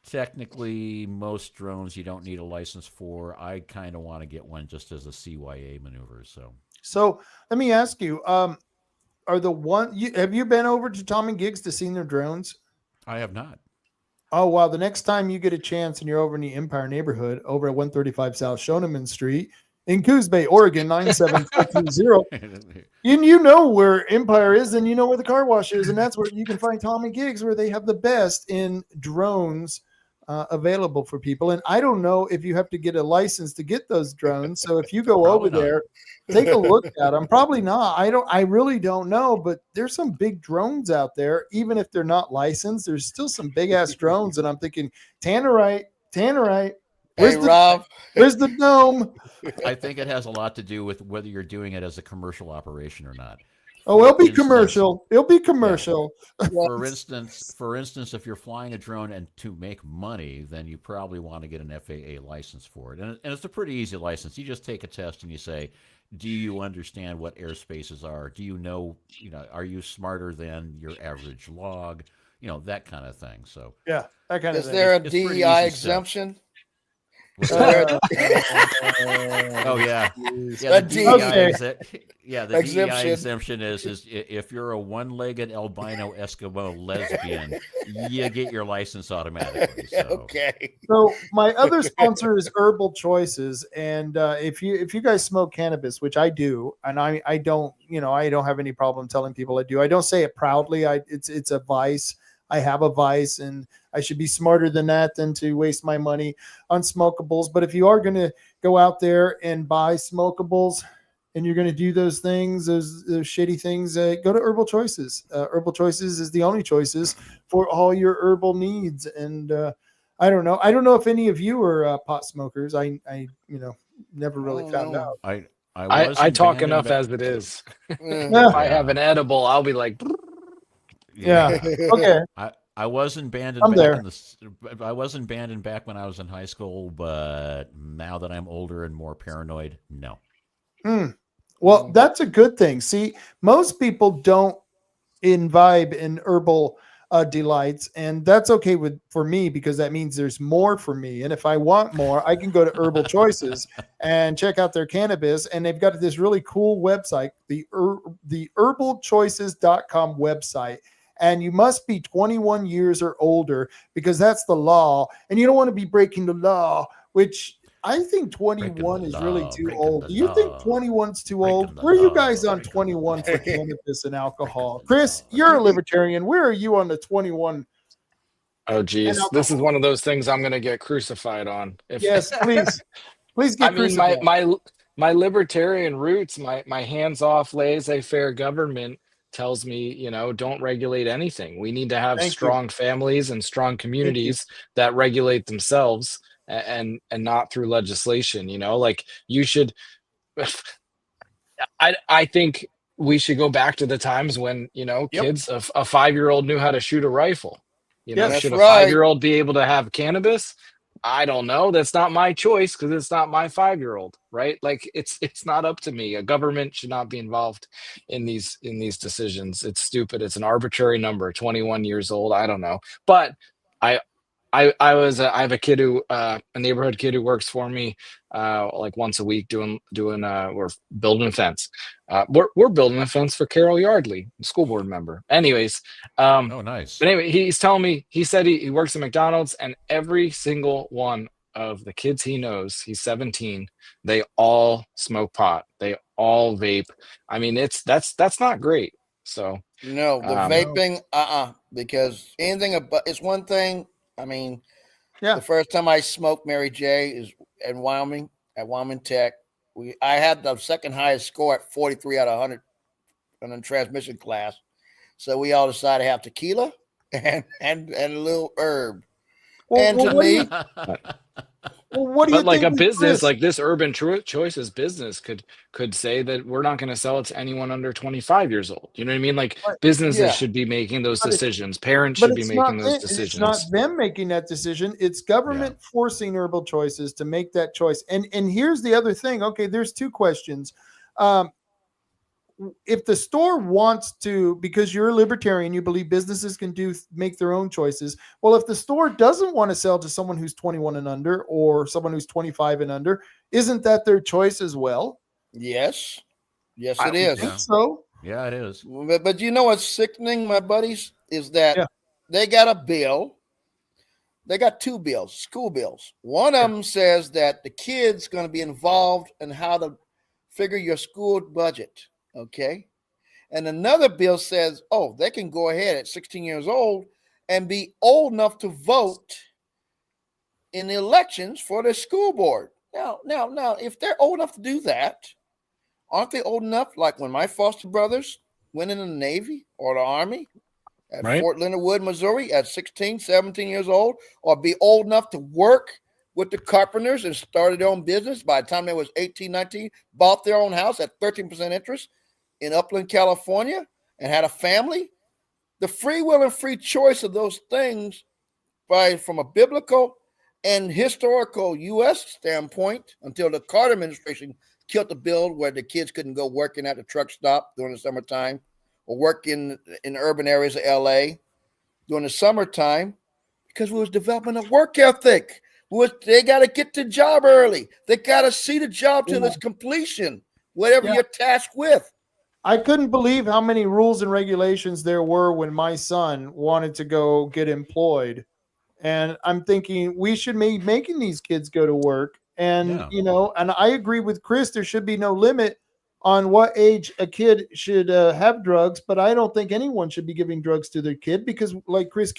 Speaker 2: technically, most drones you don't need a license for. I kind of want to get one just as a CYA maneuver. So
Speaker 3: let me ask you: have you been over to Tom and Gigs to see their drones?
Speaker 2: I have not.
Speaker 3: Oh wow! The next time you get a chance and you're over in the Empire neighborhood, over at 135 South Shoneman Street in Coos Bay, Oregon 97420, you know where Empire is, and you know where the car wash is, and that's where you can find Tom and Gigs, where they have the best in drones available for people. And I don't know if you have to get a license to get those drones. So if you go over there, take a look at them. Probably not. I really don't know, but there's some big drones out there. Even if they're not licensed, there's still some big ass drones. And I'm thinking, Tannerite. Where's the dome?
Speaker 2: I think it has a lot to do with whether you're doing it as a commercial operation or not.
Speaker 3: Oh, it'll be commercial. It'll be commercial.
Speaker 2: For instance, if you're flying a drone and to make money, then you probably want to get an FAA license for it. And it's a pretty easy license. You just take a test and you say, do you understand what airspaces are? Do you know, are you smarter than your average log? That kind of thing. So
Speaker 3: yeah, that kind of thing.
Speaker 4: Is there a DEI exemption?
Speaker 2: Oh yeah, the DEI exemption is if you're a one-legged albino Eskimo lesbian, you get your license automatically. So.
Speaker 4: Okay.
Speaker 3: So my other sponsor is Herbal Choices, and if you guys smoke cannabis, which I do, and I don't have any problem telling people I do. I don't say it proudly. It's a vice. I have a vice and I should be smarter than that than to waste my money on smokables. But if you are going to go out there and buy smokables and you're going to do those things, those shitty things, go to Herbal Choices. Herbal Choices is the only choices for all your herbal needs. And I don't know. I don't know if any of you are pot smokers. I never really found out.
Speaker 5: I talk enough as it is. If I have an edible, I'll be like,
Speaker 3: yeah. Okay.
Speaker 2: I wasn't banned I wasn't banned back when I was in high school, but now that I'm older and more paranoid, no.
Speaker 3: Well, that's a good thing. See, most people don't imbibe in herbal delights, and that's okay for me because that means there's more for me. And if I want more, I can go to Herbal Choices and check out their cannabis. And they've got this really cool website, the herbalchoices.com website. And you must be 21 years or older because that's the law. And you don't want to be breaking the law, which I think 21 is really too old. Do you think 21 is too old? Where are you guys on 21 for cannabis and alcohol? Chris, you're a libertarian. Where are you on the 21?
Speaker 5: Oh, geez. This is one of those things I'm going to get crucified on.
Speaker 3: Yes, please. Please get crucified.
Speaker 5: My libertarian roots, my hands-off laissez-faire government tells me, don't regulate anything. We need to have strong families and strong communities that regulate themselves and not through legislation. Like you should. I think we should go back to the times when kids, a 5-year-old knew how to shoot a rifle. Should a 5-year-old be able to have cannabis? I don't know. That's not my choice because it's not my 5-year-old, right? Like it's not up to me. A government should not be involved in these decisions. It's stupid. It's an arbitrary number, 21 years old. I don't know. But I have a kid a neighborhood kid who works for me like once a week doing we're building a fence. We're building a fence for Carol Yardley, school board member. Anyways,
Speaker 2: oh nice.
Speaker 5: But anyway, he's telling me, he said he works at McDonald's and every single one of the kids he knows, he's 17, they all smoke pot. They all vape. I mean, that's not great. So
Speaker 4: no, the vaping, because anything about it's one thing. I mean, the first time I smoked Mary J is in Wyoming at Wyoming Tech. I had the second highest score at 43 out of 100 in the transmission class. So we all decided to have tequila and a little herb. And to me,
Speaker 3: what do you
Speaker 5: but like
Speaker 3: think
Speaker 5: a business
Speaker 3: Chris?
Speaker 5: like this Urban Choices business could say that we're not going to sell it to anyone under 25 years old. You know what I mean? Like businesses should be making those decisions. Parents should be making those decisions.
Speaker 3: It's not them making that decision. It's government forcing Herbal Choices to make that choice. And here's the other thing. Okay, there's two questions. If the store wants to, because you're a libertarian, you believe businesses can make their own choices. Well, if the store doesn't want to sell to someone who's 21 and under or someone who's 25 and under, isn't that their choice as well?
Speaker 4: Yes, it
Speaker 3: I
Speaker 4: is.
Speaker 3: think so.
Speaker 2: Yeah, it is.
Speaker 4: But you know what's sickening, my buddies, is that they got a bill. They got two bills, school bills. One of them says that the kid's going to be involved in how to figure your school budget. Okay. And another bill says, they can go ahead at 16 years old and be old enough to vote in the elections for the school board. Now, if they're old enough to do that, aren't they old enough? Like when my foster brothers went in the Navy or the Army at Fort Leonard Wood, Missouri at 16, 17 years old, or be old enough to work with the carpenters and started their own business by the time they was 18, 19, bought their own house at 13% interest in Upland, California, and had a family. The free will and free choice of those things from a biblical and historical U.S. standpoint until the Carter administration killed the bill where the kids couldn't go working at the truck stop during the summertime or work in urban areas of L.A. during the summertime because we was developing a work ethic. They got to get the job early. They got to see the job till its completion, whatever you're tasked with.
Speaker 3: I couldn't believe how many rules and regulations there were when my son wanted to go get employed. And I'm thinking we should be making these kids go to work. And, and I agree with Chris, there should be no limit on what age a kid should have drugs, but I don't think anyone should be giving drugs to their kid because, like Chris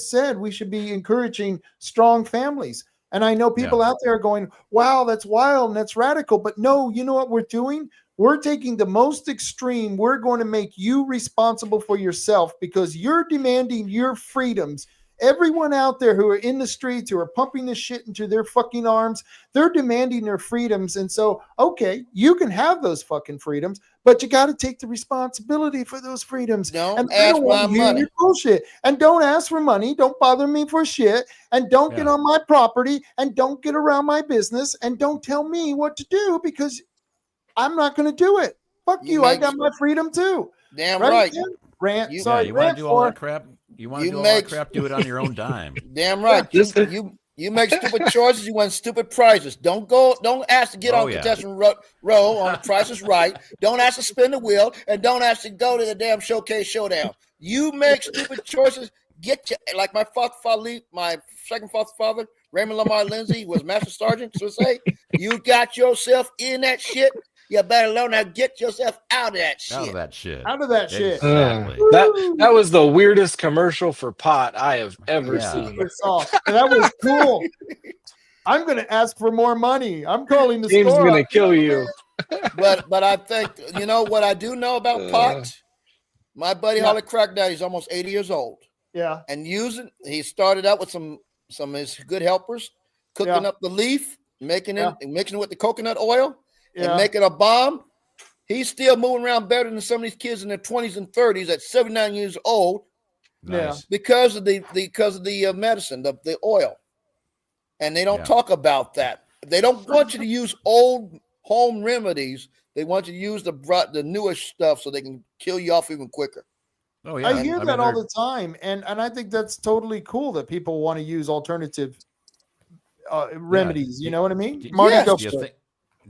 Speaker 3: said, we should be encouraging strong families. And I know people out there are going, wow, that's wild and that's radical. But no, you know what we're doing? We're taking the most extreme. We're going to make you responsible for yourself because you're demanding your freedoms. Everyone out there who are in the streets, who are pumping this shit into their fucking arms, they're demanding their freedoms. And so, okay, you can have those fucking freedoms, but you got to take the responsibility for those freedoms.
Speaker 4: Don't ask for my money.
Speaker 3: Your bullshit. And don't ask for money. Don't bother me for shit. And don't get on my property. And don't get around my business. And don't tell me what to do because I'm not going to do it. Fuck you. I got my freedom too.
Speaker 4: Damn right.
Speaker 3: Rant.
Speaker 2: You
Speaker 3: Sorry,
Speaker 2: want
Speaker 3: Rant
Speaker 2: to do all that crap? You want to do all that crap? Do it on your own dime.
Speaker 4: Damn right. You make stupid choices. You want stupid prizes. Don't ask to get on contestant row on the Price is Right. Don't ask to spin the wheel, and don't ask to go to the damn showcase showdown. You make stupid choices. Get like my second father, Raymond Lamar Lindsay, was Master Sergeant. So say you got yourself in that shit. You better learn how to get yourself out of that shit.
Speaker 2: Out of that shit.
Speaker 3: Out of that shit.
Speaker 2: Exactly.
Speaker 5: That was the weirdest commercial for pot I have ever seen.
Speaker 3: That was cool. I'm going to ask for more money. I'm calling the
Speaker 5: James
Speaker 3: store.
Speaker 5: Going to kill you.
Speaker 4: But I think, you know what I do know about pot? My buddy Holly Crack Daddy is almost 80 years old.
Speaker 3: Yeah.
Speaker 4: And he started out with some of his good helpers, cooking up the leaf, mixing it with the coconut oil. And making a bomb. He's still moving around better than some of these kids in their 20s and 30s at 79 years old.
Speaker 2: Nice.
Speaker 4: Because of the medicine, the oil. And they don't talk about that. They don't want you to use old home remedies. They want you to use the newest stuff so they can kill you off even quicker.
Speaker 2: Oh yeah.
Speaker 3: I hear that all the time. And I think that's totally cool that people want to use alternative remedies. You know what I mean? Marty, go for it.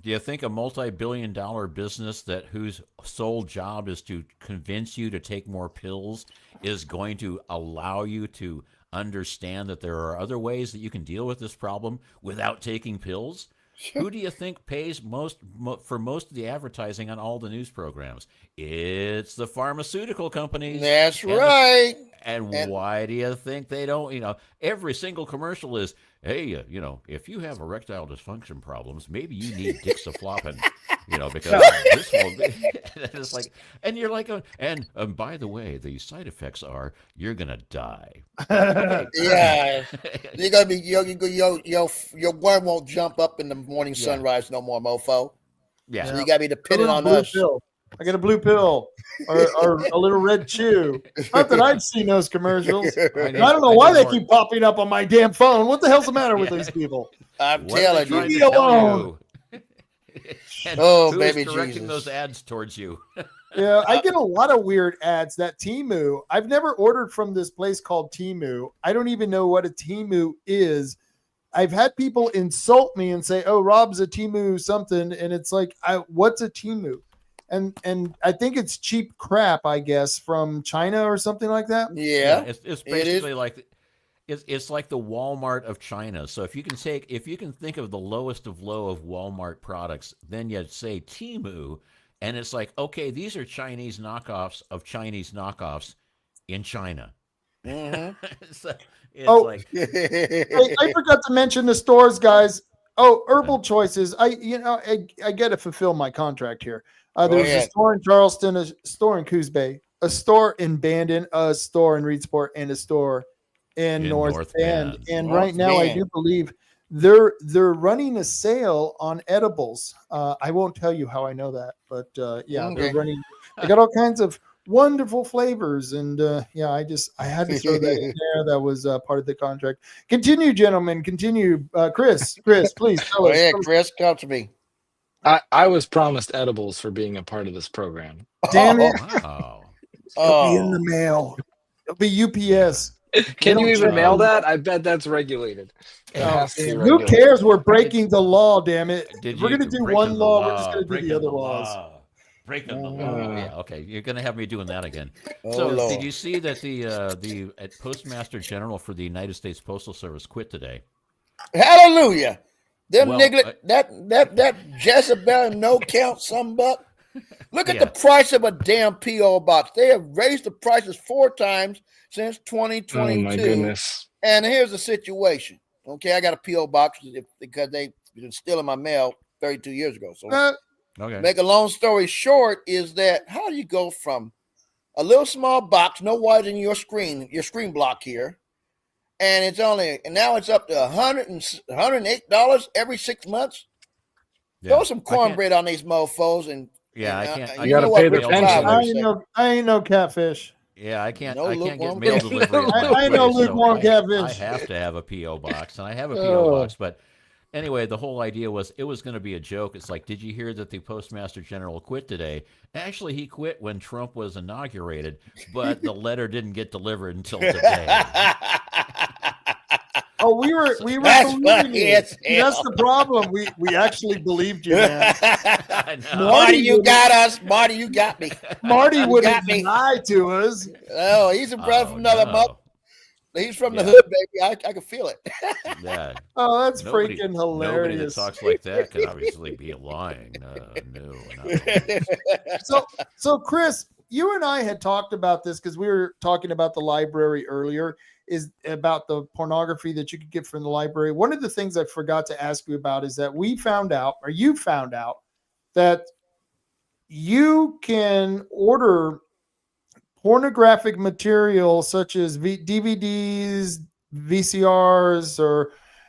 Speaker 2: Do you think a multi-billion-dollar business whose sole job is to convince you to take more pills is going to allow you to understand that there are other ways that you can deal with this problem without taking pills? Who do you think pays for most of the advertising on all the news programs? It's the pharmaceutical companies.
Speaker 4: That's right.
Speaker 2: And why do you think they don't? Every single commercial is, hey, if you have erectile dysfunction problems, maybe you need Dixaflopin, because this will be, and it's like, and you're like, and by the way, the side effects are you're gonna die. Okay.
Speaker 4: Yeah, you're gonna be your worm won't jump up in the morning sunrise no more, mofo.
Speaker 2: Yeah,
Speaker 4: so you gotta be dependent on us.
Speaker 3: I got a blue pill or a little red chew. Not that I've seen those commercials. I don't know why they keep popping up on my damn phone. What the hell's the matter with these people?
Speaker 4: I'm telling you.
Speaker 3: Leave me alone.
Speaker 2: Who's
Speaker 4: baby
Speaker 2: directing
Speaker 4: Jesus.
Speaker 2: those ads towards you?
Speaker 3: Yeah, I get a lot of weird ads. That Temu. I've never ordered from this place called Temu. I don't even know what a Temu is. I've had people insult me and say, "Oh, Rob's a Temu something," and it's like, what's a Temu? And I think it's cheap crap, I guess, from China or something like that.
Speaker 4: Yeah,
Speaker 2: it's basically like it's like the Walmart of China. So if you can think of the lowest of low of Walmart products, then you say Temu, and it's like, okay, these are Chinese knockoffs of Chinese knockoffs in China.
Speaker 4: Mm-hmm.
Speaker 3: I forgot to mention the stores, guys. Oh, Herbal Choices. I got to fulfill my contract here. There's a store in Charleston, a store in Coos Bay, a store in Bandon, a store in Reedsport, and a store in North Bend. And right now, I do believe they're running a sale on edibles. I won't tell you how I know that, but they're running. They got all kinds of wonderful flavors, and I had to throw that in there. That was part of the contract. Continue, gentlemen. Continue, Chris, please tell us.
Speaker 4: Yeah, Chris, come to me.
Speaker 5: I was promised edibles for being a part of this program.
Speaker 3: Damn it!
Speaker 2: Wow.
Speaker 3: It'll be in the mail. It'll be UPS.
Speaker 5: Can you even mail that? I bet that's regulated.
Speaker 3: Who cares? We're breaking the law. Damn it! We're gonna do one law. We're just gonna do the other laws.
Speaker 2: Breaking the law. Yeah, okay. You're going to have me doing that again. So, did you see that the Postmaster General for the United States Postal Service quit today?
Speaker 4: Hallelujah! Them that Jezebel no count some buck. Look at the price of a damn P.O. box. They have raised the prices 4 times since 2022.
Speaker 5: Oh my goodness.
Speaker 4: And here's the situation. Okay, I got a P.O. box because they've been stealing my mail 32 years ago. So make a long story short is that how do you go from a little small box, no wider than your screen block here, and now it's up to $108 every 6 months? Throw some cornbread on these mofos and
Speaker 2: I can't.
Speaker 5: You got to pay the pension.
Speaker 3: I ain't no catfish.
Speaker 2: Yeah, I can't.
Speaker 4: No
Speaker 2: I can't get
Speaker 4: lukewarm
Speaker 2: mail delivery.
Speaker 3: I know lukewarm catfish.
Speaker 2: I have to have a PO box, and I have a PO box. But anyway, the whole idea was it was going to be a joke. It's like, did you hear that the Postmaster General quit today? Actually, he quit when Trump was inaugurated, but the letter didn't get delivered until today.
Speaker 3: Oh, we were believing you. That's the problem. We actually believed you, man.
Speaker 4: Marty, you got us. Marty, you got me.
Speaker 3: Marty wouldn't lie to us.
Speaker 4: Oh, he's a brother from another mother. He's from the hood, baby. I can feel it.
Speaker 2: Yeah.
Speaker 3: Oh, that's freaking hilarious.
Speaker 2: Nobody that talks like that can obviously be lying. No.
Speaker 3: So, Chris, you and I had talked about this because we were talking about the library earlier. Is about the pornography that you could get from the library. One of the things I forgot to ask you about is that you found out that you can order pornographic material such as DVDs, VCRs,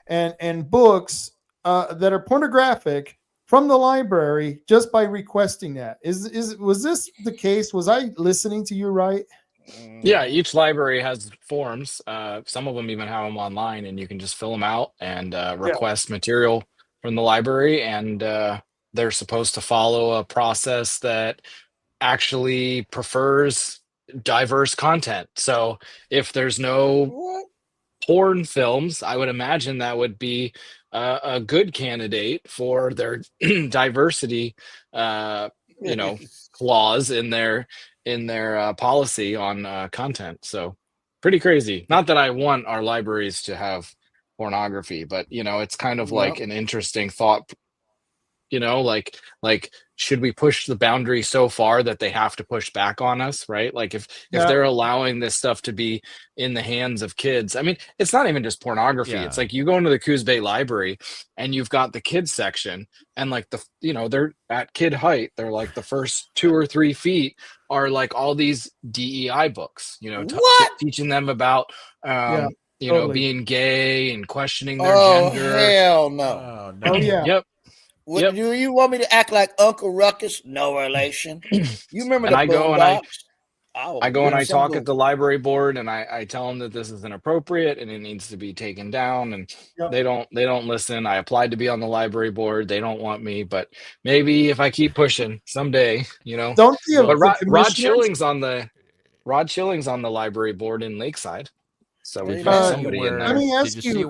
Speaker 3: and books that are pornographic from the library just by requesting that. Was this the case? Was I listening to you right?
Speaker 5: Yeah, each library has forms. Some of them even have them online, and you can just fill them out and request material from the library. And they're supposed to follow a process that actually prefers diverse content. So if there's no porn films, I would imagine that would be a good candidate for their diversity, clause in their policy on content. So pretty crazy. Not that I want our libraries to have pornography, but it's kind of like an interesting thought. Like should we push the boundary so far that they have to push back on us, right? Like if they're allowing this stuff to be in the hands of kids. I mean, it's not even just pornography. It's like you go into the Coos Bay Library and you've got the kids section, and like they're at kid height. They're like the first 2 or 3 feet are like all these DEI books, teaching them about totally. Being gay and questioning their gender.
Speaker 4: Hell no.
Speaker 3: Oh yeah.
Speaker 5: Yep.
Speaker 4: Do you want me to act like Uncle Ruckus? No relation. You remember
Speaker 5: and
Speaker 4: the
Speaker 5: I go and I talk
Speaker 4: book.
Speaker 5: at the library board, and I tell them that this is inappropriate and it needs to be taken down, and they don't listen. I applied to be on the library board. They don't want me, but maybe if I keep pushing someday,
Speaker 3: Don't feel.
Speaker 5: But Rod Schilling's on the library board in Lakeside. So we've got somebody in there.
Speaker 3: Let me ask you there,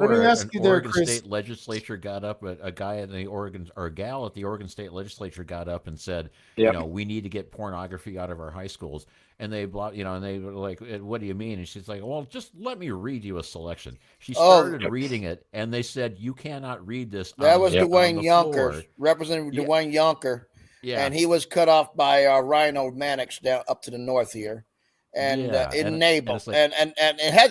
Speaker 2: Oregon
Speaker 3: Chris.
Speaker 2: State Legislature got up, a guy in the Oregon, or a gal at the Oregon State Legislature got up and said, we need to get pornography out of our high schools. And they and they were like, what do you mean? And she's like, well, just let me read you a selection. She started reading it, and they said, you cannot read this.
Speaker 4: That was Dwayne Yonker, Representative Dwayne Yonker. Yeah. And he was cut off by Rhino Mannix down up to the north here. And enabled, and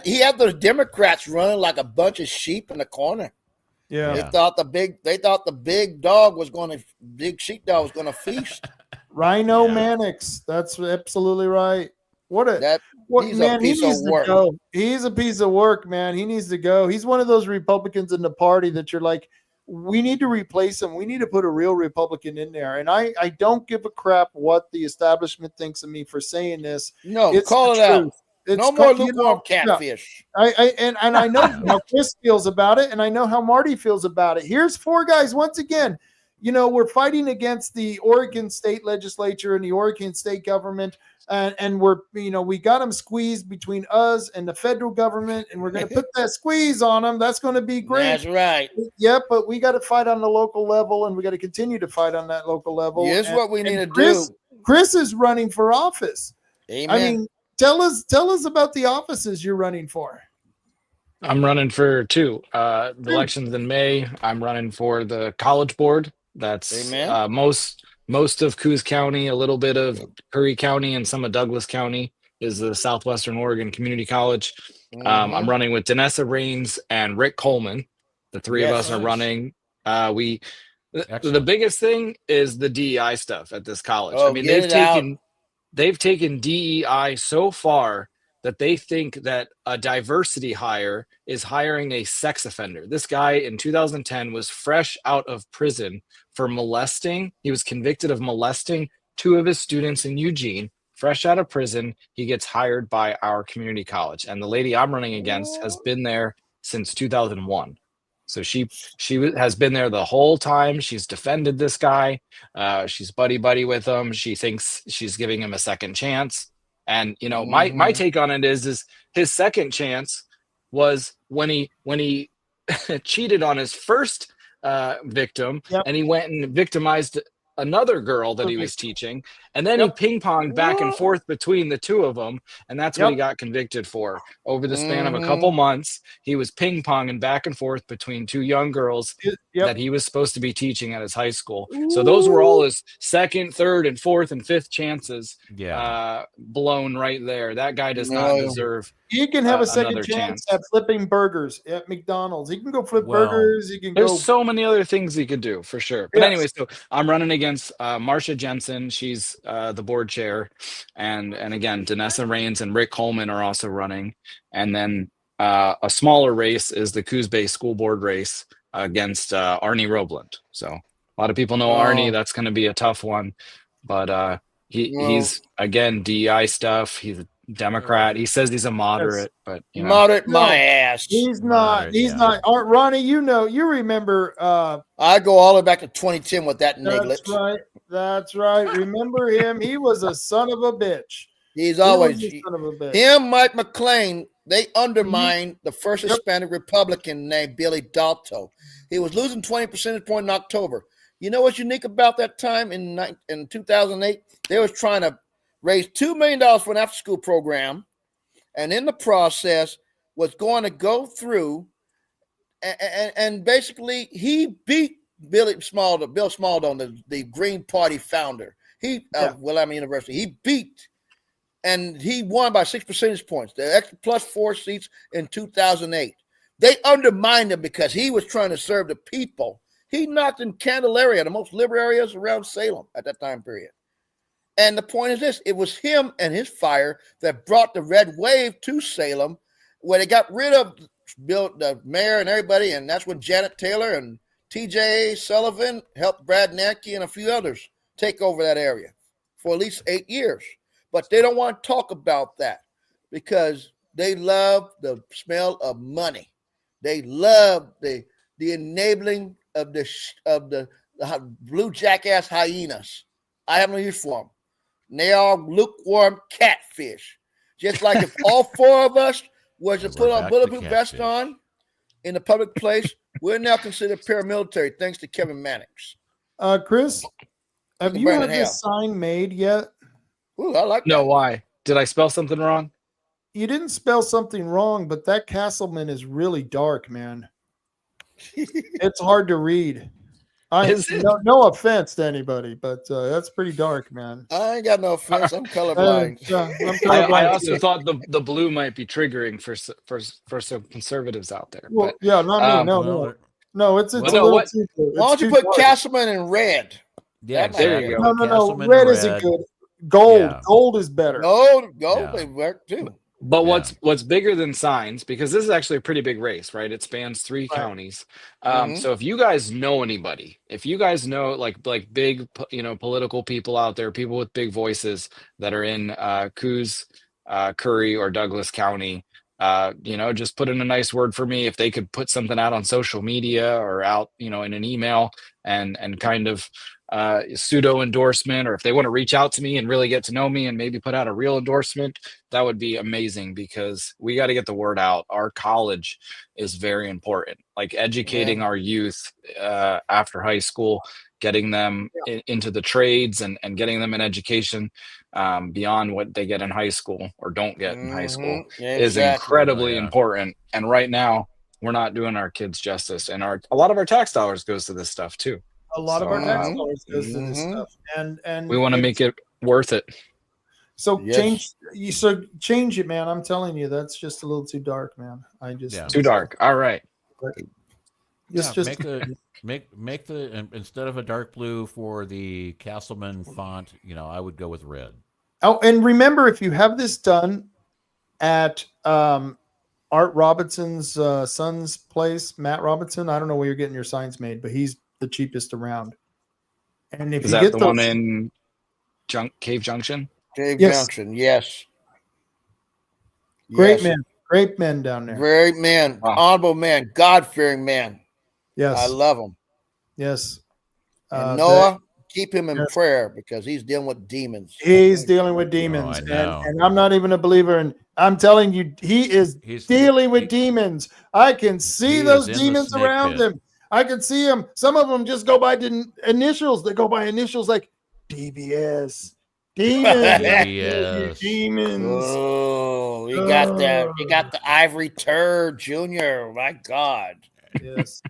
Speaker 4: he had those Democrats running like a bunch of sheep in the corner.
Speaker 3: Yeah,
Speaker 4: they thought the big sheepdog was going to feast.
Speaker 3: Rhino Mannix, that's absolutely right. He's a piece of work, man. He needs to go. He's one of those Republicans in the party that you're like, we need to replace him. We need to put a real Republican in there. And I don't give a crap what the establishment thinks of me for saying this.
Speaker 4: No, call it out. No more lukewarm catfish.
Speaker 3: I know how Chris feels about it, and I know how Marty feels about it. Here's 4 guys once again. We're fighting against the Oregon State Legislature and the Oregon State government, and we're we got them squeezed between us and the federal government, and we're going to put that squeeze on them. That's going to be great.
Speaker 4: That's right.
Speaker 3: Yeah, but we got to fight on the local level, and we got to continue to fight on that local level.
Speaker 4: Here's what we need to do.
Speaker 3: Chris is running for office.
Speaker 4: Amen.
Speaker 3: I mean, tell us about the offices you're running for.
Speaker 5: I'm running for 2. The election's in May. I'm running for the college board. That's most most of Coos County, a little bit of Curry County, and some of Douglas County is the Southwestern Oregon Community College. I'm running with Danessa Rains and Rick Coleman. The three of us are running. The biggest thing is the DEI stuff at this college. I mean, they've taken DEI so far that they think that a diversity hire is hiring a sex offender. This guy in 2010 was fresh out of prison for molesting. He was convicted of molesting 2 of his students in Eugene. Fresh out of prison, he gets hired by our community college. And the lady I'm running against has been there since 2001. So she has been there the whole time. She's defended this guy. She's buddy with him. She thinks she's giving him a second chance. And my take on it is his second chance was when he cheated on his first victim, and he went and victimized another girl that he was teaching, and then he ping-ponged back and forth between the 2 of them, and that's what he got convicted for. Over the span of a couple months, he was ping-ponging back and forth between 2 young girls that he was supposed to be teaching at his high school. So those were all his second, third, and fourth, and fifth chances blown right there. That guy does not deserve.
Speaker 3: He can have a second chance at flipping burgers at McDonald's. He can go flip burgers. He can
Speaker 5: There's so many other things he could do for sure. But anyway, so I'm running against Marcia Jensen. She's the board chair. And again, Danessa Rains and Rick Coleman are also running. And then a smaller race is the Coos Bay School Board race against Arnie Robland. So a lot of people know Arnie. That's going to be a tough one. But he's, again, DEI stuff. He's a Democrat. He says he's a moderate, but
Speaker 4: moderate my ass.
Speaker 3: He's not. He's not. Ronnie, you remember?
Speaker 4: I go all the way back to 2010 with that niglet.
Speaker 3: That's right. Remember him? He was a son of a bitch.
Speaker 4: He's always a son of a bitch. Him, Mike McLean. They undermined the first Hispanic Republican named Billy Dalto. He was losing 20 percentage point in October. You know what's unique about that time in 2008? They was trying to raise $2 million for an after-school program, and in the process was going to go through and basically he beat Bill Smaldon, the Green Party founder. Willamette University. He beat, and he won by 6 percentage points. The extra plus 4 seats in 2008. They undermined him because he was trying to serve the people. He knocked in Candelaria, the most liberal areas around Salem at that time period. And the point is this, it was him and his fire that brought the red wave to Salem, where they got rid of the mayor and everybody, and that's when Janet Taylor and T.J. Sullivan helped Brad Nankey and a few others take over that area for at least 8 years. But they don't want to talk about that because they love the smell of money. They love the enabling of the blue jackass hyenas. I have no use for them. They are lukewarm catfish. Just like if all 4 of us were to put our bulletproof vest on in a public place, we're now considered paramilitary thanks to Kevin Mannix.
Speaker 3: Chris, have you had this sign made yet?
Speaker 4: Ooh, I like that.
Speaker 5: No, why? Did I spell something wrong?
Speaker 3: You didn't spell something wrong, but that Castleman is really dark, man. It's hard to read. No offense to anybody, but that's pretty dark, man.
Speaker 4: I ain't got no offense. I'm colorblind.
Speaker 5: I also thought the blue might be triggering for some conservatives out there.
Speaker 3: Well,
Speaker 5: but,
Speaker 3: not me. No, it's a little
Speaker 4: why don't you put Castleman in red?
Speaker 5: Yeah, there you
Speaker 3: go. No. Red isn't good. Gold is better.
Speaker 4: Gold, they work too.
Speaker 5: But what's bigger than signs, because this is actually a pretty big race, right? It spans 3 counties. So if you guys know anybody, if you guys know like big, political people out there, people with big voices that are in Coos, Curry, or Douglas County, just put in a nice word for me. If they could put something out on social media or out, in an email and kind of pseudo endorsement, or if they want to reach out to me and really get to know me and maybe put out a real endorsement, that would be amazing, because we got to get the word out. Our college is very important, like educating our youth after high school, getting them into the trades and getting them an education beyond what they get in high school or don't get in high school is incredibly important. And right now we're not doing our kids justice, and a lot of our tax dollars goes to this stuff too.
Speaker 3: A lot of our tax
Speaker 5: So,
Speaker 3: dollars goes to this stuff, and
Speaker 5: we want to make it worth it.
Speaker 3: So change it, man. I'm telling you, that's just a little too dark, man.
Speaker 5: Too dark. All right.
Speaker 2: Make the instead of a dark blue for the Castleman font, I would go with red.
Speaker 3: Oh, and remember, if you have this done at Art Robinson's son's place, Matt Robinson, I don't know where you're getting your signs made, but he's the cheapest around. And if
Speaker 5: Is
Speaker 3: you
Speaker 5: that
Speaker 3: get
Speaker 5: the
Speaker 3: those,
Speaker 5: one in Cave Junction?
Speaker 4: Junction, yes.
Speaker 3: Great men down there.
Speaker 4: Great men, honorable men, God-fearing men.
Speaker 3: Yes,
Speaker 4: I love them.
Speaker 3: Yes,
Speaker 4: and Noah, keep him in prayer because he's dealing with demons.
Speaker 3: He's dealing with demons, and I'm not even a believer. And I'm telling you, he's dealing with demons. I can see those demons around him. I can see them. Some of them just go by initials. They go by initials like DBS. Demons. Demons.
Speaker 4: Oh, you got that. You got the Ivory Turd Jr. My God.
Speaker 3: Yes.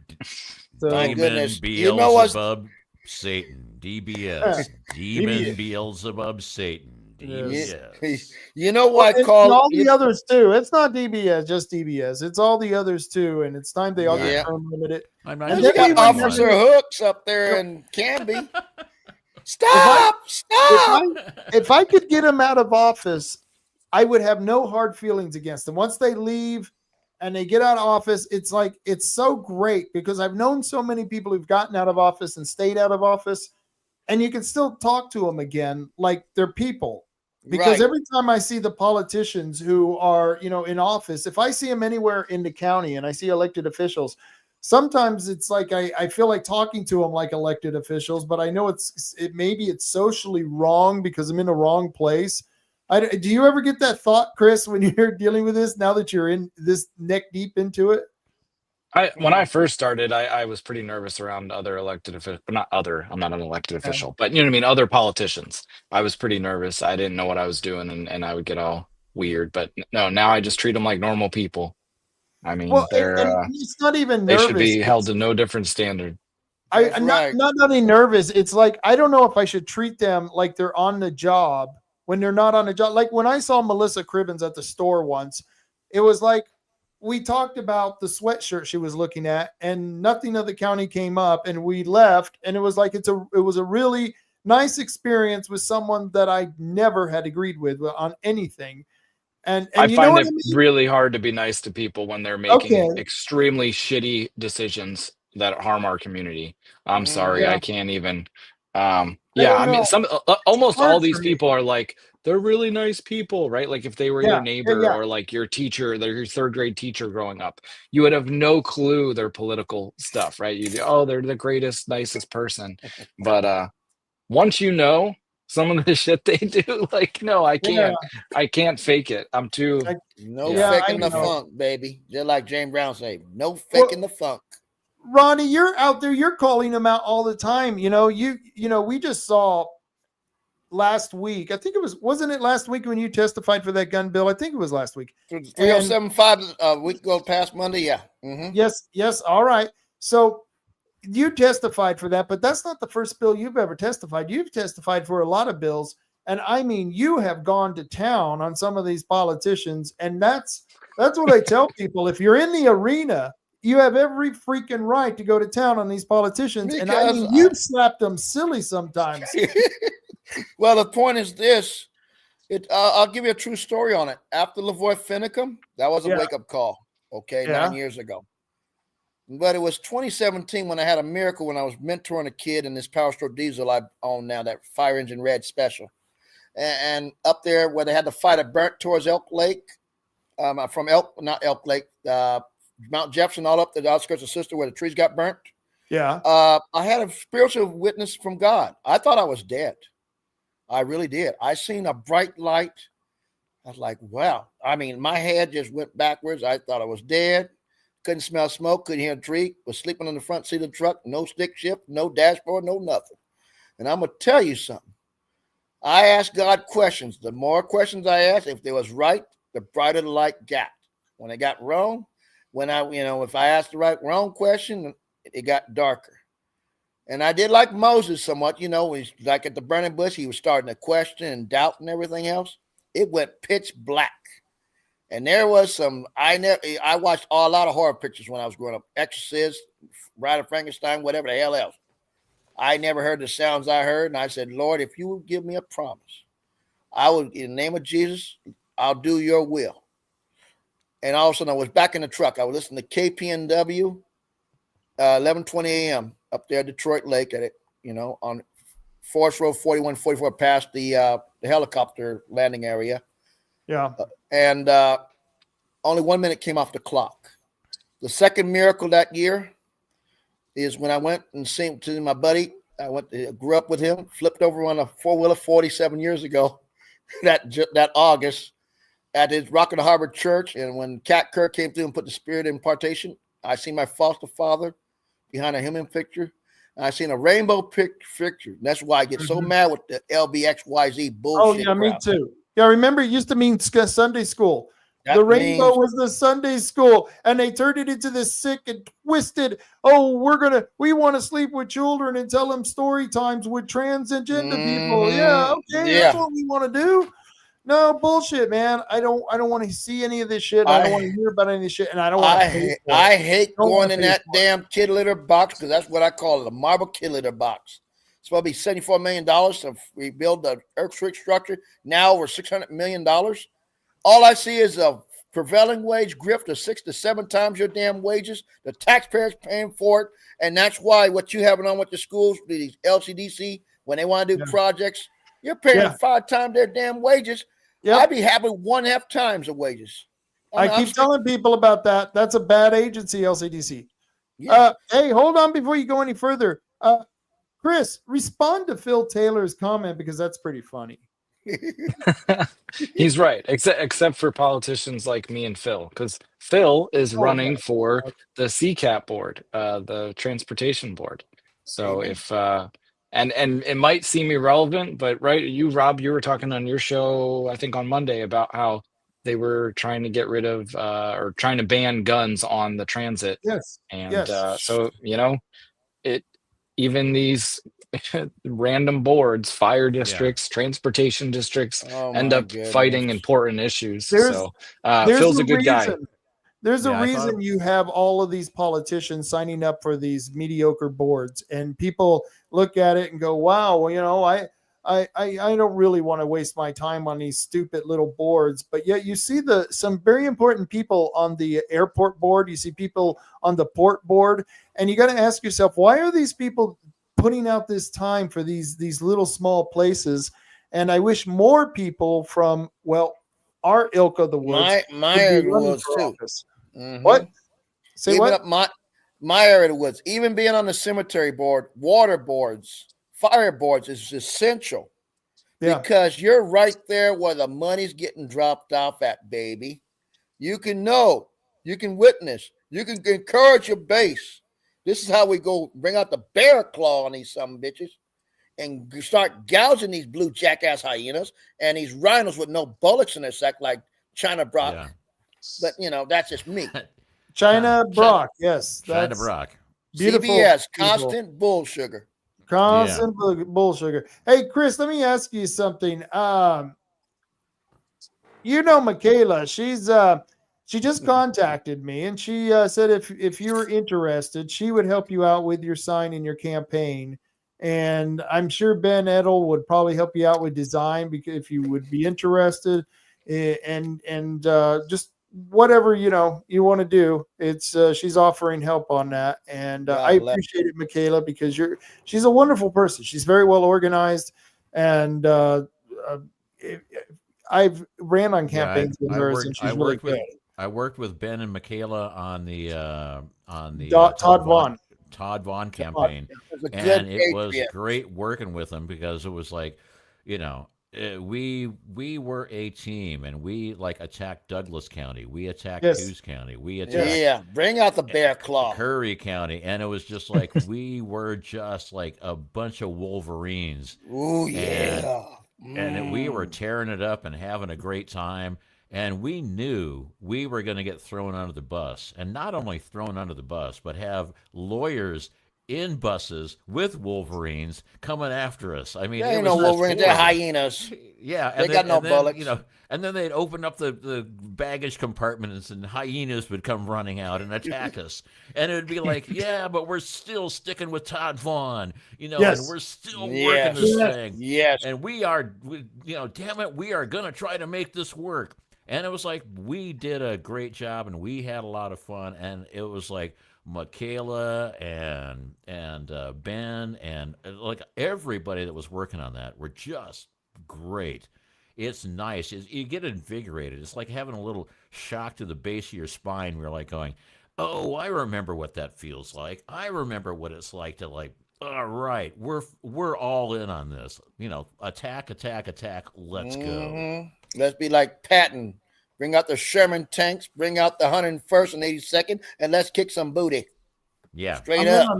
Speaker 4: My goodness.
Speaker 2: Beelzebub, Satan. DBS. Demon Beelzebub, Satan. DBS.
Speaker 4: You know what?
Speaker 3: All the others too. It's not DBS, just DBS. It's all the others too, and it's time they all get term limited.
Speaker 4: And you got Officer Hooks up there in Canby. Stop!
Speaker 3: If I could get him out of office, I would have no hard feelings against them. Once they leave and they get out of office, it's like it's so great because I've known so many people who've gotten out of office and stayed out of office, and you can still talk to them again like they're people. Because every time I see the politicians who are, in office, if I see them anywhere in the county and I see elected officials, sometimes it's like I feel like talking to them like elected officials, but I know maybe it's socially wrong because I'm in the wrong place. Do you ever get that thought, Chris, when you're dealing with this, now that you're in this neck deep into it?
Speaker 5: When I first started, I was pretty nervous around other elected officials, but I'm not an elected official, but you know what I mean? Other politicians. I was pretty nervous. I didn't know what I was doing and I would get all weird, but no, now I just treat them like normal people. I mean,
Speaker 3: it's not even
Speaker 5: they
Speaker 3: nervous.
Speaker 5: should be held to no different standard.
Speaker 3: I'm not only nervous. It's like, I don't know if I should treat them like they're on the job when they're not on the job. Like when I saw Melissa Cribbins at the store once, it was like, we talked about the sweatshirt she was looking at and nothing of the county came up and we left. And it was like, it was a really nice experience with someone that I never had agreed with on anything. And
Speaker 5: I find it really hard to be nice to people when they're making extremely shitty decisions that harm our community. I'm sorry. I can't even. I mean, almost all these people are like, they're really nice people, right? Like if they were your neighbor or like your teacher, your third grade teacher growing up, you would have no clue their political stuff, right? You'd be, oh, they're the greatest, nicest person. But once you know some of the shit they do, like, no, I can't fake it. I'm too
Speaker 4: faking the funk, baby. Just like James Brown say, no faking the funk.
Speaker 3: Ronnie, you're out there, you're calling them out all the time. We just saw last week. I think wasn't it last week when you testified for that gun bill? I think it was last week.
Speaker 4: 3075 a week ago past Monday, yeah. Mm-hmm.
Speaker 3: Yes. All right. So you testified for that, but that's not the first bill you've ever testified. You've testified for a lot of bills. And I mean, you have gone to town on some of these politicians. And that's what I tell people. If you're in the arena, you have every freaking right to go to town on these politicians. And I mean, you've slapped them silly sometimes.
Speaker 4: Well, the point is this. I'll give you a true story on it. After Lavoy Finicum, that was a wake-up call, 9 years ago. But it was 2017 when I had a miracle when I was mentoring a kid in this Power Stroke diesel I own now, that Fire Engine Red Special. And up there where they had the fight at burnt towards Elk Lake, not Elk Lake, Mount Jefferson, all up to the outskirts of Sister where the trees got burnt.
Speaker 3: Yeah.
Speaker 4: I had a spiritual witness from God. I thought I was dead. I really did. I seen a bright light. I was like, wow. I mean, my head just went backwards. I thought I was dead. Couldn't smell smoke. Couldn't hear a tree. Was sleeping on the front seat of the truck. No stick shift. No dashboard. No nothing. And I'm going to tell you something. I asked God questions. The more questions I asked, if they was right, the brighter the light got. When it got wrong, if I asked the wrong question, it got darker. And I did like Moses somewhat, he's like at the burning bush, he was starting to question and doubt and everything else. It went pitch black. And there was I watched a lot of horror pictures when I was growing up. Exorcist, Bride of Frankenstein, whatever the hell else. I never heard the sounds I heard. And I said, Lord, if you would give me a promise, I would, in the name of Jesus, I'll do your will. And all of a sudden I was back in the truck. I was listening to KPNW, 11:20 a.m. up there at Detroit Lake at it, on Forest Road 4144 past the helicopter landing area.
Speaker 3: Yeah.
Speaker 4: And only 1 minute came off the clock. The second miracle that year is when I went and seen to my buddy. Grew up with him, flipped over on a four-wheeler 47 years ago, that August, at his Rock in the Harbor church. And when Cat Kuhrt came through and put the spirit impartation, I seen my foster father behind a human picture. And I seen a rainbow picture. That's why I get so mad with the LBXYZ bullshit.
Speaker 3: Oh, yeah,
Speaker 4: crowd.
Speaker 3: me too. Yeah, remember, it used to mean Sunday school. The rainbow was the Sunday school, and they turned it into this sick and twisted, we want to sleep with children and tell them story times with trans and gender people. Yeah, okay, that's what we want to do. No, bullshit, man. I don't want to see any of this shit. I don't want to hear about any of this shit, and I don't want to pay for it.
Speaker 4: I hate going in that damn kid litter box, because that's what I call it, a marble kid litter box. It's supposed to be $74 million to rebuild the earthquake structure. Now over $600 million. All I see is a prevailing wage grift of 6 to 7 times your damn wages. The taxpayers paying for it. And that's why what you having on with the schools, these LCDC, when they want to do projects, you're paying 5 times their damn wages. I'd be happy 1.5 times the wages.
Speaker 3: I keep telling people about that. That's a bad agency, LCDC. Yeah. Hey, hold on before you go any further. Chris, respond to Phil Taylor's comment, because that's pretty funny.
Speaker 5: He's right, except for politicians like me and Phil, because Phil is running for the CCAP board, the transportation board. So if and it might seem irrelevant, but right, Rob, you were talking on your show, I think on Monday, about how they were trying to get rid of or trying to ban guns on the transit.
Speaker 3: Yes.
Speaker 5: And so even these random boards, fire districts, transportation districts end up fighting important issues. So Phil's a good guy.
Speaker 3: There's a reason you have all of these politicians signing up for these mediocre boards, and people look at it and go, wow, I don't really want to waste my time on these stupid little boards. But yet you see some very important people on the airport board. You see people on the port board, and you got to ask yourself, why are these people putting out this time for these little small places? And I wish more people from, our ilk of the woods.
Speaker 4: My area of the woods too.
Speaker 3: What? Say
Speaker 4: even
Speaker 3: what?
Speaker 4: Up my area of the woods, even being on the cemetery board, water boards, fire boards is essential. Because you're right there where the money's getting dropped off at, baby. You can know, you can witness, you can encourage your base. This is how we go bring out the bear claw on these some bitches and start gouging these blue jackass hyenas and these rhinos with no bullets in their sack like China Brock. Yeah. But, that's just me.
Speaker 3: China Brock, yes.
Speaker 2: China Brock.
Speaker 3: Beautiful.
Speaker 4: CBS, constant bull sugar.
Speaker 3: Constant bull sugar. Hey, Chris, let me ask you something. Michaela, she just contacted me, and she said if you were interested, she would help you out with your sign in your campaign. And I'm sure Ben Edel would probably help you out with design, because if you would be interested, and just whatever you want to do, it's she's offering help on that, and I appreciate it, Michaela, because she's a wonderful person. She's very well organized, and I've ran on campaigns with her, and she's really good.
Speaker 2: I worked with Ben and Michaela on the Todd Vaughn campaign, and it was great working with them, because it was like, we were a team, and we attacked Douglas County, we attacked Coos County, we attacked
Speaker 4: bring out the bear claw,
Speaker 2: Curry County, and it was just like we were just like a bunch of Wolverines.
Speaker 4: Ooh, yeah.
Speaker 2: And we were tearing it up and having a great time. And we knew we were going to get thrown under the bus, and not only thrown under the bus, but have lawyers in buses with Wolverines coming after us. I mean,
Speaker 4: there ain't no Wolverines, they're hyenas.
Speaker 2: Yeah,
Speaker 4: they got no bullets.
Speaker 2: You know, and then they'd open up the baggage compartments, and hyenas would come running out and attack us. And it would be like, yeah, but we're still sticking with Todd Vaughn, you know, and we're still working this thing.
Speaker 4: Yes.
Speaker 2: And you know, damn it, we are going to try to make this work. And it was like, we did a great job, and we had a lot of fun. And it was like Michaela and Ben and like everybody that was working on that were just great. It's nice. You get invigorated. It's like having a little shock to the base of your spine. We're like going, oh, I remember what that feels like. I remember what it's like to like, all right, we're all in on this. You know, attack. Let's go.
Speaker 4: Let's be like Patton. Bring out the Sherman tanks, bring out the 101st and 82nd, and let's kick some booty.
Speaker 2: Yeah.
Speaker 4: Straight up.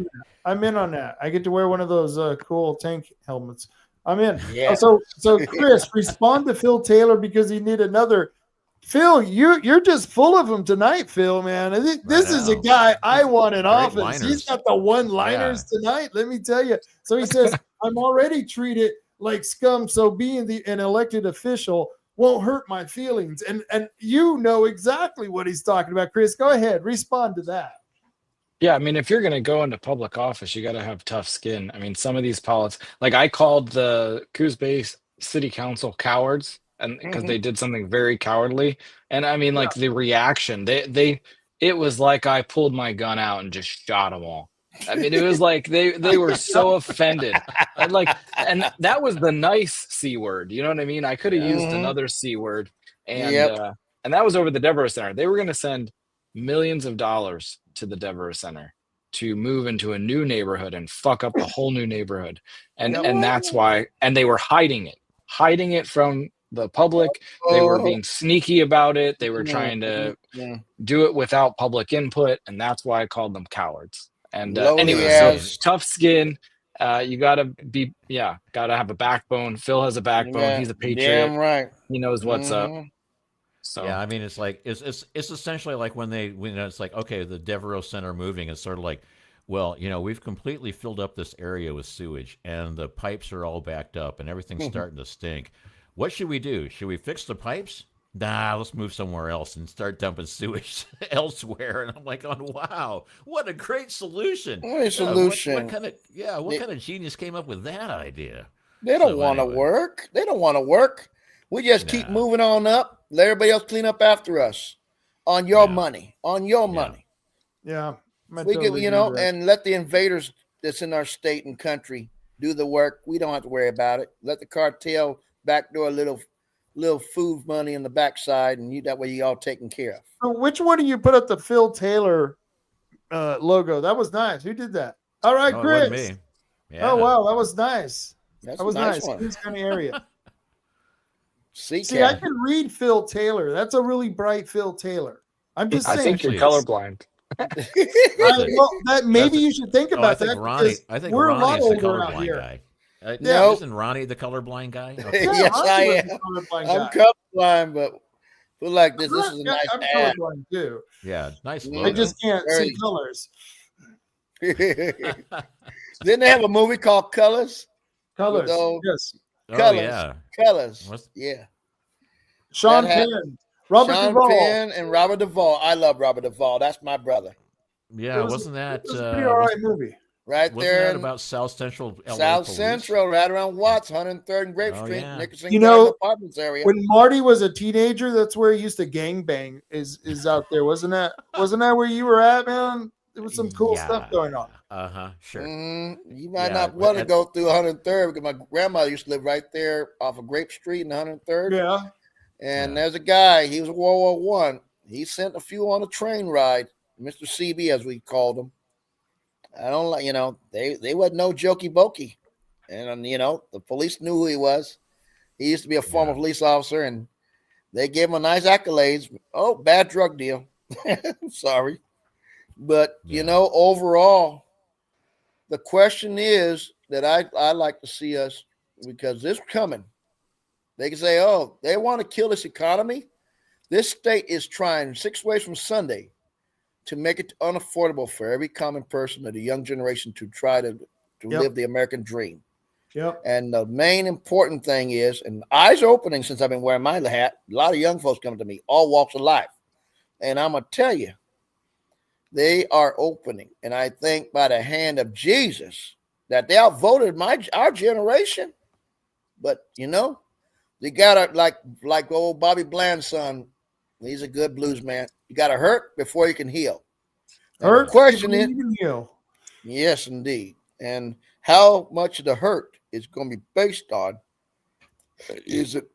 Speaker 3: I'm in on that. I get to wear one of those cool tank helmets. I'm in.
Speaker 4: Yeah.
Speaker 3: So Chris, respond to Phil Taylor because he need another. Phil, you're just full of them tonight, Phil, man. This is a guy I want in office.
Speaker 2: Liners.
Speaker 3: He's got the one-liners tonight, let me tell you. So he says, I'm already treated like scum, so being an elected official won't hurt my feelings. And you know exactly what he's talking about, Chris. Go ahead, respond to that.
Speaker 5: Yeah, I mean, if you're going to go into public office, you got to have tough skin. I mean, some of these politics, like I called the Coos Bay City Council cowards, and because they did something very cowardly. And I mean, like the reaction, it was like I pulled my gun out and just shot them all. I mean, it was like they were so offended. And that was the nice C word. You know what I mean? I could have used another C word. And and that was over the Devereaux Center. They were going to send millions of dollars to the Devereaux Center to move into a new neighborhood and fuck up the whole new neighborhood. And that's why, and they were hiding it from the public. They were being sneaky about it. They were trying to do it without public input. And that's why I called them cowards. And anyway, so tough skin. You gotta have a backbone. Phil has a backbone.
Speaker 4: Yeah,
Speaker 5: he's a patriot.
Speaker 4: Damn right.
Speaker 5: He knows what's up. So
Speaker 2: yeah, I mean, it's like it's essentially like when it's like, okay, the Devereaux Center moving. It's sort of like, well, you know, we've completely filled up this area with sewage, and the pipes are all backed up, and everything's starting to stink. What should we do? Should we fix the pipes? Nah, let's move somewhere else and start dumping sewage elsewhere. And I'm like, oh, wow, what a great solution!
Speaker 4: What a solution!
Speaker 2: What kind of genius came up with that idea?
Speaker 4: They don't want to work. They don't want to work. We just keep moving on up. Let everybody else clean up after us on your money. On your money.
Speaker 3: Yeah.
Speaker 4: We get, and let the invaders that's in our state and country do the work. We don't have to worry about it. Let the cartel backdoor a little food money in the backside, and that way you all taken care of.
Speaker 3: So which one do you put up the Phil Taylor logo? That was nice. Who did that? All right, Chris.
Speaker 2: It wasn't me. Yeah.
Speaker 3: Oh wow, that was nice.
Speaker 4: That was nice.
Speaker 3: Queens County area.
Speaker 4: See,
Speaker 3: I can read Phil Taylor. That's a really bright Phil Taylor. I'm just saying.
Speaker 5: I think you're colorblind.
Speaker 3: Maybe you should think about that.
Speaker 2: I think Ronnie's the colorblind guy. Isn't Ronnie the colorblind guy? Okay.
Speaker 4: Yes, I am. I'm colorblind, but feel like this is a nice
Speaker 3: I'm
Speaker 4: ad.
Speaker 3: colorblind too.
Speaker 2: Yeah, nice logo.
Speaker 3: I just can't see colors.
Speaker 4: Didn't they have a movie called Colors?
Speaker 3: Colors. Yes.
Speaker 4: Colors.
Speaker 2: Oh, yeah.
Speaker 4: Colors. Yeah.
Speaker 3: Sean Penn. Robert Duvall.
Speaker 4: Penn and Robert Duvall. I love Robert Duvall. That's my brother.
Speaker 2: Yeah, wasn't that?
Speaker 3: It was a pretty all right movie.
Speaker 4: Right
Speaker 2: wasn't
Speaker 4: there.
Speaker 2: That about South Central LA
Speaker 4: South
Speaker 2: police?
Speaker 4: Central, right around Watts, 103rd and Grape Street,
Speaker 2: Yeah.
Speaker 4: Nickerson Apartments area.
Speaker 3: When Marty was a teenager, that's where he used to gangbang. Is out there, wasn't that? Wasn't that where you were at, man? There was some cool stuff going on.
Speaker 2: Sure.
Speaker 4: You might not want to go through 103rd because my grandmother used to live right there off of Grape Street in 103rd.
Speaker 3: Yeah.
Speaker 4: And there's a guy, he was a World War I. He sent a few on a train ride, Mr. CB, as we called him. I don't like, they wasn't no jokey bokey. And, the police knew who he was. He used to be a former police officer, and they gave him a nice accolades. Oh, bad drug deal. Sorry. But, overall, the question is that I like to see us, because this is coming. They can say, oh, they want to kill this economy. This state is trying 6 ways from Sunday to make it unaffordable for every common person of the young generation to try to live the American dream.
Speaker 3: Yep.
Speaker 4: And the main important thing is, and eyes are opening since I've been wearing my hat. A lot of young folks coming to me, all walks of life. And I'm going to tell you, they are opening. And I think by the hand of Jesus that they outvoted our generation. But, you know, they got to, like old Bobby Bland's son, he's a good blues man. You got to hurt before you can heal.
Speaker 3: Hurt
Speaker 4: the question is,
Speaker 3: you can heal.
Speaker 4: Yes, indeed. And how much of the hurt is going to be based on is it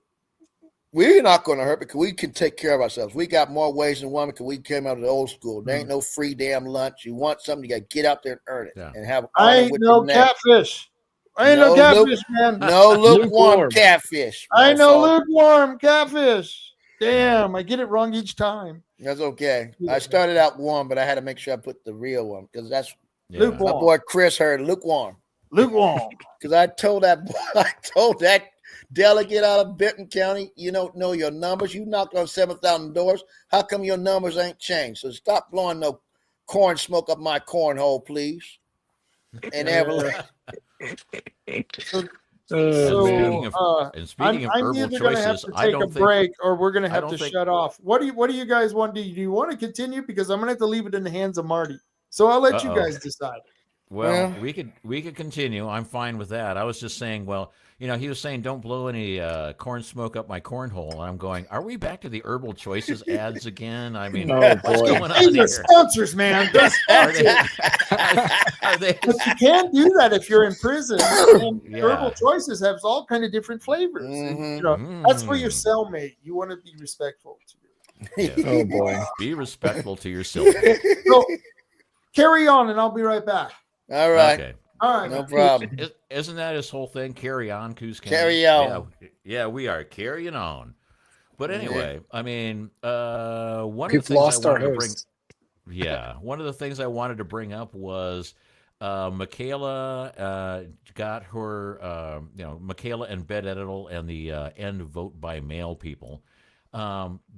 Speaker 4: we're not going to hurt because we can take care of ourselves. We got more ways than one because we came out of the old school. There ain't no free damn lunch. You want something, you got to get out there and earn it and have.
Speaker 3: I ain't no catfish. I ain't no catfish, man.
Speaker 4: No lukewarm catfish.
Speaker 3: I ain't no lukewarm catfish. Damn, I get it wrong each time.
Speaker 4: That's okay. I started out warm, but I had to make sure I put the real one because that's
Speaker 3: lukewarm.
Speaker 4: My boy Chris heard lukewarm.
Speaker 3: Lukewarm.
Speaker 4: Because I told that delegate out of Benton County, you don't know your numbers. You knocked on 7,000 doors. How come your numbers ain't changed? So stop blowing no corn smoke up my cornhole, please. And
Speaker 2: speaking of
Speaker 3: I'm
Speaker 2: herbal
Speaker 3: either going to have
Speaker 2: choices,
Speaker 3: to
Speaker 2: I
Speaker 3: take a
Speaker 2: don't think
Speaker 3: break or we're going to have to shut off. What do you guys want to do? Do you want to continue? Because I'm going to have to leave it in the hands of Marty. So I'll let you guys decide.
Speaker 2: Well, we could continue. I'm fine with that. I was just saying, well, you know, he was saying don't blow any corn smoke up my cornhole. And I'm going, are we back to the herbal choices ads again? I mean, what's going on
Speaker 3: These
Speaker 2: here?
Speaker 3: are sponsors, man. They're sponsors.
Speaker 2: Are they?
Speaker 3: But you can't do that if you're in prison. And herbal choices have all kind of different flavors. And, you know, that's for your cellmate. You want to be respectful to
Speaker 2: Yeah.
Speaker 6: Oh boy.
Speaker 2: Be respectful to yourself.
Speaker 3: So carry on, and I'll be right back.
Speaker 4: All right.
Speaker 2: Okay.
Speaker 3: All right.
Speaker 4: No problem.
Speaker 2: Isn't that his whole thing? Carry on, Coos County.
Speaker 4: Carry on.
Speaker 2: Yeah, we are carrying on. But anyway, I mean, one
Speaker 5: We've
Speaker 2: of the things
Speaker 5: lost
Speaker 2: I
Speaker 5: our
Speaker 2: wanted to
Speaker 5: host.
Speaker 2: one of the things I wanted to bring up was Michaela got her, Michaela and Bed Edital and the End Vote by Mail people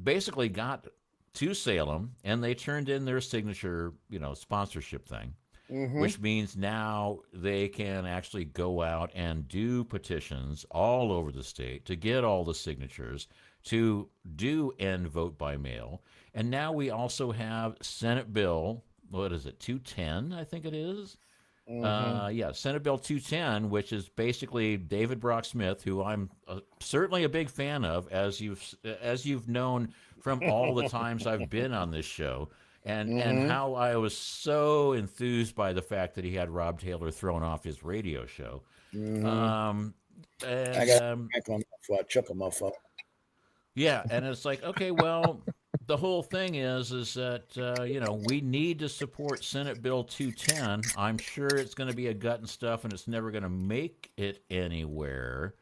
Speaker 2: basically got to Salem, and they turned in their signature, sponsorship thing, which means now they can actually go out and do petitions all over the state to get all the signatures to do End Vote by Mail. And now we also have Senate Bill, what is it, 210, I think it is? Senate Bill 210, which is basically David Brock Smith, who I'm certainly a big fan of, as you've known from all the times I've been on this show, and how I was so enthused by the fact that he had Rob Taylor thrown off his radio show.
Speaker 4: I got before I chuck him off.
Speaker 2: Yeah, and it's like, okay, well, the whole thing is that, we need to support Senate Bill 210. I'm sure it's going to be a gut and stuff, and it's never going to make it anywhere.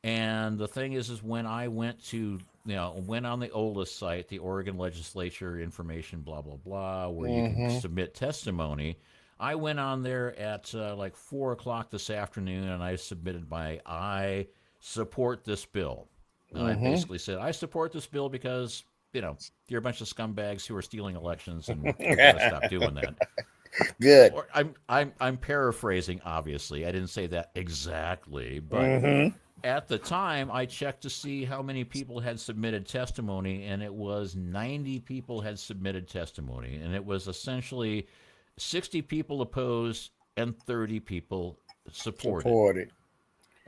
Speaker 2: And the thing is when I went to, went on the oldest site, the Oregon Legislature information, blah, blah, blah, where you can submit testimony, I went on there at 4 o'clock this afternoon, and I submitted I support this bill. And I basically said, I support this bill because, you're a bunch of scumbags who are stealing elections, and you gotta stop doing that.
Speaker 4: Good.
Speaker 2: Or I'm paraphrasing, obviously. I didn't say that exactly, but at the time, I checked to see how many people had submitted testimony, and it was 90 people had submitted testimony, and it was essentially 60 people opposed and 30 people supported.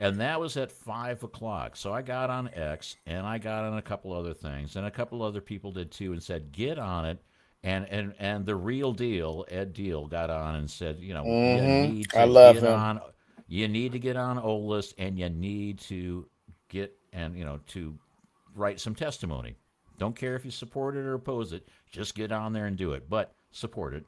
Speaker 2: And that was at 5 o'clock. So I got on X, and I got on a couple other things, and a couple other people did too, and said, get on it. And the real deal, Ed Deal, got on and said, you need to
Speaker 4: I love
Speaker 2: get
Speaker 4: him.
Speaker 2: on. You need to get on OList, and you need to get to write some testimony. Don't care if you support it or oppose it. Just get on there and do it, but support it.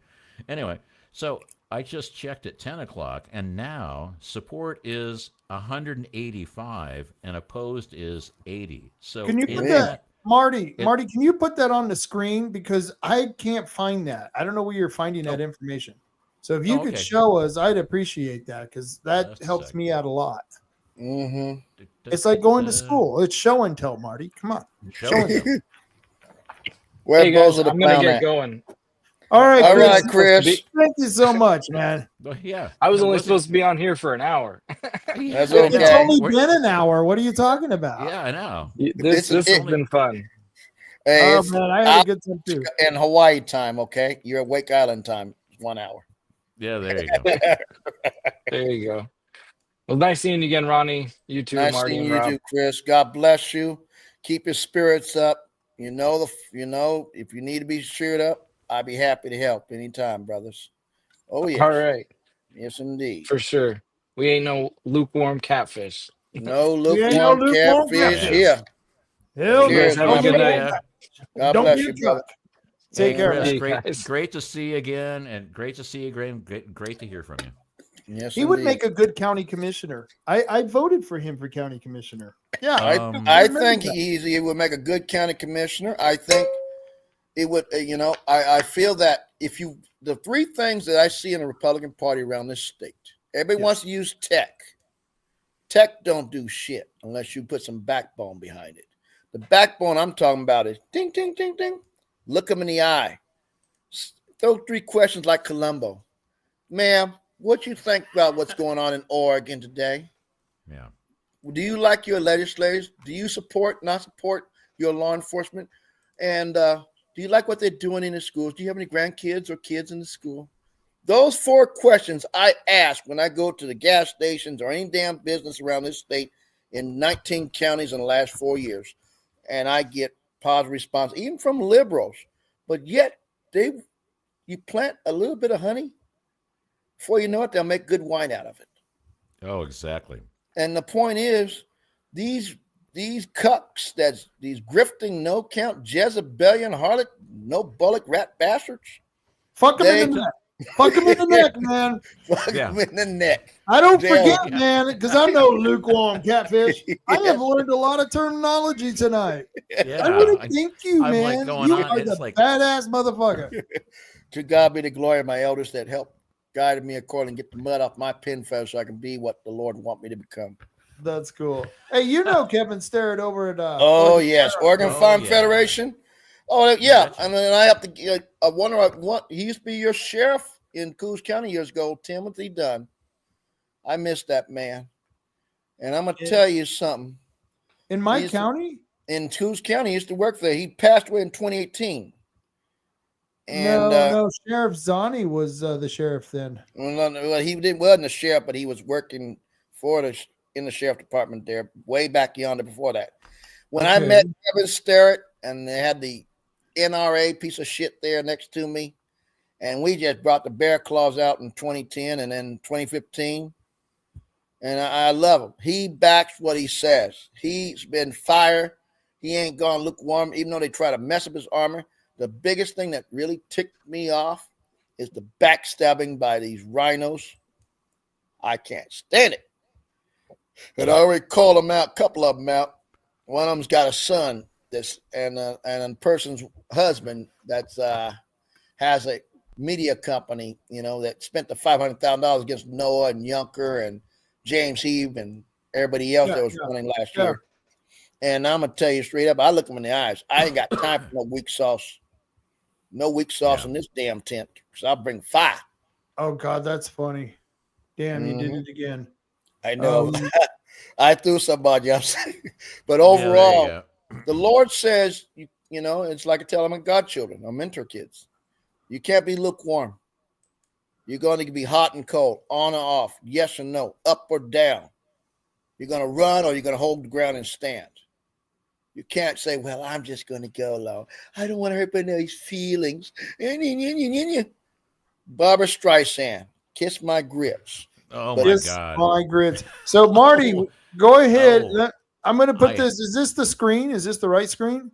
Speaker 2: Anyway, so I just checked at 10 o'clock, and now support is 185 and opposed is 80. So
Speaker 3: can you put that, Marty, can you put that on the screen? Because I can't find that. I don't know where you're finding that information. So if you could show us, I'd appreciate that, because that helps me out a lot. It's like going to school. It's show and tell, Marty. Come on. Show and tell.
Speaker 4: Where
Speaker 5: hey guys, I'm going to get going.
Speaker 3: All right,
Speaker 4: All
Speaker 3: Chris.
Speaker 4: right, Chris.
Speaker 3: Thank you so much, man.
Speaker 2: Yeah.
Speaker 5: I was only supposed to be on here for an hour.
Speaker 4: That's
Speaker 3: It's
Speaker 4: okay.
Speaker 3: only been an hour. What are you talking about?
Speaker 2: Yeah, I know.
Speaker 5: This has been fun.
Speaker 4: Hey,
Speaker 3: Oh man, I had a good time too.
Speaker 4: In Hawaii time, okay? You're at Wake Island time. It's 1 hour.
Speaker 2: Yeah, there you go.
Speaker 5: There you go. Well, nice seeing you again, Ronnie. You too,
Speaker 4: Nice
Speaker 5: Marty
Speaker 4: seeing
Speaker 5: and
Speaker 4: you
Speaker 5: Rob.
Speaker 4: too, Chris. God bless you. Keep your spirits up. You know, if you need to be cheered up, I'd be happy to help anytime, brothers. Oh yes.
Speaker 5: All right.
Speaker 4: Yes, indeed.
Speaker 5: For sure. We ain't no lukewarm catfish.
Speaker 4: No lukewarm catfish here.
Speaker 3: Hell
Speaker 5: You guys have a good night.
Speaker 4: God
Speaker 3: Don't
Speaker 4: bless
Speaker 3: be
Speaker 4: you,
Speaker 3: a
Speaker 4: brother.
Speaker 3: truck. Take care.
Speaker 2: Chris,
Speaker 3: man.
Speaker 2: great to see you again, and great to see you, Graham. Great to hear from you.
Speaker 4: Yes,
Speaker 3: He would make a good county commissioner. I voted for him for county commissioner. Yeah,
Speaker 4: I think he would make a good county commissioner. I think it would. I feel that the three things that I see in the Republican Party around this state, everybody wants to use tech. Tech don't do shit unless you put some backbone behind it. The backbone I'm talking about is ding, ding, ding, ding. Look them in the eye. Throw 3 questions like Columbo. Ma'am, what you think about what's going on in Oregon today?
Speaker 2: Yeah.
Speaker 4: Do you like your legislators? Do you not support your law enforcement? And do you like what they're doing in the schools? Do you have any grandkids or kids in the school? Those 4 questions I ask when I go to the gas stations or any damn business around this state in 19 counties in the last 4 years. And I get positive response, even from liberals. But yet, you plant a little bit of honey, before you know it, they'll make good wine out of it.
Speaker 2: Oh, exactly.
Speaker 4: And the point is, these cucks, these grifting, no count, Jezebelian, harlot, no bullock, rat bastards.
Speaker 3: Fuck them in the neck. Fuck him in the neck, man.
Speaker 4: Fuck him in the neck.
Speaker 3: I don't forget, man, because I'm no lukewarm catfish. I have learned a lot of terminology tonight.
Speaker 2: Yeah,
Speaker 3: I want to thank you,
Speaker 2: I'm
Speaker 3: man.
Speaker 2: like going
Speaker 3: You
Speaker 2: on,
Speaker 3: are
Speaker 2: it's
Speaker 3: the
Speaker 2: like-
Speaker 3: badass motherfucker.
Speaker 4: To God be the glory of my elders that helped guided me according to get the mud off my pin feather so I can be what the Lord want me to become.
Speaker 3: That's cool. Hey, you know Kevin Starrett over at
Speaker 4: Oregon Farm Federation. Oh yeah, and then I have to. I wonder what he used to be your sheriff in Coos County years ago, Timothy Dunn. I miss that man, and I'm gonna tell you something.
Speaker 3: In my county,
Speaker 4: in Coos County, he used to work there. He passed away in 2018. And
Speaker 3: no, Sheriff Zani was the sheriff then.
Speaker 4: Well, he wasn't a sheriff, but he was working in the sheriff department there way back yonder before that. When I met Kevin Starrett, and they had the NRA piece of shit there next to me, and we just brought the bear claws out in 2010 and then 2015. And I love him. He backs what he says. He's been fire. He ain't gone lukewarm, even though they try to mess up his armor. The biggest thing that really ticked me off is the backstabbing by these rhinos. I can't stand it. And I already called them out, a couple of them out. One of them's got a son and a person's husband that's has a media company, that spent the $500,000 against Noah and Yunker and James Heave and everybody else that was running last year. And I'm gonna tell you straight up, I look them in the eyes. I ain't got time for no weak sauce. No weak sauce in this damn tent, because I'll bring fire.
Speaker 3: Oh God, that's funny. Damn, you did it again.
Speaker 4: I know. I threw somebody else. But overall, the Lord says, it's like I tell my godchildren, our mentor kids. You can't be lukewarm. You're going to be hot and cold, on or off, yes or no, up or down. You're going to run or you're going to hold the ground and stand. You can't say, well, I'm just going to go low. I don't want to hurt anybody's feelings. Barbara Streisand, kiss my grits.
Speaker 2: Oh, my God.
Speaker 3: My grits. So, Marty, go ahead. I'm going to put this. Is this the screen? Is this the right screen?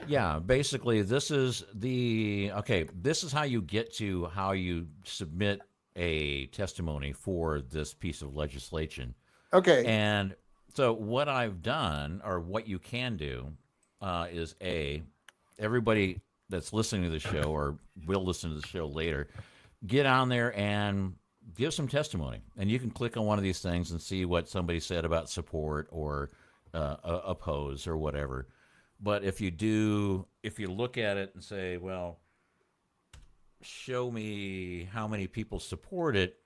Speaker 2: Yeah, basically, this is this is how you get to how you submit a testimony for this piece of legislation.
Speaker 3: Okay.
Speaker 2: And so what I've done, or what you can do, is everybody that's listening to the show or will listen to the show later, get on there and give some testimony. And you can click on one of these things and see what somebody said about support or oppose or whatever. But if you look at it and say, well, show me how many people support it,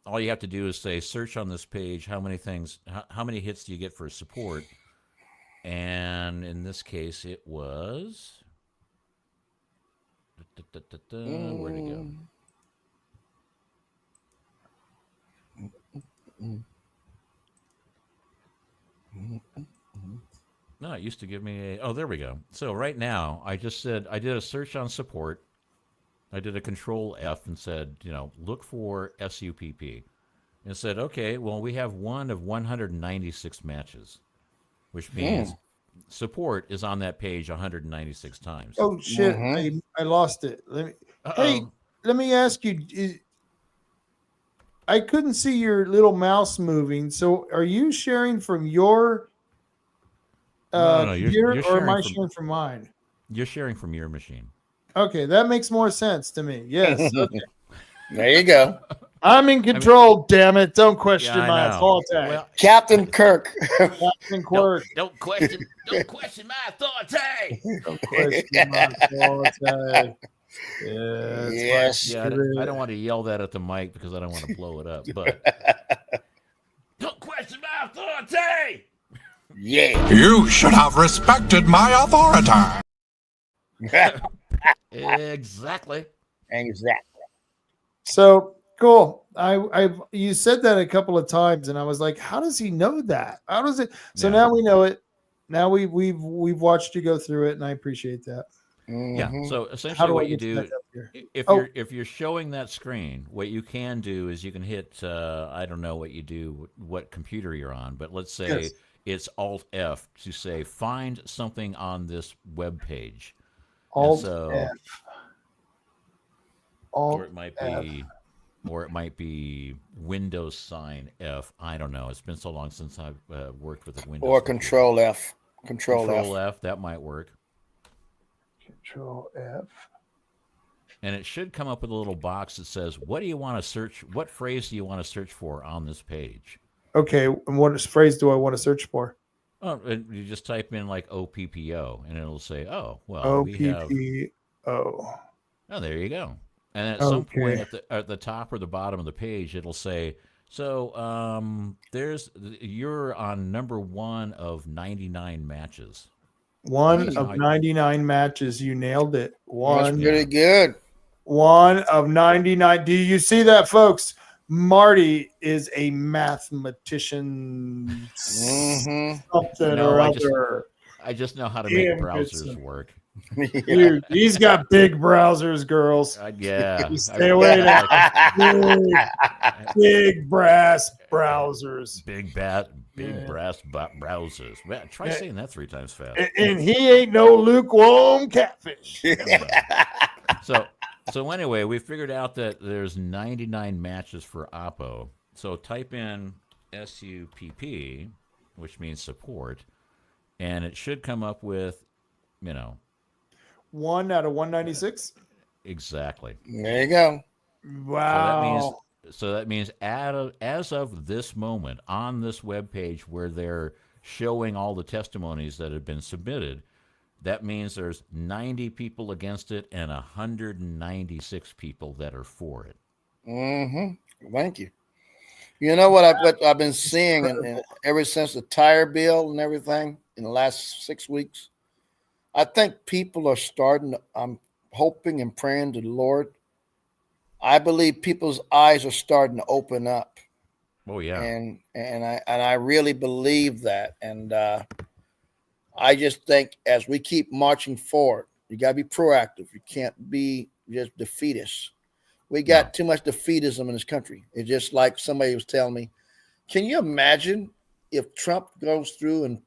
Speaker 2: all you have to do is say search on this page how many hits do you get for support, and in this case it was where'd it go? No, it used to give me there we go. So right now I just said I did a search on support. I did a control F and said, look for SUPP. And said, okay, well, we have one of 196 matches, which means support is on that page 196 times.
Speaker 3: Oh, shit. I lost it. Let me ask you. I couldn't see your little mouse moving. So are you sharing from your computer or am I sharing from mine?
Speaker 2: You're sharing from your machine.
Speaker 3: Okay, that makes more sense to me. Yes. Okay.
Speaker 4: There you go.
Speaker 3: I'm in control, damn it. Don't question my authority.
Speaker 4: Well, Captain Kirk.
Speaker 3: Captain Quirk.
Speaker 2: Don't question my authority.
Speaker 3: Don't question my authority.
Speaker 4: Yes.
Speaker 2: Yeah, I don't want to yell that at the mic because I don't want to blow it up, but don't question my authority.
Speaker 4: Yeah.
Speaker 11: You should have respected my authority.
Speaker 2: Exactly.
Speaker 3: So cool. You said that a couple of times, and I was like, "How does he know that? How does it?" So now we know it. Now we've watched you go through it, and I appreciate that.
Speaker 2: Yeah. So essentially, what you do if you're showing that screen, what you can do is you can hit I don't know what you do, what computer you're on, but let's say it's Alt F to say find something on this web page.
Speaker 3: Alt F.
Speaker 2: Or it might be Windows sign F. I don't know. It's been so long since I've worked with a Windows.
Speaker 4: Or Control F.
Speaker 2: Control F. That might work.
Speaker 3: Control F.
Speaker 2: And it should come up with a little box that says, "What do you want to search? What phrase do you want to search for on this page?"
Speaker 3: Okay, and what phrase do I want to search for?
Speaker 2: Oh, you just type in like OPPO, and it'll say, "Oh, well,
Speaker 3: OPPO."
Speaker 2: we have." Oh, there you go. And at some point at the top or the bottom of the page, it'll say, "So you're on number 1 of 99 matches."
Speaker 3: 1 of 99 matches. You nailed it.
Speaker 4: That's pretty good.
Speaker 3: 1 of 99. Do you see that, folks? Marty is a mathematician. Something or other.
Speaker 2: I just know how to make browsers work.
Speaker 3: Dude, he's got big browsers, girls.
Speaker 2: Yeah.
Speaker 3: Stay away now. Big brass browsers.
Speaker 2: Big brass browsers. Man, try saying that 3 times fast.
Speaker 3: And he ain't no lukewarm catfish.
Speaker 2: So anyway, we figured out that there's 99 matches for Oppo. So type in SUPP, which means support, and it should come up with,
Speaker 3: 1 out of 196.
Speaker 2: Exactly.
Speaker 4: There you go.
Speaker 3: Wow.
Speaker 2: So that means as of this moment on this webpage where they're showing all the testimonies that have been submitted, that means there's 90 people against it and 196 people that are for it.
Speaker 4: Thank you. You know what I've been seeing and ever since the tire bill and everything in the last 6 weeks? I think people are starting. I'm hoping and praying to the Lord. I believe people's eyes are starting to open up.
Speaker 2: Oh yeah,
Speaker 4: and I really believe that. And I just think as we keep marching forward, you got to be proactive. You can't be just defeatist. We got too much defeatism in this country. It's just like somebody was telling me. Can you imagine if Trump goes through and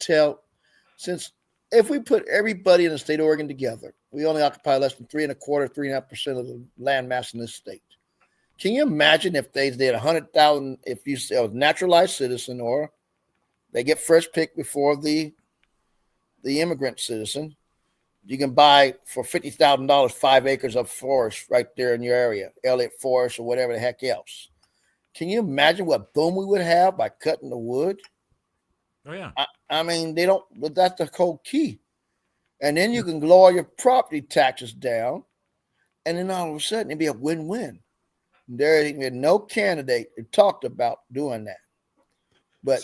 Speaker 4: if we put everybody in the state of Oregon together, we only occupy less than 3.25% of the land mass in this state. Can you imagine if they did 100,000, if you say a naturalized citizen or they get first pick before the immigrant citizen, you can buy for $50,000 5 acres of forest right there in your area, Elliott Forest or whatever the heck else. Can you imagine what boom we would have by cutting the wood?
Speaker 2: Oh, yeah.
Speaker 4: I mean, but that's the whole key. And then you can lower your property taxes down and then all of a sudden it'd be a win-win. There ain't been no candidate that talked about doing that. But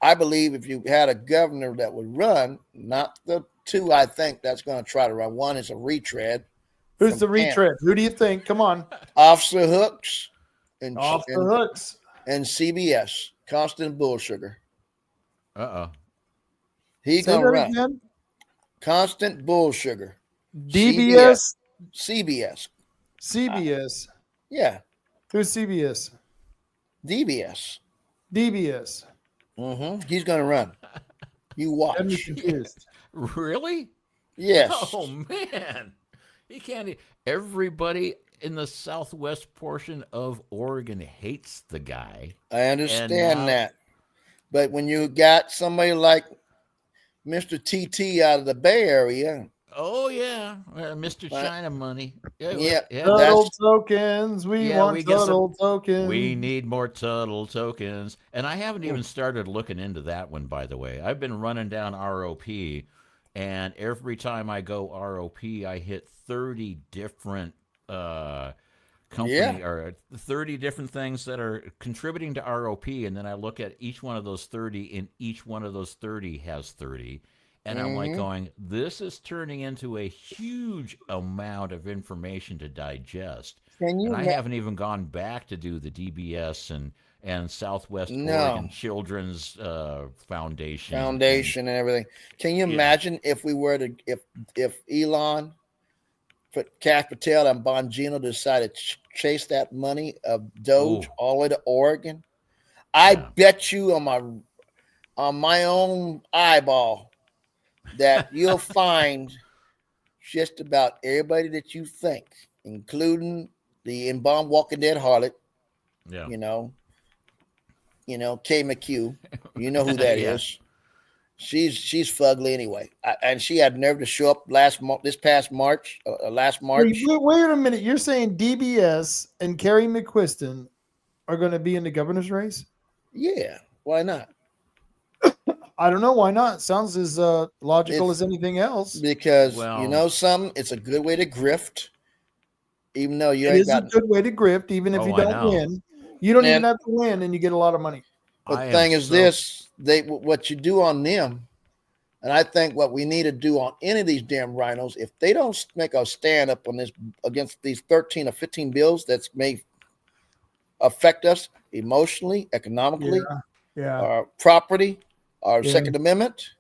Speaker 4: I believe if you had a governor that would run, not the two I think that's going to try to run. One is a retread.
Speaker 3: Who's the retread? Who do you think? Come on.
Speaker 4: Officer Hooks.
Speaker 3: Hooks.
Speaker 4: And CBS, Constant Bullsugar. He's going to run. Again? Constant Bullsugar.
Speaker 3: DBS?
Speaker 4: CBS.
Speaker 3: CBS.
Speaker 4: Yeah.
Speaker 3: Who's CBS?
Speaker 4: DBS.
Speaker 3: DBS.
Speaker 4: He's going to run. You watch.
Speaker 3: I'm confused.
Speaker 2: Really?
Speaker 4: Yes.
Speaker 2: Oh, man. He can't. Everybody in the southwest portion of Oregon hates the guy.
Speaker 4: I understand that. But when you got somebody like Mr. TT out of the Bay Area.
Speaker 2: Oh, yeah. Mr. China Money.
Speaker 4: Yeah.
Speaker 3: Tuttle tokens. We want Tuttle tokens.
Speaker 2: We need more Tuttle tokens. And I haven't even started looking into that one, by the way. I've been running down ROP, and every time I go ROP, I hit 30 different company or 30 different things that are contributing to ROP, and then I look at each one of those 30, and each one of those 30 has 30. And I'm like going, this is turning into a huge amount of information to digest. And I haven't even gone back to do the DBS and Southwest Oregon Children's Foundation
Speaker 4: and everything. Can you imagine if we were to, if Elon, Cash Patel, and Bongino decided to chase that money of Doge all the way to Oregon? I bet you on my own eyeball that you'll find just about everybody that you think, including the embalmed Walking Dead harlot.
Speaker 2: Yeah.
Speaker 4: You know, Kay McHugh. You know who that is. She's fugly anyway, and she had nerve to show up last March.
Speaker 3: Wait a minute. You're saying DBS and Carrie McQuiston are going to be in the governor's race?
Speaker 4: Yeah, why not?
Speaker 3: I don't know why not. Sounds as logical as anything else.
Speaker 4: Because you know something, it's a good way to grift. Even though you ain't got
Speaker 3: a good way to grift, even if you don't win. You don't even have to win, and you get a lot of money.
Speaker 4: But the thing is this, what you do on them, and I think what we need to do on any of these damn rhinos, if they don't make a stand up on this against these 13 or 15 bills that may affect us emotionally, economically, our property, our Second Amendment.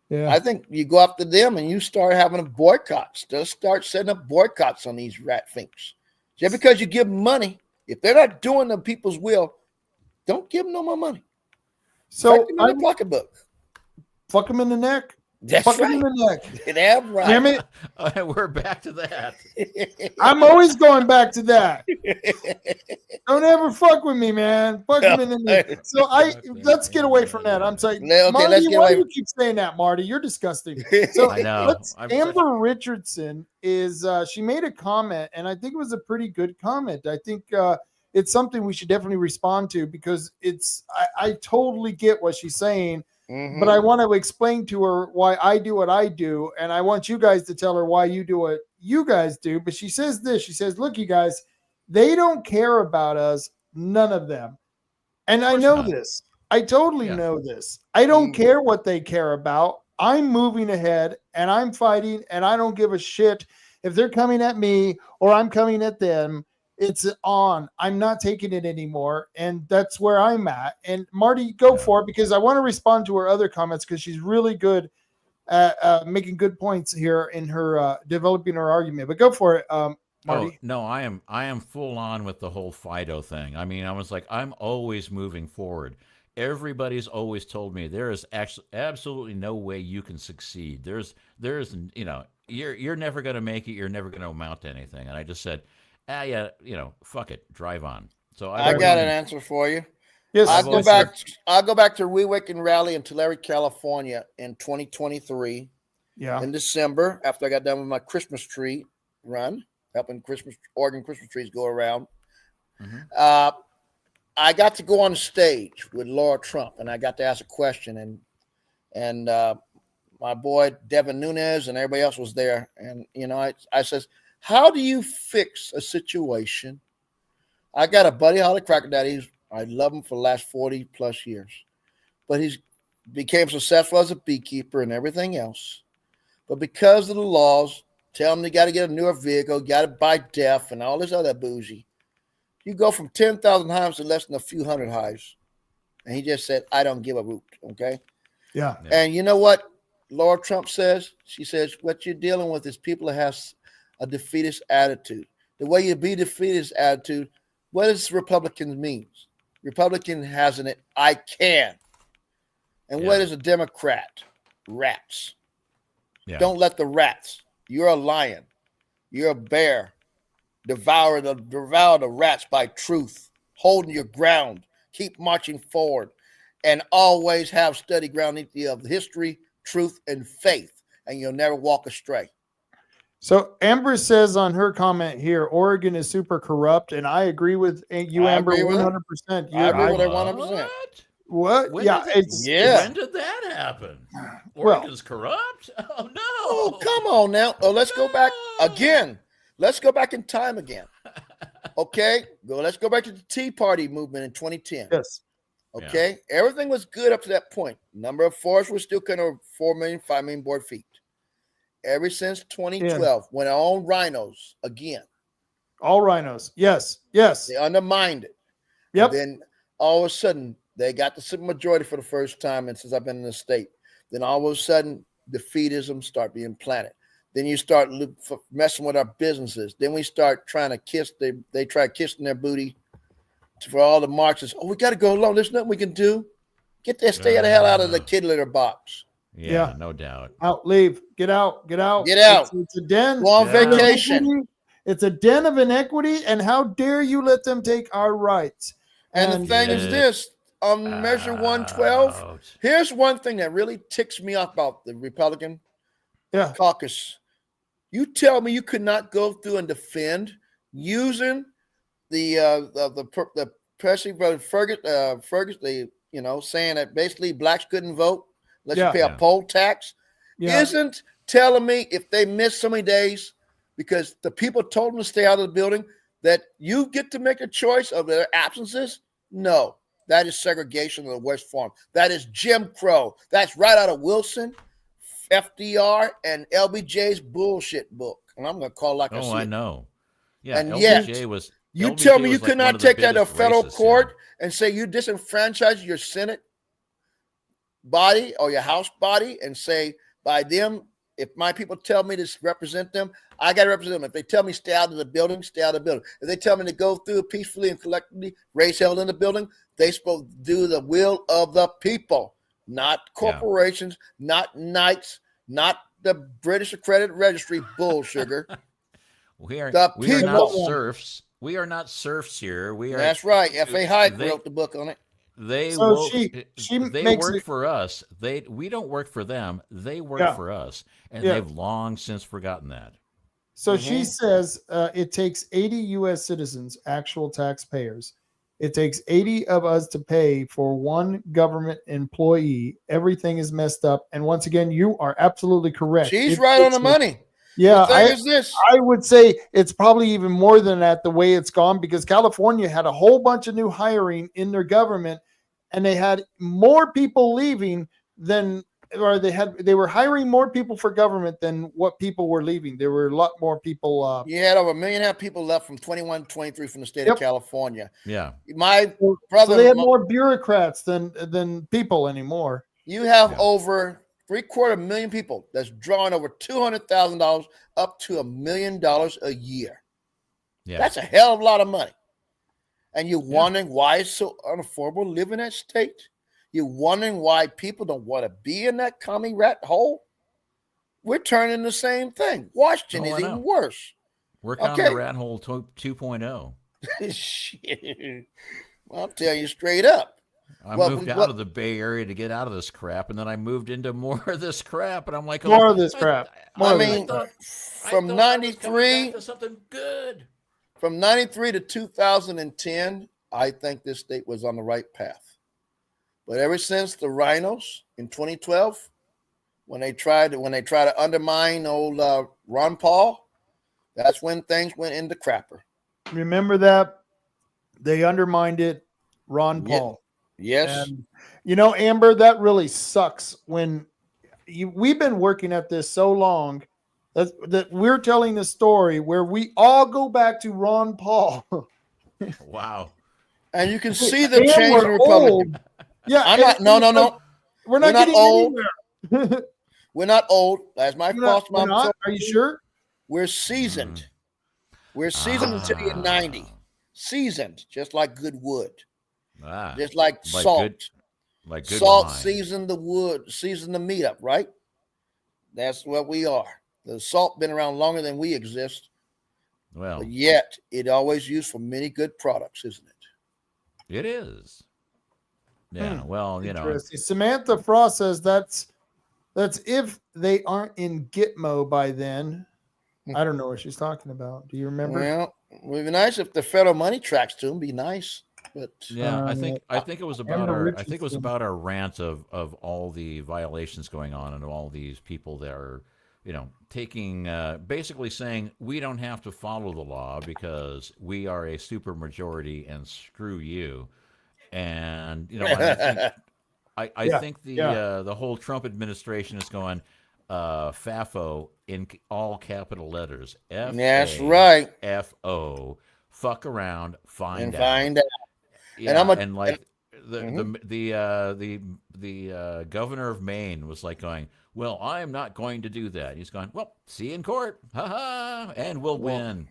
Speaker 3: Yeah.
Speaker 4: I think you go after them and you start having boycotts. Just start setting up boycotts on these rat finks. Just because you give them money, if they're not doing the people's will, don't give them no more money.
Speaker 3: So
Speaker 4: fuck them in the pocketbook.
Speaker 3: Fuck them in the neck.
Speaker 4: That's
Speaker 3: fuck
Speaker 4: right.
Speaker 3: them in the neck.
Speaker 4: Damn right.
Speaker 3: Damn it.
Speaker 2: We're back to that.
Speaker 3: I'm always going back to that. Don't ever fuck with me, man. Fuck them in the neck. So let's get away from that. I'm sorry.
Speaker 4: Okay,
Speaker 3: Marty, why do you keep saying that, Marty? You're disgusting. So
Speaker 2: I know.
Speaker 3: Amber Richardson is she made a comment, and I think it was a pretty good comment. I think it's something we should definitely respond to, because I totally get what she's saying. But I want to explain to her why I do what I do, and I want you guys to tell her why you do what you guys do. But she says this. She says, look, you guys, they don't care about us, none of them. And I know this. I totally know this. I don't care what they care about. I'm moving ahead, and I'm fighting, and I don't give a shit if they're coming at me or I'm coming at them. It's on. I'm not taking it anymore. And that's where I'm at. And Marty, go for it, because I want to respond to her other comments, because she's really good at making good points here in her developing her argument. But go for it, Marty.
Speaker 2: Oh, no, I am full on with the whole Fido thing. I mean, I was like, I'm always moving forward. Everybody's always told me there is actually absolutely no way you can succeed. There's you're never going to make it. You're never going to amount to anything. And I just said, fuck it, drive on. So
Speaker 4: I got an answer for you.
Speaker 3: Yes,
Speaker 4: I'll go back to Reawaken Rally in Tulare, California in 2023.
Speaker 3: Yeah.
Speaker 4: In December, after I got done with my Christmas tree run, helping Oregon Christmas trees go around. I got to go on stage with Laura Trump, and I got to ask a question, and my boy Devin Nunes and everybody else was there, and I says, How do you fix a situation? I got a buddy, Holly Cracker Daddy. I love him for the last 40 plus years, but he's became successful as a beekeeper and everything else. But because of the laws, tell him you got to get a newer vehicle, got to buy DEF and all this other bougie. You go from 10,000 hives to less than a few hundred hives. And he just said, I don't give a root. Okay.
Speaker 3: Yeah.
Speaker 4: And you know what Laura Trump says? She says, what you're dealing with is people that have a defeatist attitude. The way you be defeatist attitude, what does Republicans means? Republican has an I can. And what is a Democrat? Rats.
Speaker 2: Yeah.
Speaker 4: Don't let the rats. You're a lion. You're a bear. Devour the rats by truth. Holding your ground. Keep marching forward. And always have steady ground of history, truth, and faith. And you'll never walk astray.
Speaker 3: So Amber says on her comment here, Oregon is super corrupt, and I agree with you, Amber, 100%.
Speaker 4: I agree with her 100%.
Speaker 3: What?
Speaker 2: When
Speaker 3: Yeah,
Speaker 2: did when did that happen? Oregon's corrupt? Oh no!
Speaker 4: Oh, come on now. Oh, let's go back again. Let's go back in time again. Okay, let's go back to the Tea Party movement in 2010.
Speaker 3: Yes.
Speaker 4: Okay, everything was good up to that point. Number of forests were still kind of 4 million, 5 million board feet. Ever since 2012, when I owned rhinos again.
Speaker 3: All rhinos. Yes. Yes.
Speaker 4: They undermined it.
Speaker 3: Yep.
Speaker 4: And then all of a sudden, they got the simple majority for the first time, and since I've been in the state, then all of a sudden, defeatism start being planted. Then you start messing with our businesses. Then we start trying to kiss. They try kissing their booty for all the marches. Oh, we got to go along. There's nothing we can do. Stay the hell out of the kid litter box.
Speaker 2: Yeah, no doubt.
Speaker 3: Out, leave, get out.
Speaker 4: Get out.
Speaker 3: It's a den.
Speaker 4: Go on vacation.
Speaker 3: It's a den of inequity, and how dare you let them take our rights?
Speaker 4: And the thing is this, on Measure 112, here's one thing that really ticks me off about the Republican caucus. You tell me you could not go through and defend using the President Ferguson, saying that basically blacks couldn't vote unless you pay a poll tax. Isn't telling me if they miss so many days because the people told them to stay out of the building that you get to make a choice of their absences? No, that is segregation in the West Farm. That is Jim Crow. That's right out of Wilson, FDR, and LBJ's bullshit book. And I'm going to call it like I see it.
Speaker 2: I know. Yeah,
Speaker 4: and
Speaker 2: LBJ was.
Speaker 4: You
Speaker 2: LBJ
Speaker 4: tell me you
Speaker 2: was
Speaker 4: could
Speaker 2: like
Speaker 4: not take that to federal court and say you disenfranchise your Senate body or your House body and say by them, if my people tell me to represent them, I got to represent them. If they tell me stay out of the building, stay out of the building. If they tell me to go through peacefully and collectively, raise hell in the building, they supposed to do the will of the people, not corporations, not knights, not the British Accredited Registry bullsugar.
Speaker 2: We are not serfs. We are not serfs here. We are.
Speaker 4: That's right. F.A. Hayek wrote the book on it.
Speaker 2: They work for us. We don't work for them. They work for us, and they've long since forgotten that.
Speaker 3: So she says it takes 80 U.S. citizens, actual taxpayers. It takes 80 of us to pay for one government employee. Everything is messed up. And once again, you are absolutely correct.
Speaker 4: She's right on the money.
Speaker 3: Yeah, I would say it's probably even more than that the way it's gone, because California had a whole bunch of new hiring in their government, and they had more people leaving they were hiring more people for government than what people were leaving. There were a lot more people.
Speaker 4: You had over 1.5 million people left from 21 to 23 from the state of California.
Speaker 2: Yeah,
Speaker 4: my brother.
Speaker 3: So they had more bureaucrats than people anymore.
Speaker 4: You have over 750,000 people that's drawing over $200,000 up to $1 million a year. Yeah, that's a hell of a lot of money. And you're wondering why it's so unaffordable to live in that state? You're wondering why people don't want to be in that commie rat hole? We're turning the same thing. Washington is even worse.
Speaker 2: We're on the rat hole 2.0.
Speaker 4: Shit. Well, I'll tell you straight up.
Speaker 2: I moved out of the Bay Area to get out of this crap, and then I moved into more of this crap, and I'm like,
Speaker 3: more of this crap.
Speaker 4: From 93
Speaker 2: to something good.
Speaker 4: From 93 to 2010, I think this state was on the right path. But ever since the rhinos in 2012, when they tried to undermine old Ron Paul, That's when things went into crapper.
Speaker 3: Remember that they undermined it, Ron Paul.
Speaker 4: Yes.
Speaker 3: And, Amber, that really sucks when we've been working at this so long that we're telling the story where we all go back to Ron Paul.
Speaker 2: Wow.
Speaker 4: And you can see the change in Republican.
Speaker 3: Yeah.
Speaker 4: I'm not, no.
Speaker 3: We're not getting
Speaker 4: old.
Speaker 3: anywhere.
Speaker 4: We're not old. As my foster mom told me.
Speaker 3: Are you sure?
Speaker 4: We're seasoned. We're seasoned until you're 90. Seasoned, just like good wood. Just like salt.
Speaker 2: Like good
Speaker 4: salt
Speaker 2: wine.
Speaker 4: season the wood, season the meat up, right? That's what we are. The salt been around longer than we exist.
Speaker 2: Well,
Speaker 4: but yet it always used for many good products, isn't it?
Speaker 2: It is. Yeah. Well,
Speaker 3: Samantha Frost says that's if they aren't in Gitmo by then. I don't know what she's talking about. Do you remember?
Speaker 4: Well, it would be nice if the federal money tracks to them. Be nice. But
Speaker 2: yeah, I think it was about our rant of all the violations going on and all these people that are, taking basically saying we don't have to follow the law because we are a super majority and screw you. And I think the whole Trump administration is going FAFO in all capital letters.
Speaker 4: That's right.
Speaker 2: FO. Fuck around, find out.
Speaker 4: Find out.
Speaker 2: Yeah, the governor of Maine was like going, well, I'm not going to do that. He's going, well, see you in court, and we'll win.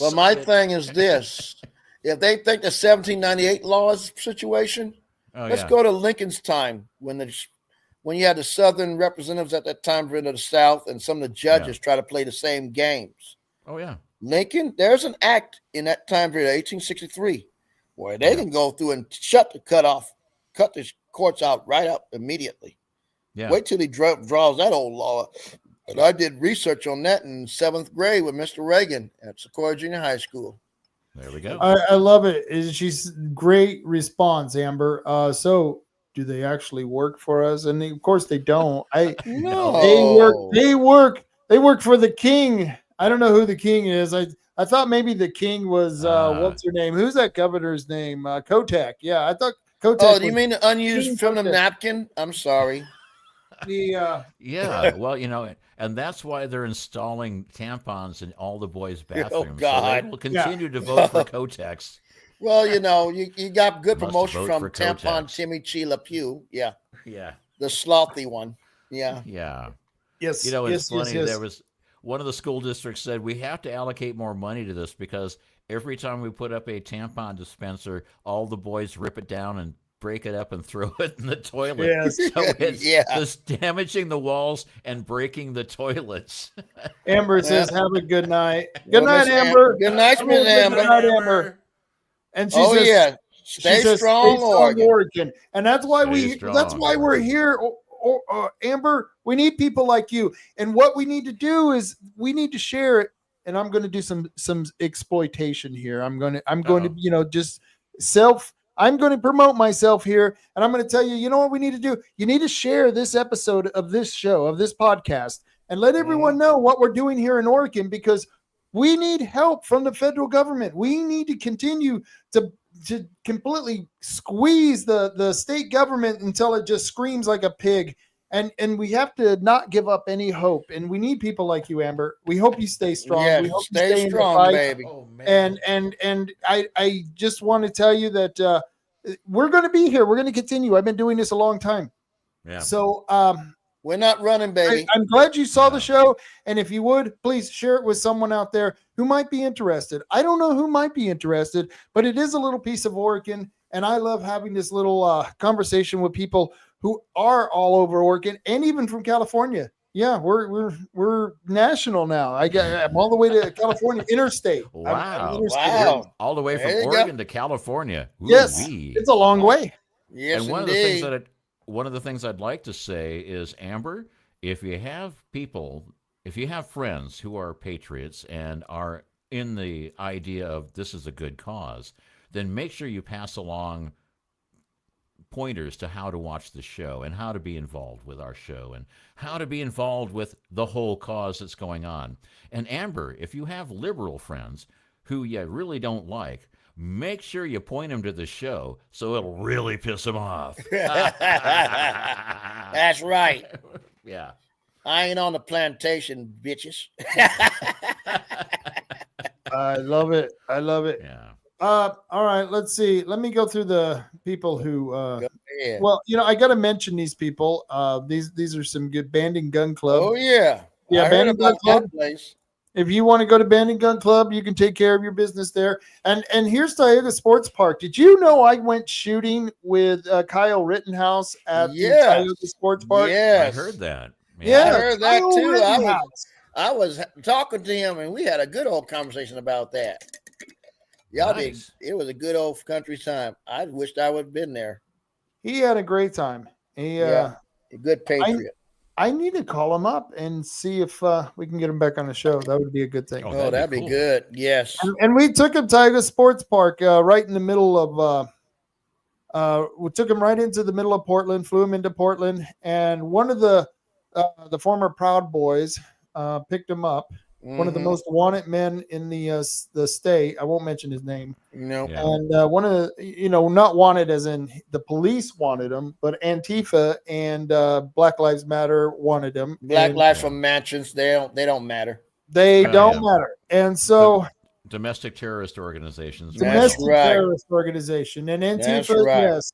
Speaker 4: Well, my thing is this: if they think the 1798 law is a situation, let's go to Lincoln's time when you had the Southern representatives at that time for the South, and some of the judges try to play the same games.
Speaker 2: Oh yeah,
Speaker 4: Lincoln. There's an act in that time period, 1863. Where they can go through and cut the courts out right up immediately. Yeah. Wait till he draws that old law. And I did research on that in 7th grade with Mr. Reagan at Sequoia Junior High School.
Speaker 2: There we go.
Speaker 3: I love it. She's great response, Amber. So do they actually work for us? And of course they don't.
Speaker 4: No.
Speaker 3: They work for the king. I don't know who the king is. I thought maybe the king was what's her name? Who's that governor's name? Kotek. Yeah, I thought Kotek.
Speaker 4: Oh, do you mean the unused from the napkin? I'm sorry.
Speaker 2: Yeah, well, and that's why they're installing tampons in all the boys' bathrooms.
Speaker 4: Oh, God.
Speaker 2: So they will continue to vote for Kotex.
Speaker 4: Well, you got good promotion from Tampon Timmy Chila Pew. Yeah.
Speaker 2: Yeah.
Speaker 4: The slothy one. Yeah.
Speaker 2: Yeah.
Speaker 3: Yes.
Speaker 2: It's funny. There was one of the school districts said we have to allocate more money to this because every time we put up a tampon dispenser, all the boys rip it down and break it up and throw it in the toilet.
Speaker 3: Yes.
Speaker 2: So it's just damaging the walls and breaking the toilets.
Speaker 3: Amber says, have a good night. Good night, Amber.
Speaker 4: Good night, Miss Amber.
Speaker 3: Good night, Amber. And she says,
Speaker 4: stay strong,
Speaker 3: Oregon. And that's why we're here. Amber, we need people like you. And what we need to do is we need to share it. And I'm going to do some exploitation here. I'm going to promote myself here. And I'm going to tell you, what we need to do? You need to share this episode of this show, of this podcast, and let everyone know what we're doing here in Oregon, because we need help from the federal government. We need to continue to completely squeeze the state government until it just screams like a pig. And we have to not give up any hope. And we need people like you, Amber. We hope you stay strong.
Speaker 4: Yeah,
Speaker 3: we hope
Speaker 4: stay
Speaker 3: you stay
Speaker 4: strong,
Speaker 3: in the fight.
Speaker 4: baby.
Speaker 2: Oh, man.
Speaker 3: And I just want to tell you that we're going to be here. We're going to continue. I've been doing this a long time.
Speaker 2: Yeah.
Speaker 3: So
Speaker 4: we're not running, baby.
Speaker 3: I'm glad you saw the show. And if you would, please share it with someone out there who might be interested. I don't know who might be interested, but it is a little piece of Oregon. And I love having this little conversation with people who are all over Oregon and even from California. Yeah, we're national now. I'm all the way to California, interstate.
Speaker 2: Wow.
Speaker 4: Wow.
Speaker 2: All the way from Oregon to California.
Speaker 3: Yes, it's a long way.
Speaker 4: Yes,
Speaker 2: and
Speaker 4: indeed.
Speaker 2: one of the things I'd like to say is, Amber, if you have friends who are patriots and are in the idea of this is a good cause, then make sure you pass along pointers to how to watch the show and how to be involved with our show and how to be involved with the whole cause that's going on. And Amber, if you have liberal friends who you really don't like, make sure you point them to the show so it'll really piss them off.
Speaker 4: That's right.
Speaker 2: Yeah.
Speaker 4: I ain't on the plantation, bitches.
Speaker 3: I love it. I love it.
Speaker 2: Yeah.
Speaker 3: All right, let's see. Let me go through the people who well, I got to mention these people. These are some good Band and Gun Club.
Speaker 4: Oh yeah.
Speaker 3: Yeah, Band and Gun Club.
Speaker 4: Place.
Speaker 3: If you want to go to Band and Gun Club, you can take care of your business there. And here's Tioga Sports Park. Did you know I went shooting with Kyle Rittenhouse at the Tioga Sports Park?
Speaker 4: Yes.
Speaker 2: I heard that.
Speaker 3: Yeah,
Speaker 4: I heard that
Speaker 3: Kyle
Speaker 4: too.
Speaker 3: Rittenhouse.
Speaker 4: I was talking to him, and we had a good old conversation about that. Y'all
Speaker 2: Nice.
Speaker 4: It was a good old country time. I wished I would have been there.
Speaker 3: He had a great time.
Speaker 4: A good patriot.
Speaker 3: I need to call him up and see if we can get him back on the show. That would be a good thing.
Speaker 4: Oh, that'd be good. Yes.
Speaker 3: And we took him to Tioga Sports Park right in the middle of we took him right into the middle of Portland, flew him into Portland, and one of the former Proud Boys picked him up. One of the most wanted men in the state. I won't mention his name.
Speaker 4: No.
Speaker 2: Yeah.
Speaker 3: And one of the, not wanted as in the police wanted him, but Antifa and Black Lives Matter wanted him.
Speaker 4: Black Lives from mansions, they don't matter.
Speaker 3: They don't matter. And so
Speaker 2: domestic terrorist organizations.
Speaker 3: Domestic terrorist organization. And Antifa, yes.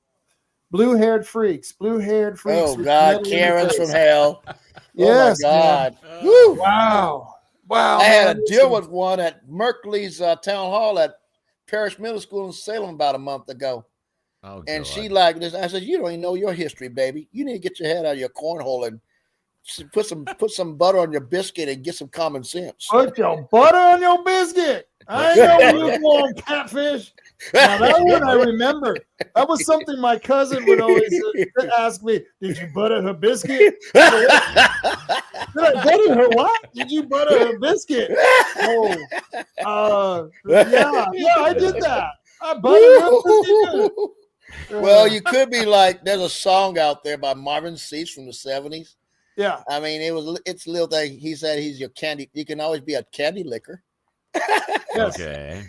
Speaker 3: Blue-haired freaks.
Speaker 4: Oh God, Karens from hell.
Speaker 3: Yes.
Speaker 4: Oh my God.
Speaker 3: Woo. Wow.
Speaker 4: I had a deal with one at Merkley's town hall at Parish Middle School in Salem about a month ago.
Speaker 2: Oh,
Speaker 4: and she like this. I said, "You don't even know your history, baby. You need to get your head out of your cornhole and put some butter on your biscuit and get some common sense."
Speaker 3: Put your butter on your biscuit. I ain't no lukewarm catfish. Now that one I remember. That was something my cousin would always ask me. Did you butter her biscuit? Did I butter her what? Did you butter her biscuit? Oh, yeah, I did that. I buttered her biscuit.
Speaker 4: Well, you could be like, there's a song out there by Marvin Cease from the 70s.
Speaker 3: Yeah.
Speaker 4: I mean, it's a little thing. He said he's your candy. You can always be a candy licker.
Speaker 2: Okay.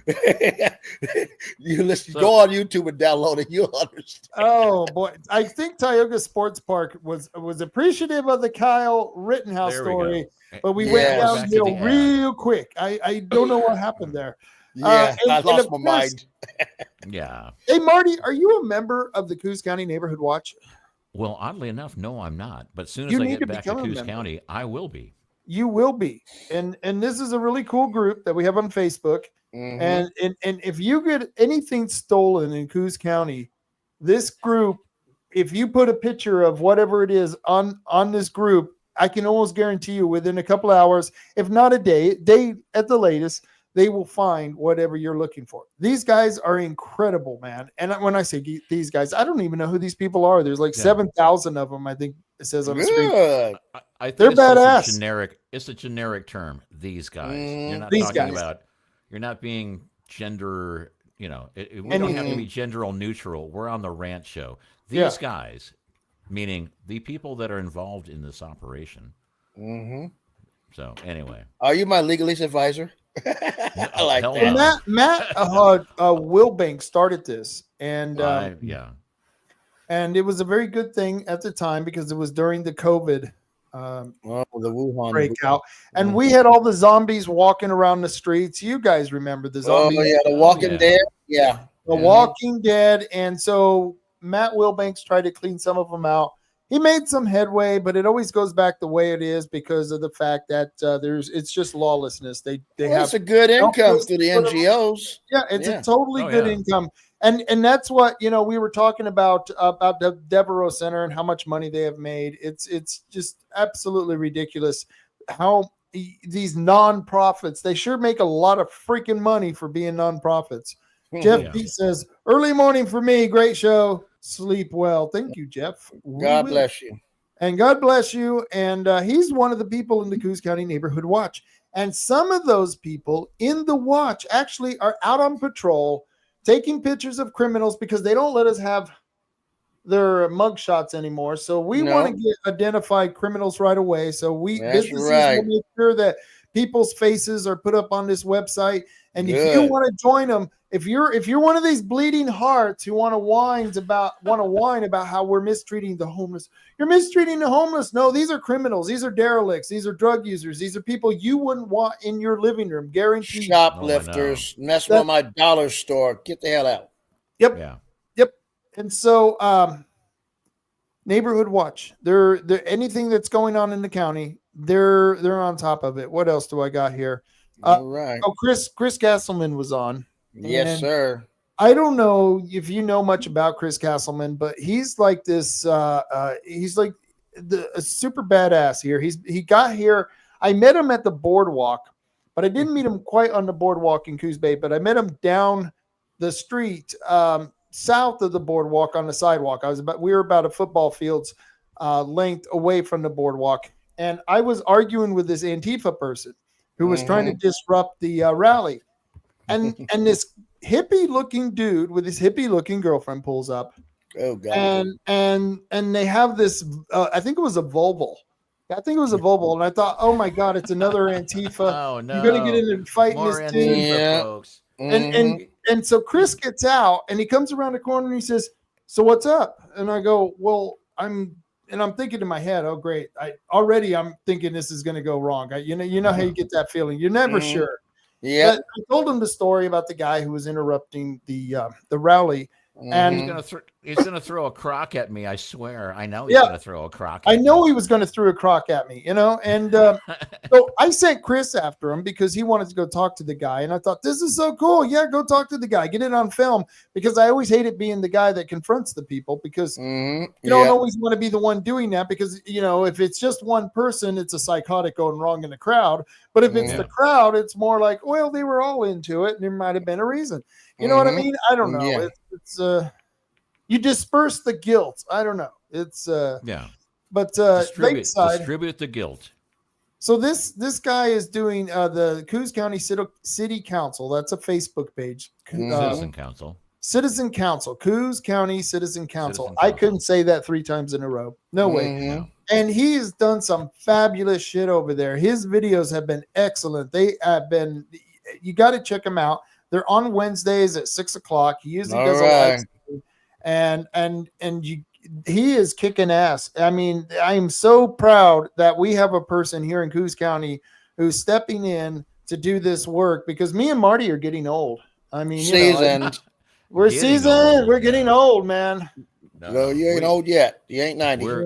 Speaker 4: You listen, go on YouTube and download it. You'll understand.
Speaker 3: Oh boy, I think Tioga Sports Park was appreciative of the Kyle Rittenhouse story, but we went downhill real quick. I don't know what happened there.
Speaker 4: Yeah, I lost my mind.
Speaker 2: Yeah.
Speaker 3: Hey Marty, are you a member of the Coos County Neighborhood Watch?
Speaker 2: Well, oddly enough, no, I'm not. But as soon as I get back to Coos County, I will be.
Speaker 3: You will be, and this is a really cool group that we have on Facebook.
Speaker 4: Mm-hmm.
Speaker 3: And if you get anything stolen in Coos County, this group, if you put a picture of whatever it is on this group, I can almost guarantee you within a couple hours, if not a day at the latest, they will find whatever you're looking for. These guys are incredible, man. And when I say these guys, I don't even know who these people are. There's like 7,000 of them, I think it says on the screen.
Speaker 2: I think
Speaker 3: they're badass.
Speaker 2: It's a generic term. These guys. You're not
Speaker 3: these
Speaker 2: talking
Speaker 3: guys.
Speaker 2: about. You're not being gender. We don't have to be gender neutral. We're on the Rant show. These guys, meaning the people that are involved in this operation.
Speaker 4: Mm-hmm.
Speaker 2: So anyway,
Speaker 4: are you my legalese advisor? I like that.
Speaker 3: And Matt Wilbank started this, and and it was a very good thing at the time because it was during the COVID
Speaker 4: the Wuhan
Speaker 3: breakout, and we had all the zombies walking around the streets. You guys remember the zombies?
Speaker 4: Oh yeah, the Walking Dead. Yeah,
Speaker 3: the Walking Dead, and so Matt Wilbanks tried to clean some of them out. He made some headway, but it always goes back the way it is because of the fact that it's just lawlessness. They have
Speaker 4: it's a good income through the NGOs.
Speaker 3: Yeah, it's a totally good income. And that's what, we were talking about the Devereaux Center and how much money they have made. It's just absolutely ridiculous how these nonprofits, they sure make a lot of freaking money for being nonprofits. Jeff B says, early morning for me, great show. Sleep well. Thank you, Jeff.
Speaker 4: God bless you.
Speaker 3: And God bless you. And he's one of the people in the Coos County Neighborhood Watch. And some of those people in the watch actually are out on patrol taking pictures of criminals because they don't let us have their mugshots anymore. So we want to get identified criminals right away. So businesses will make sure that people's faces are put up on this website. And if you want to join them, if you're one of these bleeding hearts who want to whine about how we're mistreating the homeless, you're mistreating the homeless. No, these are criminals. These are derelicts. These are drug users. These are people you wouldn't want in your living room. Guaranteed.
Speaker 4: Shoplifters, messing with my dollar store. Get the hell out.
Speaker 3: Yep. Yeah. Yep. And so, Neighborhood Watch. They're anything that's going on in the county, they're on top of it. What else do I got here?
Speaker 4: All right.
Speaker 3: Oh, Chris Castleman was on.
Speaker 4: Yes, sir.
Speaker 3: I don't know if you know much about Chris Castleman, but he's like this. He's like a super badass here. He got here. I met him at the boardwalk, but I didn't meet him quite on the boardwalk in Coos Bay. But I met him down the street, south of the boardwalk on the sidewalk. We were about a football field's length away from the boardwalk, and I was arguing with this Antifa person who was trying to disrupt the rally. And this hippie-looking dude with his hippie-looking girlfriend pulls up.
Speaker 4: Oh, God.
Speaker 3: And they have this, I think it was a Volvo. I think it was a Volvo. And I thought, oh, my God, it's another Antifa.
Speaker 2: Oh, no.
Speaker 3: You're going to get into fighting
Speaker 2: More
Speaker 3: this
Speaker 2: Antifa, folks.
Speaker 3: And so Chris gets out, and he comes around the corner, and he says, so what's up? And I go, well, I'm thinking in my head, oh, great. I'm thinking this is going to go wrong. You know how you get that feeling. You're never sure.
Speaker 4: Yeah.
Speaker 3: But I told him the story about the guy who was interrupting the rally. And
Speaker 2: he's gonna throw a crock at me. I swear. I know he's gonna throw a crock.
Speaker 3: I know he was going to throw a crock at me, And so I sent Chris after him because he wanted to go talk to the guy. And I thought, this is so cool. Yeah, go talk to the guy. Get it on film, because I always hated being the guy that confronts the people, because you don't always want to be the one doing that, because, if it's just one person, it's a psychotic going wrong in the crowd. But if it's the crowd, it's more like, well, they were all into it and there might have been a reason. You know what I mean? I don't know.
Speaker 4: Yeah.
Speaker 3: It's you disperse the guilt. I don't know. It's but
Speaker 2: distribute the guilt.
Speaker 3: So this guy is doing the Coos County City Council. That's a Facebook page.
Speaker 2: Citizen Council.
Speaker 3: Citizen Council. Coos County Citizen Council. I couldn't say that 3 times in a row. No way.
Speaker 2: No.
Speaker 3: And he has done some fabulous shit over there. His videos have been excellent. They have been. You got to check them out. They're on Wednesdays at 6:00. He usually does a live stream, and he is kicking ass. I mean, I am so proud that we have a person here in Coos County who's stepping in to do this work, because me and Marty are getting old. I mean,
Speaker 4: seasoned.
Speaker 3: We're seasoned. We're getting old, man.
Speaker 4: No, you ain't old yet. You ain't 90.
Speaker 2: We're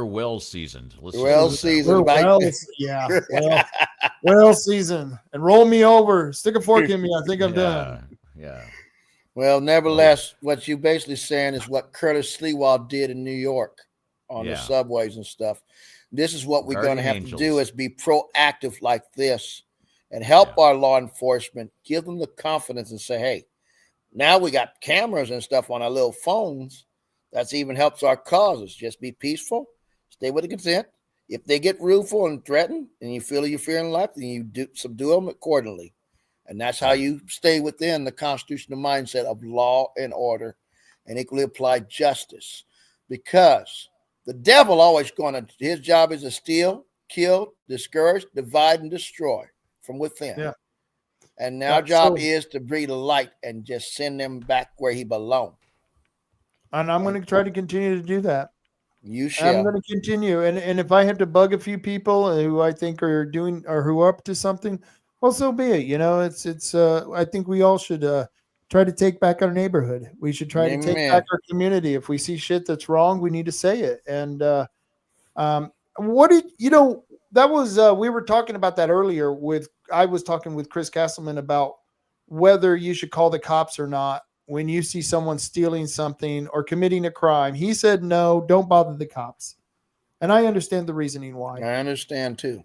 Speaker 2: well seasoned.
Speaker 4: Well seasoned.
Speaker 3: Well seasoned. And roll me over. Stick a fork in me. I think I'm done.
Speaker 2: Yeah.
Speaker 4: Well, nevertheless, what you basically saying is what Curtis Sliwa did in New York on the subways and stuff. This is what we're going to have to do, is be proactive like this and help our law enforcement, give them the confidence and say, hey, now we got cameras and stuff on our little phones. That's even helps our causes. Just be peaceful. Stay with the consent. If they get rueful and threatened and you feel you're fearing life, then you subdue them accordingly. And that's how you stay within the constitutional mindset of law and order and equally applied justice. Because the devil always his job is to steal, kill, discourage, divide, and destroy from within.
Speaker 3: Yeah.
Speaker 4: And our job is to breathe light and just send them back where he belongs.
Speaker 3: And I'm going to try to continue to do that.
Speaker 4: You shall.
Speaker 3: I'm going to continue. And if I have to bug a few people who I think are doing or who are up to something, well, so be it. It's I think we all should try to take back our neighborhood. We should try to take back our community. If we see shit that's wrong, we need to say it. And that was we were talking about that earlier I was talking with Chris Castleman about whether you should call the cops or not when you see someone stealing something or committing a crime. He said, no, don't bother the cops. And I understand the reasoning why.
Speaker 4: I understand too.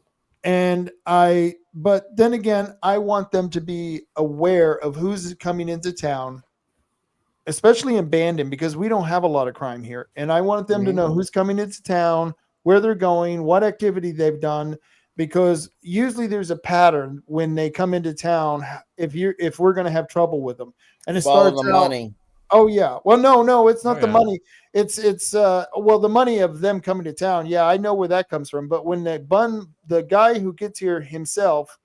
Speaker 3: But then again, I want them to be aware of who's coming into town, especially in Bandon, because we don't have a lot of crime here. And I want them to know who's coming into town, where they're going, what activity they've done, because usually there's a pattern when they come into town if we're going to have trouble with them. And it
Speaker 4: follow
Speaker 3: starts
Speaker 4: the money.
Speaker 3: Oh yeah. Well, no, it's not
Speaker 2: Oh,
Speaker 3: the
Speaker 2: yeah.
Speaker 3: money. It's well, the money of them coming to town. Yeah, I know where that comes from. But when they the guy who gets here himself,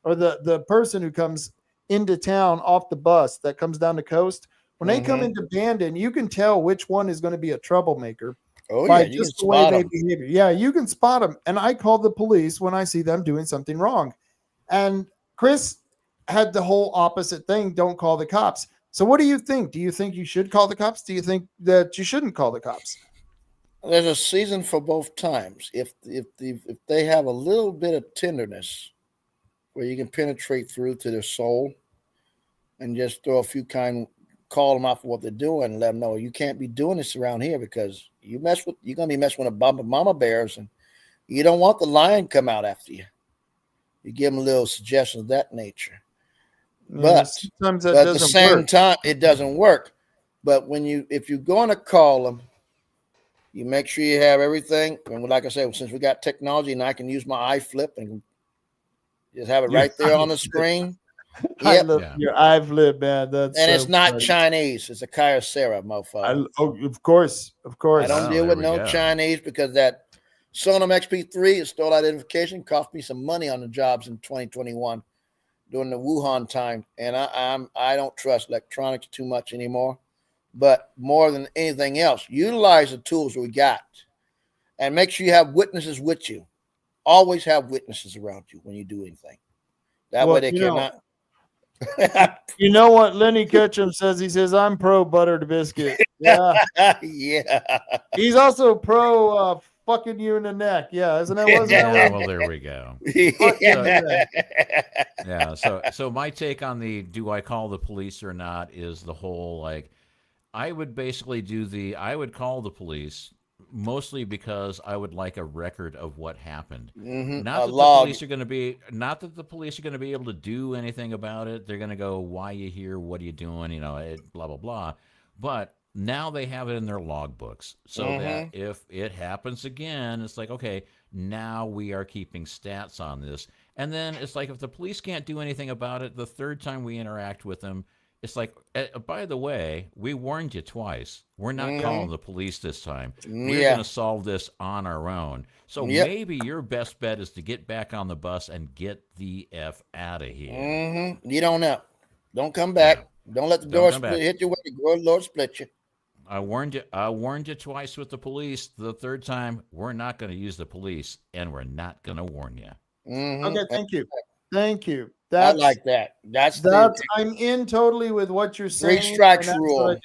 Speaker 3: or the person who comes into town off the bus that comes down the coast, when they come into Bandon, you can tell which one is going to be a troublemaker by
Speaker 4: You
Speaker 3: just
Speaker 4: can
Speaker 3: the way
Speaker 4: spot
Speaker 3: they
Speaker 4: 'em.
Speaker 3: behave. Yeah, you can spot them. And I call the police when I see them doing something wrong. And Chris had the whole opposite thing. Don't call the cops. So what do you think? Do you think you should call the cops? Do you think that you shouldn't call the cops?
Speaker 4: There's a season for both times. If they have a little bit of tenderness where you can penetrate through to their soul and just throw a few call them out for what they're doing and let them know you can't be doing this around here because you're gonna be messing with a bunch of mama bears and you don't want the lion come out after you. You give them a little suggestion of that nature. But
Speaker 3: sometimes that
Speaker 4: at the
Speaker 3: doesn't
Speaker 4: same
Speaker 3: work.
Speaker 4: time, it doesn't work. But if you're going to call them, you make sure you have everything. And like I said, since we got technology and I can use my iFlip and just have it right there on the screen.
Speaker 3: I love your iFlip, man. That's
Speaker 4: and
Speaker 3: so
Speaker 4: it's not
Speaker 3: funny.
Speaker 4: Chinese. It's a Kyocera, mofo.
Speaker 3: Of course.
Speaker 4: I don't deal with no Chinese because that Sonam XP3 is stole identification, cost me some money on the jobs in 2021 during the Wuhan time, and I don't trust electronics too much anymore. But more than anything else, utilize the tools we got, and make sure you have witnesses with you. Always have witnesses around you when you do anything. That way they cannot.
Speaker 3: You know what Lenny Ketchum says? He says, I'm pro buttered biscuit. Yeah.
Speaker 4: Yeah.
Speaker 3: He's also pro fucking you in the neck. Yeah, isn't that what?
Speaker 2: Yeah, well, there we go.
Speaker 4: Yeah.
Speaker 2: So my take on the do I call the police or not is the whole, like, I would basically I would call the police mostly because I would like a record of what happened. Not that the police are going to be able to do anything about it. They're going to go, why you here? What are you doing? Blah, blah, blah. But now they have it in their logbooks so that if it happens again, it's like, okay, now we are keeping stats on this. And then it's like, if the police can't do anything about it, the third time we interact with them, it's like, by the way, we warned you twice. We're not calling the police this time. We're going to solve this on our own. So maybe your best bet is to get back on the bus and get the F out of here.
Speaker 4: You don't know. Don't come back. Don't let the door hit you with the Lord split you.
Speaker 2: I warned you twice with the police. The third time, we're not going to use the police, and we're not going to warn you.
Speaker 3: Okay, thank you.
Speaker 4: I like that.
Speaker 3: I'm in totally with what you're saying.
Speaker 4: 3 strikes rule.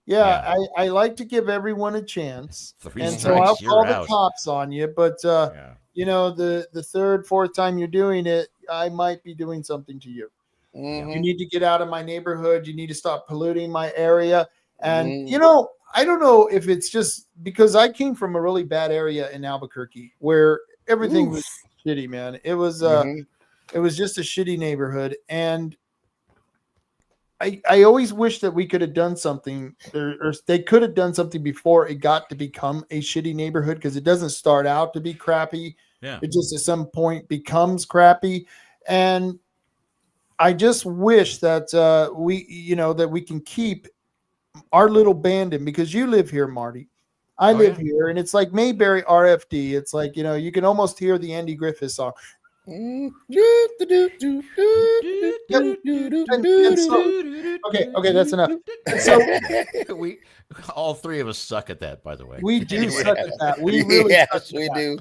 Speaker 3: Yeah, I like to give everyone a chance.
Speaker 2: 3
Speaker 3: and
Speaker 2: strikes,
Speaker 3: so I'll call
Speaker 2: you're
Speaker 3: the
Speaker 2: out.
Speaker 3: cops on you, but the third, fourth time you're doing it, I might be doing something to you. You need to get out of my neighborhood. You need to stop polluting my area. And I don't know if it's just because I came from a really bad area in Albuquerque where everything was shitty, man. It was it was just a shitty neighborhood, and I always wish that we could have done something, or they could have done something before it got to become a shitty neighborhood, because it doesn't start out to be crappy.
Speaker 2: Yeah.
Speaker 3: It just at some point becomes crappy, and I just wish that that we can keep our little Bandon, because you live here, Marty. I live here, and it's like Mayberry RFD. It's like, you can almost hear the Andy Griffith song. Okay, that's enough. So
Speaker 2: we all three of us suck at that, by the way.
Speaker 3: We do suck at that. We really
Speaker 4: do.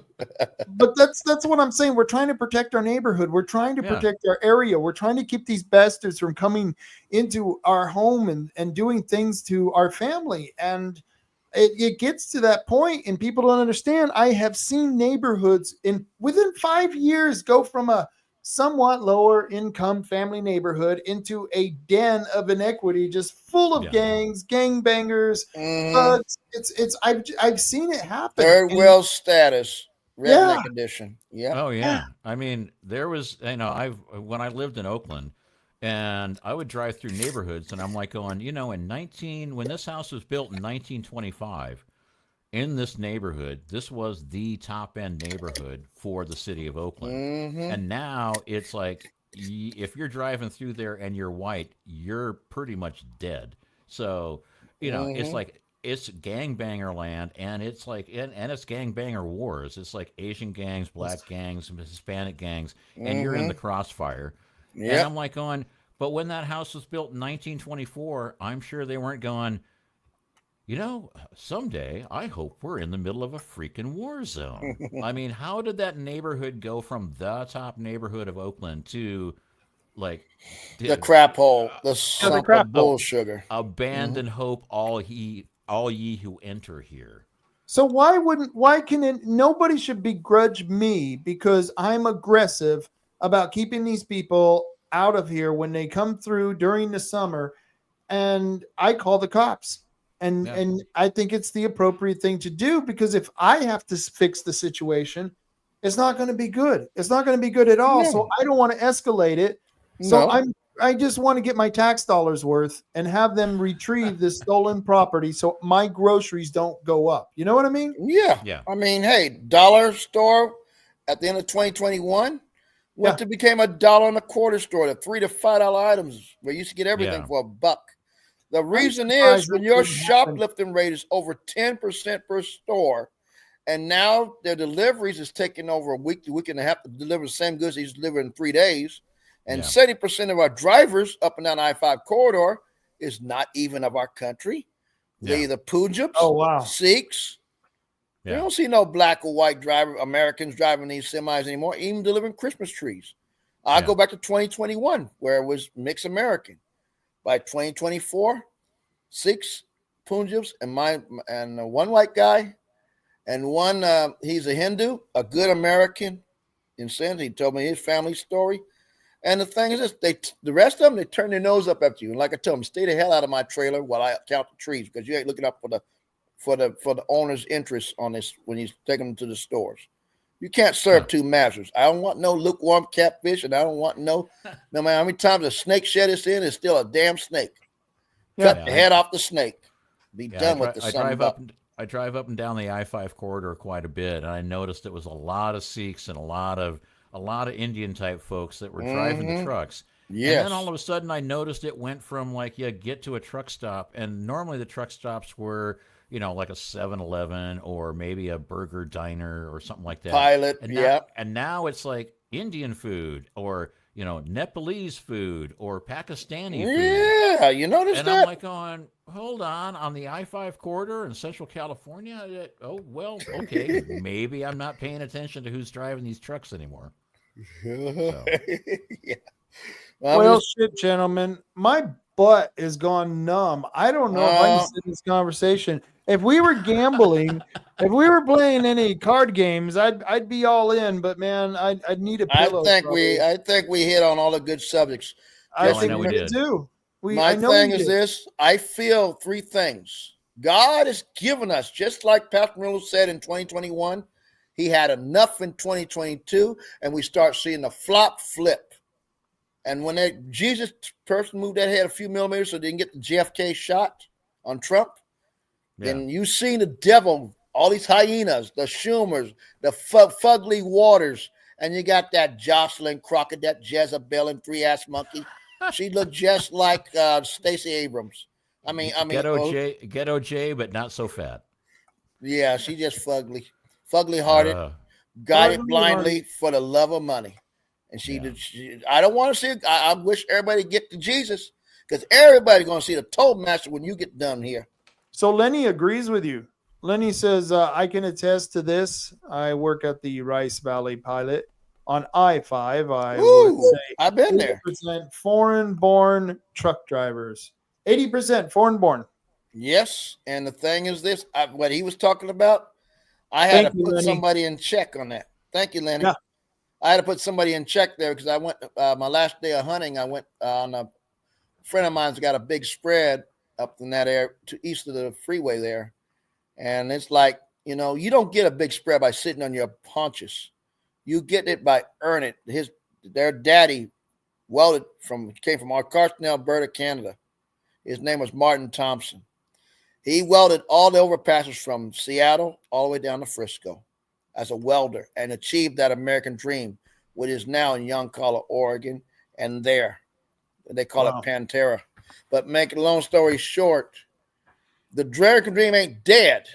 Speaker 3: But that's what I'm saying. We're trying to protect our neighborhood. We're trying to protect our area. We're trying to keep these bastards from coming into our home and doing things to our family. And it gets to that point, and people don't understand. I have seen neighborhoods within 5 years go from a somewhat lower income family neighborhood into a den of inequity, just full of gangs, gangbangers, thugs. I've seen it happen.
Speaker 4: Third world status, redneck edition. Yeah.
Speaker 2: Oh yeah. I mean, there was, when I lived in Oakland, and I would drive through neighborhoods, and I'm like going, when this house was built in 1925, in this neighborhood, this was the top end neighborhood for the city of Oakland. And now it's like, if you're driving through there and you're white, you're pretty much dead. So, it's like it's gangbanger land, and it's like and it's gangbanger wars. It's like Asian gangs, black gangs, Hispanic gangs, and you're in the crossfire. And I'm like going, but when that house was built in 1924, I'm sure they weren't going, someday I hope we're in the middle of a freaking war zone. I mean, how did that neighborhood go from the top neighborhood of Oakland to like
Speaker 4: the crap hole, the crap bull sugar?
Speaker 2: Abandon hope, all ye who enter here.
Speaker 3: So nobody should begrudge me because I'm aggressive about keeping these people out of here when they come through during the summer, and I call the cops. And I think it's the appropriate thing to do, because if I have to fix the situation, it's not going to be good. It's not going to be good at all. So I don't want to escalate it. So I just want to get my tax dollars worth and have them retrieve this stolen property so my groceries don't go up. You know what I mean?
Speaker 4: Yeah. I mean, hey, dollar store at the end of 2021 became $1.25 store. The $3 to $5 items where you used to get everything for $1. The reason is when your shoplifting rate is over 10% per store, and now their deliveries is taking over a week and a half to deliver the same goods he's delivering in 3 days. And 70% of our drivers up and down I-5 corridor is not even of our country. They're either Punjabs, Sikhs. We don't see no black or white Americans driving these semis anymore, even delivering Christmas trees. I go back to 2021 where it was mixed American. By 2024, 6 Punjabs and one white guy, and one he's a Hindu, a good American in sense. He told me his family story. And the thing is this, the rest of them, they turn their nose up at you. And like I told them, stay the hell out of my trailer while I count the trees, because you ain't looking up for the owner's interest on this when you take them to the stores. You can't serve two masters. I don't want no lukewarm catfish, and I don't want no matter how many times a snake shed us in, it's still a damn snake. Cut the head off the snake. Be done with the
Speaker 2: I drive up and down the I-5 corridor quite a bit, and I noticed it was a lot of Sikhs and a lot of Indian type folks that were driving the trucks. Yes. And then all of a sudden I noticed it went from get to a truck stop, and normally the truck stops were like a 7-Eleven or maybe a burger diner or something like that.
Speaker 4: Pilot,
Speaker 2: and now it's like Indian food or, Nepalese food or Pakistani food.
Speaker 4: Yeah, you noticed that?
Speaker 2: And I'm like going, hold on the I-5 corridor in Central California? Oh, well, okay. Maybe I'm not paying attention to who's driving these trucks anymore. So.
Speaker 3: Well, shit, gentlemen, my butt is gone numb. I don't know if I can sit in this conversation. If we were gambling, if we were playing any card games, I'd be all in. But man, I'd need a pillow.
Speaker 4: I think we hit on all the good subjects.
Speaker 3: I think we did too.
Speaker 4: My thing is this: I feel 3 things. God has given us, just like Pastor Miller said in 2021, he had enough in 2022, and we start seeing the flip. And when that Jesus person moved that head a few millimeters so they didn't get the JFK shot on Trump, then you seen the devil, all these hyenas, the Schumers, the Fugly Waters, and you got that Jocelyn Crockett, that Jezebel and 3-ass monkey. She looked just like Stacey Abrams. I mean,
Speaker 2: Ghetto J, but not so fat.
Speaker 4: Yeah, she just fugly hearted, guided blindly for the love of money. And I don't want to see it. I wish everybody get to Jesus, because everybody's going to see the toll master when you get done here.
Speaker 3: So Lenny agrees with you. Lenny says, I can attest to this. I work at the Rice Valley Pilot on I-5. Would say
Speaker 4: I've been there.
Speaker 3: 80% foreign-born truck drivers. 80% foreign-born.
Speaker 4: Yes, and the thing is this, what he was talking about, I had to put somebody in check on that. Thank you, Lenny. Yeah. I had to put somebody in check there because I went, my last day of hunting, I went on a friend of mine's got a big spread up in that area to east of the freeway there. And it's like, you don't get a big spread by sitting on your haunches. You get it by earning it. Their daddy came from Carson, Alberta, Canada. His name was Martin Thompson. He welded all the overpasses from Seattle all the way down to Frisco as a welder and achieved that American dream, which is now in Yoncalla, Oregon, and there. They call it Pantera. But make a long story short, the American dream ain't dead.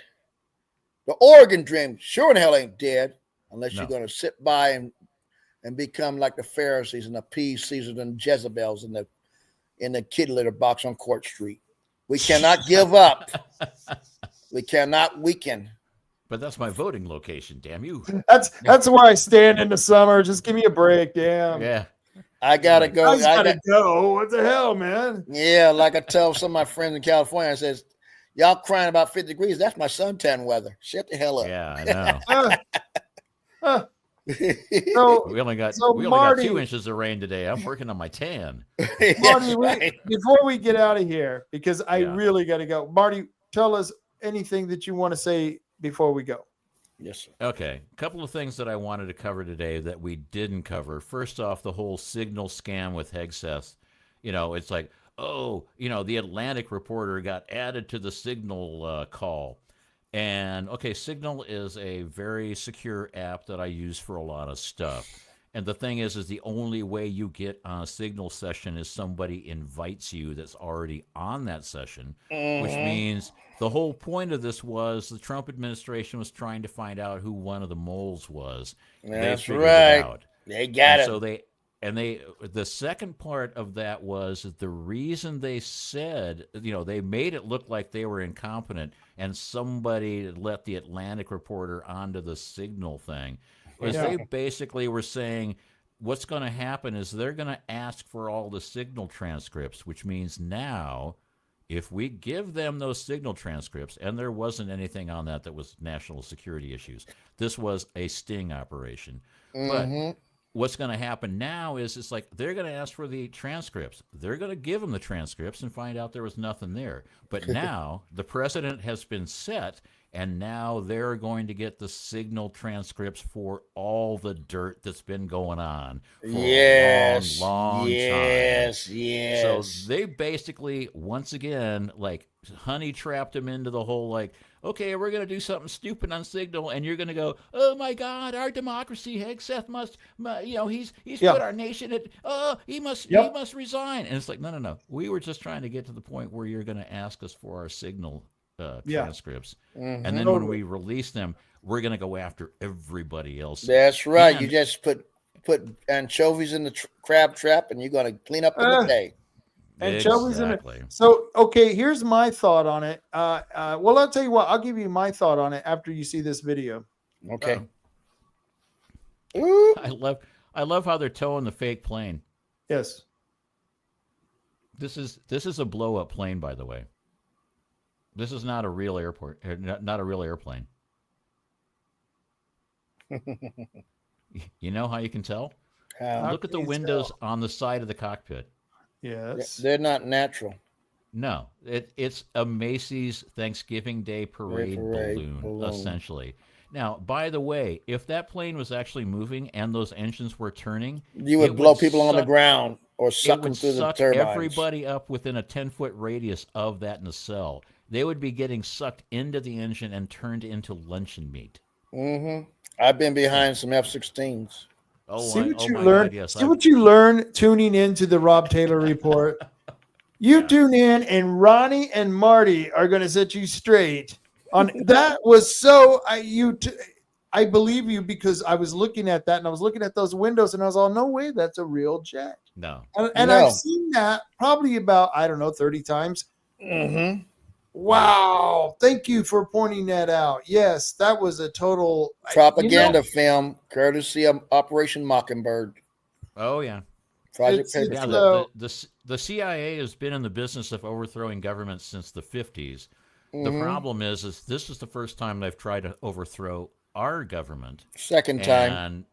Speaker 4: The Oregon dream sure in hell ain't dead unless you're going to sit by and become like the Pharisees and appease Caesar and Jezebels in the kid litter box on Court Street. We cannot give up. We cannot weaken.
Speaker 2: But that's my voting location, damn you.
Speaker 3: That's where I stand in the summer. Just give me a break, damn.
Speaker 2: Yeah.
Speaker 4: I gotta go.
Speaker 3: I gotta go. What the hell, man?
Speaker 4: Yeah, like I tell some of my friends in California, I says, y'all crying about 50 degrees. That's my suntan weather. Shut the hell up.
Speaker 2: Yeah, I know.
Speaker 3: So,
Speaker 2: we only got
Speaker 3: Marty,
Speaker 2: 2 inches of rain today. I'm working on my tan.
Speaker 3: Marty, before we get out of here, because I really got to go. Marty, tell us anything that you want to say before we go.
Speaker 4: Yes, sir.
Speaker 2: Okay, a couple of things that I wanted to cover today that we didn't cover. First off, the whole Signal scam with Hegseth. You know, it's like, oh, you know, the Atlantic reporter got added to the Signal call. And, okay, Signal is a very secure app that I use for a lot of stuff. And the thing is the only way you get on a Signal session is somebody invites you that's already on that session, which means the whole point of this was the Trump administration was trying to find out who one of the moles was.
Speaker 4: That's
Speaker 2: they figured
Speaker 4: right.
Speaker 2: it out.
Speaker 4: They got it.
Speaker 2: So the second part of that was that the reason they said, you know, they made it look like they were incompetent and somebody let the Atlantic reporter onto the Signal thing was they basically were saying what's going to happen is they're going to ask for all the Signal transcripts, which means now if we give them those Signal transcripts, and there wasn't anything on that was national security issues, this was a sting operation. But what's going to happen now is it's like they're going to ask for the transcripts. They're going to give them the transcripts and find out there was nothing there. But now the precedent has been set, and now they're going to get the Signal transcripts for all the dirt that's been going on for a long time.
Speaker 4: Yes.
Speaker 2: So they basically, once again, like honey trapped them into the whole like, okay, we're going to do something stupid on Signal, and you're going to go, oh my God, our democracy, Hegseth must, you know, he's put our nation at, he must resign. And it's like, no. We were just trying to get to the point where you're going to ask us for our Signal transcripts. And then when we release them, we're going to go after everybody else.
Speaker 4: That's right. You just put anchovies in the crab trap, and you're going to clean up in the day.
Speaker 3: Anchovies in it. So, okay, here's my thought on it. Well, I'll tell you what. I'll give you my thought on it after you see this video.
Speaker 4: Okay.
Speaker 2: I love how they're towing the fake plane.
Speaker 3: Yes.
Speaker 2: This is a blow up plane, by the way. This is not a real airport, not a real airplane. You know how you can tell? Look at the windows on the side of the cockpit.
Speaker 3: Yes.
Speaker 4: They're not natural.
Speaker 2: No, it's a Macy's Thanksgiving Day parade balloon, essentially. Now, by the way, if that plane was actually moving and those engines were turning,
Speaker 4: you would blow people on the ground or suck them through the turbines.
Speaker 2: Everybody up within a 10-foot radius of that nacelle. They would be getting sucked into the engine and turned into luncheon meat.
Speaker 4: I've been behind some F-16s.
Speaker 3: See what you learn tuning into the Rob Taylor Report. You tune in, and Ronnie and Marty are going to set you straight on that. Was so I believe you, because I was looking at that and I was looking at those windows and I was all, no way, that's a real jet.
Speaker 2: No,
Speaker 3: and I've seen that probably about 30 times. Wow. Thank you for pointing that out. Yes, that was a total
Speaker 4: propaganda film, courtesy of Operation Mockingbird.
Speaker 2: Oh, yeah.
Speaker 4: Project
Speaker 2: Paperclip. The CIA has been in the business of overthrowing governments since the 50s. The problem is this is the first time they've tried to overthrow our government.
Speaker 4: Second time.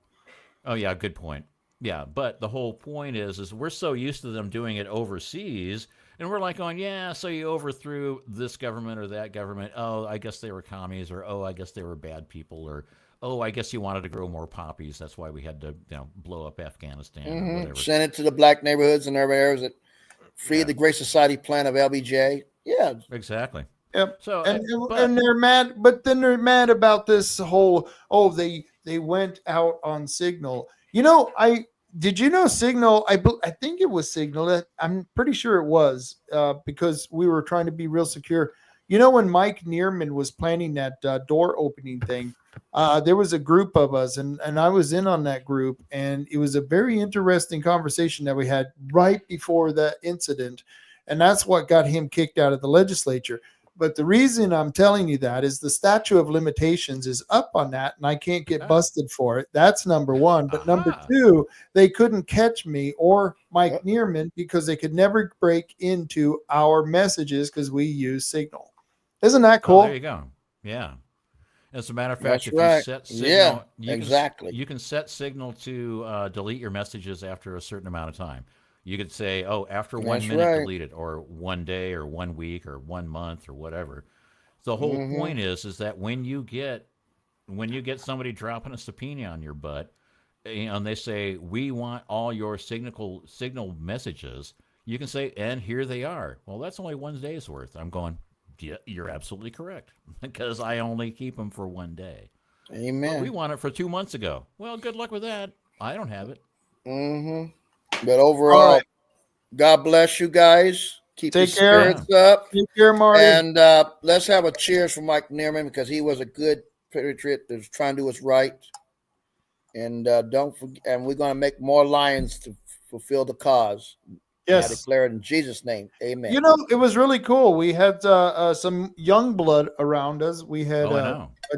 Speaker 2: Oh, yeah, good point. Yeah, but the whole point is we're so used to them doing it overseas, and we're like going, yeah, so you overthrew this government or that government. Oh, I guess they were commies, or oh, I guess they were bad people, or oh, I guess you wanted to grow more poppies. That's why we had to blow up Afghanistan or whatever.
Speaker 4: Send it to the black neighborhoods and urban areas that freed the Great Society plan of LBJ. Yeah.
Speaker 2: Exactly.
Speaker 3: Yep.
Speaker 2: So
Speaker 3: and they're mad, but then they're mad about this whole, they went out on Signal. did you know Signal? I think it was Signal. I'm pretty sure it was because we were trying to be real secure. You know, when Mike Neerman was planning that door opening thing, there was a group of us, and I was in on that group, and it was a very interesting conversation that we had right before that incident, and that's what got him kicked out of the legislature. But the reason I'm telling you that is the statute of limitations is up on that, and I can't get busted for it. That's number one. But number two, they couldn't catch me or Mike Neerman because they could never break into our messages because we use Signal. Isn't that cool?
Speaker 2: Oh, there you go. Yeah. As a matter of fact,
Speaker 4: That's
Speaker 2: if
Speaker 4: right.
Speaker 2: you set Signal,
Speaker 4: exactly.
Speaker 2: You can set Signal to delete your messages after a certain amount of time. You could say, oh, after 1 minute, delete it, or 1 day, or 1 week, or 1 month, or whatever. The whole point is that when you get somebody dropping a subpoena on your butt, and they say we want all your signal messages, you can say, and here they are. Well, that's only 1 day's worth. I'm going, yeah, you're absolutely correct, because I only keep them for 1 day.
Speaker 4: Amen.
Speaker 2: Well, we want it for 2 months ago. Well, good luck with that. I don't have it.
Speaker 4: But overall, God bless you guys. Keep your spirits up.
Speaker 3: Take care, Marty.
Speaker 4: And let's have a cheers for Mike Neerman, because he was a good patriot that's trying to do what's right. And don't forget, and we're going to make more lions to fulfill the cause.
Speaker 3: Yes.
Speaker 4: I declare it in Jesus' name. Amen.
Speaker 3: You know, it was really cool. We had some young blood around us. We had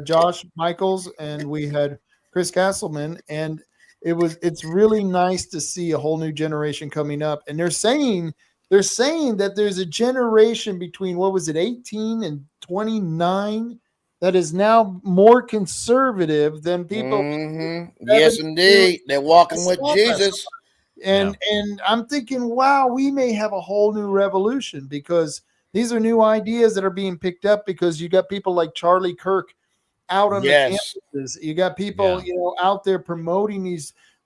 Speaker 3: Josh Michaels and we had Chris Castleman, and it's really nice to see a whole new generation coming up. And they're saying that there's a generation between 18 and 29 that is now more conservative than people.
Speaker 4: Yes, indeed. They're walking with Jesus.
Speaker 3: And I'm thinking, wow, we may have a whole new revolution, because these are new ideas that are being picked up, because you got people like Charlie Kirk out on the campuses. You got people, out there promoting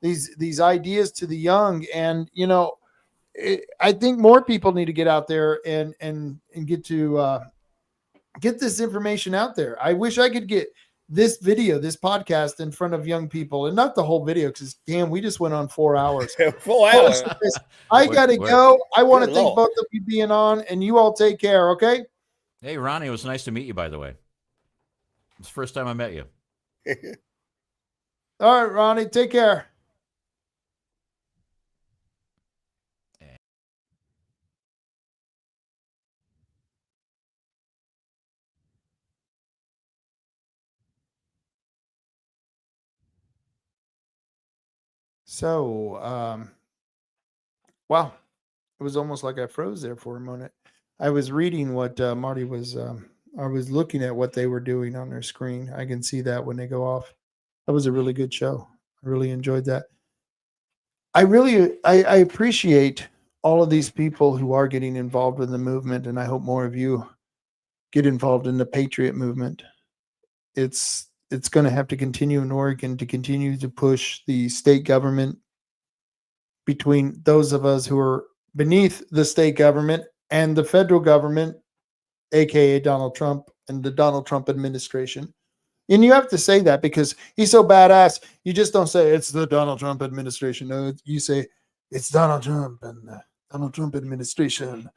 Speaker 3: these ideas to the young. And, I think more people need to get out there and get to get this information out there. I wish I could get this podcast in front of young people, and not the whole video, because damn, we just went on 4 hours.
Speaker 4: 4 hours.
Speaker 3: I gotta go. I want to thank both of you being on, and you all take care. Okay.
Speaker 2: Hey, Ronnie, it was nice to meet you, by the way. It's the first time I met you.
Speaker 3: All right, Ronnie, take care. So, wow, it was almost like I froze there for a moment. I was reading what Marty was. I was looking at what they were doing on their screen. I can see that when they go off. That was a really good show. I really enjoyed that. I appreciate all of these people who are getting involved in the movement, and I hope more of you get involved in the Patriot movement. It's going to have to continue in Oregon, to continue to push the state government between those of us who are beneath the state government and the federal government, aka Donald Trump and the Donald Trump administration. And you have to say that because he's so badass. You just don't say it's the Donald Trump administration. No, you say it's Donald Trump and the Donald Trump administration.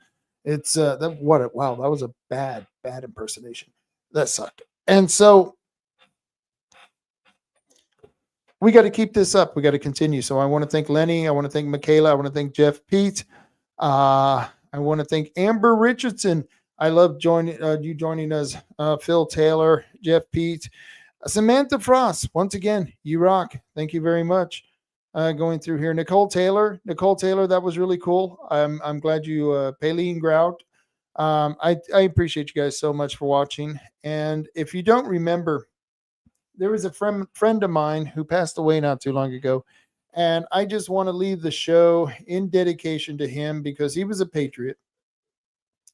Speaker 3: It's wow, that was a bad impersonation. That sucked. And so we got to keep this up. We got to continue. So I want to thank Lenny. I want to thank Michaela. I want to thank Jeff Pete. I want to thank Amber Richardson. I love you joining us. Phil Taylor, Jeff Pete, Samantha Frost. Once again, you rock. Thank you very much. Going through here, Nicole Taylor, that was really cool. I'm glad you, Paylene Grout. I appreciate you guys so much for watching. And if you don't remember, there was a friend of mine who passed away not too long ago. And I just want to leave the show in dedication to him because he was a patriot.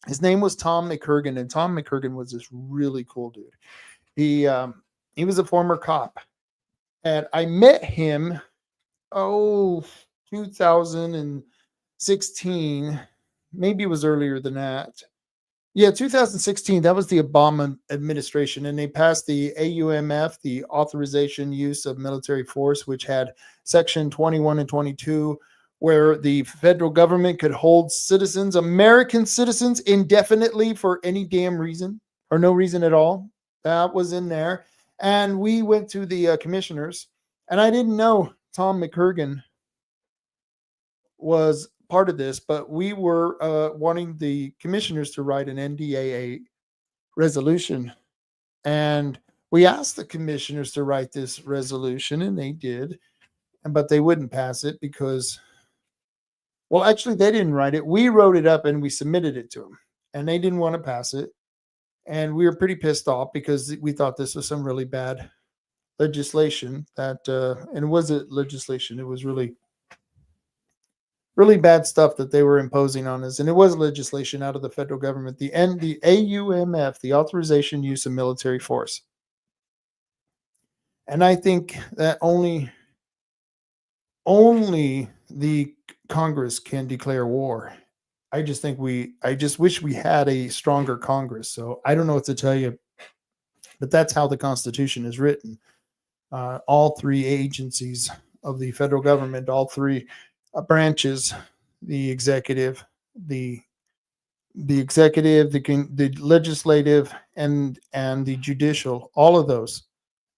Speaker 3: His name was Tom McCurgan, and Tom McCurgan was this really cool dude. He was a former cop, and I met him, 2016, maybe it was earlier than that. Yeah, 2016, that was the Obama administration, and they passed the AUMF, the Authorization Use of Military Force, which had Section 21 and 22, where the federal government could hold citizens, American citizens, indefinitely for any damn reason or no reason at all. That was in there. And we went to the commissioners, and I didn't know Tom McCurgan was part of this, but we were wanting the commissioners to write an NDAA resolution. And we asked the commissioners to write this resolution, and they did, but they wouldn't pass it because, well, actually, they didn't write it. We wrote it up and we submitted it to them, and they didn't want to pass it. And we were pretty pissed off because we thought this was some really bad legislation that, and it wasn't legislation. It was really bad stuff that they were imposing on us. And it was legislation out of the federal government, the AUMF, the Authorization Use of Military Force. And I think that only the Congress can declare war. I just wish we had a stronger Congress. So I don't know what to tell you, but that's how the Constitution is written. All three agencies of the federal government, all three branches, the executive, the legislative, and the judicial, all of those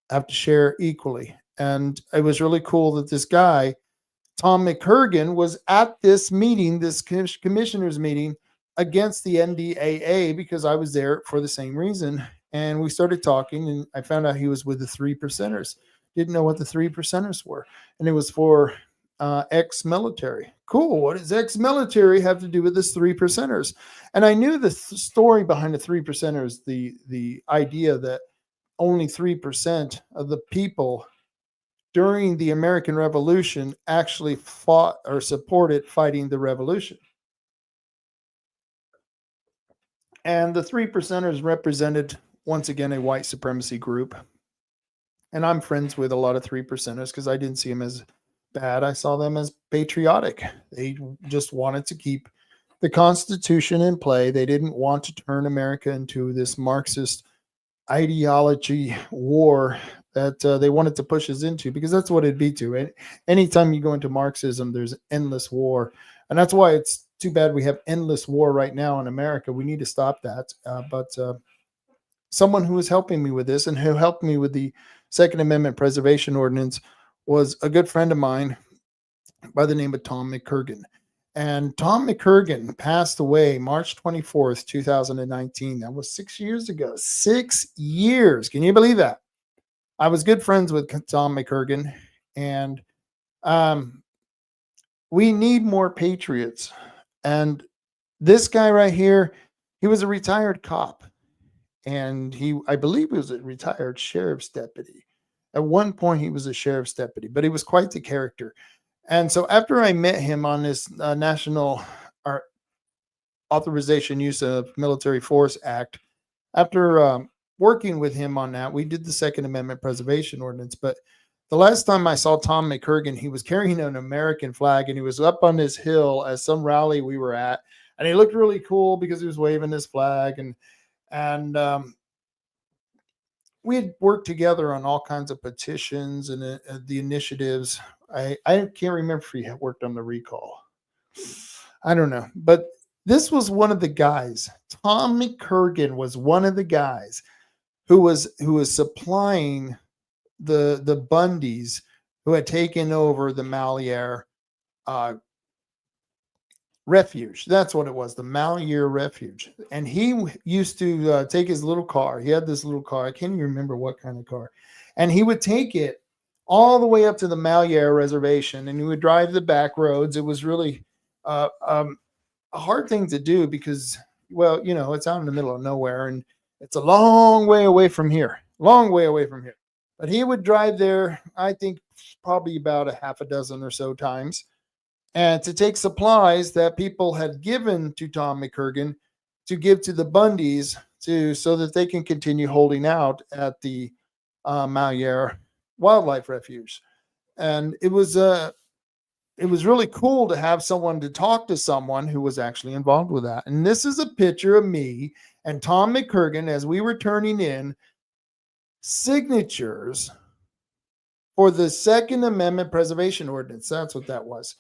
Speaker 3: have to share equally. And it was really cool that this guy, Tom McCurgan, was at this meeting, this commissioners meeting against the NDAA, because I was there for the same reason. And we started talking, and I found out he was with the 3 percenters. Didn't know what the 3 percenters were. And it was for ex-military. Cool. What does ex-military have to do with this 3 percenters? And I knew the story behind the 3 percenters, the idea that only 3% of the people during the American Revolution actually fought or supported fighting the revolution. And the 3 percenters represented, once again, a white supremacy group. And I'm friends with a lot of 3 percenters because I didn't see them as bad. I saw them as patriotic. They just wanted to keep the Constitution in play. They didn't want to turn America into this Marxist ideology war that they wanted to push us into, because that's what it'd be to. And anytime you go into Marxism, there's endless war. And that's why it's too bad we have endless war right now in America. We need to stop that. But someone who was helping me with this and who helped me with the Second Amendment Preservation Ordinance was a good friend of mine by the name of Tom McCurgan. And Tom McCurgan passed away March 24th, 2019. That was 6 years ago. 6 years. Can you believe that? I was good friends with Tom McCurgan, and we need more patriots. And this guy right here, he was a retired cop, and I believe he was a retired sheriff's deputy. At one point, he was a sheriff's deputy, but he was quite the character. And so after I met him on this National Authorization Use of Military Force Act, after working with him on that, we did the Second Amendment Preservation Ordinance. But the last time I saw Tom McCurgan, he was carrying an American flag, and he was up on this hill at some rally we were at, and he looked really cool because he was waving his flag. And we had worked together on all kinds of petitions and the initiatives. I can't remember if he had worked on the recall. I don't know. But this was one of the guys. Tom McCurgan was one of the guys who was supplying the Bundys who had taken over the Malheur refuge. That's what it was, the Malheur refuge. And he used to take his little car. He had this little car. I can't even remember what kind of car. And he would take it all the way up to the Malheur reservation, and he would drive the back roads. It was really a hard thing to do because, well, you know, it's out in the middle of nowhere, and it's a long way away from here. But he would drive there, I think, probably about a half a dozen or so times, and to take supplies that people had given to Tom McCurgan to give to the Bundys so that they can continue holding out at the Malheur Wildlife Refuge. And it was it was really cool to have someone to talk to someone who was actually involved with that. And this is a picture of me and Tom McCurgan as we were turning in signatures for the Second Amendment Preservation Ordinance. That's what that was.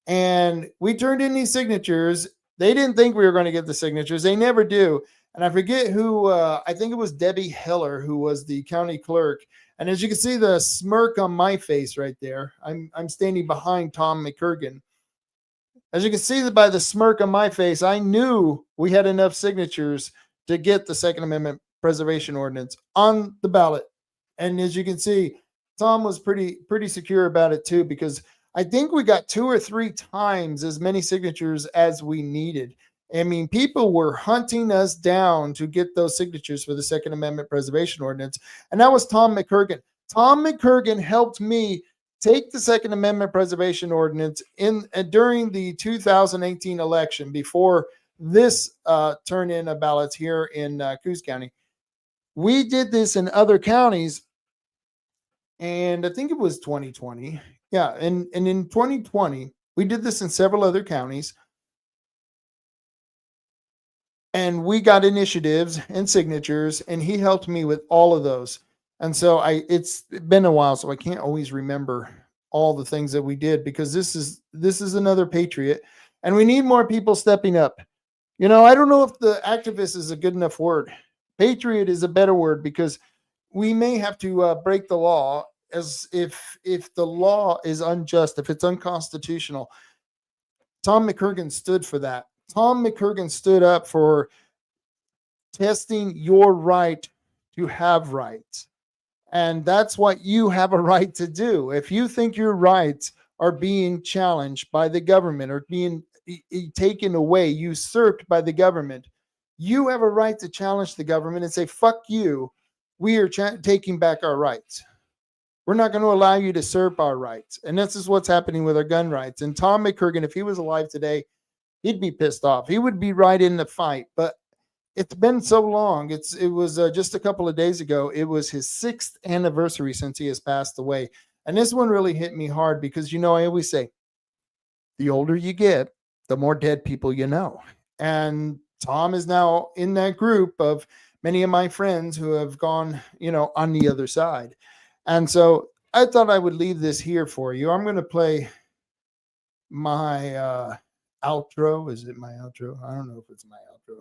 Speaker 3: And we turned in these signatures. They didn't think we were going to get the signatures. They never do. And I forget who, I think it was Debbie Heller, who was the county clerk. And as you can see the smirk on my face right there, I'm standing behind Tom McCurgan. As you can see by the smirk on my face, I knew we had enough signatures to get the Second Amendment Preservation Ordinance on the ballot. And as you can see, Tom was pretty secure about it too, because I think we got 2 or 3 times as many signatures as we needed. I mean, people were hunting us down to get those signatures for the Second Amendment Preservation Ordinance. And that was Tom McCurgan. Tom McCurgan helped me take the Second Amendment Preservation Ordinance during the 2018 election before this turn-in of ballots here in Coos County. We did this in other counties, and I think it was 2020. Yeah, and in 2020, we did this in several other counties. And we got initiatives and signatures, and he helped me with all of those. And so it's been a while, so I can't always remember all the things that we did, because this is another patriot, and we need more people stepping up. You know, I don't know if the activist is a good enough word. Patriot is a better word, because we may have to break the law, as if the law is unjust, if it's unconstitutional. Tom McCurgan stood for that. Tom McCurgan stood up for testing your right to have rights. And that's what you have a right to do. If you think your rights are being challenged by the government or being taken away, usurped by the government, you have a right to challenge the government and say, fuck you, we are taking back our rights. We're not going to allow you to usurp our rights. And this is what's happening with our gun rights. And Tom McCurgan, if he was alive today, he'd be pissed off. He would be right in the fight. But it's been so long. It was just a couple of days ago. It was his 6th anniversary since he has passed away. And this one really hit me hard because, you know, I always say, the older you get, the more dead people you know. And Tom is now in that group of many of my friends who have gone, you know, on the other side. And so I thought I would leave this here for you. I'm going to play my outro. Is it my outro? I don't know if it's my outro.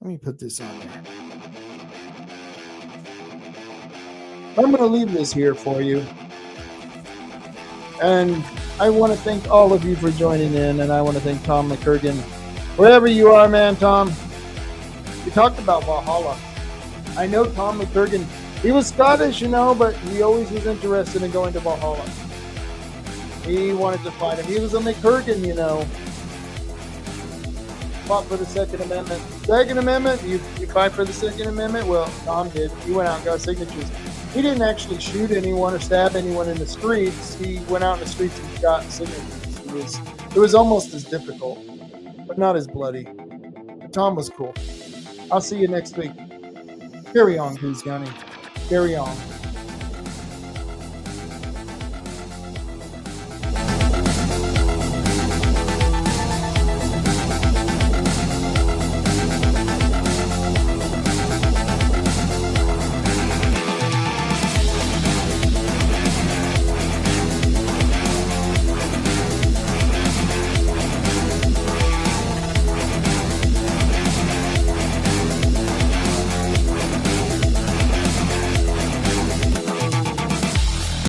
Speaker 3: Let me put this on there. I'm going to leave this here for you. And I want to thank all of you for joining in. And I want to thank Tom McCurgan. Wherever you are, man, Tom. We talked about Valhalla. I know Tom McCurgan, he was Scottish, you know, but he always was interested in going to Valhalla. He wanted to fight him. He was a McCurgan, you know. Fought for the Second Amendment. Second Amendment? You fight for the Second Amendment? Well, Tom did. He went out and got signatures. He didn't actually shoot anyone or stab anyone in the streets. He went out in the streets and got signatures. It was almost as difficult, but not as bloody. But Tom was cool. I'll see you next week. Carry on, Coos County. Carry on.